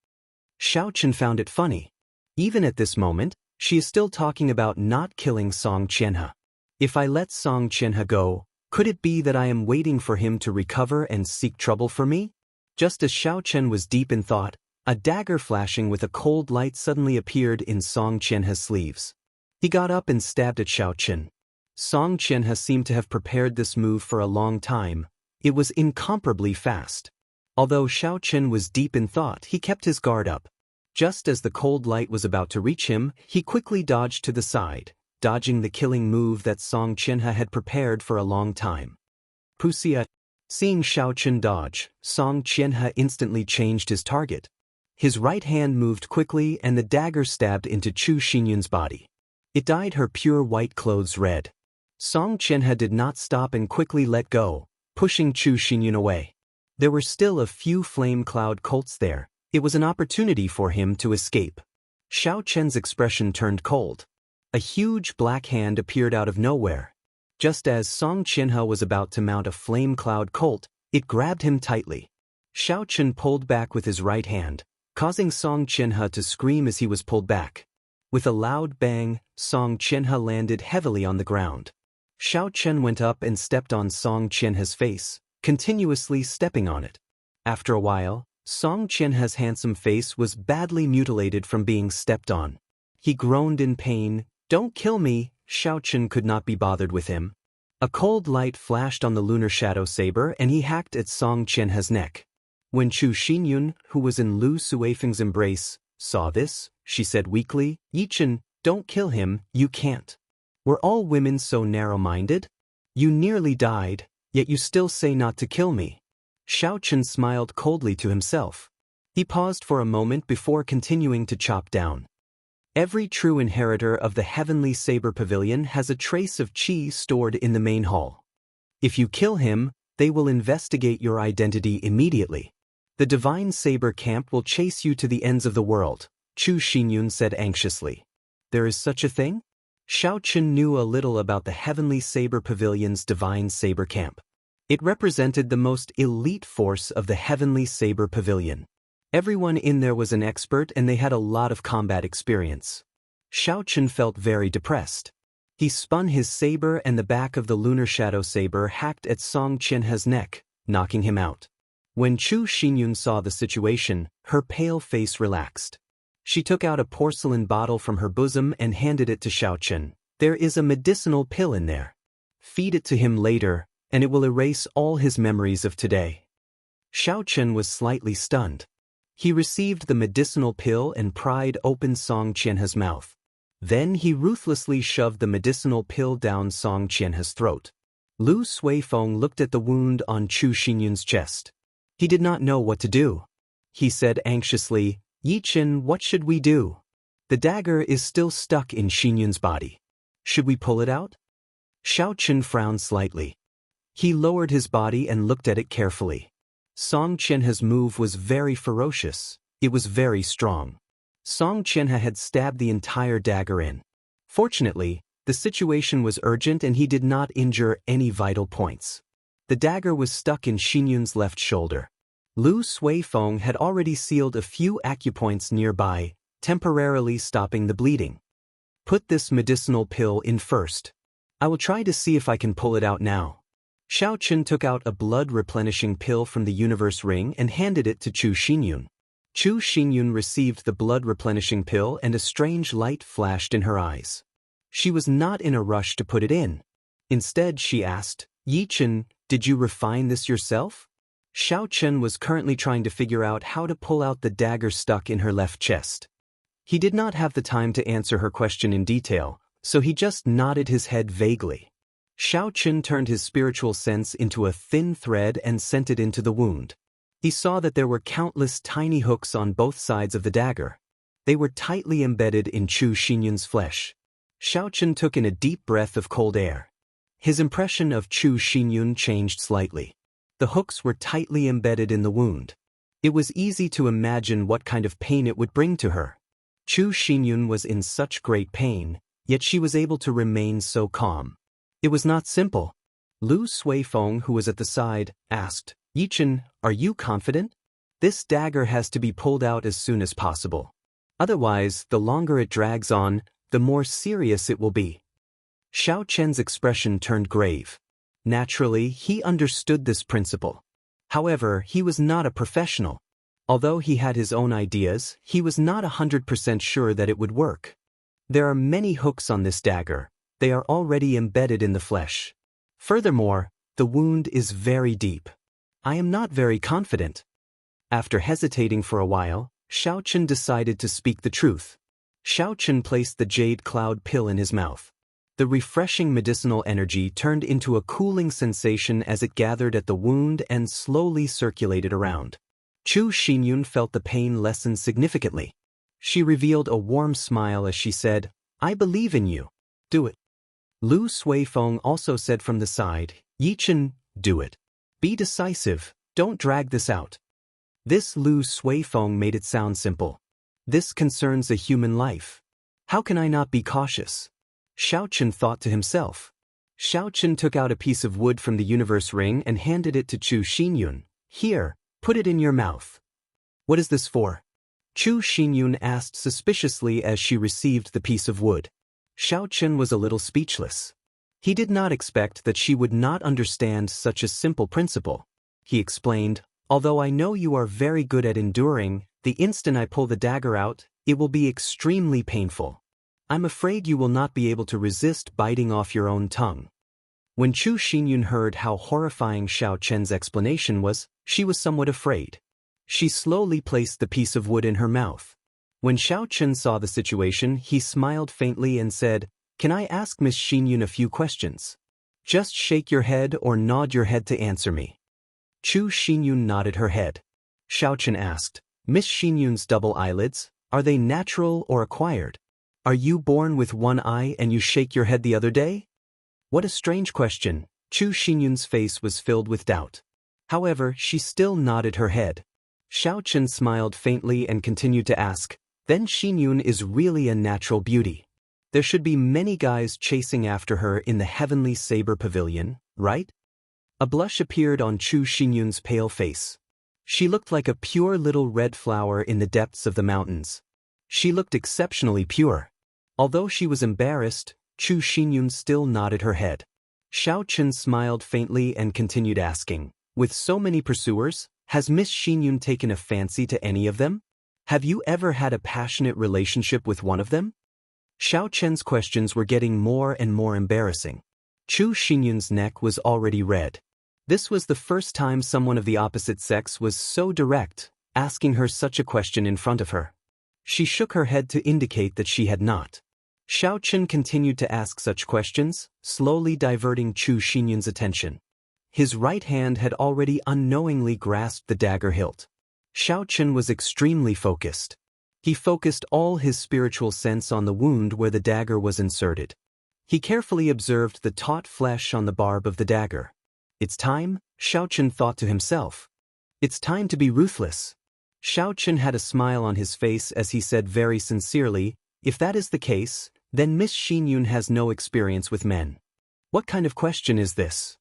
Xiao Chen found it funny. Even at this moment, she is still talking about not killing Song Qianhe. If I let Song Qianhe go, could it be that I am waiting for him to recover and seek trouble for me? Just as Xiao Chen was deep in thought, a dagger flashing with a cold light suddenly appeared in Song Qianhe's sleeves. He got up and stabbed at Xiao Chen. Song Qianhe seemed to have prepared this move for a long time. It was incomparably fast. Although Xiao Chen was deep in thought, he kept his guard up. Just as the cold light was about to reach him, he quickly dodged to the side, dodging the killing move that Song Qianhe had prepared for a long time. Pusia. Seeing Xiao Chen dodge, Song Qianhe instantly changed his target. His right hand moved quickly and the dagger stabbed into Chu Xinyun's body. It dyed her pure white clothes red. Song Qianhe did not stop and quickly let go, pushing Chu Xinyun away. There were still a few flame cloud colts there. It was an opportunity for him to escape. Xiao Chen's expression turned cold. A huge black hand appeared out of nowhere. Just as Song Qianhe was about to mount a flame cloud colt, it grabbed him tightly. Xiao Chen pulled back with his right hand, causing Song Qianhe to scream as he was pulled back. With a loud bang, Song Qianhe landed heavily on the ground. Xiao Chen went up and stepped on Song Qianhe's face, continuously stepping on it. After a while, Song Qianhe's handsome face was badly mutilated from being stepped on. He groaned in pain. "Don't kill me!" Xiao Chen could not be bothered with him. A cold light flashed on the lunar shadow saber and he hacked at Song Qianhe's neck. When Chu Xinyun, who was in Lu Suifeng's embrace, saw this, she said weakly, "Yichen, don't kill him, you can't. Were all women so narrow-minded? You nearly died, yet you still say not to kill me." Xiao Chen smiled coldly to himself. He paused for a moment before continuing to chop down. Every true inheritor of the Heavenly Saber Pavilion has a trace of qi stored in the main hall. If you kill him, they will investigate your identity immediately. The Divine Saber Camp will chase you to the ends of the world, Chu Xinyun said anxiously. There is such a thing? Xiao Chen knew a little about the Heavenly Saber Pavilion's Divine Saber Camp. It represented the most elite force of the Heavenly Saber Pavilion. Everyone in there was an expert and they had a lot of combat experience. Xiao Chen felt very depressed. He spun his saber and the back of the lunar shadow saber hacked at Song Qianhe's neck, knocking him out. When Chu Xinyun saw the situation, her pale face relaxed. She took out a porcelain bottle from her bosom and handed it to Xiao Chen. "There is a medicinal pill in there. Feed it to him later, and it will erase all his memories of today." Xiao Chen was slightly stunned. He received the medicinal pill and pried open Song Qianhe's mouth. Then he ruthlessly shoved the medicinal pill down Song Qianhe's throat. Lu Suifeng looked at the wound on Chu Xinyun's chest. He did not know what to do. He said anxiously, "Yichen, what should we do? The dagger is still stuck in Xinyun's body. Should we pull it out?" Xiao Chen frowned slightly. He lowered his body and looked at it carefully. Song Qianhe's move was very ferocious. It was very strong. Song Qianhe had stabbed the entire dagger in. Fortunately, the situation was urgent and he did not injure any vital points. The dagger was stuck in Xinyun's left shoulder. Lu Suifeng had already sealed a few acupoints nearby, temporarily stopping the bleeding. "Put this medicinal pill in first. I will try to see if I can pull it out now." Xiao Chen took out a blood-replenishing pill from the universe ring and handed it to Chu Xinyun. Chu Xinyun received the blood-replenishing pill and a strange light flashed in her eyes. She was not in a rush to put it in. Instead, she asked, "Yichen, did you refine this yourself?" Xiao Chen was currently trying to figure out how to pull out the dagger stuck in her left chest. He did not have the time to answer her question in detail, so he just nodded his head vaguely. Xiao Chen turned his spiritual sense into a thin thread and sent it into the wound. He saw that there were countless tiny hooks on both sides of the dagger. They were tightly embedded in Chu Xinyun's flesh. Xiao Chen took in a deep breath of cold air. His impression of Chu Xinyun changed slightly. The hooks were tightly embedded in the wound. It was easy to imagine what kind of pain it would bring to her. Chu Xinyun was in such great pain, yet she was able to remain so calm. It was not simple. Lu Suifeng, who was at the side, asked, "Yichen, are you confident? This dagger has to be pulled out as soon as possible. Otherwise, the longer it drags on, the more serious it will be." Xiao Chen's expression turned grave. Naturally, he understood this principle. However, he was not a professional. Although he had his own ideas, he was not 100% sure that it would work. There are many hooks on this dagger. They are already embedded in the flesh. Furthermore, the wound is very deep. I am not very confident. After hesitating for a while, Xiao Chen decided to speak the truth. Xiao Chen placed the jade cloud pill in his mouth. The refreshing medicinal energy turned into a cooling sensation as it gathered at the wound and slowly circulated around. Chu Xinyun felt the pain lessen significantly. She revealed a warm smile as she said, "I believe in you. Do it." Lu Suifeng also said from the side, "Yichen, do it. Be decisive, don't drag this out." This Lu Suifeng made it sound simple. This concerns a human life. How can I not be cautious? Xiao Chen thought to himself. Xiao Chen took out a piece of wood from the universe ring and handed it to Chu Xinyun. "Here, put it in your mouth." "What is this for?" Chu Xinyun asked suspiciously as she received the piece of wood. Xiaochen was a little speechless. He did not expect that she would not understand such a simple principle. He explained, although I know you are very good at enduring, the instant I pull the dagger out, it will be extremely painful. I'm afraid you will not be able to resist biting off your own tongue. When Chu Xinyun heard how horrifying Xiaochen's explanation was, she was somewhat afraid. She slowly placed the piece of wood in her mouth. When Xiaochen saw the situation, he smiled faintly and said, "Can I ask Miss Xinyun a few questions? Just shake your head or nod your head to answer me." Chu Xinyun nodded her head. Xiaochen asked, "Miss Xinyun's double eyelids, are they natural or acquired? Are you born with one eye and you shake your head the other day?" What a strange question. Chu Xinyun's face was filled with doubt. However, she still nodded her head. Xiaochen smiled faintly and continued to ask, "Then Xinyun is really a natural beauty. There should be many guys chasing after her in the heavenly saber pavilion, right?" A blush appeared on Chu Xinyun's pale face. She looked like a pure little red flower in the depths of the mountains. She looked exceptionally pure. Although she was embarrassed, Chu Xinyun still nodded her head. Xiaochen smiled faintly and continued asking, "With so many pursuers, has Miss Xinyun taken a fancy to any of them? Have you ever had a passionate relationship with one of them?" Xiaochen's questions were getting more and more embarrassing. Chu Xinyun's neck was already red. This was the first time someone of the opposite sex was so direct, asking her such a question in front of her. She shook her head to indicate that she had not. Xiaochen continued to ask such questions, slowly diverting Chu Xinyun's attention. His right hand had already unknowingly grasped the dagger hilt. Xiaochen was extremely focused. He focused all his spiritual sense on the wound where the dagger was inserted. He carefully observed the taut flesh on the barb of the dagger. "It's time," Xiaochen thought to himself. "It's time to be ruthless." Xiaochen had a smile on his face as he said very sincerely, "If that is the case, then Miss Xinyun has no experience with men." What kind of question is this?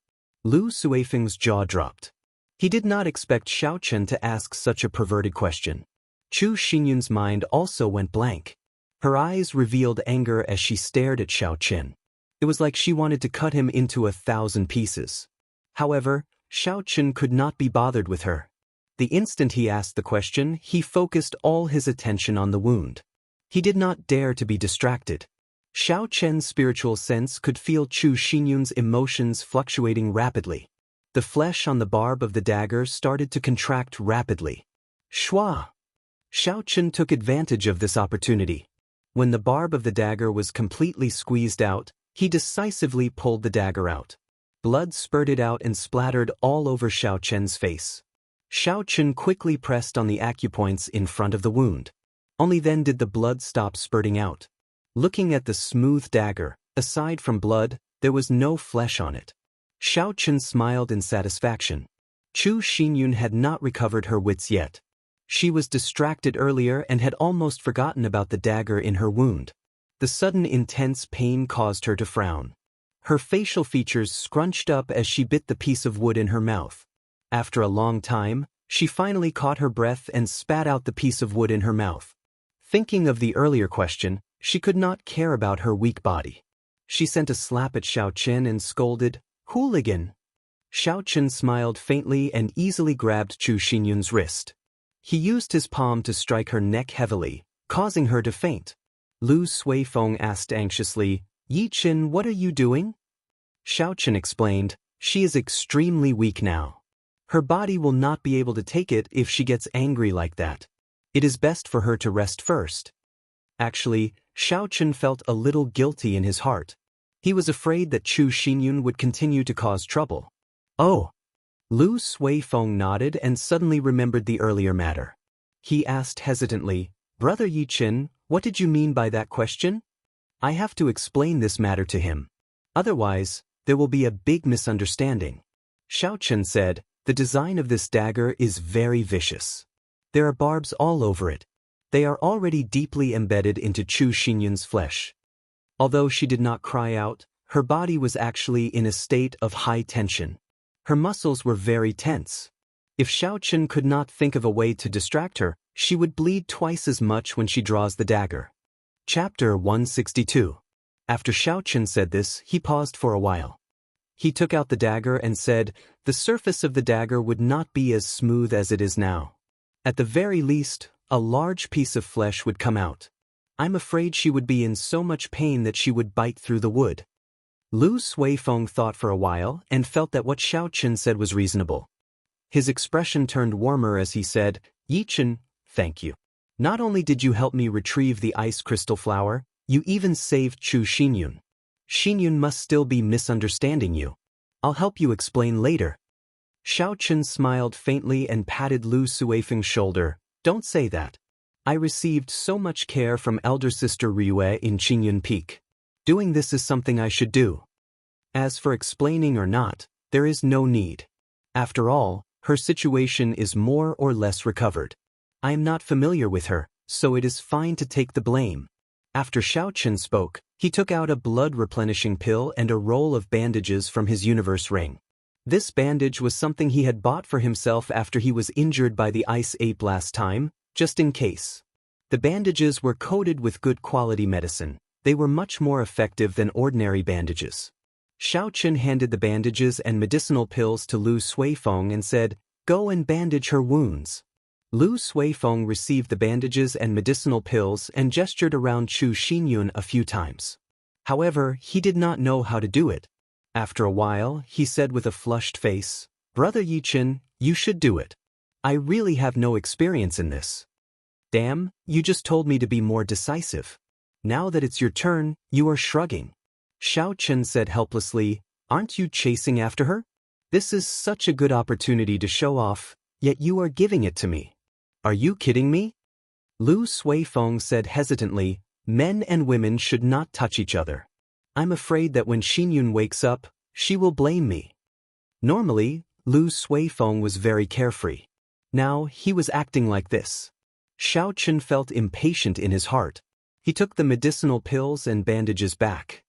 Lu Suifeng's jaw dropped. He did not expect Xiaochen to ask such a perverted question. Chu Xinyun's mind also went blank. Her eyes revealed anger as she stared at Xiaochen. It was like she wanted to cut him into 1,000 pieces. However, Xiaochen could not be bothered with her. The instant he asked the question, he focused all his attention on the wound. He did not dare to be distracted. Xiaochen's spiritual sense could feel Chu Xinyun's emotions fluctuating rapidly. The flesh on the barb of the dagger started to contract rapidly. Shua! Xiaochen took advantage of this opportunity. When the barb of the dagger was completely squeezed out, he decisively pulled the dagger out. Blood spurted out and splattered all over Xiaochen's face. Xiaochen quickly pressed on the acupoints in front of the wound. Only then did the blood stop spurting out. Looking at the smooth dagger, aside from blood, there was no flesh on it. Xiaochen smiled in satisfaction. Chu Xinyun had not recovered her wits yet. She was distracted earlier and had almost forgotten about the dagger in her wound. The sudden intense pain caused her to frown. Her facial features scrunched up as she bit the piece of wood in her mouth. After a long time, she finally caught her breath and spat out the piece of wood in her mouth. Thinking of the earlier question, she could not care about her weak body. She sent a slap at Xiaochen and scolded, "Hooligan!" Xiaochen smiled faintly and easily grabbed Chu Xinyun's wrist. He used his palm to strike her neck heavily, causing her to faint. Lu Suifeng asked anxiously, "Yi Qin, what are you doing?" Xiaochen explained, "She is extremely weak now. Her body will not be able to take it if she gets angry like that. It is best for her to rest first." Actually, Xiaochen felt a little guilty in his heart. He was afraid that Chu Xinyun would continue to cause trouble. "Oh." Lu Suifeng nodded and suddenly remembered the earlier matter. He asked hesitantly, "Brother Yi Qin, what did you mean by that question? I have to explain this matter to him. Otherwise, there will be a big misunderstanding." Xiaochen said, "The design of this dagger is very vicious. There are barbs all over it. They are already deeply embedded into Chu Xinyun's flesh." Although she did not cry out, her body was actually in a state of high tension. Her muscles were very tense. If Xiaochen could not think of a way to distract her, She would bleed twice as much when she draws the dagger. Chapter 162. After Xiaochen said this, he paused for a while. He took out the dagger and said, "The surface of the dagger would not be as smooth as it is now. At the very least, a large piece of flesh would come out. I'm afraid she would be in so much pain that she would bite through the wood." Lu Suifeng thought for a while and felt that what Xiaochen said was reasonable. His expression turned warmer as he said, "Yichen, thank you. Not only did you help me retrieve the ice crystal flower, you even saved Chu Xinyun. Xinyun must still be misunderstanding you. I'll help you explain later." Xiaochen smiled faintly and patted Lu Suifeng's shoulder. "Don't say that. I received so much care from elder sister Rue in Qingyun Peak. Doing this is something I should do. As for explaining or not, there is no need. After all, her situation is more or less recovered. I am not familiar with her, so it is fine to take the blame." After Xiaochen spoke, he took out a blood-replenishing pill and a roll of bandages from his universe ring. This bandage was something he had bought for himself after he was injured by the ice ape last time, just in case. The bandages were coated with good quality medicine. They were much more effective than ordinary bandages. Xiaochen handed the bandages and medicinal pills to Lu Suifeng and said, "Go and bandage her wounds." Lu Suifeng received the bandages and medicinal pills and gestured around Chu Xinyun a few times. However, he did not know how to do it. After a while, he said with a flushed face, "Brother Yichen, you should do it. I really have no experience in this." "Damn, you just told me to be more decisive. Now that it's your turn, you are shrugging." Xiaochen said helplessly, "Aren't you chasing after her? This is such a good opportunity to show off, yet you are giving it to me. Are you kidding me?" Lu Suifeng said hesitantly, "Men and women should not touch each other. I'm afraid that when Xinyun wakes up, she will blame me." Normally, Lu Suifeng was very carefree. Now, he was acting like this. Xiaochen felt impatient in his heart. He took the medicinal pills and bandages back.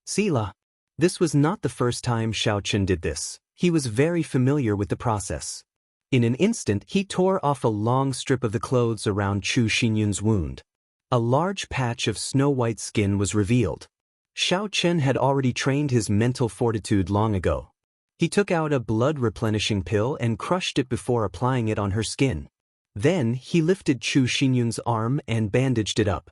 Sila. This was not the first time Xiaochen did this. He was very familiar with the process. In an instant, he tore off a long strip of the clothes around Chu Xinyun's wound. A large patch of snow-white skin was revealed. Xiaochen had already trained his mental fortitude long ago. He took out a blood-replenishing pill and crushed it before applying it on her skin. Then, he lifted Chu Xinyun's arm and bandaged it up.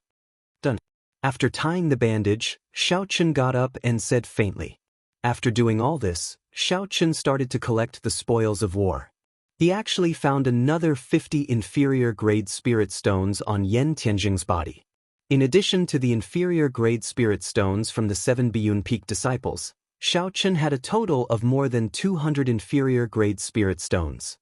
Done. After tying the bandage, Xiaochen got up and said faintly. After doing all this, Xiaochen started to collect the spoils of war. He actually found another 50 inferior-grade spirit stones on Yan Tianjing's body. In addition to the inferior-grade spirit stones from the 7 Biyun Peak disciples, Xiaochen had a total of more than 200 inferior-grade spirit stones.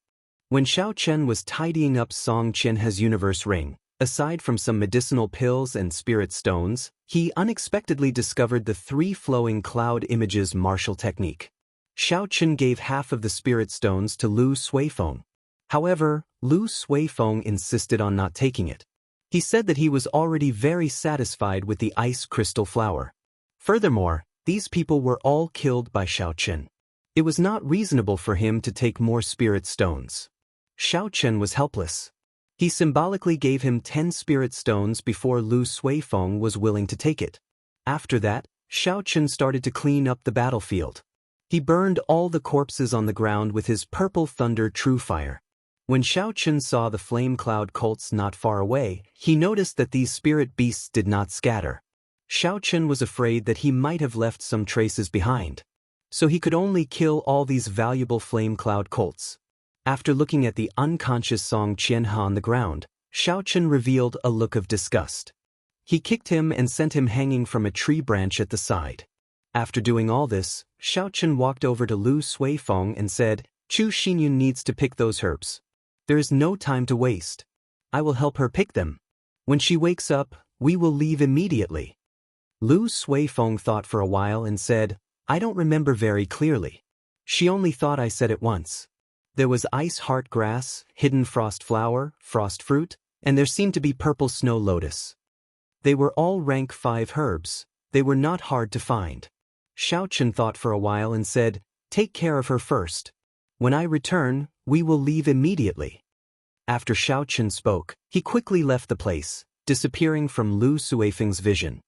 When Xiaochen was tidying up Song Qianhe's universe ring, aside from some medicinal pills and spirit stones, he unexpectedly discovered the 3 flowing cloud images martial technique. Xiaochen gave half of the spirit stones to Lu Suifeng. However, Lu Suifeng insisted on not taking it. He said that he was already very satisfied with the ice crystal flower. Furthermore, these people were all killed by Xiaochen. It was not reasonable for him to take more spirit stones. Xiaochen was helpless. He symbolically gave him 10 spirit stones before Lu Suifeng was willing to take it. After that, Xiaochen started to clean up the battlefield. He burned all the corpses on the ground with his purple thunder true fire. When Xiaochen saw the flame cloud cults not far away, he noticed that these spirit beasts did not scatter. Xiaochen was afraid that he might have left some traces behind. So he could only kill all these valuable flame cloud cults. After looking at the unconscious Song Qianhe on the ground, Xiaochen revealed a look of disgust. He kicked him and sent him hanging from a tree branch at the side. After doing all this, Xiaochen walked over to Lu Suifeng and said, "Chu Xinyun needs to pick those herbs. There is no time to waste. I will help her pick them. When she wakes up, we will leave immediately." Lu Suifeng thought for a while and said, "I don't remember very clearly. She only thought I said it once. There was ice heart grass, hidden frost flower, frost fruit, and there seemed to be purple snow lotus. They were all rank 5 herbs. They were not hard to find." Xiaochen thought for a while and said, "Take care of her first. When I return, we will leave immediately." After Xiao Chen spoke, he quickly left the place, disappearing from Lu Suifeng's vision.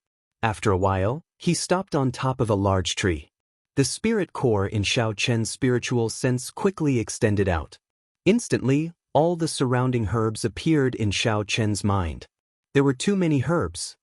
After a while, he stopped on top of a large tree. The spirit core in Xiao Chen's spiritual sense quickly extended out. Instantly, all the surrounding herbs appeared in Xiao Chen's mind. There were too many herbs.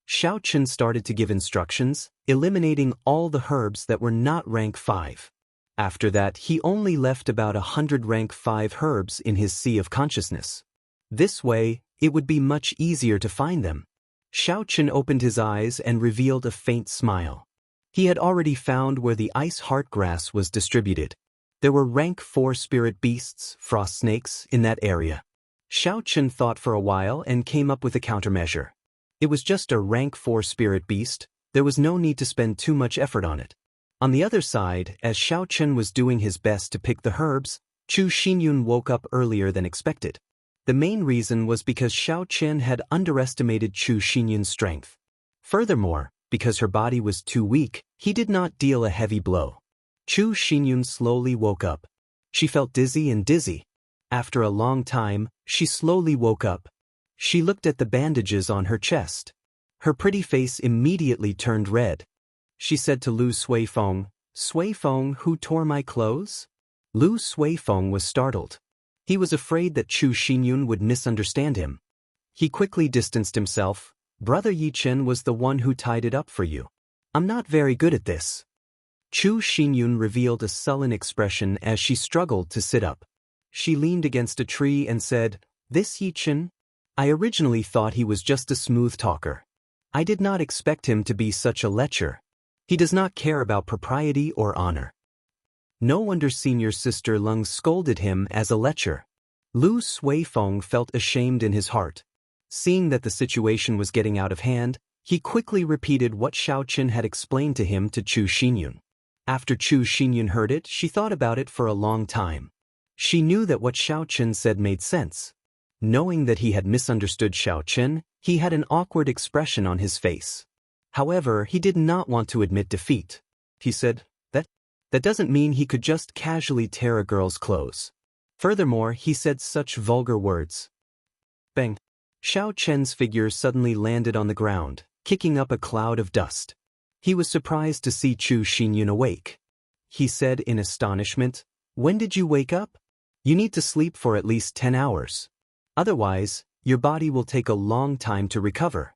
Xiao Chen started to give instructions, eliminating all the herbs that were not rank 5. After that, he only left about 100 rank 5 herbs in his sea of consciousness. This way, it would be much easier to find them. Xiao Chen opened his eyes and revealed a faint smile. He had already found where the ice heart grass was distributed. There were rank 4 spirit beasts, frost snakes, in that area. Xiao Chen thought for a while and came up with a countermeasure. It was just a rank 4 spirit beast, there was no need to spend too much effort on it. On the other side, as Xiao Chen was doing his best to pick the herbs, Chu Xinyun woke up earlier than expected. The main reason was because Xiao Chen had underestimated Chu Xinyun's strength. Furthermore, because her body was too weak, he did not deal a heavy blow. Chu Xinyun slowly woke up. She felt dizzy. After a long time, she slowly woke up. She looked at the bandages on her chest. Her pretty face immediately turned red. She said to Lu Suifeng, "Suifeng, who tore my clothes?" Lu Suifeng was startled. He was afraid that Chu Xinyun would misunderstand him. He quickly distanced himself. "Brother Yi Chen was the one who tied it up for you. I'm not very good at this." Chu Xinyun revealed a sullen expression as she struggled to sit up. She leaned against a tree and said, "This Yi Chen? I originally thought he was just a smooth talker. I did not expect him to be such a lecher. He does not care about propriety or honor." No wonder senior sister Lung scolded him as a lecher. Lu Suifeng felt ashamed in his heart. Seeing that the situation was getting out of hand, he quickly repeated what Xiao Chen had explained to him to Chu Xinyun. After Chu Xinyun heard it, she thought about it for a long time. She knew that what Xiao Chen said made sense. Knowing that he had misunderstood Xiao Chen, he had an awkward expression on his face. However, he did not want to admit defeat. He said, that doesn't mean he could just casually tear a girl's clothes. Furthermore, he said such vulgar words. Bang! Xiao Chen's figure suddenly landed on the ground, kicking up a cloud of dust. He was surprised to see Chu Xinyun awake. He said in astonishment, "When did you wake up? You need to sleep for at least 10 hours. Otherwise, your body will take a long time to recover."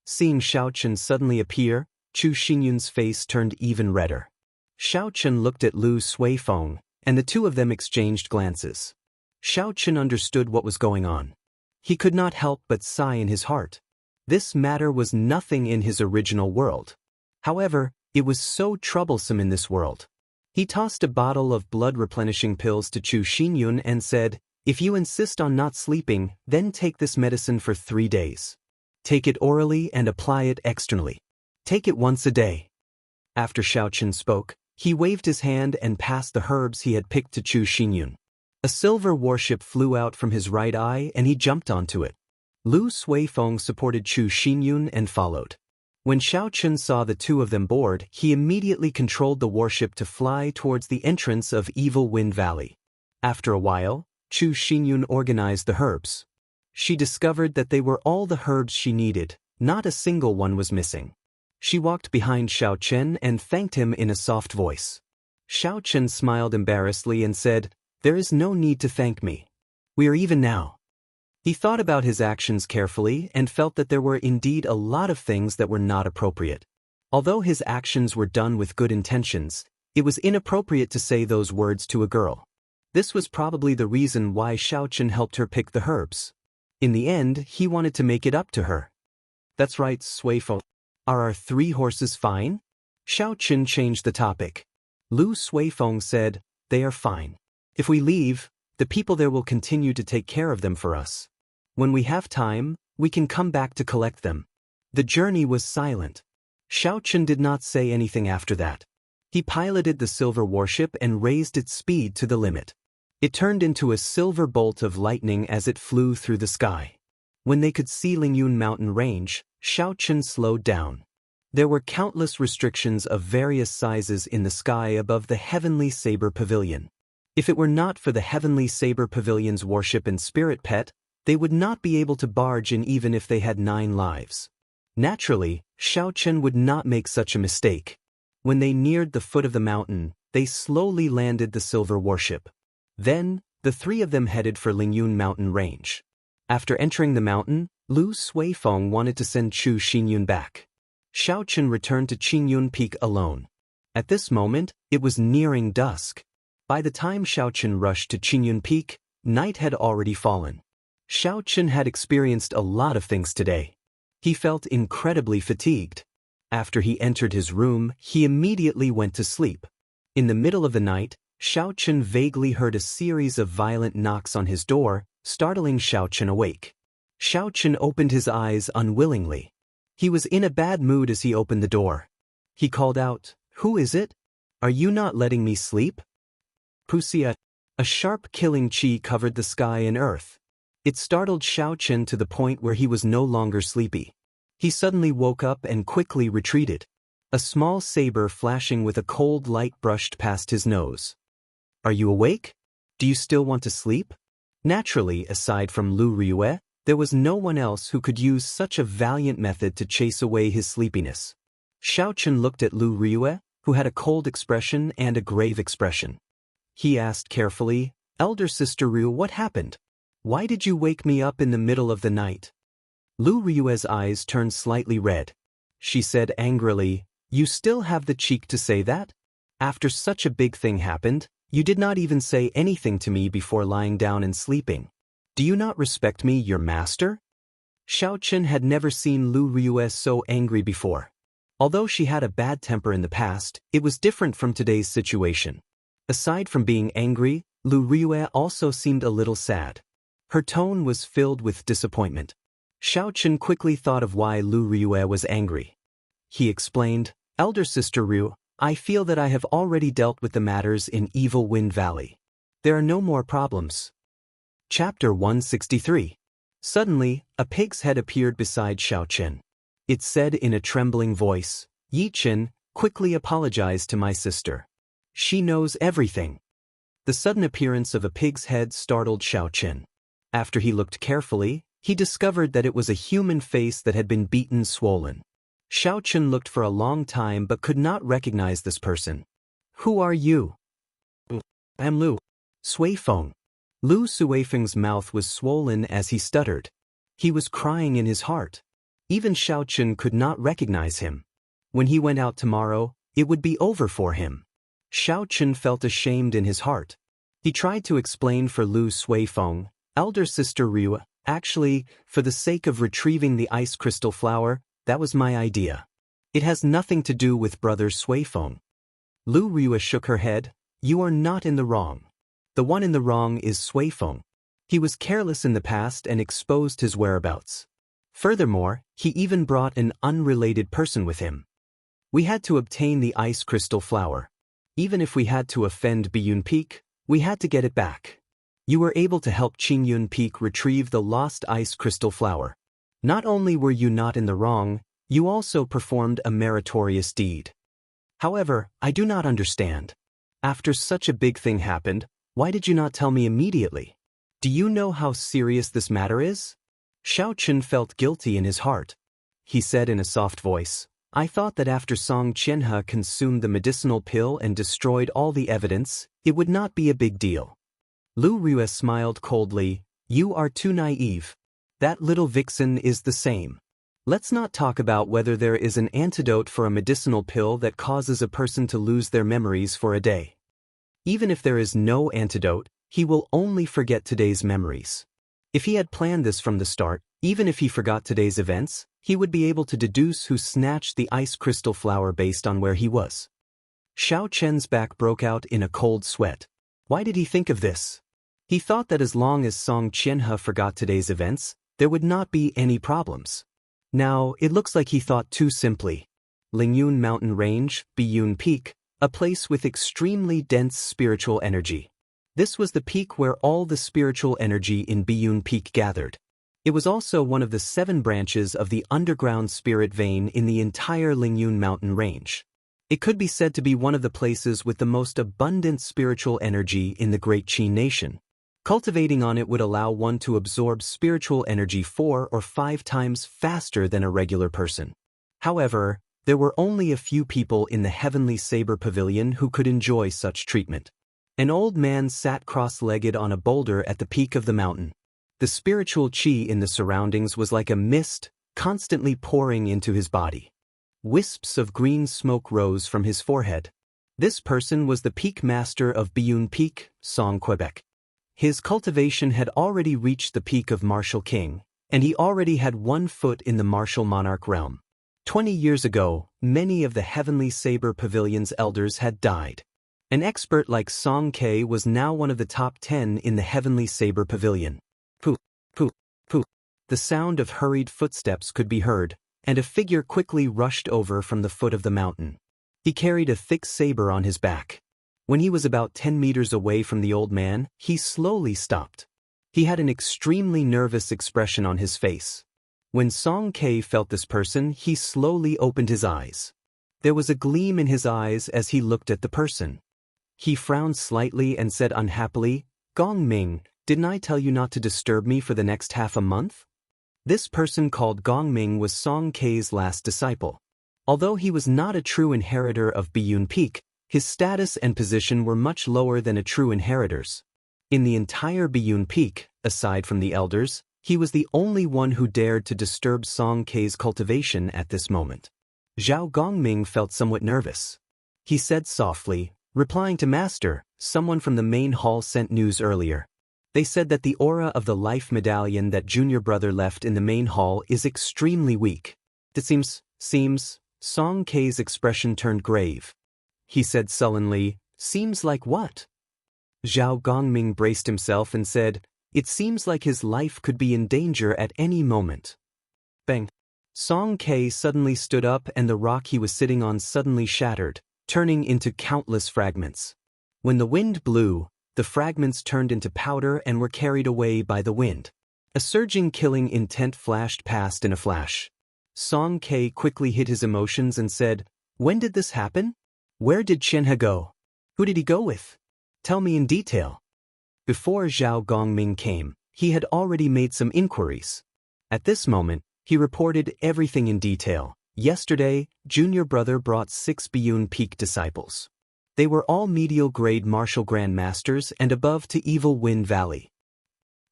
Seeing Xiao Chen suddenly appear, Chu Xinyun's face turned even redder. Xiao Chen looked at Lu Suifeng, and the two of them exchanged glances. Xiao Chen understood what was going on. He could not help but sigh in his heart. This matter was nothing in his original world. However, it was so troublesome in this world. He tossed a bottle of blood-replenishing pills to Chu Xinyun and said, "If you insist on not sleeping, then take this medicine for 3 days. Take it orally and apply it externally. Take it once a day." After Xiao Chen spoke, he waved his hand and passed the herbs he had picked to Chu Xinyun. A silver warship flew out from his right eye and he jumped onto it. Lu Suifeng supported Chu Xinyun and followed. When Xiao Chen saw the two of them board, he immediately controlled the warship to fly towards the entrance of Evil Wind Valley. After a while, Chu Xinyun organized the herbs. She discovered that they were all the herbs she needed, not a single one was missing. She walked behind Xiao Chen and thanked him in a soft voice. Xiao Chen smiled embarrassedly and said, "There is no need to thank me. We are even now." He thought about his actions carefully and felt that there were indeed a lot of things that were not appropriate. Although his actions were done with good intentions, it was inappropriate to say those words to a girl. This was probably the reason why Xiao Chen helped her pick the herbs. In the end, he wanted to make it up to her. "That's right, Suifeng. Are our 3 horses fine?" Xiao Chen changed the topic. Lu Suifeng said, "They are fine. If we leave, the people there will continue to take care of them for us. When we have time, we can come back to collect them." The journey was silent. Xiao Chen did not say anything after that. He piloted the silver warship and raised its speed to the limit. It turned into a silver bolt of lightning as it flew through the sky. When they could see Lingyun mountain range, Xiao Chen slowed down. There were countless restrictions of various sizes in the sky above the heavenly saber pavilion. If it were not for the heavenly saber pavilion's worship and spirit pet, they would not be able to barge in even if they had 9 lives. Naturally, Xiaochen would not make such a mistake. When they neared the foot of the mountain, they slowly landed the silver warship. Then, the 3 of them headed for Lingyun mountain range. After entering the mountain, Lu Suifeng wanted to send Chu Xinyun back. Xiaochen returned to Qingyun Peak alone. At this moment, it was nearing dusk. By the time Xiaochen rushed to Qingyun Peak, night had already fallen. Xiaochen had experienced a lot of things today. He felt incredibly fatigued. After he entered his room, he immediately went to sleep. In the middle of the night, Xiaochen vaguely heard a series of violent knocks on his door, startling Xiaochen awake. Xiaochen opened his eyes unwillingly. He was in a bad mood as he opened the door. He called out, "Who is it? Are you not letting me sleep?" Wuxia. A sharp killing chi covered the sky and earth. It startled Xiaochen to the point where he was no longer sleepy. He suddenly woke up and quickly retreated. A small saber flashing with a cold light brushed past his nose. "Are you awake? Do you still want to sleep?" Naturally, aside from Lu Riyue, there was no one else who could use such a valiant method to chase away his sleepiness. Xiaochen looked at Lu Riyue, who had a cold expression and a grave expression. He asked carefully, "Elder Sister Ryu, what happened? Why did you wake me up in the middle of the night?" Lu Riyue's eyes turned slightly red. She said angrily, "You still have the cheek to say that? After such a big thing happened, you did not even say anything to me before lying down and sleeping. Do you not respect me, your master?" Xiaochen had never seen Lu Riyue so angry before. Although she had a bad temper in the past, it was different from today's situation. Aside from being angry, Lu Riyue also seemed a little sad. Her tone was filled with disappointment. Xiaochen quickly thought of why Lu Riyue was angry. He explained, "Elder Sister Ryu, I feel that I have already dealt with the matters in Evil Wind Valley. There are no more problems." Chapter 163. Suddenly, a pig's head appeared beside Xiaochen. It said in a trembling voice, "Yi Chen, quickly apologize to my sister. She knows everything." The sudden appearance of a pig's head startled Xiaochen. After he looked carefully, he discovered that it was a human face that had been beaten swollen. Xiaochen looked for a long time but could not recognize this person. "Who are you?" "I'm Lu Suifeng." Lu Suifeng's mouth was swollen as he stuttered. He was crying in his heart. Even Xiaochen could not recognize him. When he went out tomorrow, it would be over for him. Xiaochen felt ashamed in his heart. He tried to explain for Lu Suifeng, "Elder Sister Ryu, actually, for the sake of retrieving the ice crystal flower, that was my idea. It has nothing to do with Brother Suifeng." Lu Riyue shook her head, "You are not in the wrong. The one in the wrong is Suifeng. He was careless in the past and exposed his whereabouts. Furthermore, he even brought an unrelated person with him. We had to obtain the ice crystal flower. Even if we had to offend Biyun Peak, we had to get it back. You were able to help Qingyun Peak retrieve the lost ice crystal flower. Not only were you not in the wrong, you also performed a meritorious deed. However, I do not understand. After such a big thing happened, why did you not tell me immediately? Do you know how serious this matter is?" Xiaochen felt guilty in his heart. He said in a soft voice, "I thought that after Song Qianhe consumed the medicinal pill and destroyed all the evidence, it would not be a big deal." Lu Riyue smiled coldly, "You are too naive. That little vixen is the same. Let's not talk about whether there is an antidote for a medicinal pill that causes a person to lose their memories for a day. Even if there is no antidote, he will only forget today's memories. If he had planned this from the start, even if he forgot today's events, he would be able to deduce who snatched the ice crystal flower based on where he was." Xiaochen's back broke out in a cold sweat. Why did he think of this? He thought that as long as Song Qianhe forgot today's events, there would not be any problems. Now, it looks like he thought too simply. Lingyun Mountain Range, Biyun Peak, a place with extremely dense spiritual energy. This was the peak where all the spiritual energy in Biyun Peak gathered. It was also one of the 7 branches of the underground spirit vein in the entire Lingyun Mountain Range. It could be said to be one of the places with the most abundant spiritual energy in the Great Qi nation. Cultivating on it would allow one to absorb spiritual energy 4 or 5 times faster than a regular person. However, there were only a few people in the Heavenly Saber Pavilion who could enjoy such treatment. An old man sat cross-legged on a boulder at the peak of the mountain. The spiritual qi in the surroundings was like a mist, constantly pouring into his body. Wisps of green smoke rose from his forehead. This person was the peak master of Biyun Peak, Song Quebec. His cultivation had already reached the peak of Martial King, and he already had 1 foot in the Martial Monarch realm. 20 years ago, many of the Heavenly Saber Pavilion's elders had died. An expert like Song Ke was now one of the top 10 in the Heavenly Saber Pavilion. Pooh, pooh, pooh. The sound of hurried footsteps could be heard, and a figure quickly rushed over from the foot of the mountain. He carried a thick saber on his back. When he was about 10 meters away from the old man, he slowly stopped. He had an extremely nervous expression on his face. When Song Ke felt this person, he slowly opened his eyes. There was a gleam in his eyes as he looked at the person. He frowned slightly and said unhappily, "Gong Ming, didn't I tell you not to disturb me for the next half a month?" This person called Gong Ming was Song Ke's last disciple. Although he was not a true inheritor of Biyun Peak, his status and position were much lower than a true inheritor's. In the entire Biyun Peak, aside from the elders, he was the only one who dared to disturb Song Ke's cultivation at this moment. Zhao Gongming felt somewhat nervous. He said softly, replying to Master, "Someone from the main hall sent news earlier. They said that the aura of the life medallion that junior brother left in the main hall is extremely weak. It seems, Song Ke's expression turned grave. He said sullenly, "Seems like what?" Zhao Gongming braced himself and said, "It seems like his life could be in danger at any moment." Bang! Song Ke suddenly stood up and the rock he was sitting on suddenly shattered, turning into countless fragments. When the wind blew, the fragments turned into powder and were carried away by the wind. A surging killing intent flashed past in a flash. Song Ke quickly hid his emotions and said, "When did this happen? Where did Xianxia go? Who did he go with? Tell me in detail." Before Zhao Gongming came, he had already made some inquiries. At this moment, he reported everything in detail. Yesterday, junior brother brought 6 Biyun Peak disciples. They were all medial grade martial grandmasters and above to Evil Wind Valley.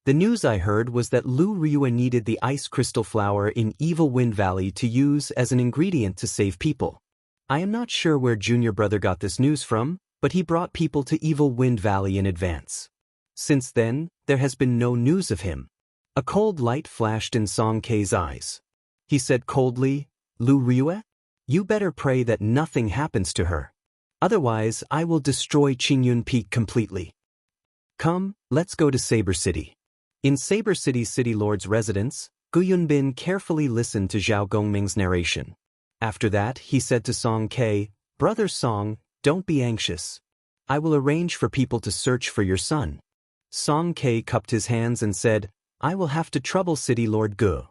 The news I heard was that Lu Ryue needed the ice crystal flower in Evil Wind Valley to use as an ingredient to save people. I am not sure where junior brother got this news from, but he brought people to Evil Wind Valley in advance. Since then, there has been no news of him. A cold light flashed in Song Ke's eyes. He said coldly, "Lu Ryue? You better pray that nothing happens to her. Otherwise, I will destroy Qingyun Peak completely. Come, let's go to Saber City." In Saber City's City Lord's residence, Gu Yunbin carefully listened to Zhao Gongming's narration. After that, he said to Song Ke, "Brother Song, don't be anxious. I will arrange for people to search for your son." Song Ke cupped his hands and said, "I will have to trouble City Lord Gu."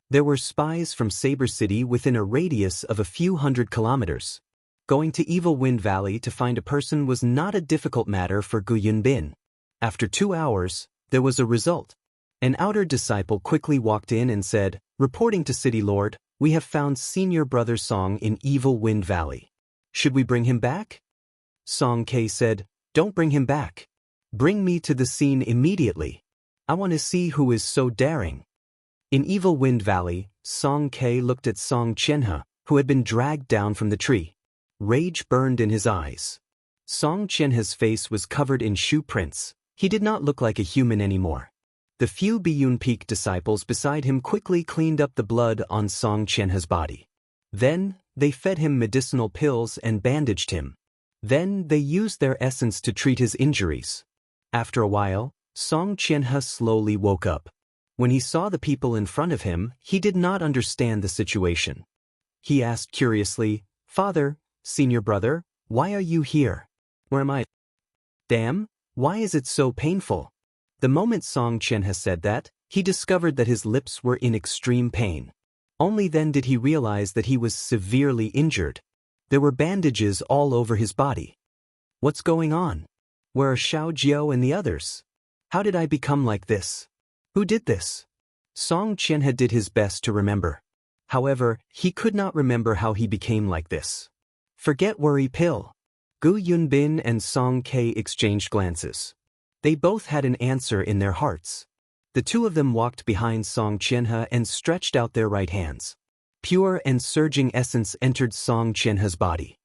There were spies from Saber City within a radius of a few hundred kilometers. Going to Evil Wind Valley to find a person was not a difficult matter for Gu Yunbin. After 2 hours, there was a result. An outer disciple quickly walked in and said, "Reporting to City Lord, we have found senior brother Song in Evil Wind Valley. Should we bring him back?" Song Ke said, "Don't bring him back. Bring me to the scene immediately. I want to see who is so daring." In Evil Wind Valley, Song Ke looked at Song Qianxia, who had been dragged down from the tree. Rage burned in his eyes. Song Qianxia's face was covered in shoe prints. He did not look like a human anymore. The few Biyun Peak disciples beside him quickly cleaned up the blood on Song Qianxia's body. Then, they fed him medicinal pills and bandaged him. Then, they used their essence to treat his injuries. After a while, Song Qianxia slowly woke up. When he saw the people in front of him, he did not understand the situation. He asked curiously, "Father, senior brother, why are you here? Where am I? Damn, why is it so painful?" The moment Song Qianxia said that, he discovered that his lips were in extreme pain. Only then did he realize that he was severely injured. There were bandages all over his body. What's going on? Where are Xiao Jiao and the others? How did I become like this? Who did this? Song Qianhe did his best to remember. However, he could not remember how he became like this. Forget worry pill. Gu Yunbin and Song Ke exchanged glances. They both had an answer in their hearts. The two of them walked behind Song Qianhe and stretched out their right hands. Pure and surging essence entered Song Qianhe's body.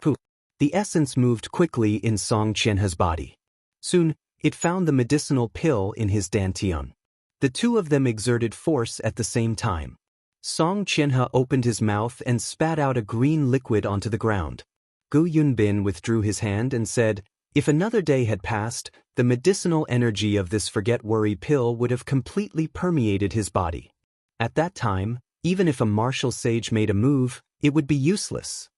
Poof! The essence moved quickly in Song Qianhe's body. Soon, it found the medicinal pill in his dantian. The two of them exerted force at the same time. Song Qianhe opened his mouth and spat out a green liquid onto the ground. Gu Yunbin withdrew his hand and said, "If another day had passed, the medicinal energy of this forget-worry pill would have completely permeated his body. At that time, even if a martial sage made a move, it would be useless.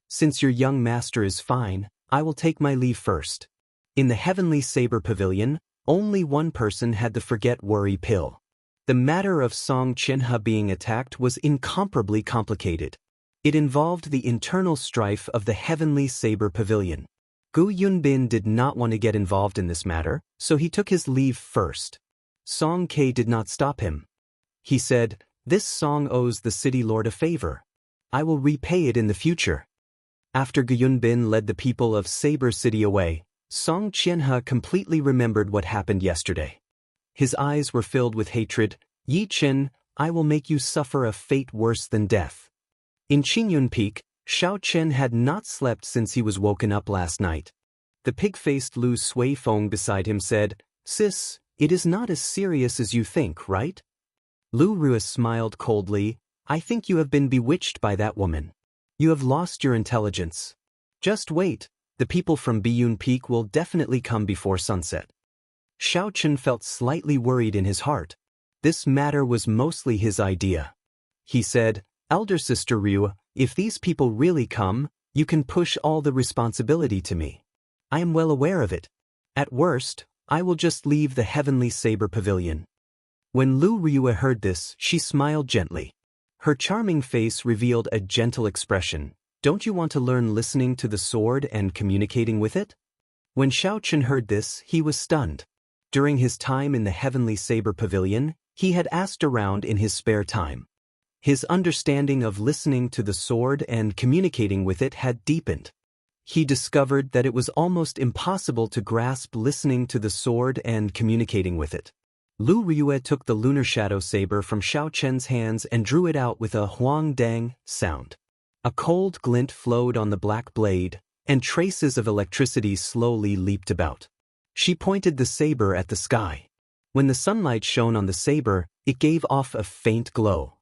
Since your young master is fine, I will take my leave first." In the Heavenly Saber Pavilion, only one person had the forget-worry pill. The matter of Song Qianhe being attacked was incomparably complicated. It involved the internal strife of the Heavenly Saber Pavilion. Gu Yunbin did not want to get involved in this matter, so he took his leave first. Song Ke did not stop him. He said, "This song owes the city lord a favor. I will repay it in the future." After Gu Yunbin led the people of Saber City away, Song Qianhe completely remembered what happened yesterday. His eyes were filled with hatred. "Yi Chen, I will make you suffer a fate worse than death." In Qingyun Peak, Xiao Chen had not slept since he was woken up last night. The pig-faced Lu Suifeng beside him said, "Sis, it is not as serious as you think, right?" Lu Ruiz smiled coldly. "I think you have been bewitched by that woman. You have lost your intelligence. Just wait, the people from Biyun Peak will definitely come before sunset." Xiao Chen felt slightly worried in his heart. This matter was mostly his idea. He said, "Elder Sister Ryu, if these people really come, you can push all the responsibility to me. I am well aware of it. At worst, I will just leave the Heavenly Saber Pavilion." When Lu Ryue heard this, she smiled gently. Her charming face revealed a gentle expression. "Don't you want to learn listening to the sword and communicating with it?" When Xiao Chen heard this, he was stunned. During his time in the Heavenly Saber Pavilion, he had asked around in his spare time. His understanding of listening to the sword and communicating with it had deepened. He discovered that it was almost impossible to grasp listening to the sword and communicating with it. Lu Ryue took the lunar shadow saber from Xiao Chen's hands and drew it out with a huang dang sound. A cold glint flowed on the black blade, and traces of electricity slowly leaped about. She pointed the saber at the sky. When the sunlight shone on the saber, it gave off a faint glow.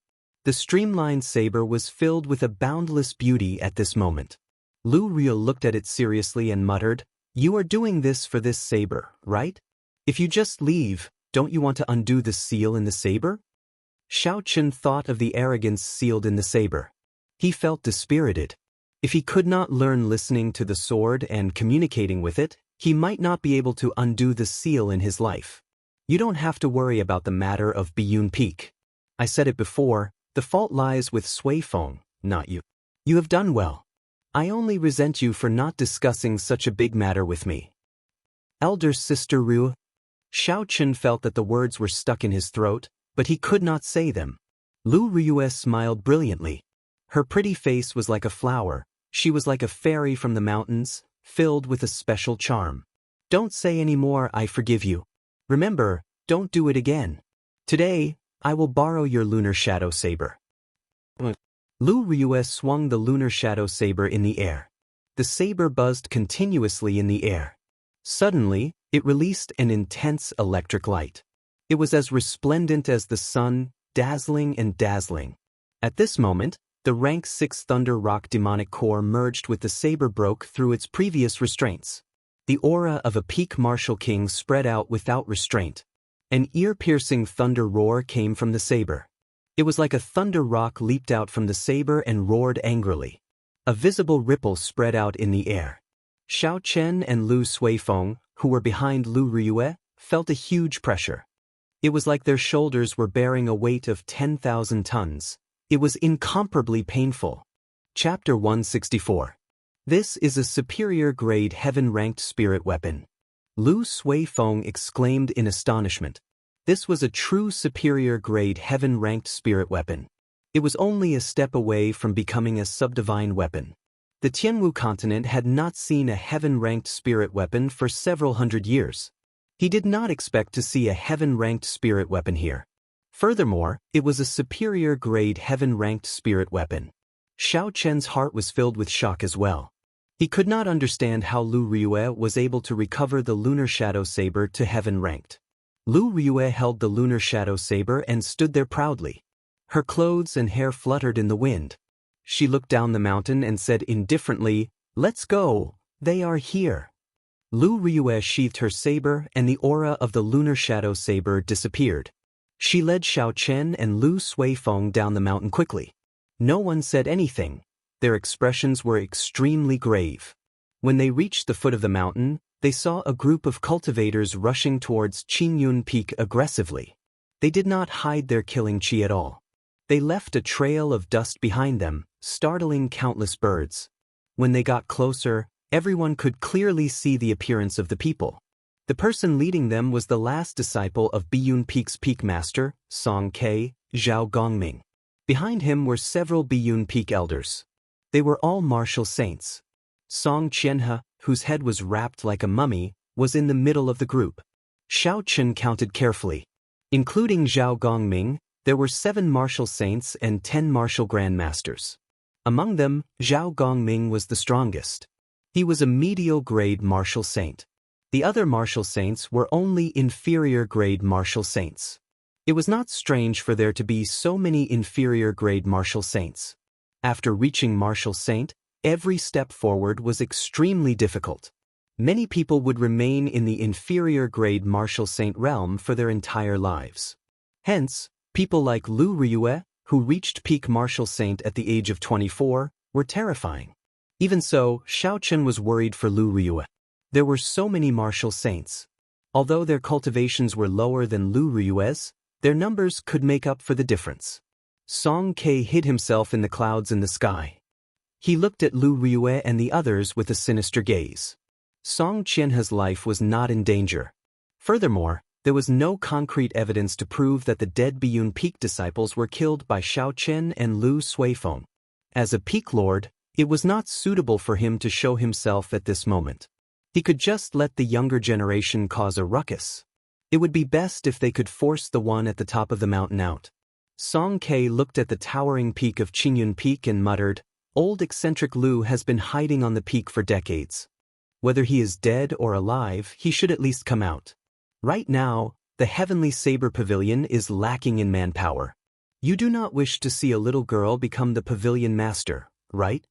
The streamlined saber was filled with a boundless beauty at this moment. Lu Ryue looked at it seriously and muttered, "You are doing this for this saber, right? If you just leave, don't you want to undo the seal in the saber?" Xiao Chen thought of the arrogance sealed in the saber. He felt dispirited. If he could not learn listening to the sword and communicating with it, he might not be able to undo the seal in his life. "You don't have to worry about the matter of Biyun Peak. I said it before, the fault lies with Suifeng, not you. You have done well. I only resent you for not discussing such a big matter with me." "Elder Sister Ryu." Xiao Chen felt that the words were stuck in his throat, but he could not say them. Lu Ryue smiled brilliantly. Her pretty face was like a flower. She was like a fairy from the mountains, filled with a special charm. "Don't say any more, I forgive you. Remember, don't do it again. Today, I will borrow your lunar shadow saber." Lu Ryue swung the lunar shadow saber in the air. The saber buzzed continuously in the air. Suddenly, it released an intense electric light. It was as resplendent as the sun, dazzling and dazzling. At this moment, the rank 6 Thunder Rock demonic core merged with the saber broke through its previous restraints. The aura of a peak martial king spread out without restraint. An ear-piercing thunder roar came from the saber. It was like a thunder rock leaped out from the saber and roared angrily. A visible ripple spread out in the air. Xiao Chen and Lu Suifeng, who were behind Lu Ryue, felt a huge pressure. It was like their shoulders were bearing a weight of 10,000 tons. It was incomparably painful. Chapter 164. This is a superior-grade heaven-ranked spirit weapon. Lu Suifeng exclaimed in astonishment. This was a true superior-grade heaven-ranked spirit weapon. It was only a step away from becoming a subdivine weapon. The Tianwu continent had not seen a heaven-ranked spirit weapon for several hundred years. He did not expect to see a heaven-ranked spirit weapon here. Furthermore, it was a superior-grade heaven-ranked spirit weapon. Xiao Chen's heart was filled with shock as well. He could not understand how Lu Riyue was able to recover the lunar shadow saber to heaven-ranked. Lu Riyue held the lunar shadow saber and stood there proudly. Her clothes and hair fluttered in the wind. She looked down the mountain and said indifferently, "Let's go, they are here." Lu Riyue sheathed her saber and the aura of the lunar shadow saber disappeared. She led Xiao Chen and Lu Suifeng down the mountain quickly. No one said anything. Their expressions were extremely grave. When they reached the foot of the mountain, they saw a group of cultivators rushing towards Qingyun Peak aggressively. They did not hide their killing chi at all. They left a trail of dust behind them, startling countless birds. When they got closer, everyone could clearly see the appearance of the people. The person leading them was the last disciple of Biyun Peak's peak master, Song Ke, Zhao Gongming. Behind him were several Biyun Peak elders. They were all martial saints. Song Qianhe, whose head was wrapped like a mummy, was in the middle of the group. Xiao Chen counted carefully. Including Zhao Gongming, there were 7 martial saints and 10 martial grandmasters. Among them, Zhao Gongming was the strongest. He was a medial-grade martial saint. The other martial saints were only inferior-grade martial saints. It was not strange for there to be so many inferior-grade martial saints. After reaching martial saint, every step forward was extremely difficult. Many people would remain in the inferior-grade martial saint realm for their entire lives. Hence, people like Lu Riyue, who reached peak martial saint at the age of 24, were terrifying. Even so, Xiao Chen was worried for Lu Riyue. There were so many martial saints. Although their cultivations were lower than Lu Riyue's, their numbers could make up for the difference. Song Ke hid himself in the clouds in the sky. He looked at Lu Riyue and the others with a sinister gaze. Song Qianhe's life was not in danger. Furthermore, there was no concrete evidence to prove that the dead Biyun Peak disciples were killed by Xiao Chen and Lu Suifeng. As a peak lord, it was not suitable for him to show himself at this moment. He could just let the younger generation cause a ruckus. It would be best if they could force the one at the top of the mountain out. Song Ke looked at the towering peak of Qingyun Peak and muttered, "Old eccentric Lu has been hiding on the peak for decades. Whether he is dead or alive, he should at least come out. Right now, the Heavenly Saber Pavilion is lacking in manpower. You do not wish to see a little girl become the pavilion master, right?"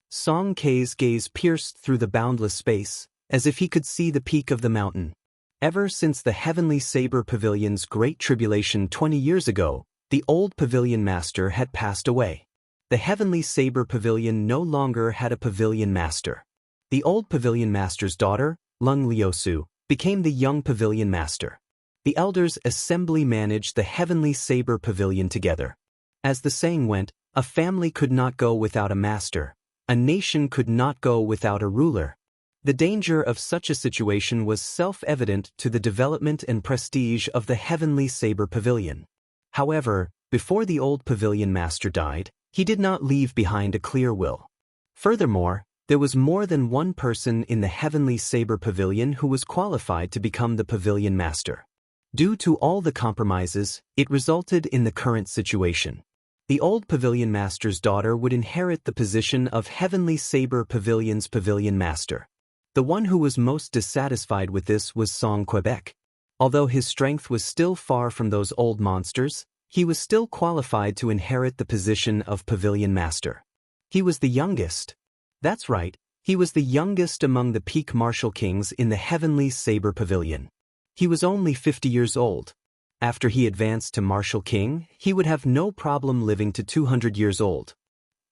Song Ke's gaze pierced through the boundless space, as if he could see the peak of the mountain. Ever since the Heavenly Saber Pavilion's great tribulation 20 years ago, the old pavilion master had passed away. The Heavenly Saber Pavilion no longer had a pavilion master. The old pavilion master's daughter, Lung Liusu, became the young pavilion master. The elders assembly managed the Heavenly Saber Pavilion together. As the saying went, a family could not go without a master. A nation could not go without a ruler. The danger of such a situation was self-evident to the development and prestige of the Heavenly Saber Pavilion. However, before the old pavilion master died, he did not leave behind a clear will. Furthermore, there was more than one person in the Heavenly Saber Pavilion who was qualified to become the pavilion master. Due to all the compromises, it resulted in the current situation. The old pavilion master's daughter would inherit the position of Heavenly Saber Pavilion's pavilion master. The one who was most dissatisfied with this was Song Quebec. Although his strength was still far from those old monsters, he was still qualified to inherit the position of pavilion master. He was the youngest. That's right, he was the youngest among the peak martial kings in the Heavenly Saber Pavilion. He was only 50 years old. After he advanced to martial king, he would have no problem living to 200 years old.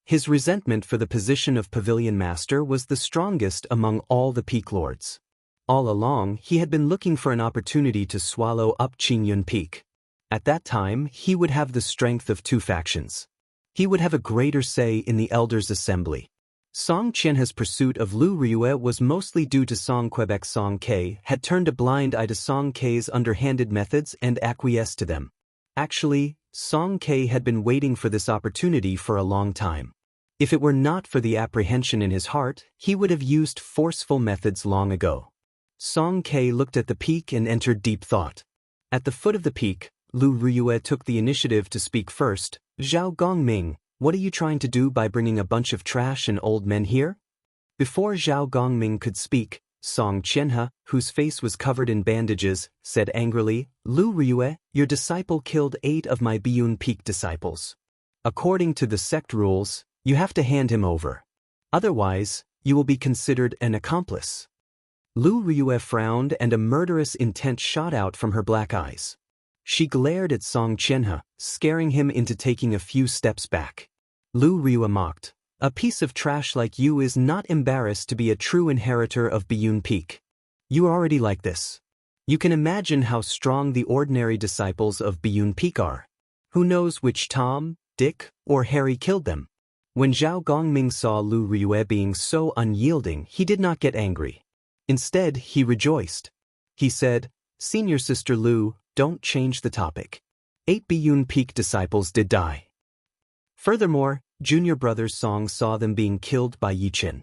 His resentment for the position of pavilion master was the strongest among all the peak lords. All along, he had been looking for an opportunity to swallow up Qingyun Peak. At that time, he would have the strength of 2 factions. He would have a greater say in the elders' assembly. Song Qianhe's pursuit of Lu Riyue was mostly due to Song Quebec's Song Ke had turned a blind eye to Song Ke's underhanded methods and acquiesced to them. Actually, Song Ke had been waiting for this opportunity for a long time. If it were not for the apprehension in his heart, he would have used forceful methods long ago. Song Ke looked at the peak and entered deep thought. At the foot of the peak, Lu Riyue took the initiative to speak first. Zhao Gongming, what are you trying to do by bringing a bunch of trash and old men here? Before Zhao Gongming could speak, Song Qianhe, whose face was covered in bandages, said angrily, Lu Riyue, your disciple killed 8 of my Biyun Peak disciples. According to the sect rules, you have to hand him over. Otherwise, you will be considered an accomplice. Lu Riyue frowned and a murderous intent shot out from her black eyes. She glared at Song Qianhe, scaring him into taking a few steps back. Lu Riyue mocked, a piece of trash like you is not embarrassed to be a true inheritor of Biyun Peak. You are already like this. You can imagine how strong the ordinary disciples of Biyun Peak are. Who knows which Tom, Dick, or Harry killed them? When Zhao Gongming saw Lu Riyue being so unyielding, he did not get angry. Instead, he rejoiced. He said, Senior Sister Lu, don't change the topic. 8 Biyun Peak disciples did die. Furthermore, Junior Brother Song saw them being killed by Yiqin.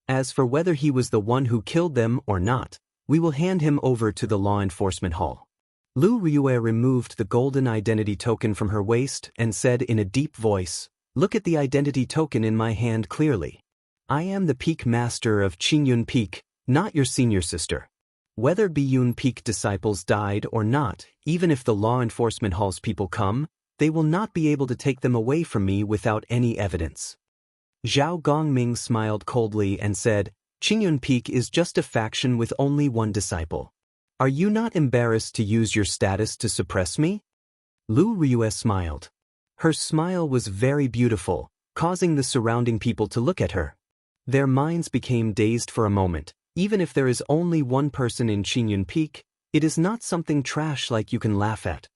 As for whether he was the one who killed them or not, we will hand him over to the law enforcement hall. Lu Riyue removed the golden identity token from her waist and said in a deep voice, Look at the identity token in my hand clearly. I am the Peak Master of Qingyun Peak, not your senior sister. Whether Biyun Peak disciples died or not, even if the law enforcement hall's people come, they will not be able to take them away from me without any evidence. Zhao Gongming smiled coldly and said, Qingyun Peak is just a faction with only one disciple. Are you not embarrassed to use your status to suppress me? Lu Riyue smiled. Her smile was very beautiful, causing the surrounding people to look at her. Their minds became dazed for a moment. Even if there is only one person in Qingyun Peak, it is not something trash like you can laugh at.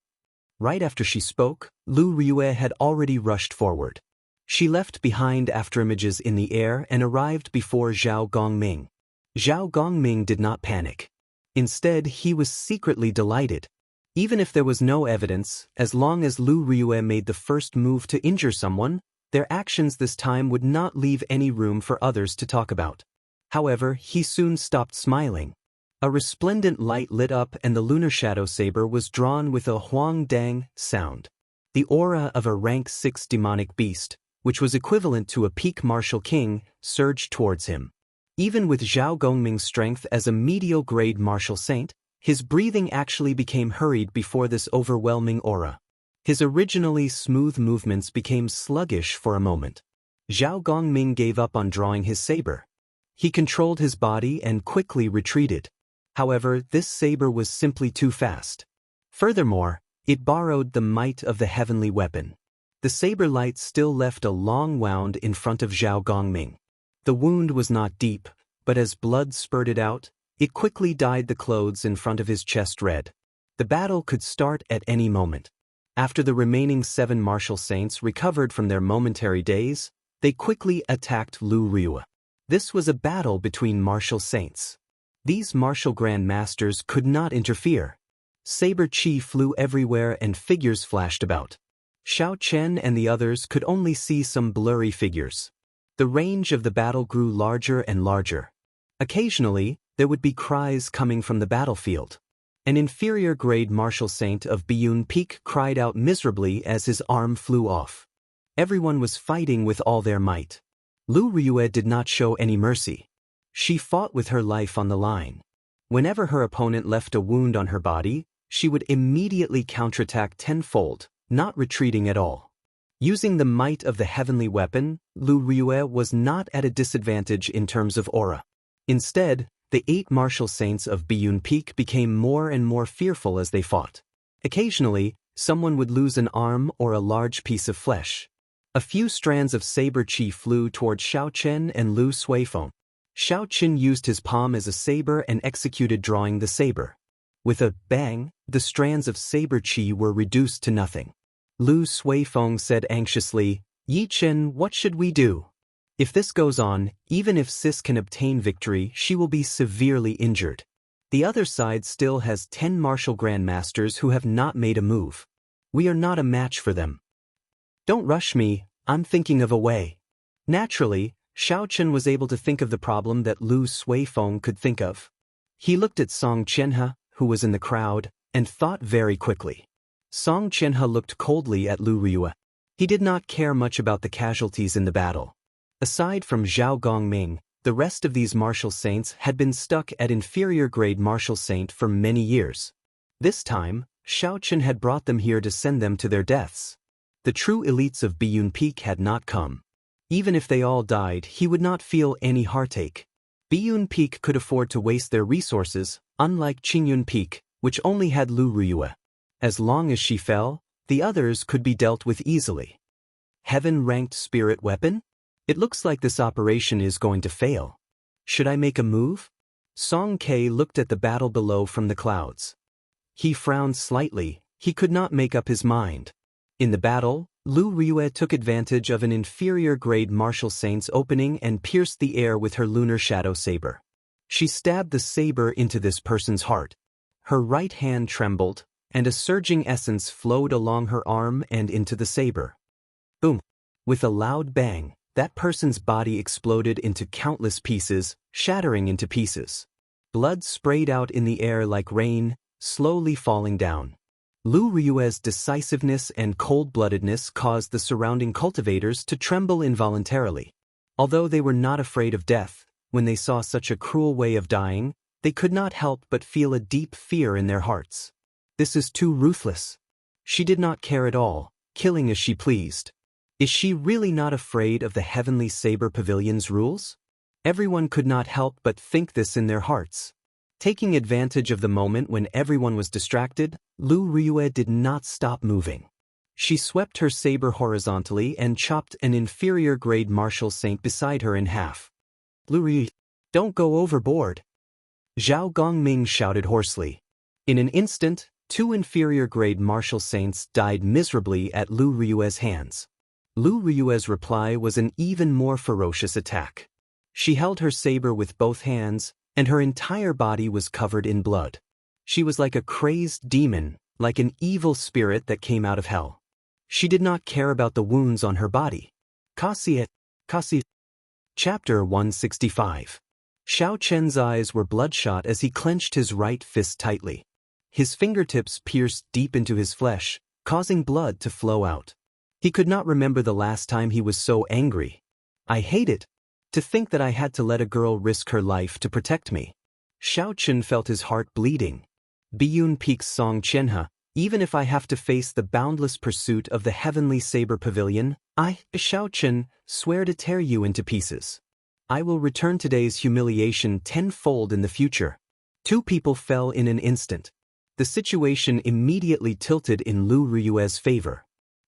Right after she spoke, Lu Riyue had already rushed forward. She left behind afterimages in the air and arrived before Zhao Gongming. Zhao Gongming did not panic. Instead, he was secretly delighted. Even if there was no evidence, as long as Lu Riyue made the first move to injure someone, their actions this time would not leave any room for others to talk about. However, he soon stopped smiling. A resplendent light lit up and the lunar shadow saber was drawn with a huang dang sound. The aura of a rank 6 demonic beast, which was equivalent to a peak martial king, surged towards him. Even with Zhao Gongming's strength as a medial grade martial saint, his breathing actually became hurried before this overwhelming aura. His originally smooth movements became sluggish for a moment. Zhao Gongming gave up on drawing his saber. He controlled his body and quickly retreated. However, this saber was simply too fast. Furthermore, it borrowed the might of the heavenly weapon. The saber light still left a long wound in front of Zhao Gongming. The wound was not deep, but as blood spurted out, it quickly dyed the clothes in front of his chest red. The battle could start at any moment. After the remaining 7 martial saints recovered from their momentary daze, they quickly attacked Lu Riyue. This was a battle between martial saints. These martial grand masters could not interfere. Saber chi flew everywhere and figures flashed about. Xiao Chen and the others could only see some blurry figures. The range of the battle grew larger and larger. Occasionally, there would be cries coming from the battlefield. An inferior grade martial saint of Biyun Peak cried out miserably as his arm flew off. Everyone was fighting with all their might. Lu Riyue did not show any mercy. She fought with her life on the line. Whenever her opponent left a wound on her body, she would immediately counterattack tenfold, not retreating at all. Using the might of the heavenly weapon, Lu Riyue was not at a disadvantage in terms of aura. Instead, the 8 martial saints of Biyun Peak became more and more fearful as they fought. Occasionally, someone would lose an arm or a large piece of flesh. A few strands of saber chi flew toward Xiao Chen and Lu Suifeng. Xiao Chen used his palm as a saber and executed drawing the saber. With a bang, the strands of saber chi were reduced to nothing. Lu Suifeng said anxiously, Yi Chen, what should we do? If this goes on, even if Sis can obtain victory, she will be severely injured. The other side still has 10 martial grandmasters who have not made a move. We are not a match for them. Don't rush me, I'm thinking of a way. Naturally, Xiaochen was able to think of the problem that Lu Suifeng could think of. He looked at Song Qianhe, who was in the crowd, and thought very quickly. Song Qianhe looked coldly at Lu Riyue. He did not care much about the casualties in the battle. Aside from Zhao Gongming, the rest of these martial saints had been stuck at inferior grade martial saint for many years. This time, Xiaochen had brought them here to send them to their deaths. The true elites of Biyun Peak had not come. Even if they all died, he would not feel any heartache. Biyun Peak could afford to waste their resources, unlike Qingyun Peak, which only had Lu Riyue. As long as she fell, the others could be dealt with easily. Heaven-ranked spirit weapon? It looks like this operation is going to fail. Should I make a move? Song Ke looked at the battle below from the clouds. He frowned slightly, he could not make up his mind. In the battle, Lu Riyue took advantage of an inferior grade martial saint's opening and pierced the air with her lunar shadow saber. She stabbed the saber into this person's heart. Her right hand trembled, and a surging essence flowed along her arm and into the saber. Boom! With a loud bang, that person's body exploded into countless pieces, shattering into pieces. Blood sprayed out in the air like rain, slowly falling down. Lu Riyue's decisiveness and cold-bloodedness caused the surrounding cultivators to tremble involuntarily. Although they were not afraid of death, when they saw such a cruel way of dying, they could not help but feel a deep fear in their hearts. This is too ruthless. She did not care at all, killing as she pleased. Is she really not afraid of the Heavenly Saber Pavilion's rules? Everyone could not help but think this in their hearts. Taking advantage of the moment when everyone was distracted, Lu Riyue did not stop moving. She swept her saber horizontally and chopped an inferior-grade martial saint beside her in half. Lu Riyue, don't go overboard! Zhao Gongming shouted hoarsely. In an instant, 2 inferior-grade martial saints died miserably at Lu Riyue's hands. Lu Riyue's reply was an even more ferocious attack. She held her saber with both hands, and her entire body was covered in blood. She was like a crazed demon, like an evil spirit that came out of hell. She did not care about the wounds on her body. Kasi. Chapter 165. Xiao Chen's eyes were bloodshot as he clenched his right fist tightly. His fingertips pierced deep into his flesh, causing blood to flow out. He could not remember the last time he was so angry. I hate it. To think that I had to let a girl risk her life to protect me. Xiao Chen felt his heart bleeding. Biyun Peak's Song Qianhe, even if I have to face the boundless pursuit of the Heavenly Saber Pavilion, I, Xiao Chen, swear to tear you into pieces. I will return today's humiliation tenfold in the future. 2 people fell in an instant. The situation immediately tilted in Lu Riyue's favor.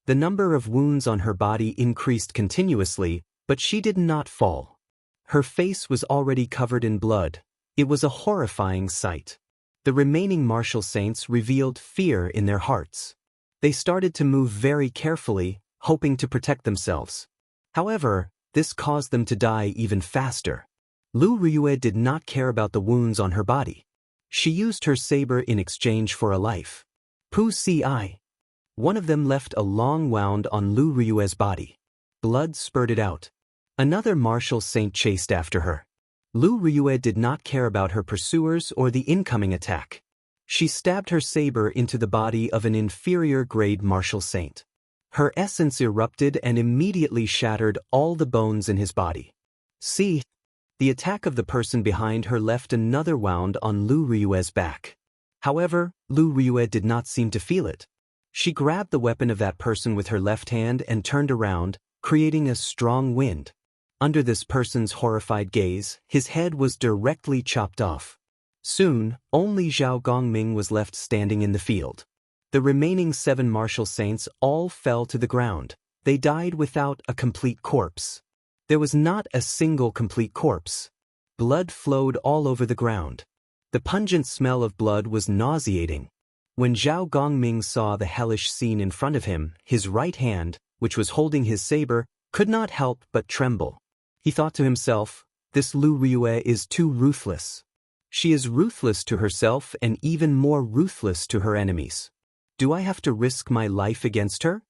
The number of wounds on her body increased continuously, but she did not fall. Her face was already covered in blood. It was a horrifying sight. The remaining martial saints revealed fear in their hearts. They started to move very carefully, hoping to protect themselves. However, this caused them to die even faster. Lu Riyue did not care about the wounds on her body. She used her saber in exchange for a life. Pu Si. One of them left a long wound on Lu Riyue's body. Blood spurted out. Another martial saint chased after her. Lu Riyue did not care about her pursuers or the incoming attack. She stabbed her saber into the body of an inferior-grade martial saint. Her essence erupted and immediately shattered all the bones in his body. See, the attack of the person behind her left another wound on Lu Riyue's back. However, Lu Riyue did not seem to feel it. She grabbed the weapon of that person with her left hand and turned around, creating a strong wind. Under this person's horrified gaze, his head was directly chopped off. Soon, only Zhao Gongming was left standing in the field. The remaining 7 martial saints all fell to the ground. They died without a complete corpse. There was not a single complete corpse. Blood flowed all over the ground. The pungent smell of blood was nauseating. When Zhao Gongming saw the hellish scene in front of him, his right hand, which was holding his saber, could not help but tremble. He thought to himself, this Lu Ryue is too ruthless. She is ruthless to herself and even more ruthless to her enemies. Do I have to risk my life against her?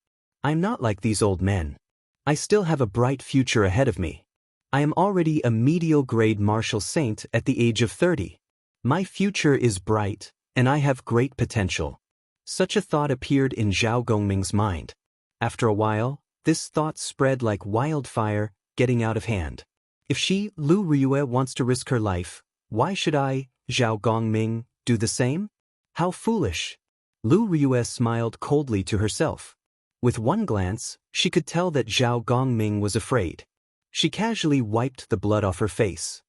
I'm not like these old men. I still have a bright future ahead of me. I am already a medial-grade martial saint at the age of 30. My future is bright, and I have great potential. Such a thought appeared in Zhao Gongming's mind. After a while, this thought spread like wildfire, getting out of hand. If she, Lu Ryue, wants to risk her life, why should I, Zhao Gongming, do the same? How foolish! Lu Ryue smiled coldly to herself. With one glance, she could tell that Zhao Gongming was afraid. She casually wiped the blood off her face.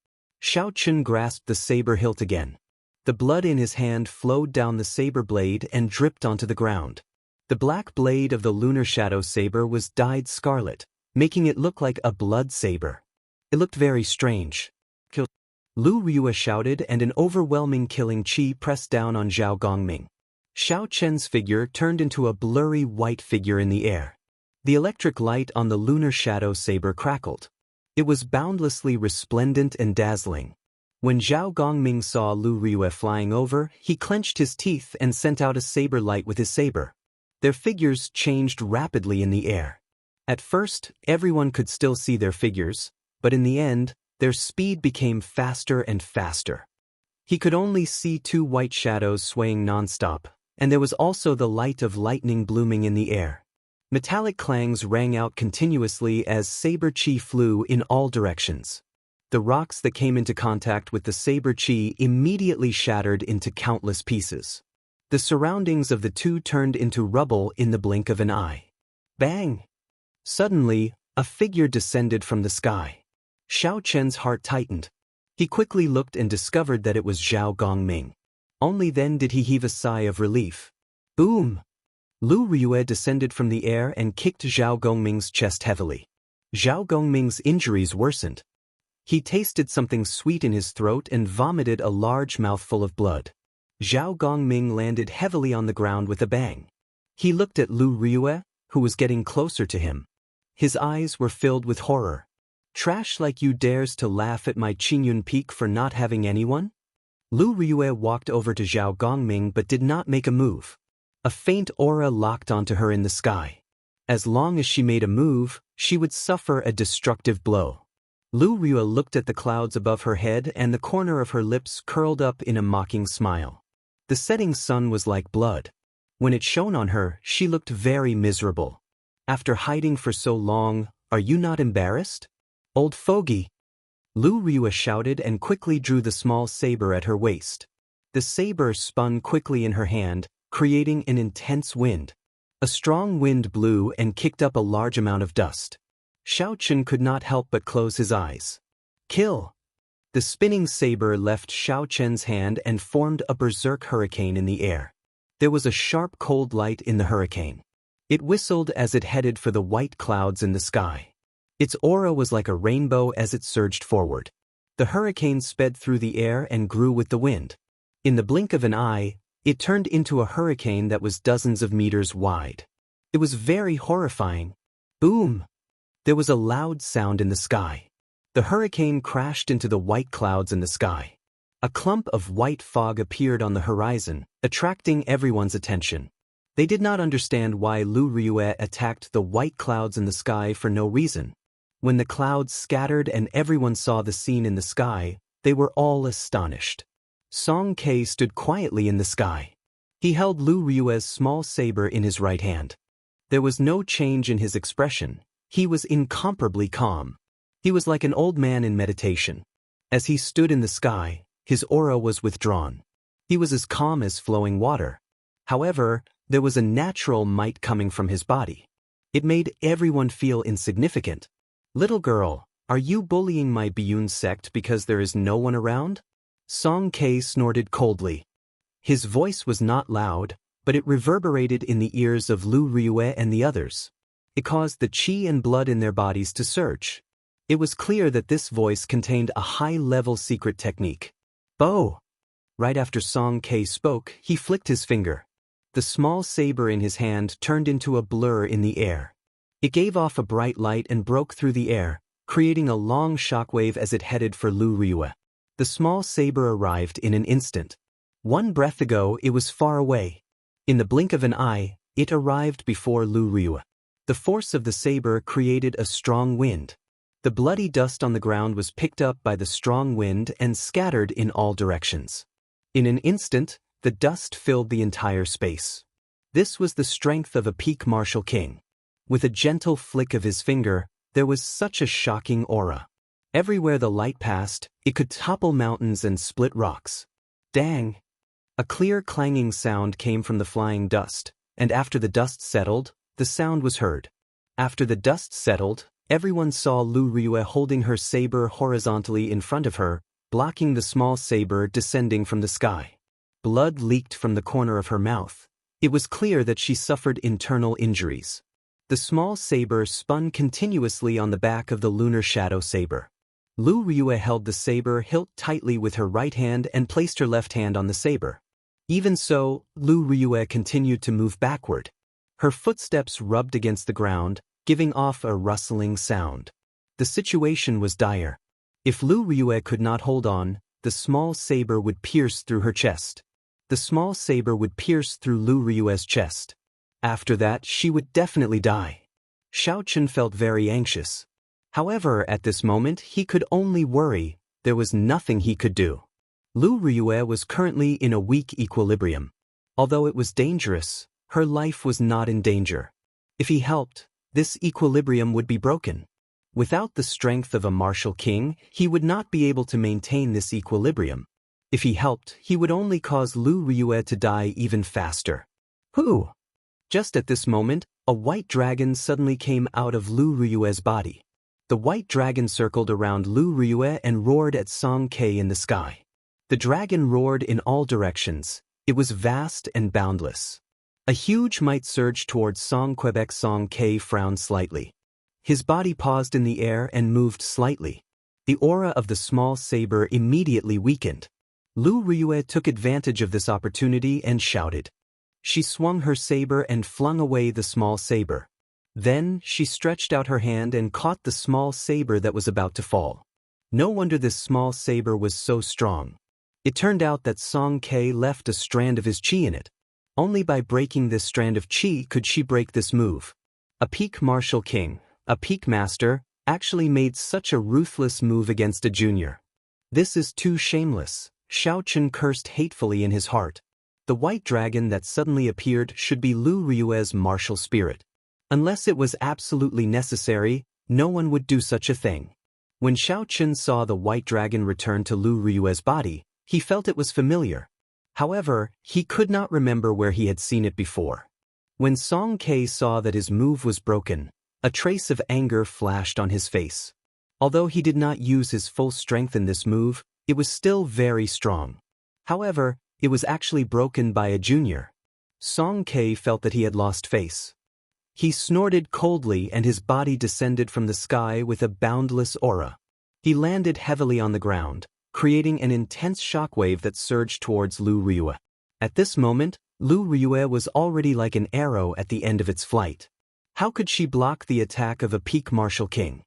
Xiaochun grasped the saber hilt again. The blood in his hand flowed down the saber blade and dripped onto the ground. The black blade of the lunar shadow saber was dyed scarlet, making it look like a blood saber. It looked very strange. Kill! Lu Ryue shouted, and an overwhelming killing chi pressed down on Zhao Gongming. Xiao Chen's figure turned into a blurry white figure in the air. The electric light on the lunar shadow saber crackled. It was boundlessly resplendent and dazzling. When Zhao Gongming saw Lu Ryue flying over, he clenched his teeth and sent out a saber light with his saber. Their figures changed rapidly in the air. At first, everyone could still see their figures, but in the end, their speed became faster and faster. He could only see two white shadows swaying nonstop, and there was also the light of lightning blooming in the air. Metallic clangs rang out continuously as saber chi flew in all directions. The rocks that came into contact with the saber chi immediately shattered into countless pieces. The surroundings of the two turned into rubble in the blink of an eye. Bang! Suddenly, a figure descended from the sky. Xiao Chen's heart tightened. He quickly looked and discovered that it was Zhao Gongming. Only then did he heave a sigh of relief. Boom! Lu Ryue descended from the air and kicked Zhao Gongming's chest heavily. Zhao Gongming's injuries worsened. He tasted something sweet in his throat and vomited a large mouthful of blood. Zhao Gongming landed heavily on the ground with a bang. He looked at Lu Ryue, who was getting closer to him. His eyes were filled with horror. Trash like you dares to laugh at my Qingyun Peak for not having anyone? Lu Ryue walked over to Zhao Gongming but did not make a move. A faint aura locked onto her in the sky. As long as she made a move, she would suffer a destructive blow. Lu Ryue looked at the clouds above her head and the corner of her lips curled up in a mocking smile. The setting sun was like blood. When it shone on her, she looked very miserable. After hiding for so long, are you not embarrassed? Old fogey! Lu Ryue shouted and quickly drew the small saber at her waist. The saber spun quickly in her hand, creating an intense wind. A strong wind blew and kicked up a large amount of dust. Xiaochun could not help but close his eyes. Kill! The spinning saber left Xiaochen's hand and formed a berserk hurricane in the air. There was a sharp cold light in the hurricane. It whistled as it headed for the white clouds in the sky. Its aura was like a rainbow as it surged forward. The hurricane sped through the air and grew with the wind. In the blink of an eye, it turned into a hurricane that was dozens of meters wide. It was very horrifying. Boom! There was a loud sound in the sky. The hurricane crashed into the white clouds in the sky. A clump of white fog appeared on the horizon, attracting everyone's attention. They did not understand why Lu Ryue attacked the white clouds in the sky for no reason. When the clouds scattered and everyone saw the scene in the sky, they were all astonished. Song Ke stood quietly in the sky. He held Lu Ryue's small saber in his right hand. There was no change in his expression. He was incomparably calm. He was like an old man in meditation. As he stood in the sky, his aura was withdrawn. He was as calm as flowing water. However, there was a natural might coming from his body. It made everyone feel insignificant. Little girl, are you bullying my Biyun sect because there is no one around? Song Ke snorted coldly. His voice was not loud, but it reverberated in the ears of Lu Ryue and the others. It caused the qi and blood in their bodies to surge. It was clear that this voice contained a high-level secret technique. Bo! Right after Song Ke spoke, he flicked his finger. The small saber in his hand turned into a blur in the air. It gave off a bright light and broke through the air, creating a long shockwave as it headed for Lu Ryue. The small saber arrived in an instant. One breath ago it was far away. In the blink of an eye, it arrived before Lu Ryue. The force of the saber created a strong wind. The bloody dust on the ground was picked up by the strong wind and scattered in all directions. In an instant, the dust filled the entire space. This was the strength of a peak martial king. With a gentle flick of his finger, there was such a shocking aura. Everywhere the light passed, it could topple mountains and split rocks. Dang! A clear clanging sound came from the flying dust, and after the dust settled, the sound was heard. After the dust settled, everyone saw Lu Ryue holding her saber horizontally in front of her, blocking the small saber descending from the sky. Blood leaked from the corner of her mouth. It was clear that she suffered internal injuries. The small saber spun continuously on the back of the lunar shadow saber. Lu Ryue held the saber hilt tightly with her right hand and placed her left hand on the saber. Even so, Lu Ryue continued to move backward. Her footsteps rubbed against the ground, giving off a rustling sound. The situation was dire. If Lu Ryue could not hold on, the small saber would pierce through her chest. The small saber would pierce through Lu Ryue's chest. After that, she would definitely die. Xiaochen felt very anxious. However, at this moment, he could only worry. There was nothing he could do. Lu Ryue was currently in a weak equilibrium. Although it was dangerous, her life was not in danger. If he helped, this equilibrium would be broken. Without the strength of a martial king, he would not be able to maintain this equilibrium. If he helped, he would only cause Lu Ryue to die even faster. Who? Just at this moment, a white dragon suddenly came out of Lu Ryue's body. The white dragon circled around Lu Ryue and roared at Song Ke in the sky. The dragon roared in all directions. It was vast and boundless. A huge might surged towards Song Quebec. Song Ke frowned slightly. His body paused in the air and moved slightly. The aura of the small saber immediately weakened. Lu Ryue took advantage of this opportunity and shouted. She swung her saber and flung away the small saber. Then, she stretched out her hand and caught the small saber that was about to fall. No wonder this small saber was so strong. It turned out that Song Ke left a strand of his chi in it. Only by breaking this strand of chi could she break this move. A peak martial king, a peak master, actually made such a ruthless move against a junior. This is too shameless. Xiaochen cursed hatefully in his heart. The white dragon that suddenly appeared should be Lu Ryue's martial spirit. Unless it was absolutely necessary, no one would do such a thing. When Xiaochen saw the white dragon return to Lu Ryue's body, he felt it was familiar. However, he could not remember where he had seen it before. When Song Ke saw that his move was broken, a trace of anger flashed on his face. Although he did not use his full strength in this move, it was still very strong. However, it was actually broken by a junior. Song Ke felt that he had lost face. He snorted coldly and his body descended from the sky with a boundless aura. He landed heavily on the ground, creating an intense shockwave that surged towards Lu Ryue. At this moment, Lu Ryue was already like an arrow at the end of its flight. How could she block the attack of a peak martial king?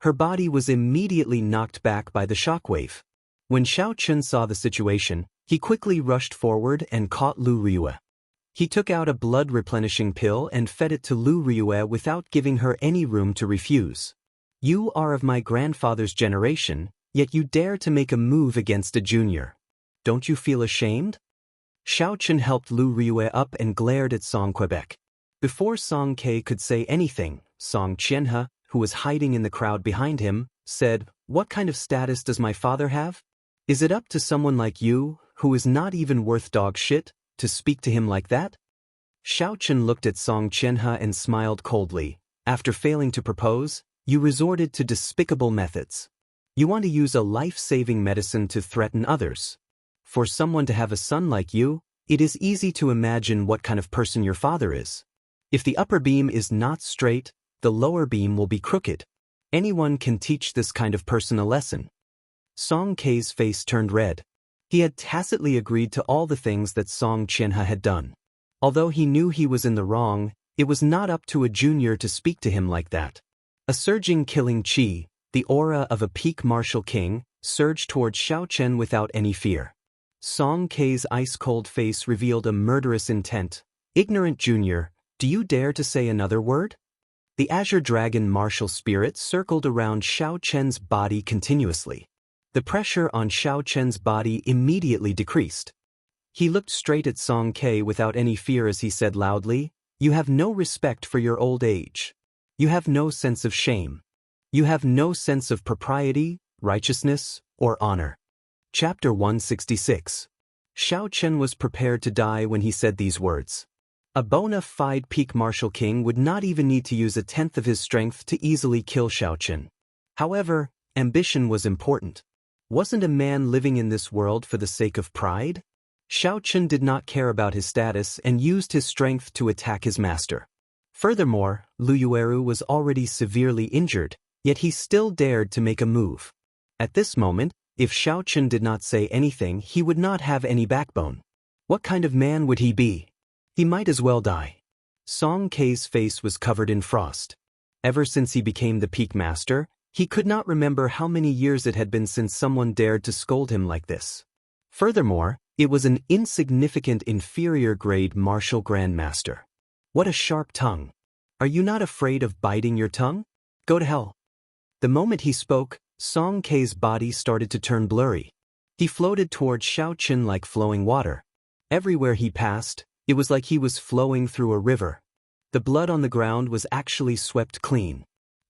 Her body was immediately knocked back by the shockwave. When Xiaochen saw the situation, he quickly rushed forward and caught Lu Ryue. He took out a blood-replenishing pill and fed it to Lu Ryue without giving her any room to refuse. You are of my grandfather's generation, yet you dare to make a move against a junior. Don't you feel ashamed? Xiaochen helped Lu Ryue up and glared at Song Quebec. Before Song Ke could say anything, Song Xianxia, who was hiding in the crowd behind him, said, "What kind of status does my father have? Is it up to someone like you, who is not even worth dog shit, to speak to him like that?" Xiaochen looked at Song Xianxia and smiled coldly. After failing to propose, you resorted to despicable methods. You want to use a life-saving medicine to threaten others. For someone to have a son like you, it is easy to imagine what kind of person your father is. If the upper beam is not straight, the lower beam will be crooked. Anyone can teach this kind of person a lesson. Song Ke's face turned red. He had tacitly agreed to all the things that Song Xianxia had done. Although he knew he was in the wrong, It was not up to a junior to speak to him like that. A surging killing chi, the aura of a peak martial king, surged towards Xiao Chen without any fear. Song Kei's ice-cold face revealed a murderous intent. Ignorant junior, do you dare to say another word? The Azure Dragon martial spirit circled around Xiao Chen's body continuously. The pressure on Xiao Chen's body immediately decreased. He looked straight at Song Kei without any fear as he said loudly, "You have no respect for your old age. You have no sense of shame. You have no sense of propriety, righteousness, or honor." Chapter 166. Xiao Chen was prepared to die when he said these words. A bona fide peak martial king would not even need to use a tenth of his strength to easily kill Xiao Chen. However, ambition was important. Wasn't a man living in this world for the sake of pride? Xiao Chen did not care about his status and used his strength to attack his master. Furthermore, Lu Yueru was already severely injured, yet he still dared to make a move. At this moment, if Xiao Chen did not say anything, he would not have any backbone. What kind of man would he be? He might as well die. Song Kei's face was covered in frost. Ever since he became the peak master, he could not remember how many years it had been since someone dared to scold him like this. Furthermore, it was an insignificant inferior grade martial grandmaster. What a sharp tongue. Are you not afraid of biting your tongue? Go to hell. The moment he spoke, Song Kei's body started to turn blurry. He floated towards Xiao Chen like flowing water. Everywhere he passed, it was like he was flowing through a river. The blood on the ground was actually swept clean.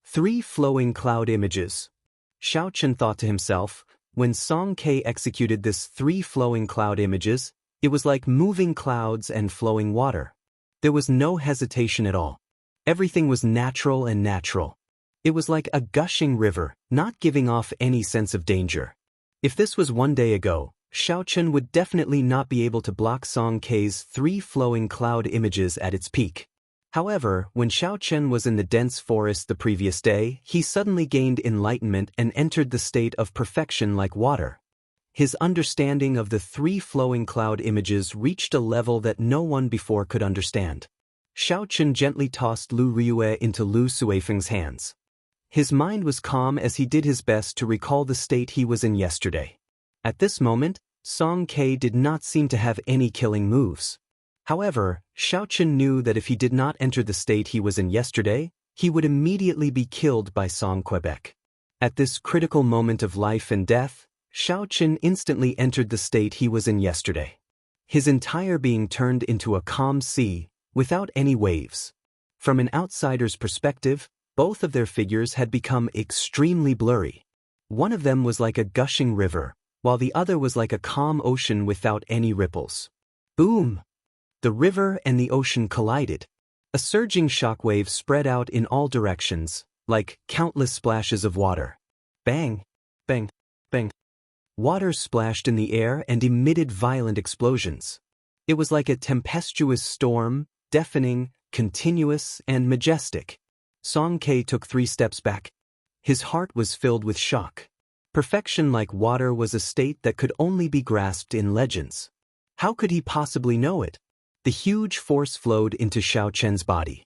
3 flowing cloud images. Xiao Chen thought to himself, when Song Kei executed this 3 flowing cloud images, it was like moving clouds and flowing water. There was no hesitation at all. Everything was natural and natural. It was like a gushing river, not giving off any sense of danger. If this was one day ago, Xiao Chen would definitely not be able to block Song Kei's 3 flowing cloud images at its peak. However, when Xiao Chen was in the dense forest the previous day, he suddenly gained enlightenment and entered the state of perfection like water. His understanding of the 3 flowing cloud images reached a level that no one before could understand. Xiao Chen gently tossed Lu Riyue into Lu Suifeng's hands. His mind was calm as he did his best to recall the state he was in yesterday. At this moment, Song Kei did not seem to have any killing moves. However, Xiao Chen knew that if he did not enter the state he was in yesterday, he would immediately be killed by Song Quebec. At this critical moment of life and death, Xiao Chen instantly entered the state he was in yesterday. His entire being turned into a calm sea, without any waves. From an outsider's perspective, both of their figures had become extremely blurry. One of them was like a gushing river, while the other was like a calm ocean without any ripples. Boom! The river and the ocean collided. A surging shockwave spread out in all directions, like countless splashes of water. Bang! Bang! Bang! Water splashed in the air and emitted violent explosions. It was like a tempestuous storm, deafening, continuous, and majestic. Song Kei took 3 steps back. His heart was filled with shock. Perfection like water was a state that could only be grasped in legends. How could he possibly know it? The huge force flowed into Xiao Chen's body.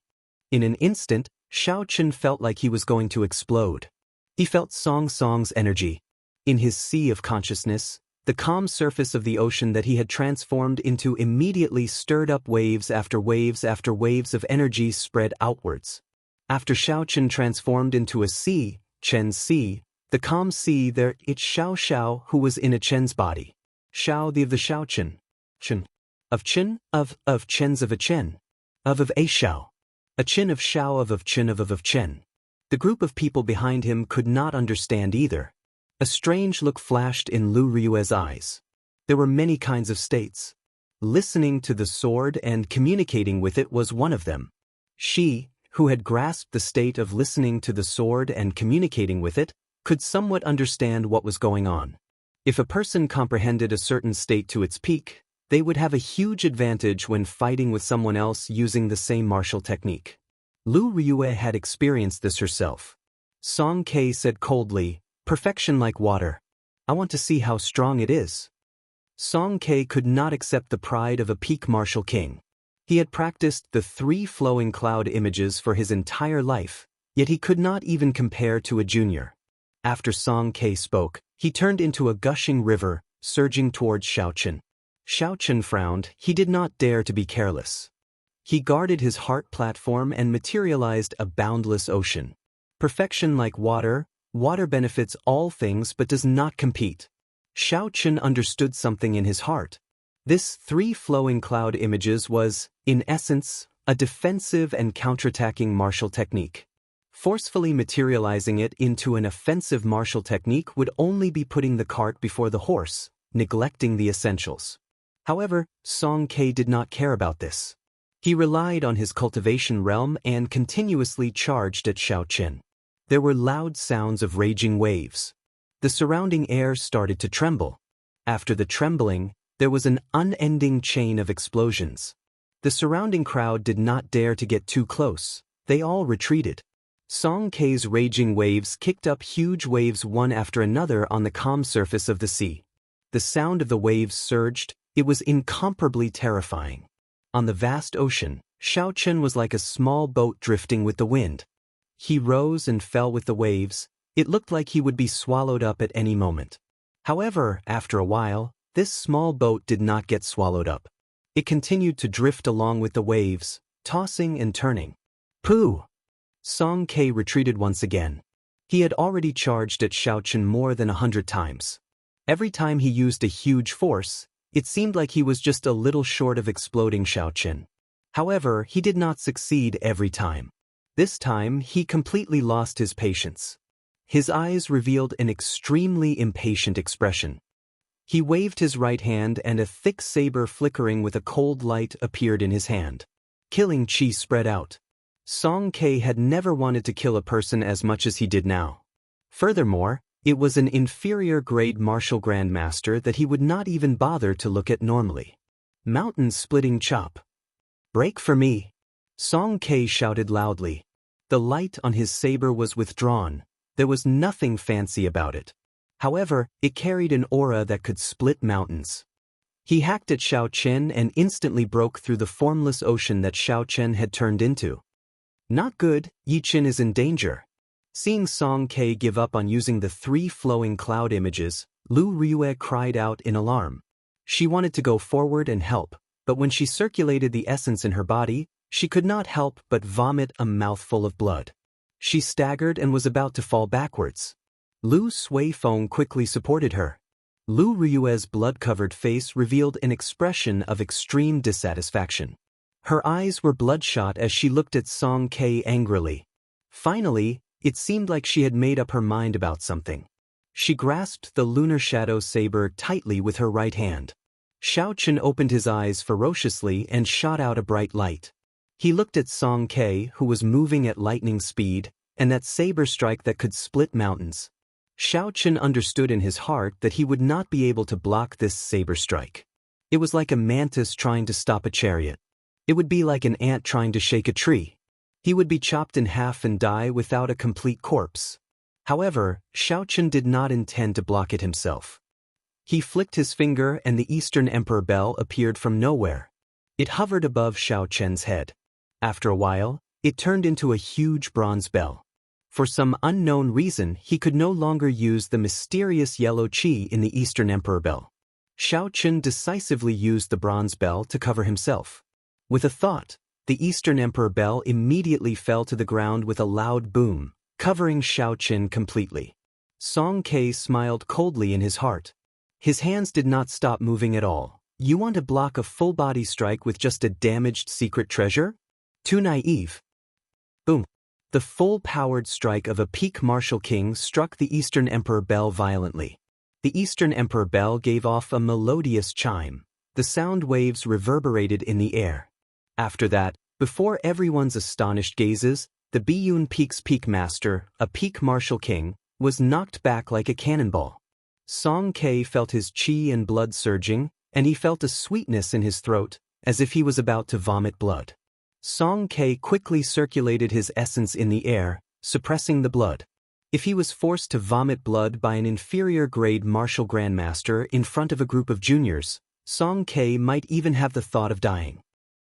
In an instant, Xiao Chen felt like he was going to explode. He felt Song's energy. In his sea of consciousness, the calm surface of the ocean that he had transformed into immediately stirred up waves after waves after waves of energy spread outwards. After Xiao Chen transformed into a sea, Chen's sea, the calm sea there, it's Xiao who was in a Chen's body. Xiao the of the Xiao Chen. Chen. Of Chen, of Chen's of a Chen. Of a Xiao. A Chen of Xiao of Chen of Chen. The group of people behind him could not understand either. A strange look flashed in Lu Riyue's eyes. There were many kinds of states. Listening to the sword and communicating with it was one of them. She, who had grasped the state of listening to the sword and communicating with it, could somewhat understand what was going on. If a person comprehended a certain state to its peak, they would have a huge advantage when fighting with someone else using the same martial technique. Lu Riyue had experienced this herself. Song Kei said coldly, "Perfection like water. I want to see how strong it is." Song Kei could not accept the pride of a peak martial king. He had practiced the 3 flowing cloud images for his entire life, yet he could not even compare to a junior. After Song Ke spoke, he turned into a gushing river, surging towards Xiaochen. Xiaochen frowned. He did not dare to be careless. He guarded his heart platform and materialized a boundless ocean. Perfection like water, water benefits all things but does not compete. Xiaochen understood something in his heart. This 3 flowing cloud images was, in essence, a defensive and counterattacking martial technique. Forcefully materializing it into an offensive martial technique would only be putting the cart before the horse, neglecting the essentials. However, Song Ke did not care about this. He relied on his cultivation realm and continuously charged at Xiaochen. There were loud sounds of raging waves. The surrounding air started to tremble. After the trembling, there was an unending chain of explosions. The surrounding crowd did not dare to get too close. They all retreated. Song Ke's raging waves kicked up huge waves one after another on the calm surface of the sea. The sound of the waves surged. It was incomparably terrifying. On the vast ocean, Xiaochen was like a small boat drifting with the wind. He rose and fell with the waves. It looked like he would be swallowed up at any moment. However, after a while, this small boat did not get swallowed up. It continued to drift along with the waves, tossing and turning. Pooh! Song Ke retreated once again. He had already charged at Xiaochen more than 100 times. Every time he used a huge force, it seemed like he was just a little short of exploding Xiaochen. However, he did not succeed every time. This time, he completely lost his patience. His eyes revealed an extremely impatient expression. He waved his right hand and a thick saber flickering with a cold light appeared in his hand. Killing chi spread out. Song Ke had never wanted to kill a person as much as he did now. Furthermore, it was an inferior grade martial grandmaster that he would not even bother to look at normally. Mountain-splitting chop. Break for me! Song Ke shouted loudly. The light on his saber was withdrawn. There was nothing fancy about it. However, it carried an aura that could split mountains. He hacked at Xiaochen and instantly broke through the formless ocean that Xiaochen had turned into. Not good, Yichen is in danger. Seeing Song Ke give up on using the 3 flowing cloud images, Lu Ryue cried out in alarm. She wanted to go forward and help, but when she circulated the essence in her body, she could not help but vomit a mouthful of blood. She staggered and was about to fall backwards. Lu Suifeng quickly supported her. Lu Ryue's blood-covered face revealed an expression of extreme dissatisfaction. Her eyes were bloodshot as she looked at Song Ke angrily. Finally, it seemed like she had made up her mind about something. She grasped the lunar shadow saber tightly with her right hand. Xiaochen opened his eyes ferociously and shot out a bright light. He looked at Song Ke, who was moving at lightning speed, and that saber strike that could split mountains. Xiaochen understood in his heart that he would not be able to block this saber strike. It was like a mantis trying to stop a chariot. It would be like an ant trying to shake a tree. He would be chopped in half and die without a complete corpse. However, Xiaochen did not intend to block it himself. He flicked his finger and the Eastern Emperor bell appeared from nowhere. It hovered above Xiaochen's head. After a while, it turned into a huge bronze bell. For some unknown reason, he could no longer use the mysterious yellow qi in the Eastern Emperor bell. Xiaochen decisively used the bronze bell to cover himself. With a thought, the Eastern Emperor bell immediately fell to the ground with a loud boom, covering Xiaochen completely. Song Ke smiled coldly in his heart. His hands did not stop moving at all. You want to block a full-body strike with just a damaged secret treasure? Too naive. Boom. The full-powered strike of a peak martial king struck the Eastern Emperor bell violently. The Eastern Emperor bell gave off a melodious chime. The sound waves reverberated in the air. After that, before everyone's astonished gazes, the Biyun Peak's peak master, a peak martial king, was knocked back like a cannonball. Song Ke felt his qi and blood surging, and he felt a sweetness in his throat, as if he was about to vomit blood. Song Ke quickly circulated his essence in the air, suppressing the blood. If he was forced to vomit blood by an inferior-grade martial grandmaster in front of a group of juniors, Song Ke might even have the thought of dying.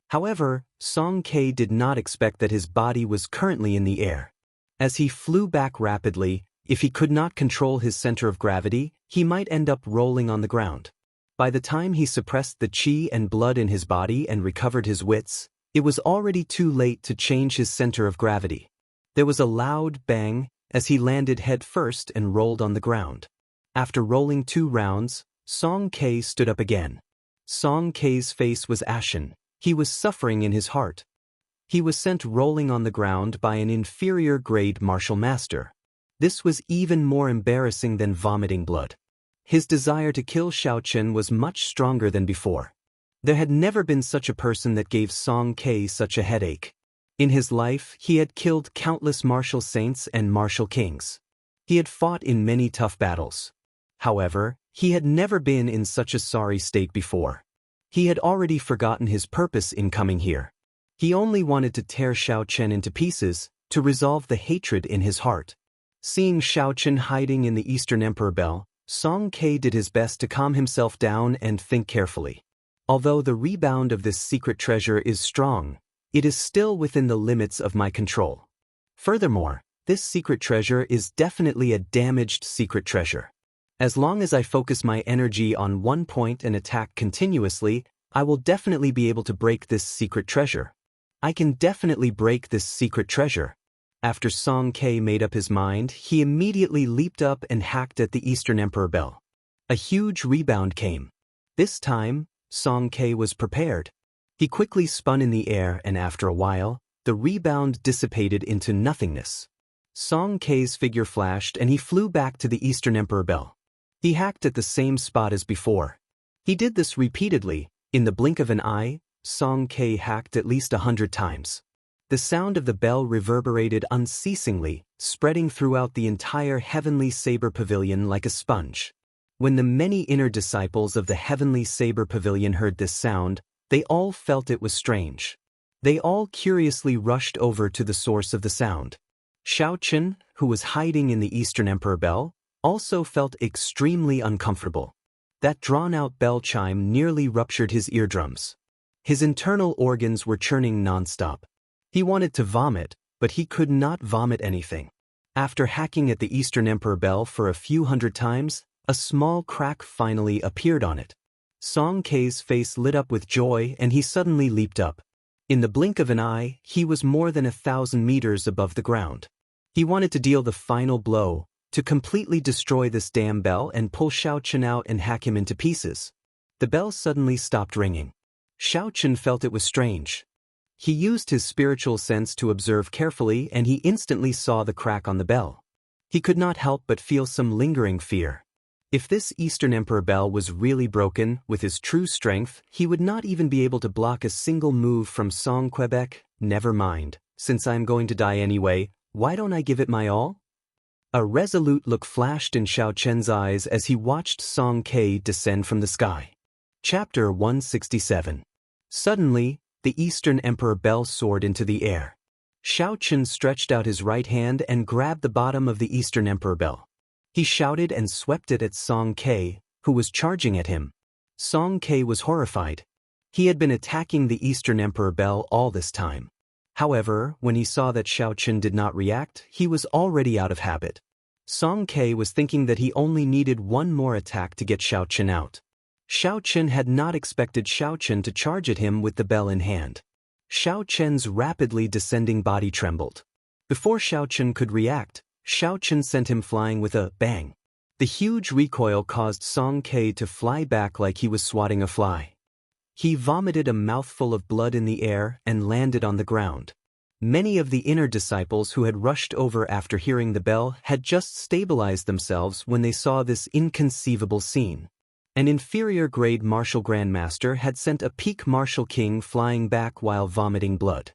However, Song Ke did not expect that his body was currently in the air. As he flew back rapidly, if he could not control his center of gravity, he might end up rolling on the ground. By the time he suppressed the qi and blood in his body and recovered his wits, it was already too late to change his center of gravity. There was a loud bang as he landed head first and rolled on the ground. After rolling 2 rounds, Song Ke stood up again. Song Ke's face was ashen. He was suffering in his heart. He was sent rolling on the ground by an inferior-grade martial master. This was even more embarrassing than vomiting blood. His desire to kill Xiaochen was much stronger than before. There had never been such a person that gave Song Ke such a headache. In his life, he had killed countless martial saints and martial kings. He had fought in many tough battles. However, he had never been in such a sorry state before. He had already forgotten his purpose in coming here. He only wanted to tear Xiaochen into pieces, to resolve the hatred in his heart. Seeing Xiaochen hiding in the Eastern Emperor Bell, Song Ke did his best to calm himself down and think carefully. Although the rebound of this secret treasure is strong, it is still within the limits of my control. Furthermore, this secret treasure is definitely a damaged secret treasure. As long as I focus my energy on one point and attack continuously, I will definitely be able to break this secret treasure. I can definitely break this secret treasure. After Song Ke made up his mind, he immediately leaped up and hacked at the Eastern Emperor Bell. A huge rebound came. This time, Song Ke was prepared. He quickly spun in the air and after a while, the rebound dissipated into nothingness. Song Ke's figure flashed and he flew back to the Eastern Emperor Bell. He hacked at the same spot as before. He did this repeatedly. In the blink of an eye, Song Ke hacked at least 100 times. The sound of the bell reverberated unceasingly, spreading throughout the entire Heavenly Saber Pavilion like a sponge. When the many inner disciples of the Heavenly Saber Pavilion heard this sound, they all felt it was strange. They all curiously rushed over to the source of the sound. Xiaochen, who was hiding in the Eastern Emperor Bell, also felt extremely uncomfortable. That drawn-out bell chime nearly ruptured his eardrums. His internal organs were churning non-stop. He wanted to vomit, but he could not vomit anything. After hacking at the Eastern Emperor Bell for a few hundred times, a small crack finally appeared on it. Song Ke's face lit up with joy and he suddenly leaped up. In the blink of an eye, he was more than 1,000 meters above the ground. He wanted to deal the final blow, to completely destroy this damn bell and pull Xiaochen out and hack him into pieces. The bell suddenly stopped ringing. Xiaochen felt it was strange. He used his spiritual sense to observe carefully and he instantly saw the crack on the bell. He could not help but feel some lingering fear. If this Eastern Emperor Bell was really broken, with his true strength, he would not even be able to block a single move from Song Quebec. Never mind, since I am going to die anyway, why don't I give it my all? A resolute look flashed in Xiaochen's eyes as he watched Song Ke descend from the sky. Chapter 167. Suddenly, the Eastern Emperor Bell soared into the air. Xiaochen stretched out his right hand and grabbed the bottom of the Eastern Emperor Bell. He shouted and swept it at Song Ke, who was charging at him. Song Ke was horrified. He had been attacking the Eastern Emperor Bell all this time. However, when he saw that Xiaochen did not react, he was already out of habit. Song Ke was thinking that he only needed one more attack to get Xiaochen out. Xiaochen had not expected Xiaochen to charge at him with the bell in hand. Xiaochen's rapidly descending body trembled. Before Xiaochen could react, Xiaochen sent him flying with a bang. The huge recoil caused Song Ke to fly back like he was swatting a fly. He vomited a mouthful of blood in the air and landed on the ground. Many of the inner disciples who had rushed over after hearing the bell had just stabilized themselves when they saw this inconceivable scene. An inferior-grade martial grandmaster had sent a peak martial king flying back while vomiting blood.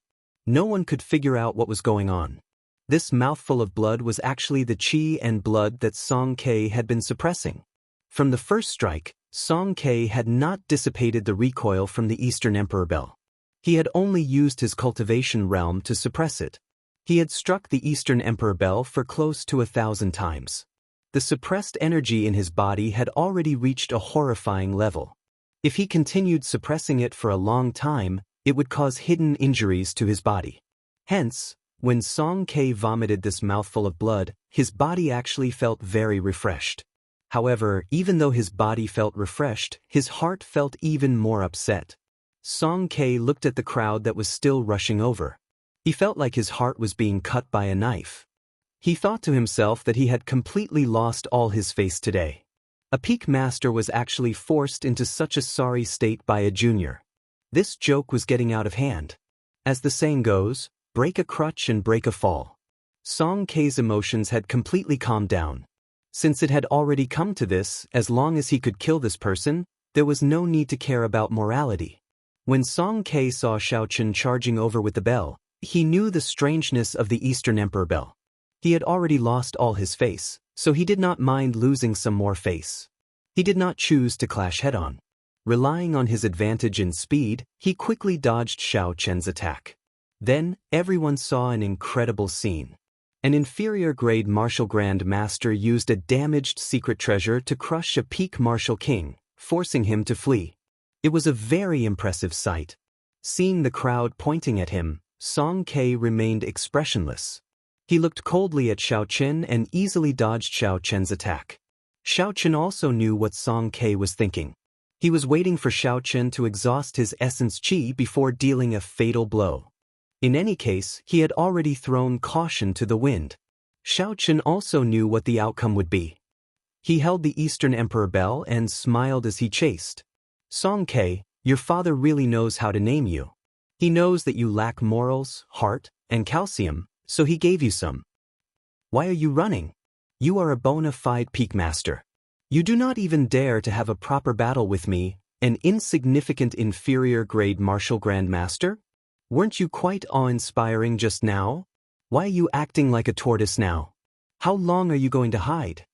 No one could figure out what was going on. This mouthful of blood was actually the qi and blood that Song Ke had been suppressing. From the first strike, Song Ke had not dissipated the recoil from the Eastern Emperor Bell. He had only used his cultivation realm to suppress it. He had struck the Eastern Emperor Bell for close to 1,000 times. The suppressed energy in his body had already reached a horrifying level. If he continued suppressing it for a long time, it would cause hidden injuries to his body. Hence, when Song Ke vomited this mouthful of blood, his body actually felt very refreshed. However, even though his body felt refreshed, his heart felt even more upset. Song Ke looked at the crowd that was still rushing over. He felt like his heart was being cut by a knife. He thought to himself that he had completely lost all his face today. A peak master was actually forced into such a sorry state by a junior. This joke was getting out of hand. As the saying goes, break a crutch and break a fall. Song Ke's emotions had completely calmed down. Since it had already come to this, as long as he could kill this person, there was no need to care about morality. When Song Ke saw Xiaochen charging over with the bell, he knew the strangeness of the Eastern Emperor bell. He had already lost all his face, so he did not mind losing some more face. He did not choose to clash head-on. Relying on his advantage in speed, he quickly dodged Xiaochen's attack. Then, everyone saw an incredible scene. An inferior-grade martial grand master used a damaged secret treasure to crush a peak martial king, forcing him to flee. It was a very impressive sight. Seeing the crowd pointing at him, Song Ke remained expressionless. He looked coldly at Xiaochen and easily dodged Xiaochen's attack. Xiaochen also knew what Song Ke was thinking. He was waiting for Xiaochen to exhaust his essence qi before dealing a fatal blow. In any case, he had already thrown caution to the wind. Xiaochen also knew what the outcome would be. He held the Eastern Emperor bell and smiled as he chased. Song Ke, your father really knows how to name you. He knows that you lack morals, heart, and calcium, so he gave you some. Why are you running? You are a bona fide peak master. You do not even dare to have a proper battle with me, an insignificant inferior-grade martial grand master? Weren't you quite awe-inspiring just now? Why are you acting like a tortoise now? How long are you going to hide?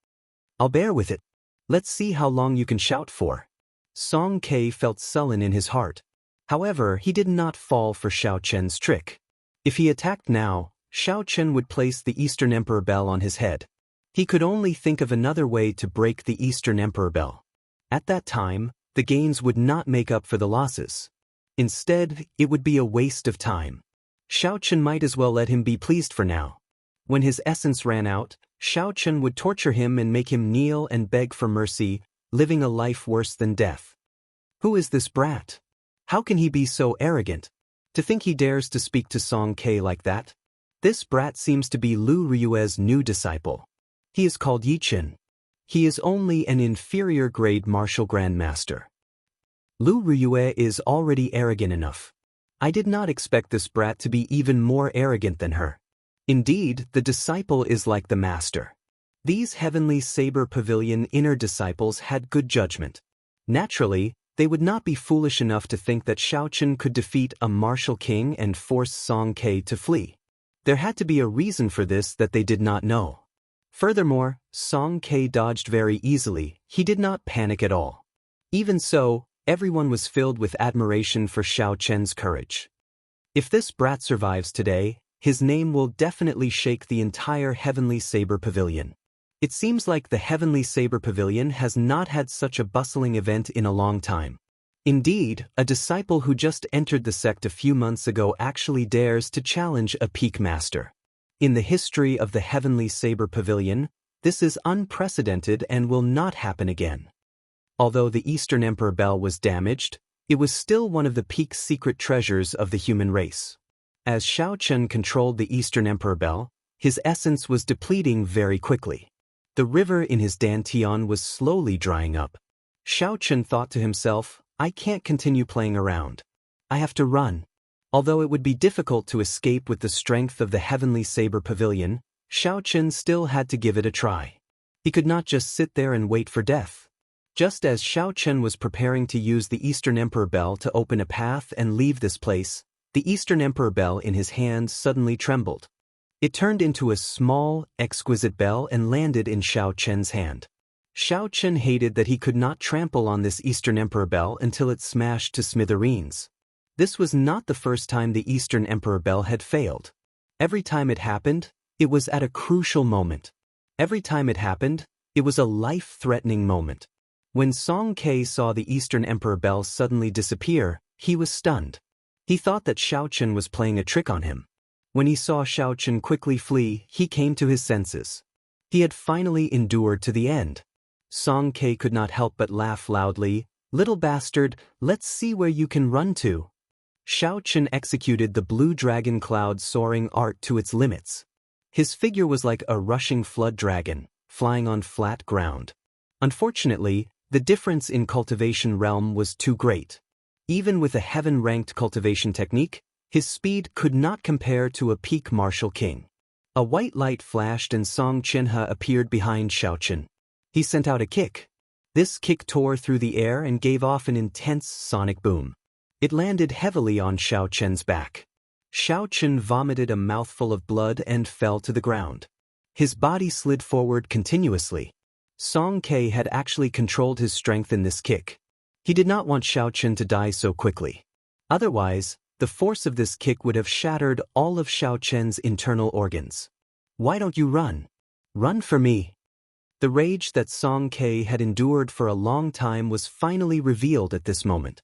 I'll bear with it. Let's see how long you can shout for. Song Ke felt sullen in his heart. However, he did not fall for Xiaochen's trick. If he attacked now, Xiaochen would place the Eastern Emperor bell on his head. He could only think of another way to break the Eastern Emperor bell. At that time, the gains would not make up for the losses. Instead, it would be a waste of time. Xiaochen might as well let him be pleased for now. When his essence ran out, Xiaochen would torture him and make him kneel and beg for mercy, living a life worse than death. Who is this brat? How can he be so arrogant? To think he dares to speak to Song Ke like that? This brat seems to be Lu Riyue's new disciple. He is called Yichen. He is only an inferior-grade martial grandmaster. Lu Riyue is already arrogant enough. I did not expect this brat to be even more arrogant than her. Indeed, the disciple is like the master. These Heavenly Saber Pavilion inner disciples had good judgment. Naturally, they would not be foolish enough to think that Xiaochen could defeat a martial king and force Song Ke to flee. There had to be a reason for this that they did not know. Furthermore, Song Ke dodged very easily. He did not panic at all. Even so, everyone was filled with admiration for Xiaochen's courage. If this brat survives today, his name will definitely shake the entire Heavenly Saber Pavilion. It seems like the Heavenly Saber Pavilion has not had such a bustling event in a long time. Indeed, a disciple who just entered the sect a few months ago actually dares to challenge a peak master. In the history of the Heavenly Saber Pavilion, this is unprecedented and will not happen again. Although the Eastern Emperor bell was damaged, it was still one of the peak secret treasures of the human race. As Xiaochen controlled the Eastern Emperor bell, his essence was depleting very quickly. The river in his dantian was slowly drying up. Xiaochen thought to himself, I can't continue playing around. I have to run. Although it would be difficult to escape with the strength of the Heavenly Saber Pavilion, Xiaochen still had to give it a try. He could not just sit there and wait for death. Just as Xiaochen was preparing to use the Eastern Emperor bell to open a path and leave this place, the Eastern Emperor bell in his hand suddenly trembled. It turned into a small, exquisite bell and landed in Xiaochen's hand. Xiaochen hated that he could not trample on this Eastern Emperor bell until it smashed to smithereens. This was not the first time the Eastern Emperor bell had failed. Every time it happened, it was at a crucial moment. Every time it happened, it was a life-threatening moment. When Song Ke saw the Eastern Emperor bell suddenly disappear, he was stunned. He thought that Xiaochen was playing a trick on him. When he saw Xiaochen quickly flee, he came to his senses. He had finally endured to the end. Song Ke could not help but laugh loudly. "Little bastard, let's see where you can run to." Xiaochen executed the blue dragon cloud soaring art to its limits. His figure was like a rushing flood dragon, flying on flat ground. Unfortunately, the difference in cultivation realm was too great. Even with a heaven-ranked cultivation technique, his speed could not compare to a peak martial king. A white light flashed and Song Chenhe appeared behind Xiaochen. He sent out a kick. This kick tore through the air and gave off an intense sonic boom. It landed heavily on Xiaochen's back. Xiaochen vomited a mouthful of blood and fell to the ground. His body slid forward continuously. Song Ke had actually controlled his strength in this kick. He did not want Xiaochen to die so quickly. Otherwise, the force of this kick would have shattered all of Xiaochen's internal organs. "Why don't you run? Run for me." The rage that Song Ke had endured for a long time was finally revealed at this moment.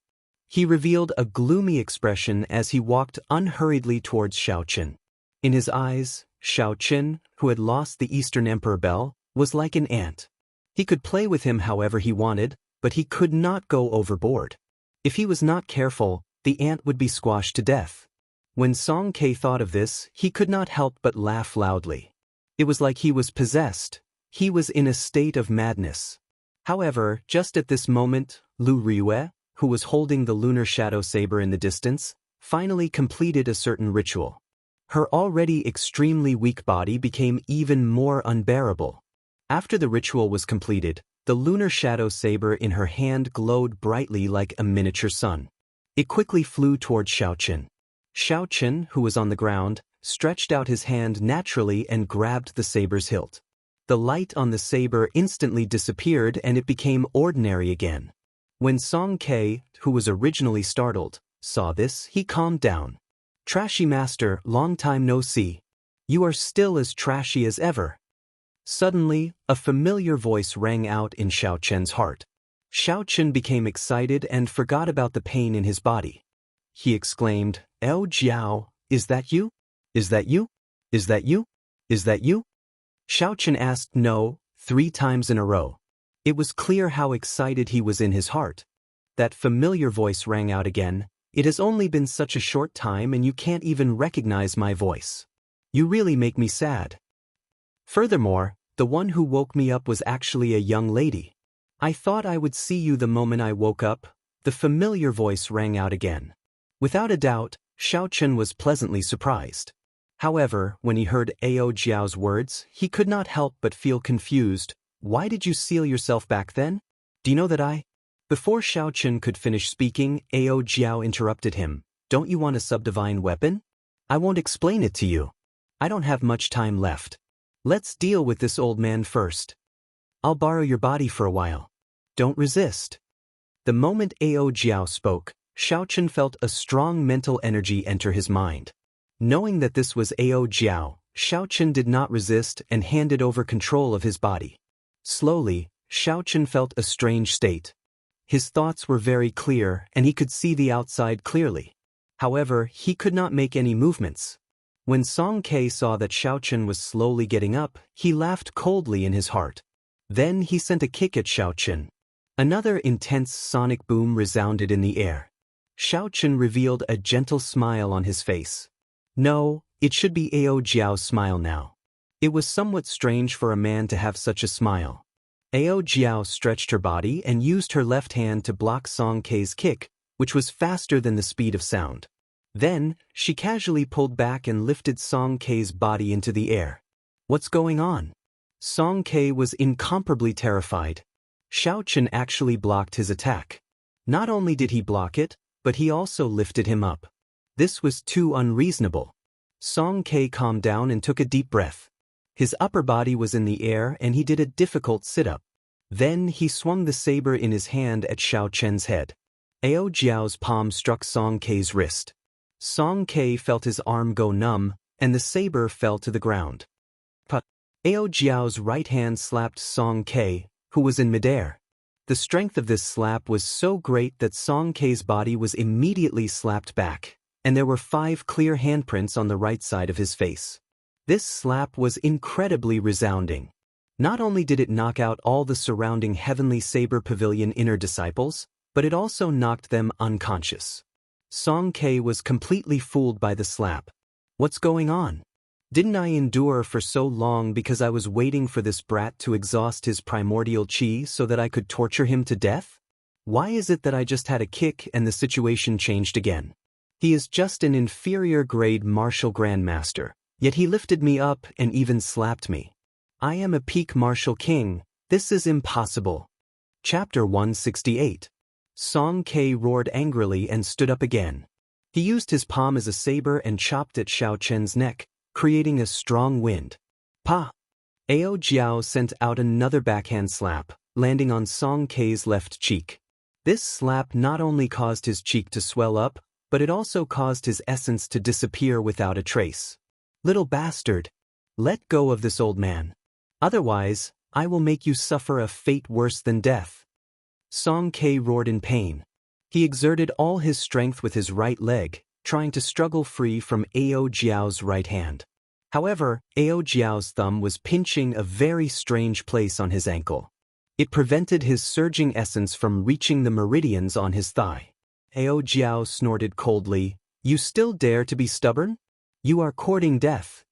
He revealed a gloomy expression as he walked unhurriedly towards Xiaochen. In his eyes, Xiaochen, who had lost the Eastern Emperor Bell, was like an ant. He could play with him however he wanted, but he could not go overboard. If he was not careful, the ant would be squashed to death. When Song Ke thought of this, he could not help but laugh loudly. It was like he was possessed. He was in a state of madness. However, just at this moment, Lu Riyue, who was holding the lunar shadow saber in the distance, finally completed a certain ritual. Her already extremely weak body became even more unbearable. After the ritual was completed, the lunar shadow saber in her hand glowed brightly like a miniature sun. It quickly flew toward Xiaochen. Xiaochen, who was on the ground, stretched out his hand naturally and grabbed the saber's hilt. The light on the saber instantly disappeared and it became ordinary again. When Song Ke, who was originally startled, saw this, he calmed down. "Trashy master, long time no see. You are still as trashy as ever." Suddenly, a familiar voice rang out in Xiaochen's heart. Xiaochen became excited and forgot about the pain in his body. He exclaimed, "Oh Jiao, is that you? Is that you? Is that you? Is that you?" Xiaochen asked no 3 times in a row. It was clear how excited he was in his heart. That familiar voice rang out again. "It has only been such a short time and you can't even recognize my voice. You really make me sad. Furthermore, the one who woke me up was actually a young lady. I thought I would see you the moment I woke up." The familiar voice rang out again. Without a doubt, Xiaochen was pleasantly surprised. However, when he heard Ao Jiao's words, he could not help but feel confused. "Why did you seal yourself back then? Do you know that I—" Before Xiaochen could finish speaking, Ao Jiao interrupted him. "Don't you want a subdivine weapon? I won't explain it to you. I don't have much time left. Let's deal with this old man first. I'll borrow your body for a while. Don't resist." The moment Ao Jiao spoke, Xiaochen felt a strong mental energy enter his mind. Knowing that this was Ao Jiao, Xiaochen did not resist and handed over control of his body. Slowly, Xiaochen felt a strange state. His thoughts were very clear and he could see the outside clearly. However, he could not make any movements. When Song Ke saw that Xiaochen was slowly getting up, he laughed coldly in his heart. Then he sent a kick at Xiaochen. Another intense sonic boom resounded in the air. Xiaochen revealed a gentle smile on his face. No, it should be Ao Jiao's smile now. It was somewhat strange for a man to have such a smile. Ao Jiao stretched her body and used her left hand to block Song Ke's kick, which was faster than the speed of sound. Then, she casually pulled back and lifted Song Ke's body into the air. What's going on? Song Ke was incomparably terrified. Xiaochen actually blocked his attack. Not only did he block it, but he also lifted him up. This was too unreasonable. Song Ke calmed down and took a deep breath. His upper body was in the air and he did a difficult sit-up. Then he swung the saber in his hand at Xiaochen's head. Ao Jiao's palm struck Song Ke's wrist. Song Ke felt his arm go numb, and the saber fell to the ground. But Ao Jiao's right hand slapped Song Ke, who was in midair. The strength of this slap was so great that Song Ke's body was immediately slapped back. and there were 5 clear handprints on the right side of his face. This slap was incredibly resounding. Not only did it knock out all the surrounding Heavenly Saber Pavilion inner disciples, but it also knocked them unconscious. Song Ke was completely fooled by the slap. What's going on? Didn't I endure for so long because I was waiting for this brat to exhaust his primordial chi so that I could torture him to death? Why is it that I just had a kick and the situation changed again? He is just an inferior grade martial grandmaster, yet he lifted me up and even slapped me. I am a peak martial king, this is impossible. Chapter 168. Song Ke roared angrily and stood up again. He used his palm as a saber and chopped at Xiao Chen's neck, creating a strong wind. Pa! Ao Jiao sent out another backhand slap, landing on Song Ke's left cheek. This slap not only caused his cheek to swell up, but it also caused his essence to disappear without a trace. Little bastard! Let go of this old man. Otherwise, I will make you suffer a fate worse than death. Song Ke roared in pain. He exerted all his strength with his right leg, trying to struggle free from Ao Jiao's right hand. However, Ao Jiao's thumb was pinching a very strange place on his ankle. It prevented his surging essence from reaching the meridians on his thigh. Ao Jiao snorted coldly, "You still dare to be stubborn? You are courting death."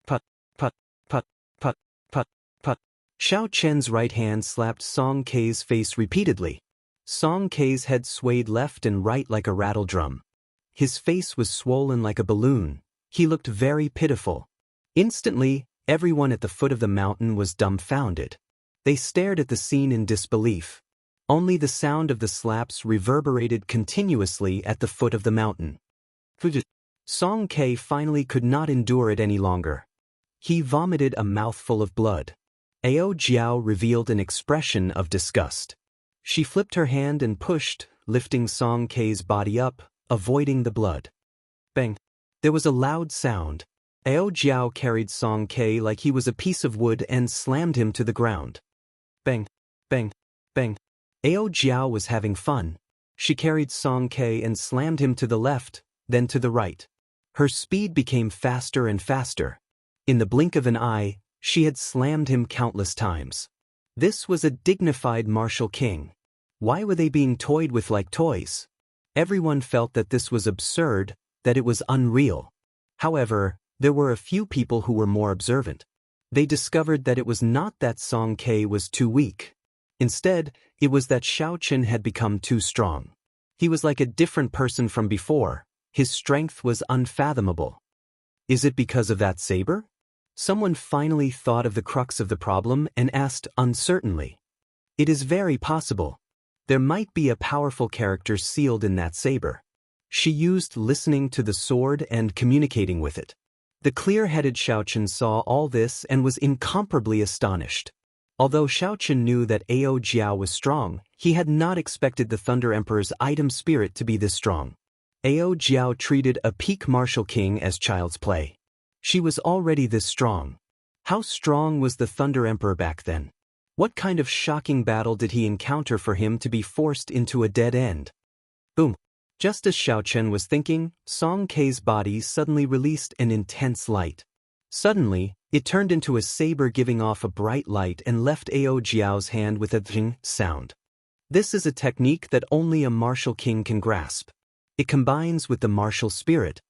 Put, put, put, put, put, put. Xiao Chen's right hand slapped Song Ke's face repeatedly. Song Ke's head swayed left and right like a rattle drum. His face was swollen like a balloon. He looked very pitiful. Instantly, everyone at the foot of the mountain was dumbfounded. They stared at the scene in disbelief. Only the sound of the slaps reverberated continuously at the foot of the mountain. Song Ke finally could not endure it any longer. He vomited a mouthful of blood. Ao Jiao revealed an expression of disgust. She flipped her hand and pushed, lifting Song Ke's body up, avoiding the blood. Bang! There was a loud sound. Ao Jiao carried Song Ke like he was a piece of wood and slammed him to the ground. Bang! Bang! Bang! Ao Jiao was having fun. She carried Song Ke and slammed him to the left, then to the right. Her speed became faster and faster. In the blink of an eye, she had slammed him countless times. This was a dignified martial king. Why were they being toyed with like toys? Everyone felt that this was absurd, that it was unreal. However, there were a few people who were more observant. They discovered that it was not that Song Ke was too weak. Instead, it was that Xiao Chen had become too strong. He was like a different person from before. His strength was unfathomable. Is it because of that saber? Someone finally thought of the crux of the problem and asked uncertainly. It is very possible. There might be a powerful character sealed in that saber. She used listening to the sword and communicating with it. The clear-headed Xiao Chen saw all this and was incomparably astonished. Although Xiao Chen knew that Ao Jiao was strong, he had not expected the Thunder Emperor's item spirit to be this strong. Ao Jiao treated a peak martial king as child's play. She was already this strong. How strong was the Thunder Emperor back then? What kind of shocking battle did he encounter for him to be forced into a dead end? Boom! Just as Xiao Chen was thinking, Song Ke's body suddenly released an intense light. Suddenly, it turned into a saber giving off a bright light and left Ao Jiao's hand with a dhing sound. This is a technique that only a martial king can grasp. It combines with the martial spirit.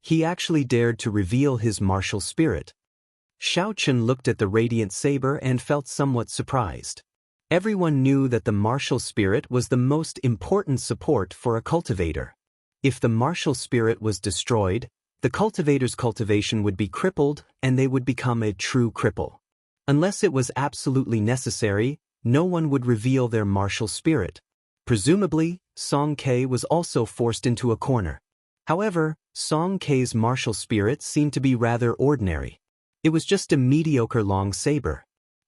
He actually dared to reveal his martial spirit. Xiao Chen looked at the radiant saber and felt somewhat surprised. Everyone knew that the martial spirit was the most important support for a cultivator. If the martial spirit was destroyed, the cultivator's cultivation would be crippled and they would become a true cripple. Unless it was absolutely necessary, no one would reveal their martial spirit. Presumably, Song Ke was also forced into a corner. However, Song Ke's martial spirit seemed to be rather ordinary. It was just a mediocre long saber.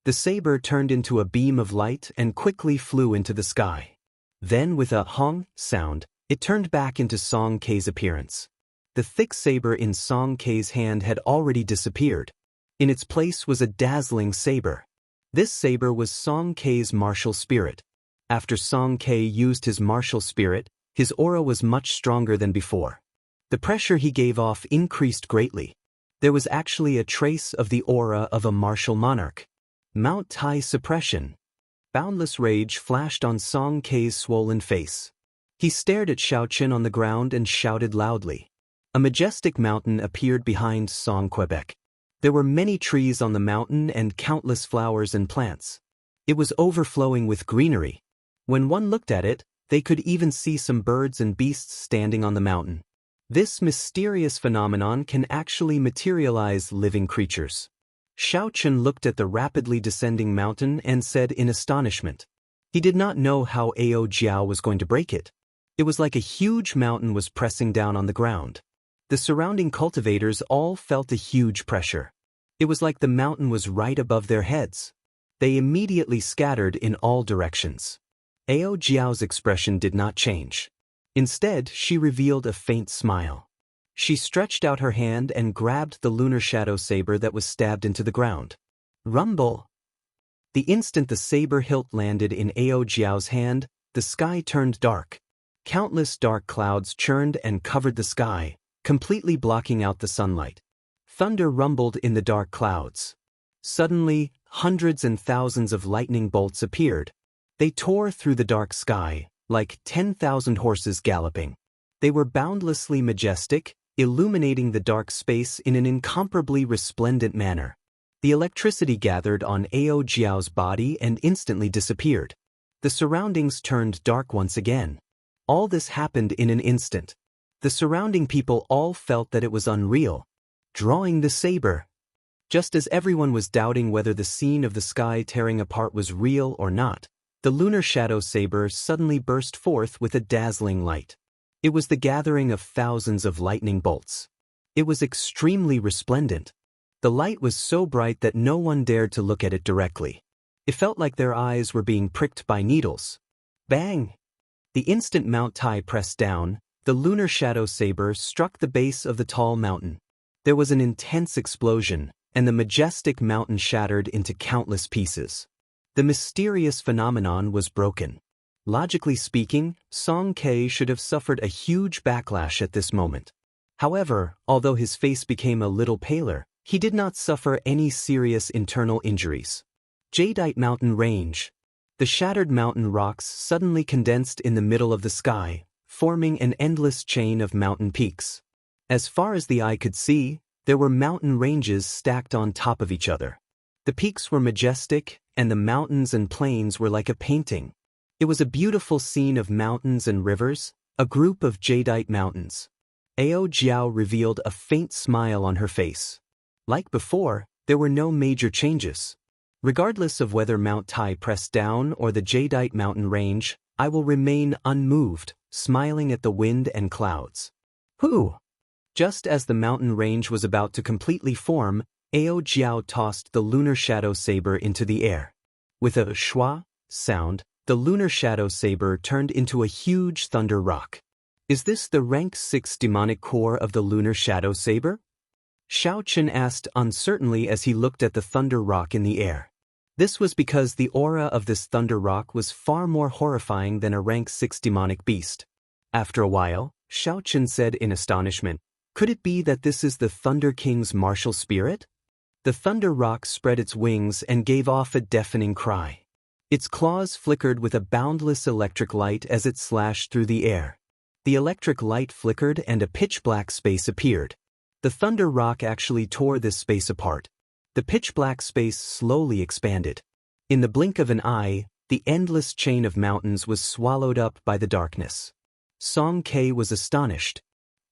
The saber turned into a beam of light and quickly flew into the sky. Then with a hong sound, it turned back into Song Ke's appearance. The thick saber in Song Ke's hand had already disappeared. In its place was a dazzling saber. This saber was Song Ke's martial spirit. After Song Ke used his martial spirit, his aura was much stronger than before. The pressure he gave off increased greatly. There was actually a trace of the aura of a martial monarch. Mount Tai suppression. Boundless rage flashed on Song Kei's swollen face. He stared at Xiaoqun on the ground and shouted loudly. A majestic mountain appeared behind Song Quebec. There were many trees on the mountain and countless flowers and plants. It was overflowing with greenery. When one looked at it, they could even see some birds and beasts standing on the mountain. This mysterious phenomenon can actually materialize living creatures. Xiaoqun looked at the rapidly descending mountain and said in astonishment. He did not know how Ao Jiao was going to break it. It was like a huge mountain was pressing down on the ground. The surrounding cultivators all felt a huge pressure. It was like the mountain was right above their heads. They immediately scattered in all directions. Ao Jiao's expression did not change. Instead, she revealed a faint smile. She stretched out her hand and grabbed the lunar shadow saber that was stabbed into the ground. Rumble! The instant the saber hilt landed in Ao Jiao's hand, the sky turned dark. Countless dark clouds churned and covered the sky, completely blocking out the sunlight. Thunder rumbled in the dark clouds. Suddenly, hundreds and thousands of lightning bolts appeared. They tore through the dark sky, like 10,000 horses galloping. They were boundlessly majestic, illuminating the dark space in an incomparably resplendent manner. The electricity gathered on Ao Jiao's body and instantly disappeared. The surroundings turned dark once again. All this happened in an instant. The surrounding people all felt that it was unreal. Drawing the saber. Just as everyone was doubting whether the scene of the sky tearing apart was real or not, the lunar shadow saber suddenly burst forth with a dazzling light. It was the gathering of thousands of lightning bolts. It was extremely resplendent. The light was so bright that no one dared to look at it directly. It felt like their eyes were being pricked by needles. Bang! The instant Mount Tai pressed down, the lunar shadow saber struck the base of the tall mountain. There was an intense explosion, and the majestic mountain shattered into countless pieces. The mysterious phenomenon was broken. Logically speaking, Song Kei should have suffered a huge backlash at this moment. However, although his face became a little paler, he did not suffer any serious internal injuries. Jadeite Mountain Range. The shattered mountain rocks suddenly condensed in the middle of the sky, forming an endless chain of mountain peaks. As far as the eye could see, there were mountain ranges stacked on top of each other. The peaks were majestic, and the mountains and plains were like a painting. It was a beautiful scene of mountains and rivers, a group of jadeite mountains. Ao Jiao revealed a faint smile on her face. Like before, there were no major changes. Regardless of whether Mount Tai pressed down or the jadeite mountain range, I will remain unmoved, smiling at the wind and clouds. Whew! Just as the mountain range was about to completely form, Ao Jiao tossed the lunar shadow saber into the air. With a schwa sound, the lunar shadow saber turned into a huge thunder rock. Is this the rank 6 demonic core of the lunar shadow saber? Xiaoqun asked uncertainly as he looked at the thunder rock in the air. This was because the aura of this thunder rock was far more horrifying than a rank 6 demonic beast. After a while, Xiaoqun said in astonishment, "Could it be that this is the Thunder King's martial spirit?" The thunder rock spread its wings and gave off a deafening cry. Its claws flickered with a boundless electric light as it slashed through the air. The electric light flickered and a pitch-black space appeared. The thunder rock actually tore this space apart. The pitch-black space slowly expanded. In the blink of an eye, the endless chain of mountains was swallowed up by the darkness. Song Kei was astonished.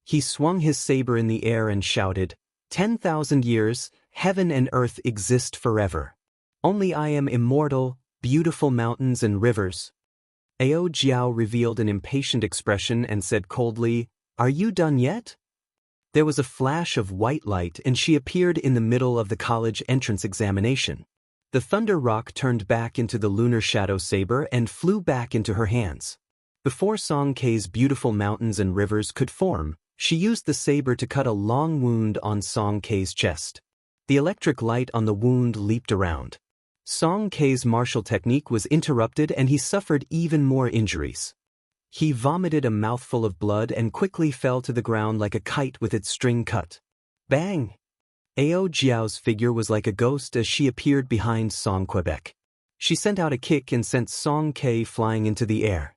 He swung his saber in the air and shouted, 10,000 years, heaven and earth exist forever. Only I am immortal, beautiful mountains and rivers. Ao Jiao revealed an impatient expression and said coldly, "Are you done yet?" There was a flash of white light and she appeared in the middle of the college entrance examination. The thunder rock turned back into the lunar shadow saber and flew back into her hands. Before Song Kei's beautiful mountains and rivers could form, she used the saber to cut a long wound on Song Kei's chest. The electric light on the wound leaped around. Song Kei's martial technique was interrupted and he suffered even more injuries. He vomited a mouthful of blood and quickly fell to the ground like a kite with its string cut. Bang! Ao Jiao's figure was like a ghost as she appeared behind Song Quebec. She sent out a kick and sent Song Ke flying into the air.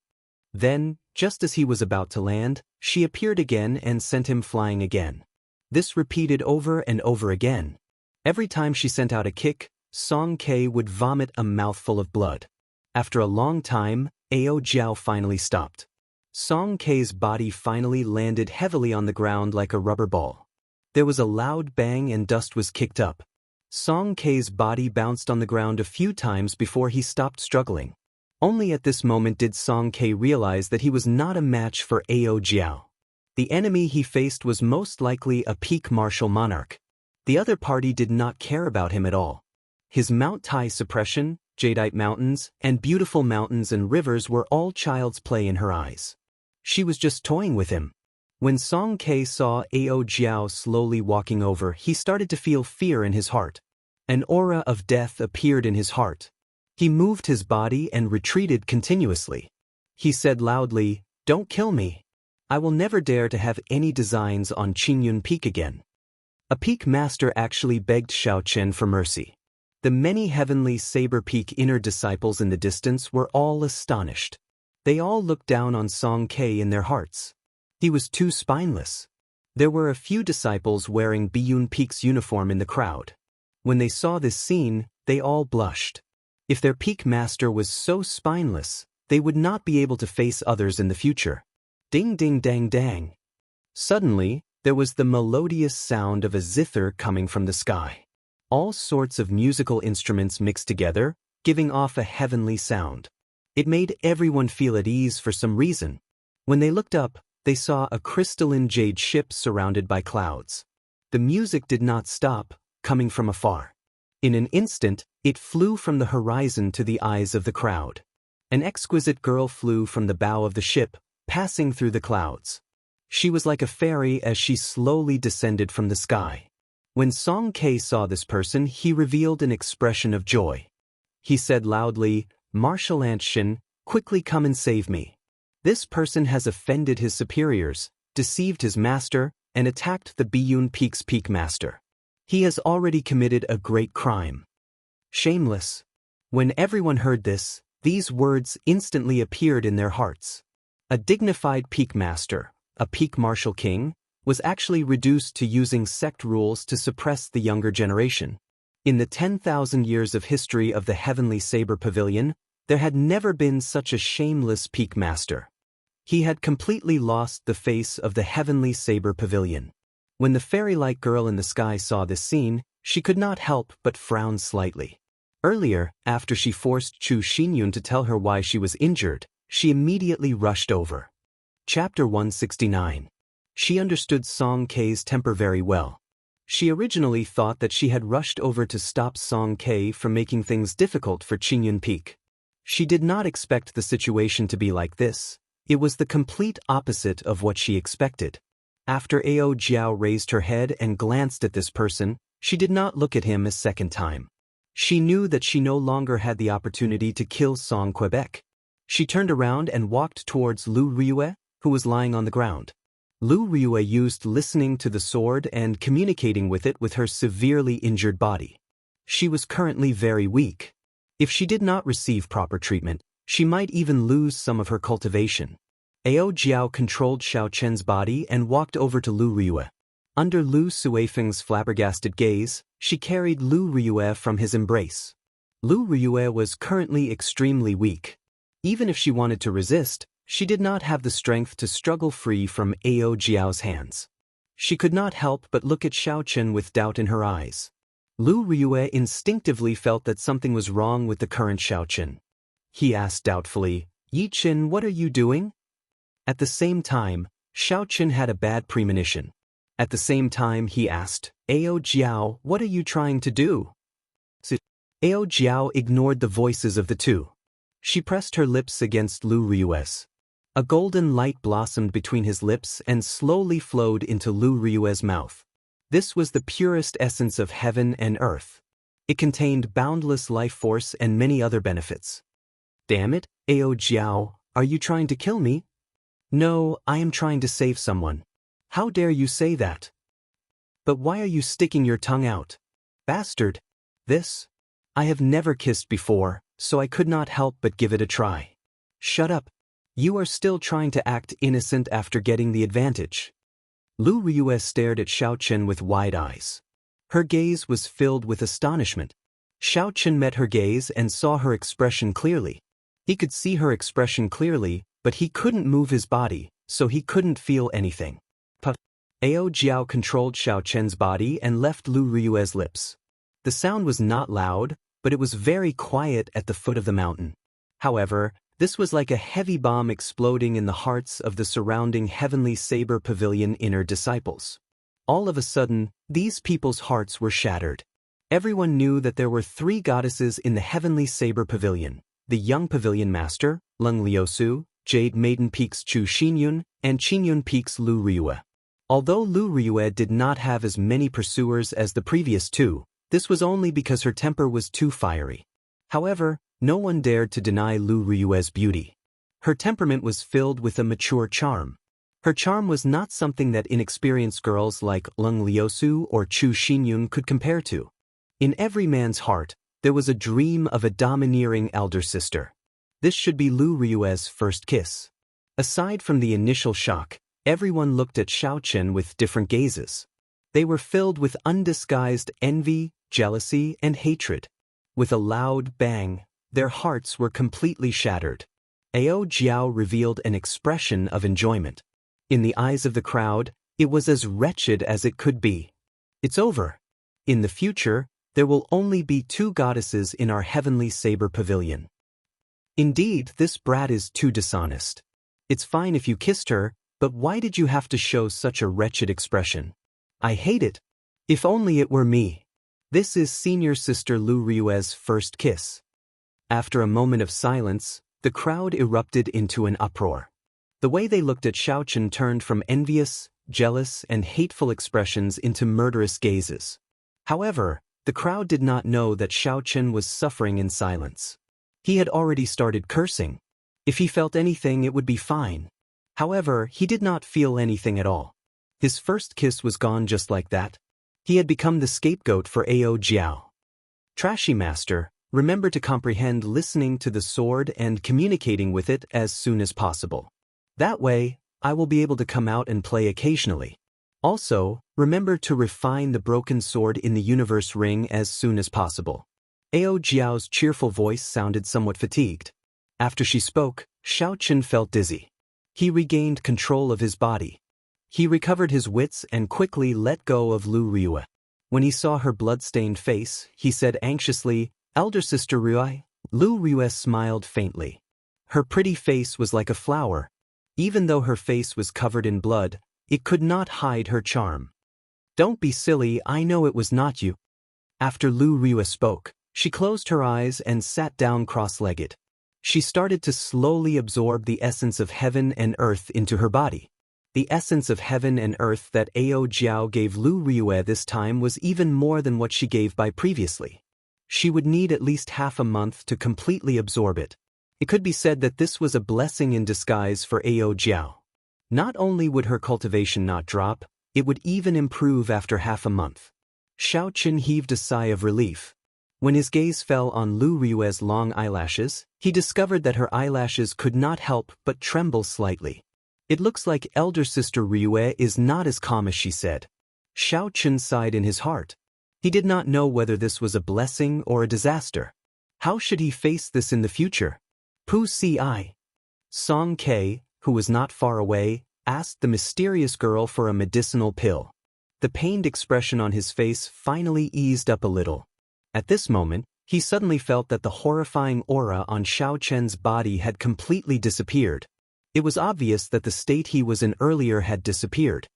Then, just as he was about to land, she appeared again and sent him flying again. This repeated over and over again. Every time she sent out a kick, Song Ke would vomit a mouthful of blood. After a long time, Ao Jiao finally stopped. Song Ke's body finally landed heavily on the ground like a rubber ball. There was a loud bang and dust was kicked up. Song Ke's body bounced on the ground a few times before he stopped struggling. Only at this moment did Song Ke realize that he was not a match for Ao Jiao. The enemy he faced was most likely a peak martial monarch. The other party did not care about him at all. His Mount Tai suppression, jadeite mountains, and beautiful mountains and rivers were all child's play in her eyes. She was just toying with him. When Song Ke saw Ao Jiao slowly walking over, he started to feel fear in his heart. An aura of death appeared in his heart. He moved his body and retreated continuously. He said loudly, "Don't kill me. I will never dare to have any designs on Qingyun Peak again." A peak master actually begged Xiaochen for mercy. The many heavenly Saber Peak inner disciples in the distance were all astonished. They all looked down on Song Ke in their hearts. He was too spineless. There were a few disciples wearing Biyun Peak's uniform in the crowd. When they saw this scene, they all blushed. If their peak master was so spineless, they would not be able to face others in the future. Ding ding dang dang. Suddenly, there was the melodious sound of a zither coming from the sky. All sorts of musical instruments mixed together, giving off a heavenly sound. It made everyone feel at ease for some reason. When they looked up, they saw a crystalline jade ship surrounded by clouds. The music did not stop, coming from afar. In an instant, it flew from the horizon to the eyes of the crowd. An exquisite girl flew from the bow of the ship, passing through the clouds. She was like a fairy as she slowly descended from the sky. When Song Ke saw this person, he revealed an expression of joy. He said loudly, "Martial Ant Shin, quickly come and save me. This person has offended his superiors, deceived his master, and attacked the Biyun Peak's peak master. He has already committed a great crime." Shameless. When everyone heard this, these words instantly appeared in their hearts. A dignified peak master, a peak martial king, was actually reduced to using sect rules to suppress the younger generation. In the 10,000 years of history of the Heavenly Saber Pavilion, there had never been such a shameless peak master. He had completely lost the face of the Heavenly Saber Pavilion. When the fairy-like girl in the sky saw this scene, she could not help but frown slightly. Earlier, after she forced Chu Xinyun to tell her why she was injured, she immediately rushed over. Chapter 169. She understood Song Ke's temper very well. She originally thought that she had rushed over to stop Song Ke from making things difficult for Qingyun Peak. She did not expect the situation to be like this. It was the complete opposite of what she expected. After Ao Jiao raised her head and glanced at this person, she did not look at him a second time. She knew that she no longer had the opportunity to kill Song Quebec. She turned around and walked towards Lu Ryue, who was lying on the ground. Lu Ryue used listening to the sword and communicating with it with her severely injured body. She was currently very weak. If she did not receive proper treatment, she might even lose some of her cultivation. Ao Jiao controlled Xiaochen's body and walked over to Lu Ryue. Under Lu Suifeng's flabbergasted gaze, she carried Lu Ryue from his embrace. Lu Ryue was currently extremely weak. Even if she wanted to resist, she did not have the strength to struggle free from Ao Jiao's hands. She could not help but look at Xiaochen with doubt in her eyes. Lu Ryue instinctively felt that something was wrong with the current Xiaochen. He asked doubtfully, "Yi Qin, what are you doing?" At the same time, Xiaochen had a bad premonition. At the same time he asked, "Ao Jiao, what are you trying to do?" Ao Jiao ignored the voices of the two. She pressed her lips against Lu Ryue's. A golden light blossomed between his lips and slowly flowed into Lu Ryue's mouth. This was the purest essence of heaven and earth. It contained boundless life force and many other benefits. "Damn it, Ao Jiao, are you trying to kill me?" No, I am trying to save someone. How dare you say that? But why are you sticking your tongue out? Bastard. This? I have never kissed before, so I could not help but give it a try. Shut up. You are still trying to act innocent after getting the advantage. Lu Riyue stared at Xiaochen with wide eyes. Her gaze was filled with astonishment. Xiaochen met her gaze and saw her expression clearly. He could see her expression clearly, but he couldn't move his body, so he couldn't feel anything. Ao Jiao controlled Xiaochen's body and left Lu Riyue's lips. The sound was not loud, but it was very quiet at the foot of the mountain. However, this was like a heavy bomb exploding in the hearts of the surrounding Heavenly Saber Pavilion inner disciples. All of a sudden, these people's hearts were shattered. Everyone knew that there were 3 goddesses in the Heavenly Saber Pavilion: the Young Pavilion Master, Leng Liusu, Jade Maiden Peak's Chu Xinyun, and Qinyun Peak's Lu Riyue. Although Lu Riyue did not have as many pursuers as the previous 2, this was only because her temper was too fiery. However, no one dared to deny Lu Riyue's beauty. Her temperament was filled with a mature charm. Her charm was not something that inexperienced girls like Leng Liusu or Chu Xinyun could compare to. In every man's heart, there was a dream of a domineering elder sister. This should be Lu Riyue's first kiss. Aside from the initial shock, everyone looked at Xiaochen with different gazes. They were filled with undisguised envy, jealousy, and hatred. With a loud bang, their hearts were completely shattered. Ao Jiao revealed an expression of enjoyment. In the eyes of the crowd, it was as wretched as it could be. It's over. In the future, there will only be 2 goddesses in our Heavenly Saber Pavilion. Indeed, this brat is too dishonest. It's fine if you kissed her, but why did you have to show such a wretched expression? I hate it. If only it were me. This is senior sister Lu Riyue's first kiss. After a moment of silence, the crowd erupted into an uproar. The way they looked at Xiaochen turned from envious, jealous, and hateful expressions into murderous gazes. However, the crowd did not know that Xiaochen was suffering in silence. He had already started cursing. If he felt anything, it would be fine. However, he did not feel anything at all. His first kiss was gone just like that. He had become the scapegoat for Ao Jiao. Trashy Master, remember to comprehend listening to the sword and communicating with it as soon as possible. That way, I will be able to come out and play occasionally. Also, remember to refine the broken sword in the universe ring as soon as possible. Ao Jiao's cheerful voice sounded somewhat fatigued. After she spoke, Xiaochen felt dizzy. He regained control of his body. He recovered his wits and quickly let go of Lu Riyue. When he saw her blood-stained face, he said anxiously, "Elder Sister Riyue?" Lu Riyue smiled faintly. Her pretty face was like a flower. Even though her face was covered in blood, it could not hide her charm. "Don't be silly, I know it was not you." After Lu Riyue spoke, she closed her eyes and sat down cross-legged. She started to slowly absorb the essence of heaven and earth into her body. The essence of heaven and earth that Ao Jiao gave Lu Riyue this time was even more than what she gave by previously. She would need at least half a month to completely absorb it. It could be said that this was a blessing in disguise for Ao Jiao. Not only would her cultivation not drop, it would even improve after half a month. Xiaochen heaved a sigh of relief. When his gaze fell on Lu Riyue's long eyelashes, he discovered that her eyelashes could not help but tremble slightly. "It looks like Elder Sister Riyue is not as calm as she said." Xiaochen sighed in his heart. He did not know whether this was a blessing or a disaster. How should he face this in the future? Pu Si. Song Ke, who was not far away, asked the mysterious girl for a medicinal pill. The pained expression on his face finally eased up a little. At this moment, he suddenly felt that the horrifying aura on Xiaochen's body had completely disappeared. It was obvious that the state he was in earlier had disappeared.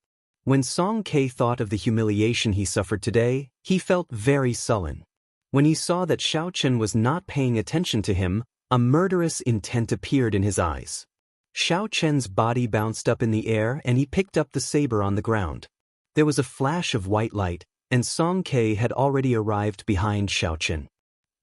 When Song Ke thought of the humiliation he suffered today, he felt very sullen. When he saw that Xiaochen was not paying attention to him, a murderous intent appeared in his eyes. Xiaochen's body bounced up in the air and he picked up the saber on the ground. There was a flash of white light, and Song Ke had already arrived behind Xiaochen.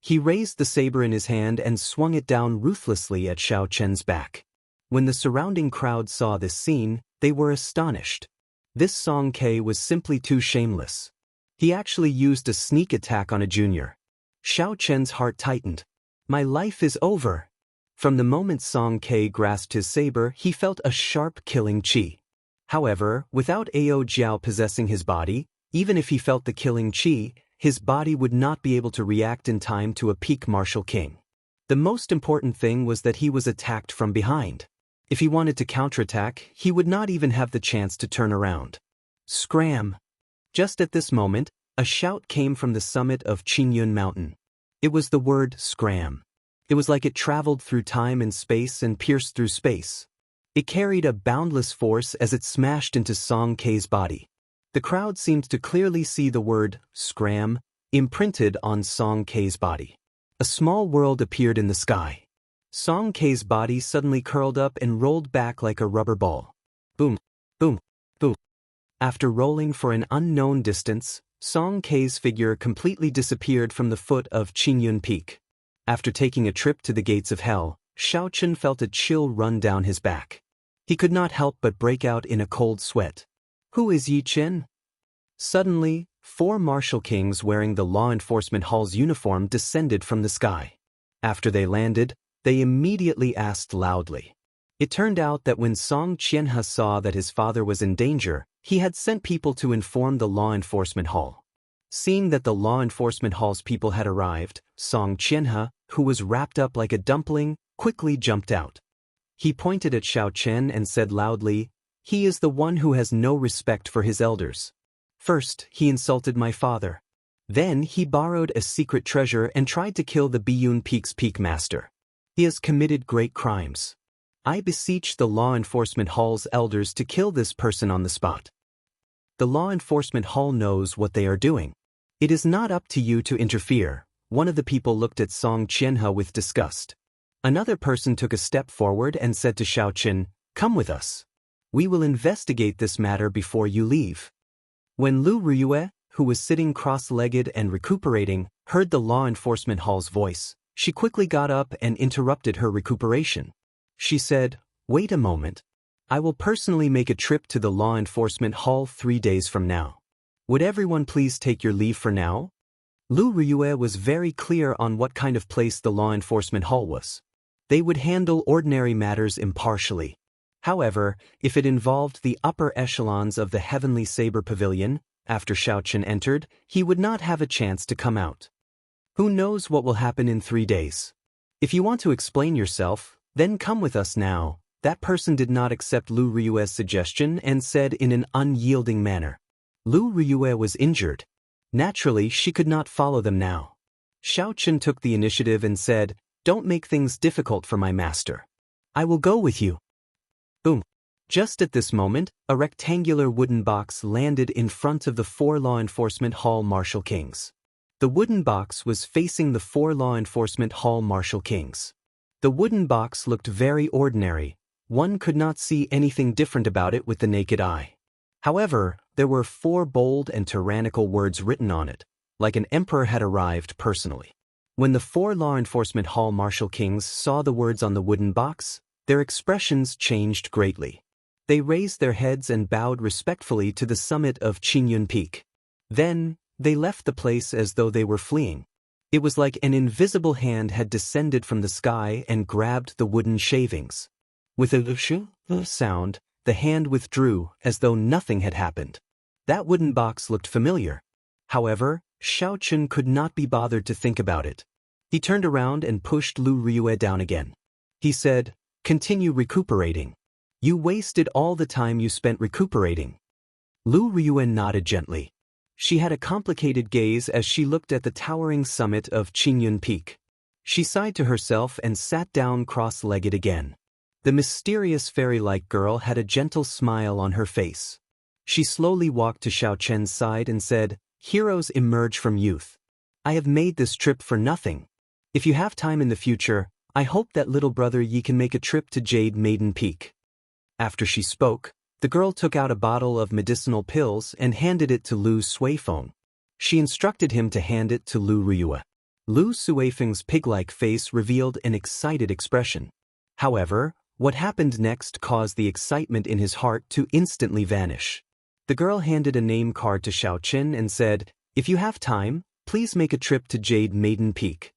He raised the saber in his hand and swung it down ruthlessly at Xiaochen's back. When the surrounding crowd saw this scene, they were astonished. This Song Ke was simply too shameless. He actually used a sneak attack on a junior. Xiao Chen's heart tightened. My life is over. From the moment Song Ke grasped his saber, he felt a sharp killing chi. However, without Ao Jiao possessing his body, even if he felt the killing chi, his body would not be able to react in time to a peak martial king. The most important thing was that he was attacked from behind. If he wanted to counterattack, he would not even have the chance to turn around. Scram! Just at this moment, a shout came from the summit of Qingyun Mountain. It was the word scram. It was like it traveled through time and space and pierced through space. It carried a boundless force as it smashed into Song Ke's body. The crowd seemed to clearly see the word scram imprinted on Song Ke's body. A small world appeared in the sky. Song Ke's body suddenly curled up and rolled back like a rubber ball. Boom, boom, boom. After rolling for an unknown distance, Song Ke's figure completely disappeared from the foot of Qingyun Peak. After taking a trip to the gates of hell, Xiao Chen felt a chill run down his back. He could not help but break out in a cold sweat. Who is Yi Chen? Suddenly, 4 martial kings wearing the law enforcement hall's uniform descended from the sky. After they landed, they immediately asked loudly. It turned out that when Song Qianhe saw that his father was in danger, he had sent people to inform the law enforcement hall. Seeing that the law enforcement hall's people had arrived, Song Qianhe, who was wrapped up like a dumpling, quickly jumped out. He pointed at Xiao Chen and said loudly, "He is the one who has no respect for his elders. First, he insulted my father. Then he borrowed a secret treasure and tried to kill the Biyun Peak's peak master. He has committed great crimes. I beseech the law enforcement hall's elders to kill this person on the spot." The law enforcement hall knows what they are doing. It is not up to you to interfere. One of the people looked at Song Qianhe with disgust. Another person took a step forward and said to Xiao Chen, "Come with us. We will investigate this matter before you leave." When Lu Ruyue, who was sitting cross-legged and recuperating, heard the law enforcement hall's voice, she quickly got up and interrupted her recuperation. She said, "Wait a moment. I will personally make a trip to the law enforcement hall 3 days from now. Would everyone please take your leave for now?" Lu Ruyue was very clear on what kind of place the law enforcement hall was. They would handle ordinary matters impartially. However, if it involved the upper echelons of the Heavenly Saber Pavilion, after Xiao Chen entered, he would not have a chance to come out. Who knows what will happen in 3 days? If you want to explain yourself, then come with us now. That person did not accept Lu Ruyue's suggestion and said in an unyielding manner. Lu Ruyue was injured. Naturally, she could not follow them now. Xiao Chen took the initiative and said, "Don't make things difficult for my master. I will go with you." Boom. Just at this moment, a rectangular wooden box landed in front of the 4 law enforcement hall martial kings. The wooden box was facing the 4 law enforcement hall martial kings. The wooden box looked very ordinary. One could not see anything different about it with the naked eye. However, there were 4 bold and tyrannical words written on it, like an emperor had arrived personally. When the 4 law enforcement hall martial kings saw the words on the wooden box, their expressions changed greatly. They raised their heads and bowed respectfully to the summit of Qingyun Peak. Then, they left the place as though they were fleeing. It was like an invisible hand had descended from the sky and grabbed the wooden shavings. With a sound, the hand withdrew as though nothing had happened. That wooden box looked familiar. However, Xiao Chen could not be bothered to think about it. He turned around and pushed Lu Ruyue down again. He said, "Continue recuperating. You wasted all the time you spent recuperating." Lu Ruyue nodded gently. She had a complicated gaze as she looked at the towering summit of Qingyun Peak. She sighed to herself and sat down cross-legged again. The mysterious fairy-like girl had a gentle smile on her face. She slowly walked to Xiao Chen's side and said, "Heroes emerge from youth. I have made this trip for nothing. If you have time in the future, I hope that little brother Yi can make a trip to Jade Maiden Peak." After she spoke, the girl took out a bottle of medicinal pills and handed it to Lu Suifeng. She instructed him to hand it to Lu Ruyue. Lu Suifeng's pig-like face revealed an excited expression. However, What happened next caused the excitement in his heart to instantly vanish. The girl handed a name card to Xiaoqin and said, "If you have time, please make a trip to Jade Maiden Peak."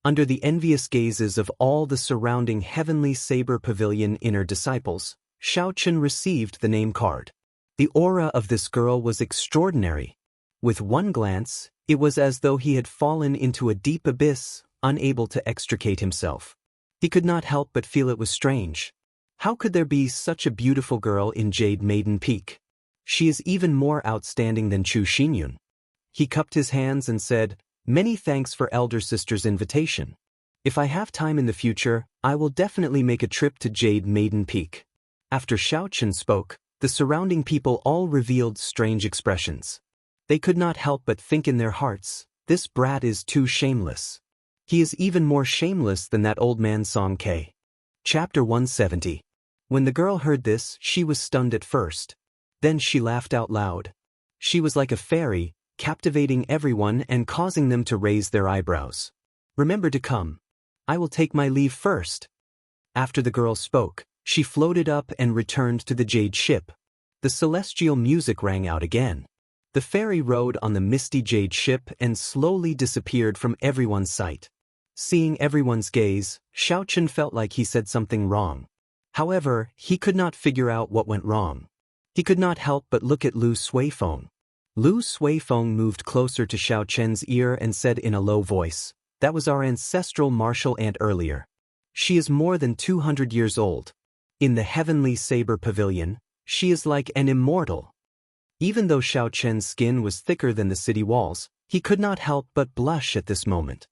Under the envious gazes of all the surrounding Heavenly Saber Pavilion inner disciples, Xiaoqin received the name card. The aura of this girl was extraordinary. With one glance, it was as though he had fallen into a deep abyss, unable to extricate himself. He could not help but feel it was strange. How could there be such a beautiful girl in Jade Maiden Peak? She is even more outstanding than Chu Xinyun. He cupped his hands and said, "Many thanks for elder sister's invitation. If I have time in the future, I will definitely make a trip to Jade Maiden Peak." After Xiaoqin spoke, the surrounding people all revealed strange expressions. They could not help but think in their hearts, "This brat is too shameless. He is even more shameless than that old man Song K." Chapter 170. When the girl heard this, she was stunned at first. Then she laughed out loud. She was like a fairy, captivating everyone and causing them to raise their eyebrows. "Remember to come. I will take my leave first." After the girl spoke, she floated up and returned to the jade ship. The celestial music rang out again. The fairy rode on the misty jade ship and slowly disappeared from everyone's sight. Seeing everyone's gaze, Xiaoqin felt like he said something wrong. However, he could not figure out what went wrong. He could not help but look at Lu Suifeng. Lu Suifeng moved closer to Xiaoqin's ear and said in a low voice, "That was our ancestral martial ant earlier. She is more than 200 years old. In the Heavenly Saber Pavilion, she is like an immortal." Even though Xiaoqin's skin was thicker than the city walls, he could not help but blush at this moment.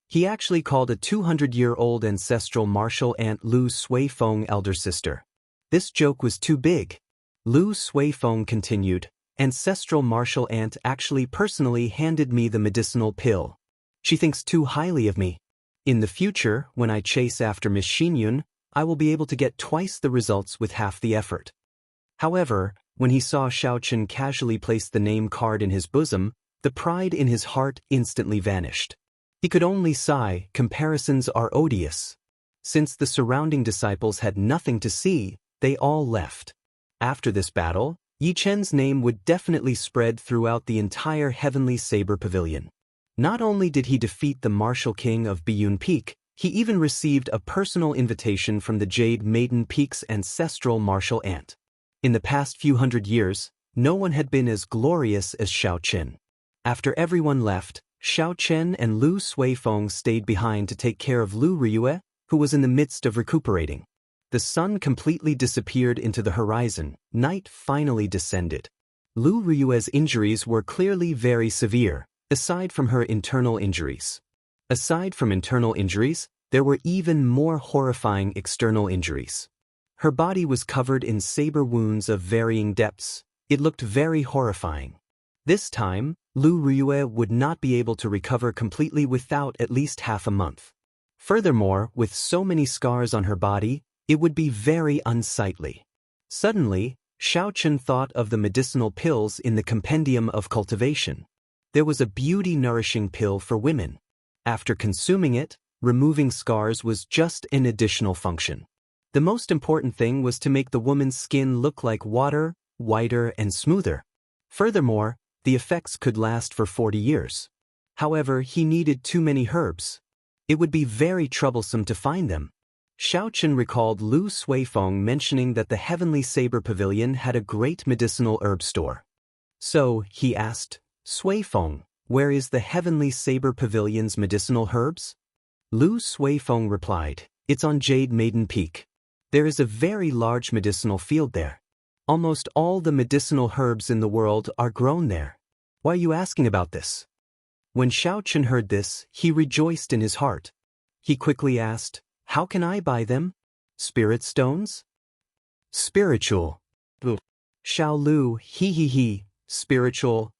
He actually called a 200-year-old ancestral martial ant Lu Suifeng elder sister. This joke was too big. Lu Suifeng continued, "Ancestral martial ant actually personally handed me the medicinal pill. She thinks too highly of me. In the future, when I chase after Miss Xinyun, I will be able to get twice the results with half the effort." However, when he saw Xiaoqin casually place the name card in his bosom, the pride in his heart instantly vanished. He could only sigh, comparisons are odious. Since the surrounding disciples had nothing to see, they all left. After this battle, Yi Chen's name would definitely spread throughout the entire Heavenly Saber Pavilion. Not only did he defeat the Martial King of Biyun Peak, he even received a personal invitation from the Jade Maiden Peak's ancestral martial ant. In the past few hundred years, no one had been as glorious as Xiaoqin. After everyone left, Xiaoqin and Lu Suifeng stayed behind to take care of Lu Riyue, who was in the midst of recuperating. The sun completely disappeared into the horizon. Night finally descended. Lu Riyue's injuries were clearly very severe, aside from her internal injuries. Aside from internal injuries, there were even more horrifying external injuries. Her body was covered in saber wounds of varying depths. It looked very horrifying. This time, Lu Riyue would not be able to recover completely without at least half a month. Furthermore, with so many scars on her body, it would be very unsightly. Suddenly, Xiaoqin thought of the medicinal pills in the compendium of cultivation. There was a beauty-nourishing pill for women. After consuming it, removing scars was just an additional function. The most important thing was to make the woman's skin look like water, whiter and smoother. Furthermore, the effects could last for 40 years. However, he needed too many herbs. It would be very troublesome to find them. Xiaoqin recalled Lu Suifeng mentioning that the Heavenly Saber Pavilion had a great medicinal herb store. So, he asked, "Suifeng, where is the Heavenly Saber Pavilion's medicinal herbs?" Lu Suifeng replied, "It's on Jade Maiden Peak. There is a very large medicinal field there. Almost all the medicinal herbs in the world are grown there. Why are you asking about this?" When Xiaoqin heard this, he rejoiced in his heart. He quickly asked, "How can I buy them? Spirit stones?" "Spiritual." Xiao Lu, he, spiritual,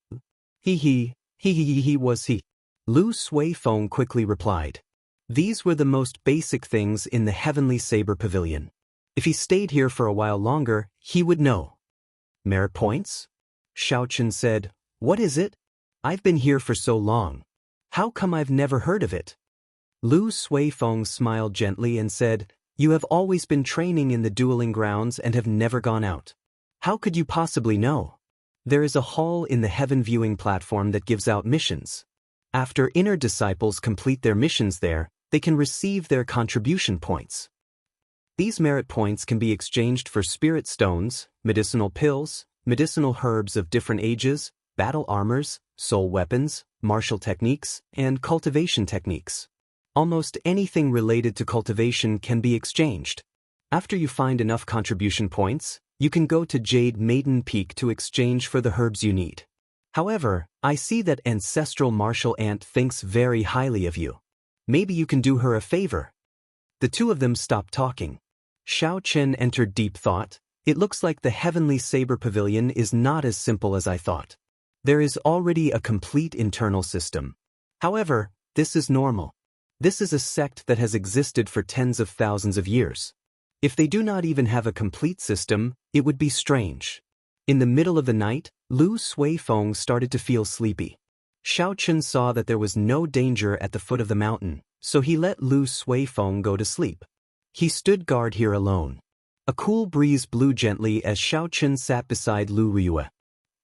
he was he. Lu Suifeng quickly replied. These were the most basic things in the Heavenly Saber Pavilion. If he stayed here for a while longer, he would know. "Merit points?" Xiaoqin said, "What is it? I've been here for so long. How come I've never heard of it?" Lu Suifeng smiled gently and said, You have always been training in the dueling grounds and have never gone out. How could you possibly know? There is a hall in the heaven viewing platform that gives out missions. After inner disciples complete their missions there, they can receive their contribution points. These merit points can be exchanged for spirit stones, medicinal pills, medicinal herbs of different ages, battle armors, soul weapons, martial techniques, and cultivation techniques. Almost anything related to cultivation can be exchanged. After you find enough contribution points, you can go to Jade Maiden Peak to exchange for the herbs you need. However, I see that ancestral martial ant thinks very highly of you. Maybe you can do her a favor. The two of them stopped talking. Xiao Chen entered deep thought. It looks like the Heavenly Saber Pavilion is not as simple as I thought. There is already a complete internal system. However, this is normal. This is a sect that has existed for tens of thousands of years. If they do not even have a complete system, it would be strange. In the middle of the night, Lu Suifeng started to feel sleepy. Xiao Chen saw that there was no danger at the foot of the mountain, so he let Lu Suifeng go to sleep. He stood guard here alone. A cool breeze blew gently as Xiao Chen sat beside Lu Riyue.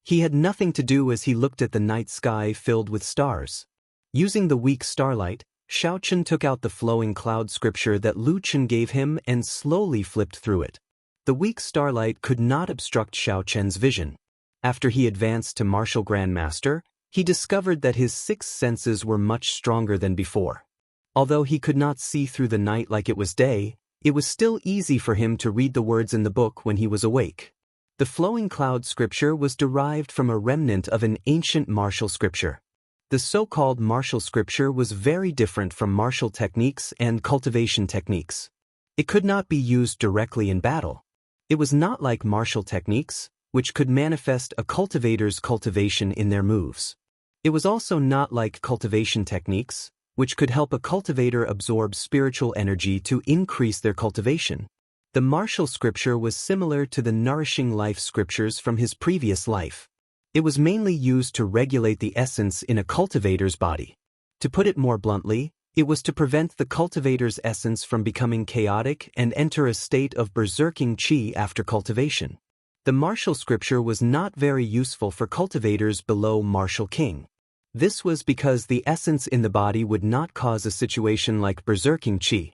He had nothing to do as he looked at the night sky filled with stars. Using the weak starlight, Xiao Chen took out the flowing cloud scripture that Lu Chen gave him and slowly flipped through it. The weak starlight could not obstruct Xiao Chen's vision. After he advanced to Martial Grandmaster, he discovered that his sixth senses were much stronger than before. Although he could not see through the night like it was day, it was still easy for him to read the words in the book when he was awake. The flowing cloud scripture was derived from a remnant of an ancient martial scripture. The so-called martial scripture was very different from martial techniques and cultivation techniques. It could not be used directly in battle. It was not like martial techniques, which could manifest a cultivator's cultivation in their moves. It was also not like cultivation techniques, which could help a cultivator absorb spiritual energy to increase their cultivation. The martial scripture was similar to the nourishing life scriptures from his previous life. It was mainly used to regulate the essence in a cultivator's body. To put it more bluntly, it was to prevent the cultivator's essence from becoming chaotic and enter a state of berserking qi after cultivation. The martial scripture was not very useful for cultivators below martial king. This was because the essence in the body would not cause a situation like berserking qi.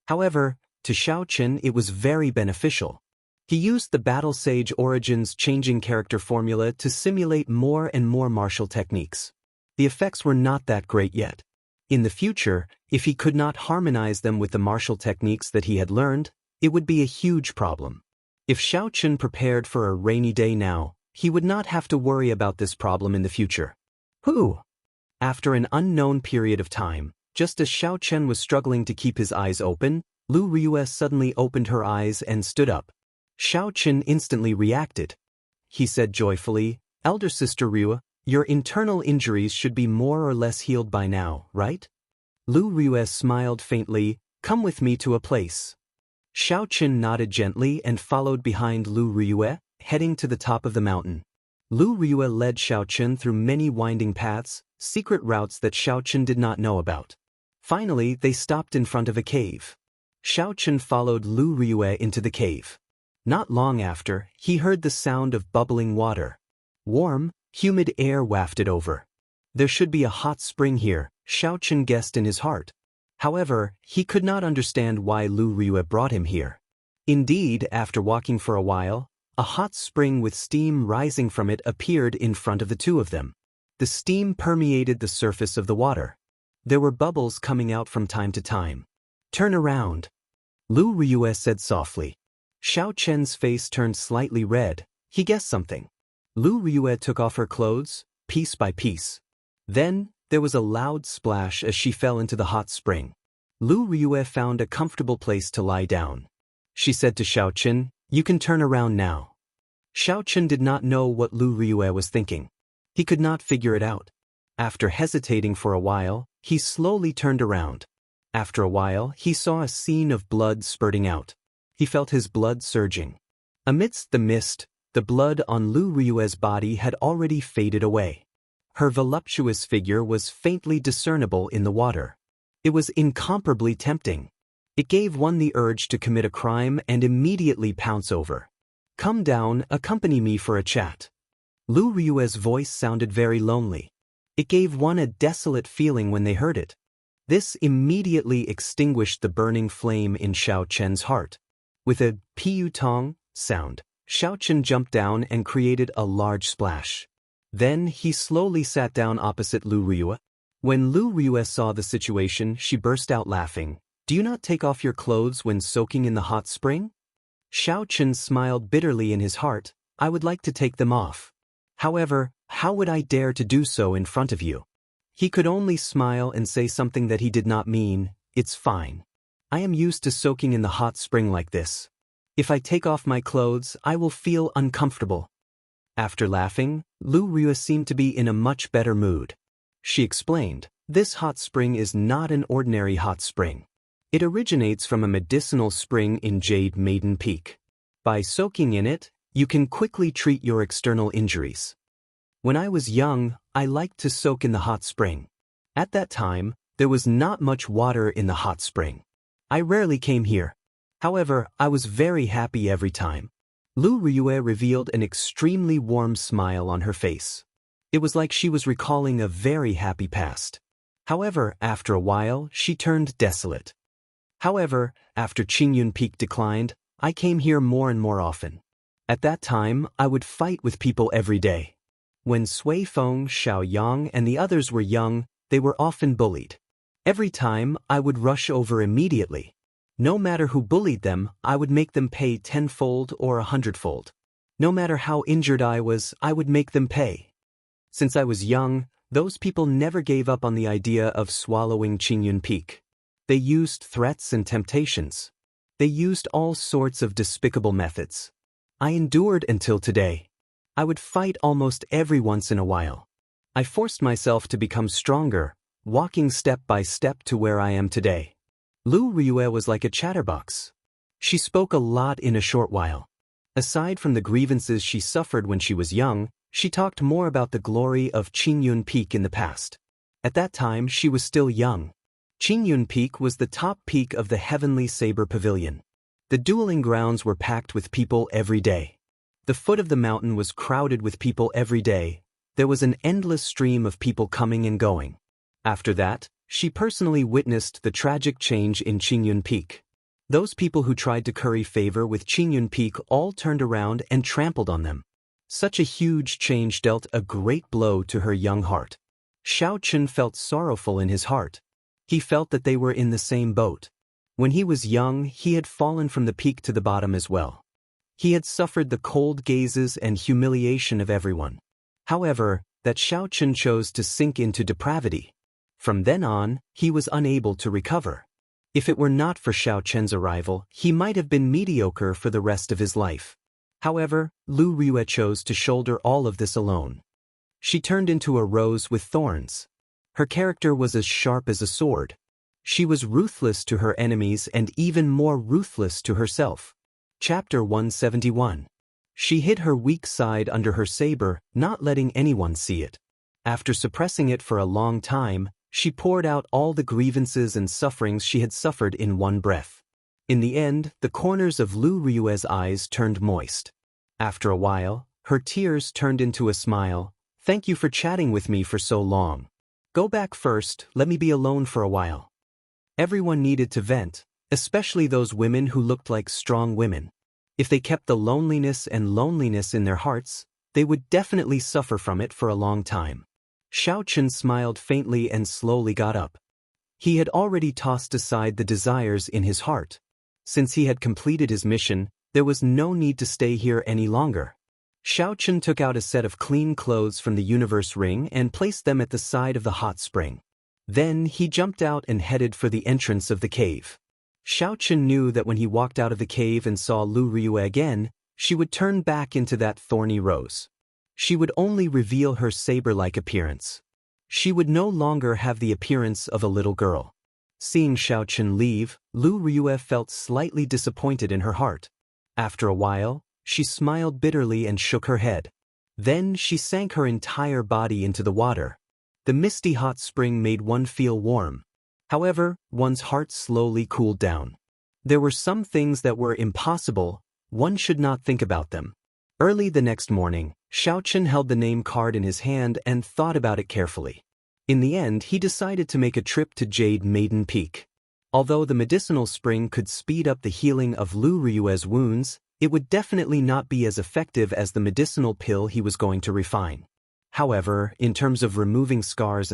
However, to Xiao Chen it was very beneficial. He used the Battle Sage Origins changing character formula to simulate more and more martial techniques. The effects were not that great yet. In the future, if he could not harmonize them with the martial techniques that he had learned, it would be a huge problem. If Xiao Chen prepared for a rainy day now, he would not have to worry about this problem in the future. After an unknown period of time, just as Xiao Chen was struggling to keep his eyes open, Lu Riyue suddenly opened her eyes and stood up. Xiao Chen instantly reacted. He said joyfully, "Elder Sister Riyue, your internal injuries should be more or less healed by now, right?" Lu Riyue smiled faintly, "Come with me to a place." Xiao Chen nodded gently and followed behind Lu Riyue, heading to the top of the mountain. Lu Riyue led Xiao Chen through many winding paths, secret routes that Xiao Chen did not know about. Finally, they stopped in front of a cave. Xiao Chen followed Lu Riyue into the cave. Not long after, he heard the sound of bubbling water. Warm, humid air wafted over. There should be a hot spring here, Xiao Chen guessed in his heart. However, he could not understand why Lu Riyue brought him here. Indeed, after walking for a while, a hot spring with steam rising from it appeared in front of the two of them. The steam permeated the surface of the water. There were bubbles coming out from time to time. "Turn around," Lu Riyue said softly. Xiao Chen's face turned slightly red. He guessed something. Lu Riyue took off her clothes, piece by piece. Then, there was a loud splash as she fell into the hot spring. Lu Riyue found a comfortable place to lie down. She said to Xiao Chen, "You can turn around now." Xiao Chen did not know what Lu Riyue was thinking. He could not figure it out. After hesitating for a while, he slowly turned around. After a while, he saw a scene of blood spurting out. He felt his blood surging. Amidst the mist, the blood on Lu Riyue's body had already faded away. Her voluptuous figure was faintly discernible in the water. It was incomparably tempting. It gave one the urge to commit a crime and immediately pounce over. Come down, accompany me for a chat. Lu Ryue's voice sounded very lonely. It gave one a desolate feeling when they heard it. This immediately extinguished the burning flame in Xiao Chen's heart. With a piu tong sound, Xiao Chen jumped down and created a large splash. Then he slowly sat down opposite Lu Ryue. When Lu Ryue saw the situation, she burst out laughing. Do you not take off your clothes when soaking in the hot spring? Xiao Chen smiled bitterly in his heart. I would like to take them off. However, how would I dare to do so in front of you? He could only smile and say something that he did not mean. It's fine. I am used to soaking in the hot spring like this. If I take off my clothes, I will feel uncomfortable. After laughing, Lu Ryue seemed to be in a much better mood. She explained, this hot spring is not an ordinary hot spring. It originates from a medicinal spring in Jade Maiden Peak. By soaking in it, you can quickly treat your external injuries. When I was young, I liked to soak in the hot spring. At that time, there was not much water in the hot spring. I rarely came here. However, I was very happy every time. Lu Ryue revealed an extremely warm smile on her face. It was like she was recalling a very happy past. However, after a while, she turned desolate. However, after Qingyun Peak declined, I came here more and more often. At that time, I would fight with people every day. When Sui Feng, Xiao Yang, and the others were young, they were often bullied. Every time, I would rush over immediately. No matter who bullied them, I would make them pay 10-fold or 100-fold. No matter how injured I was, I would make them pay. Since I was young, those people never gave up on the idea of swallowing Qingyun Peak. They used threats and temptations. They used all sorts of despicable methods. I endured until today. I would fight almost every once in a while. I forced myself to become stronger, walking step by step to where I am today. Lu Ryue was like a chatterbox. She spoke a lot in a short while. Aside from the grievances she suffered when she was young, she talked more about the glory of Qingyun Peak in the past. At that time, she was still young. Qingyun Peak was the top peak of the Heavenly Saber Pavilion. The dueling grounds were packed with people every day. The foot of the mountain was crowded with people every day. There was an endless stream of people coming and going. After that, she personally witnessed the tragic change in Qingyun Peak. Those people who tried to curry favor with Qingyun Peak all turned around and trampled on them. Such a huge change dealt a great blow to her young heart. Xiao Chen felt sorrowful in his heart. He felt that they were in the same boat. When he was young, he had fallen from the peak to the bottom as well. He had suffered the cold gazes and humiliation of everyone. However, that Xiao Chen chose to sink into depravity. From then on, he was unable to recover. If it were not for Xiao Chen's arrival, he might have been mediocre for the rest of his life. However, Lu Ryue chose to shoulder all of this alone. She turned into a rose with thorns. Her character was as sharp as a sword. She was ruthless to her enemies and even more ruthless to herself. Chapter 171. She hid her weak side under her saber, not letting anyone see it. After suppressing it for a long time, she poured out all the grievances and sufferings she had suffered in one breath. In the end, the corners of Lu Ryue's eyes turned moist. After a while, her tears turned into a smile. Thank you for chatting with me for so long. Go back first, let me be alone for a while. Everyone needed to vent, especially those women who looked like strong women. If they kept the loneliness in their hearts, they would definitely suffer from it for a long time. Xiao Chen smiled faintly and slowly got up. He had already tossed aside the desires in his heart. Since he had completed his mission, there was no need to stay here any longer. Xiao Chen took out a set of clean clothes from the universe ring and placed them at the side of the hot spring. Then he jumped out and headed for the entrance of the cave. Xiao Chen knew that when he walked out of the cave and saw Lu Ryue again, she would turn back into that thorny rose. She would only reveal her saber-like appearance. She would no longer have the appearance of a little girl. Seeing Xiao Chen leave, Lu Ryue felt slightly disappointed in her heart. After a while, she smiled bitterly and shook her head. Then she sank her entire body into the water. The misty hot spring made one feel warm. However, one's heart slowly cooled down. There were some things that were impossible, one should not think about them. Early the next morning, Xiaochen held the name card in his hand and thought about it carefully. In the end, he decided to make a trip to Jade Maiden Peak. Although the medicinal spring could speed up the healing of Lu Ryue's wounds, it would definitely not be as effective as the medicinal pill he was going to refine. However, in terms of removing scars,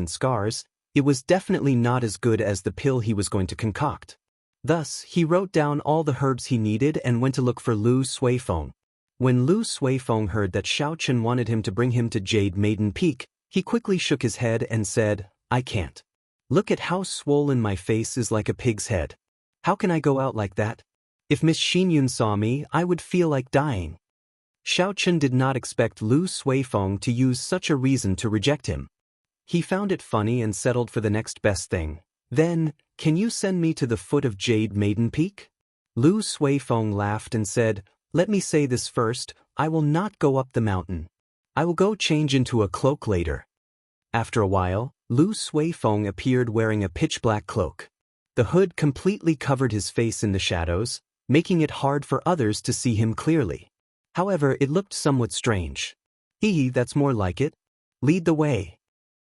it was definitely not as good as the pill he was going to concoct. Thus, he wrote down all the herbs he needed and went to look for Lu Suifeng. When Lu Suifeng heard that Xiaochen wanted him to bring him to Jade Maiden Peak, he quickly shook his head and said, "I can't. Look at how swollen my face is, like a pig's head. How can I go out like that? If Miss Xinyun saw me, I would feel like dying." Xiaochen did not expect Lu Suifeng to use such a reason to reject him. He found it funny and settled for the next best thing. "Then, can you send me to the foot of Jade Maiden Peak?" Lu Suifeng laughed and said, "Let me say this first, I will not go up the mountain. I will go change into a cloak later." After a while, Lu Suifeng appeared wearing a pitch-black cloak. The hood completely covered his face in the shadows, making it hard for others to see him clearly. However, it looked somewhat strange. That's more like it. Lead the way,"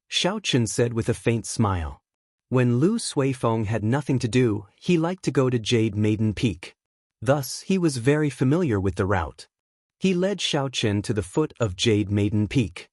Xiaochen said with a faint smile. When Lu Suifeng had nothing to do, he liked to go to Jade Maiden Peak. Thus, he was very familiar with the route. He led Xiaochen to the foot of Jade Maiden Peak.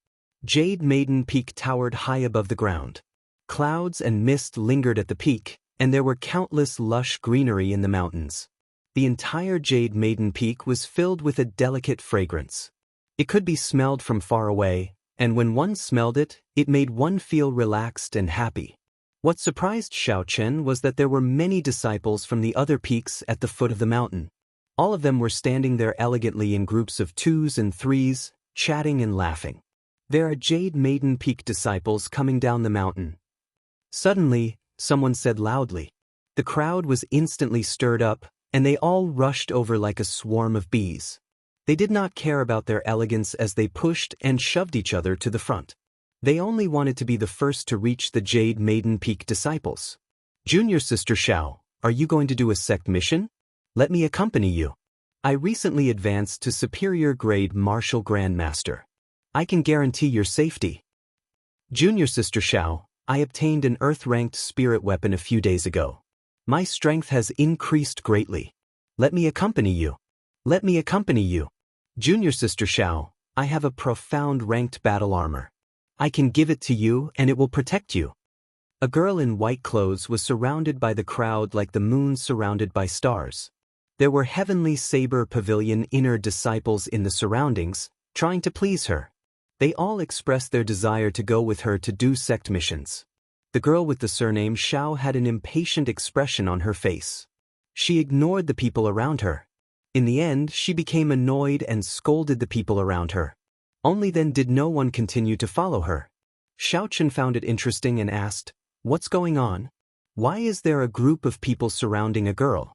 Jade Maiden Peak towered high above the ground. Clouds and mist lingered at the peak, and there were countless lush greenery in the mountains. The entire Jade Maiden Peak was filled with a delicate fragrance. It could be smelled from far away, and when one smelled it, it made one feel relaxed and happy. What surprised Xiaochen was that there were many disciples from the other peaks at the foot of the mountain. All of them were standing there elegantly in groups of 2s and 3s, chatting and laughing. "There are Jade Maiden Peak disciples coming down the mountain." Suddenly, someone said loudly. The crowd was instantly stirred up, and they all rushed over like a swarm of bees. They did not care about their elegance as they pushed and shoved each other to the front. They only wanted to be the first to reach the Jade Maiden Peak disciples. "Junior Sister Xiao, are you going to do a sect mission? Let me accompany you. I recently advanced to superior grade Martial Grandmaster. I can guarantee your safety." "Junior Sister Xiao, I obtained an Earth-ranked spirit weapon a few days ago. My strength has increased greatly. Let me accompany you. Let me accompany you. Junior Sister Xiao, I have a profound ranked battle armor. I can give it to you and it will protect you." A girl in white clothes was surrounded by the crowd like the moon surrounded by stars. There were Heavenly Saber Pavilion inner disciples in the surroundings, trying to please her. They all expressed their desire to go with her to do sect missions. The girl with the surname Xiao had an impatient expression on her face. She ignored the people around her. In the end, she became annoyed and scolded the people around her. Only then did no one continue to follow her. Xiaochen found it interesting and asked, "What's going on? Why is there a group of people surrounding a girl?"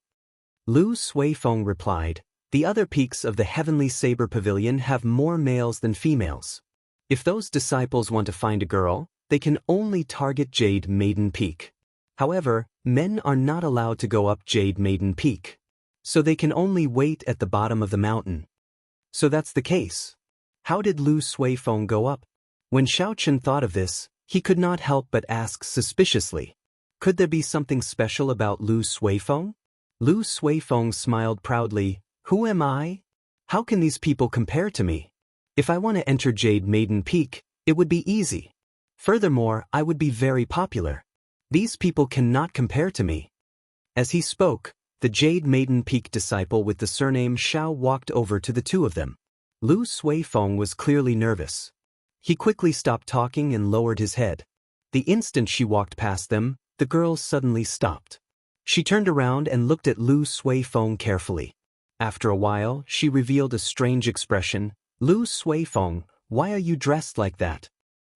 Lu Suifeng replied, "The other peaks of the Heavenly Saber Pavilion have more males than females. If those disciples want to find a girl, they can only target Jade Maiden Peak. However, men are not allowed to go up Jade Maiden Peak. So they can only wait at the bottom of the mountain." "So that's the case. How did Lu Suifeng go up?" When Xiaochen thought of this, he could not help but ask suspiciously, "Could there be something special about Lu Suifeng?" Lu Suifeng smiled proudly. "Who am I? How can these people compare to me? If I want to enter Jade Maiden Peak, it would be easy. Furthermore, I would be very popular. These people cannot compare to me." As he spoke, the Jade Maiden Peak disciple with the surname Xiao walked over to the two of them. Lu Suifeng was clearly nervous. He quickly stopped talking and lowered his head. The instant she walked past them, the girl suddenly stopped. She turned around and looked at Lu Suifeng carefully. After a while, she revealed a strange expression. "Lu Suifeng, why are you dressed like that?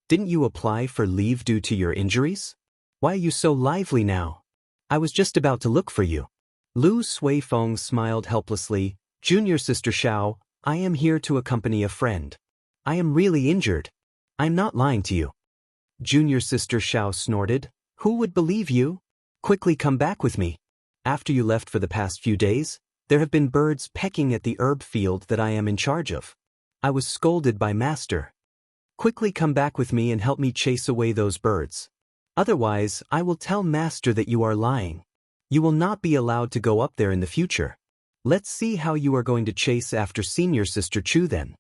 Didn't you apply for leave due to your injuries? Why are you so lively now? I was just about to look for you." Lu Suifeng smiled helplessly. "Junior Sister Xiao, I am here to accompany a friend. I am really injured. I'm not lying to you." Junior Sister Xiao snorted. "Who would believe you? Quickly come back with me." After you left for the past few days, there have been birds pecking at the herb field that I am in charge of. I was scolded by Master. Quickly come back with me and help me chase away those birds. Otherwise, I will tell Master that you are lying. You will not be allowed to go up there in the future. Let's see how you are going to chase after senior sister Chu then.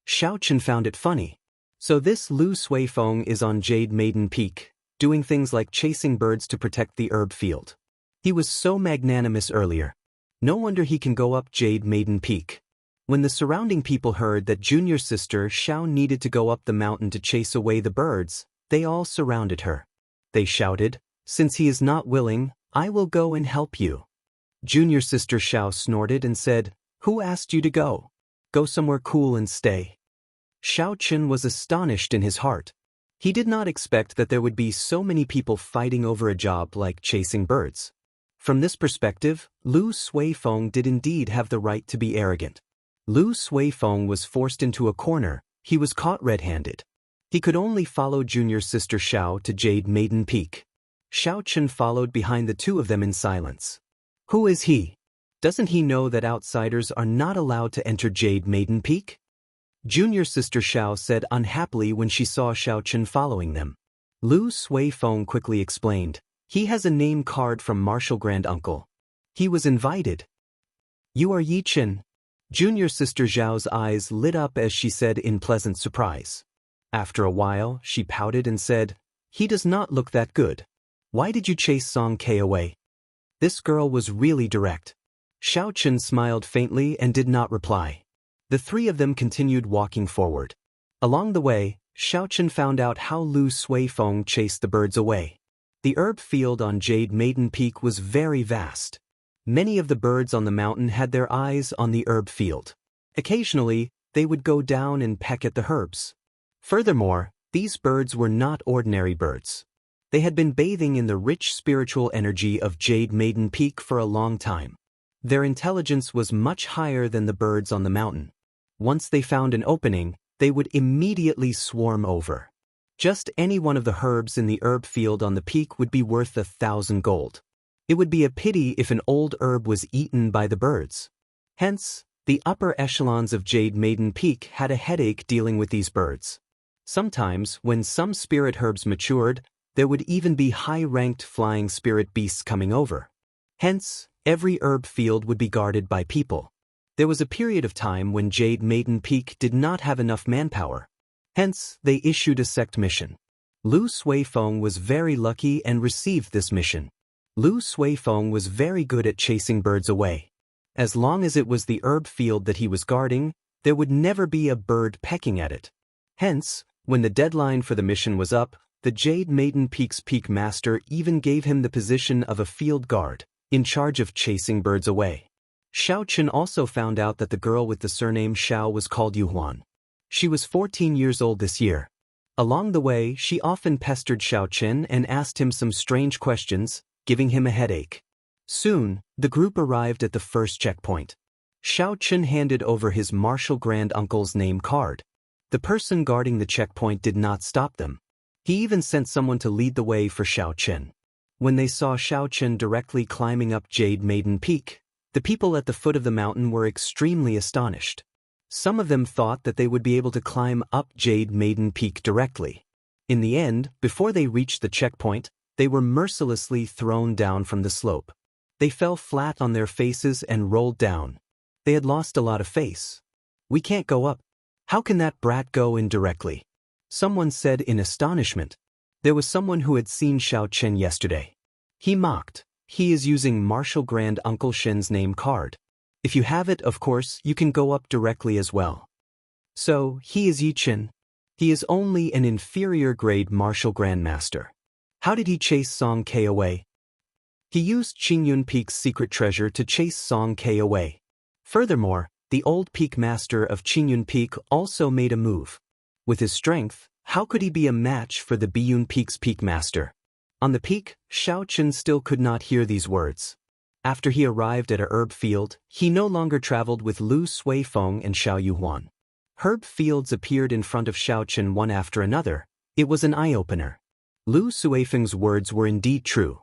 Xiaochen found it funny. So this Lu Suifeng is on Jade Maiden Peak, doing things like chasing birds to protect the herb field. He was so magnanimous earlier. No wonder he can go up Jade Maiden Peak. When the surrounding people heard that junior sister Xiao needed to go up the mountain to chase away the birds, they all surrounded her. They shouted, "Since he is not willing, I will go and help you." Junior sister Xiao snorted and said, "Who asked you to go? Go somewhere cool and stay." Xiaochen was astonished in his heart. He did not expect that there would be so many people fighting over a job like chasing birds. From this perspective, Lu Suifeng did indeed have the right to be arrogant. Lu Suifeng was forced into a corner. He was caught red-handed. He could only follow junior sister Xiao to Jade Maiden Peak. Xiaochen followed behind the two of them in silence. Who is he? Doesn't he know that outsiders are not allowed to enter Jade Maiden Peak? Junior sister Xiao said unhappily when she saw Xiaochen following them. Lu Suifeng quickly explained, "He has a name card from Martial Granduncle. He was invited." "You are Yichen." Junior sister Zhao's eyes lit up as she said in pleasant surprise. After a while, she pouted and said, "He does not look that good. Why did you chase Song K away?" This girl was really direct. Xiaochen smiled faintly and did not reply. The three of them continued walking forward. Along the way, Xiaochen found out how Lu Suifeng chased the birds away. The herb field on Jade Maiden Peak was very vast. Many of the birds on the mountain had their eyes on the herb field. Occasionally, they would go down and peck at the herbs. Furthermore, these birds were not ordinary birds. They had been bathing in the rich spiritual energy of Jade Maiden Peak for a long time. Their intelligence was much higher than the birds on the mountain. Once they found an opening, they would immediately swarm over. Just any one of the herbs in the herb field on the peak would be worth 1,000 gold. It would be a pity if an old herb was eaten by the birds. Hence, the upper echelons of Jade Maiden Peak had a headache dealing with these birds. Sometimes, when some spirit herbs matured, there would even be high-ranked flying spirit beasts coming over. Hence, every herb field would be guarded by people. There was a period of time when Jade Maiden Peak did not have enough manpower. Hence, they issued a sect mission. Lu Suifeng was very lucky and received this mission. Lu Suifeng was very good at chasing birds away. As long as it was the herb field that he was guarding, there would never be a bird pecking at it. Hence, when the deadline for the mission was up, the Jade Maiden Peak's peak master even gave him the position of a field guard, in charge of chasing birds away. Xiaochen also found out that the girl with the surname Xiao was called Yuhuan. She was 14 years old this year. Along the way, she often pestered Xiaochen and asked him some strange questions, giving him a headache. Soon, the group arrived at the first checkpoint. Xiaochen handed over his Martial Granduncle's name card. The person guarding the checkpoint did not stop them. He even sent someone to lead the way for Xiaochen. When they saw Xiaochen directly climbing up Jade Maiden Peak, the people at the foot of the mountain were extremely astonished. Some of them thought that they would be able to climb up Jade Maiden Peak directly. In the end, before they reached the checkpoint, they were mercilessly thrown down from the slope. They fell flat on their faces and rolled down. They had lost a lot of face. "We can't go up. How can that brat go in directly?" Someone said in astonishment. There was someone who had seen Xiaochen yesterday. He mocked. "He is using Martial Grand Uncle Shen's name card. If you have it, of course, you can go up directly as well." So, he is Yichen. He is only an inferior grade Martial Grandmaster. How did he chase Song K away? He used Qingyun Peak's secret treasure to chase Song K away. Furthermore, the old peak master of Qingyun Peak also made a move. With his strength, how could he be a match for the Biyun Peak's peak master? On the peak, Xiaochen still could not hear these words. After he arrived at a herb field, he no longer traveled with Lu Suifeng and Xiao Yuhuan. Herb fields appeared in front of Xiaochen one after another. It was an eye-opener. Lu Suifeng's words were indeed true.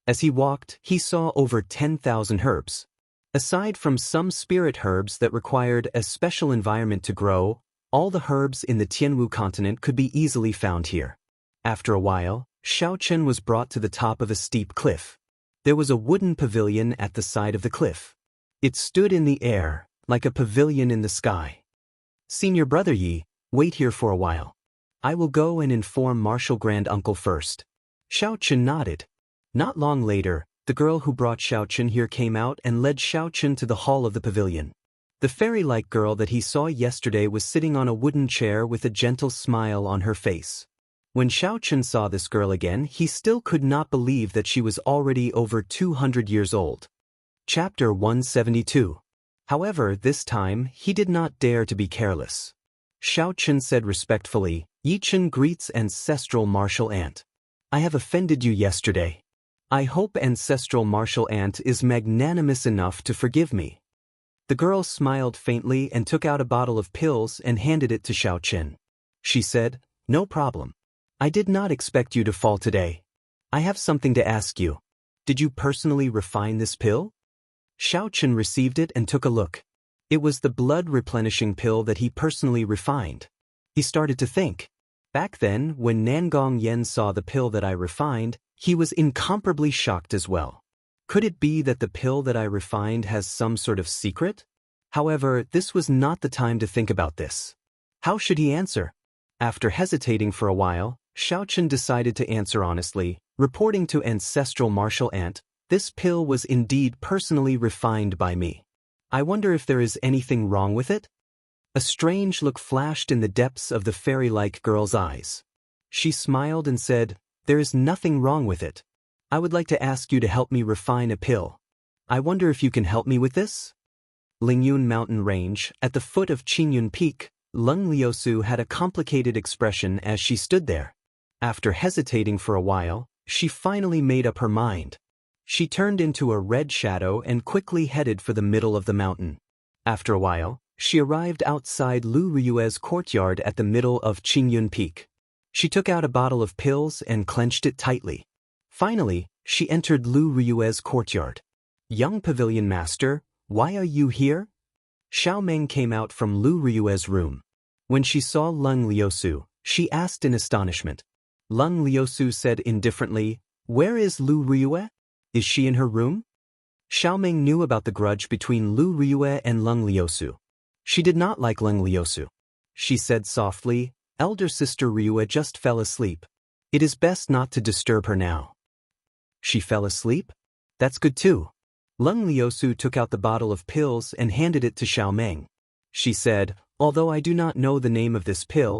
As he walked, he saw over 10,000 herbs. Aside from some spirit herbs that required a special environment to grow, all the herbs in the Tianwu continent could be easily found here. After a while, Xiaochen was brought to the top of a steep cliff. There was a wooden pavilion at the side of the cliff. It stood in the air, like a pavilion in the sky. Senior Brother Yi, wait here for a while. I will go and inform Martial Grand-Uncle first. Xiaochen nodded. Not long later, the girl who brought Xiaochen here came out and led Xiaochen to the hall of the pavilion. The fairy-like girl that he saw yesterday was sitting on a wooden chair with a gentle smile on her face. When Xiaochen saw this girl again, he still could not believe that she was already over 200 years old. Chapter 172. However, this time, he did not dare to be careless. Xiaochen said respectfully, Yichen greets ancestral martial aunt. I have offended you yesterday. I hope ancestral martial aunt is magnanimous enough to forgive me. The girl smiled faintly and took out a bottle of pills and handed it to Xiaochen. She said, No problem. I did not expect you to fall today. I have something to ask you. Did you personally refine this pill? Xiaochen received it and took a look. It was the blood-replenishing pill that he personally refined. He started to think. Back then, when Nangong Yen saw the pill that I refined, he was incomparably shocked as well. Could it be that the pill that I refined has some sort of secret? However, this was not the time to think about this. How should he answer? After hesitating for a while, Xiaochen decided to answer honestly, reporting to ancestral martial aunt, this pill was indeed personally refined by me. I wonder if there is anything wrong with it? A strange look flashed in the depths of the fairy-like girl's eyes. She smiled and said, There is nothing wrong with it. I would like to ask you to help me refine a pill. I wonder if you can help me with this? Lingyun Mountain Range, at the foot of Qingyun Peak, Leng Liusu had a complicated expression as she stood there. After hesitating for a while, she finally made up her mind. She turned into a red shadow and quickly headed for the middle of the mountain. After a while, she arrived outside Lu Ryue's courtyard at the middle of Qingyun Peak. She took out a bottle of pills and clenched it tightly. Finally, she entered Lu Ryue's courtyard. Young pavilion master, why are you here? Xiao Meng came out from Lu Ryue's room. When she saw Leng Liusu, she asked in astonishment. Leng Liusu said indifferently, Where is Lu Ryue? Is she in her room? Xiao Meng knew about the grudge between Lu Ryue and Leng Liusu. She did not like Leng Liusu. She said softly, Elder sister Ryue just fell asleep. It is best not to disturb her now. She fell asleep? That's good too. Leng Liusu took out the bottle of pills and handed it to Xiao Meng. She said, Although I do not know the name of this pill,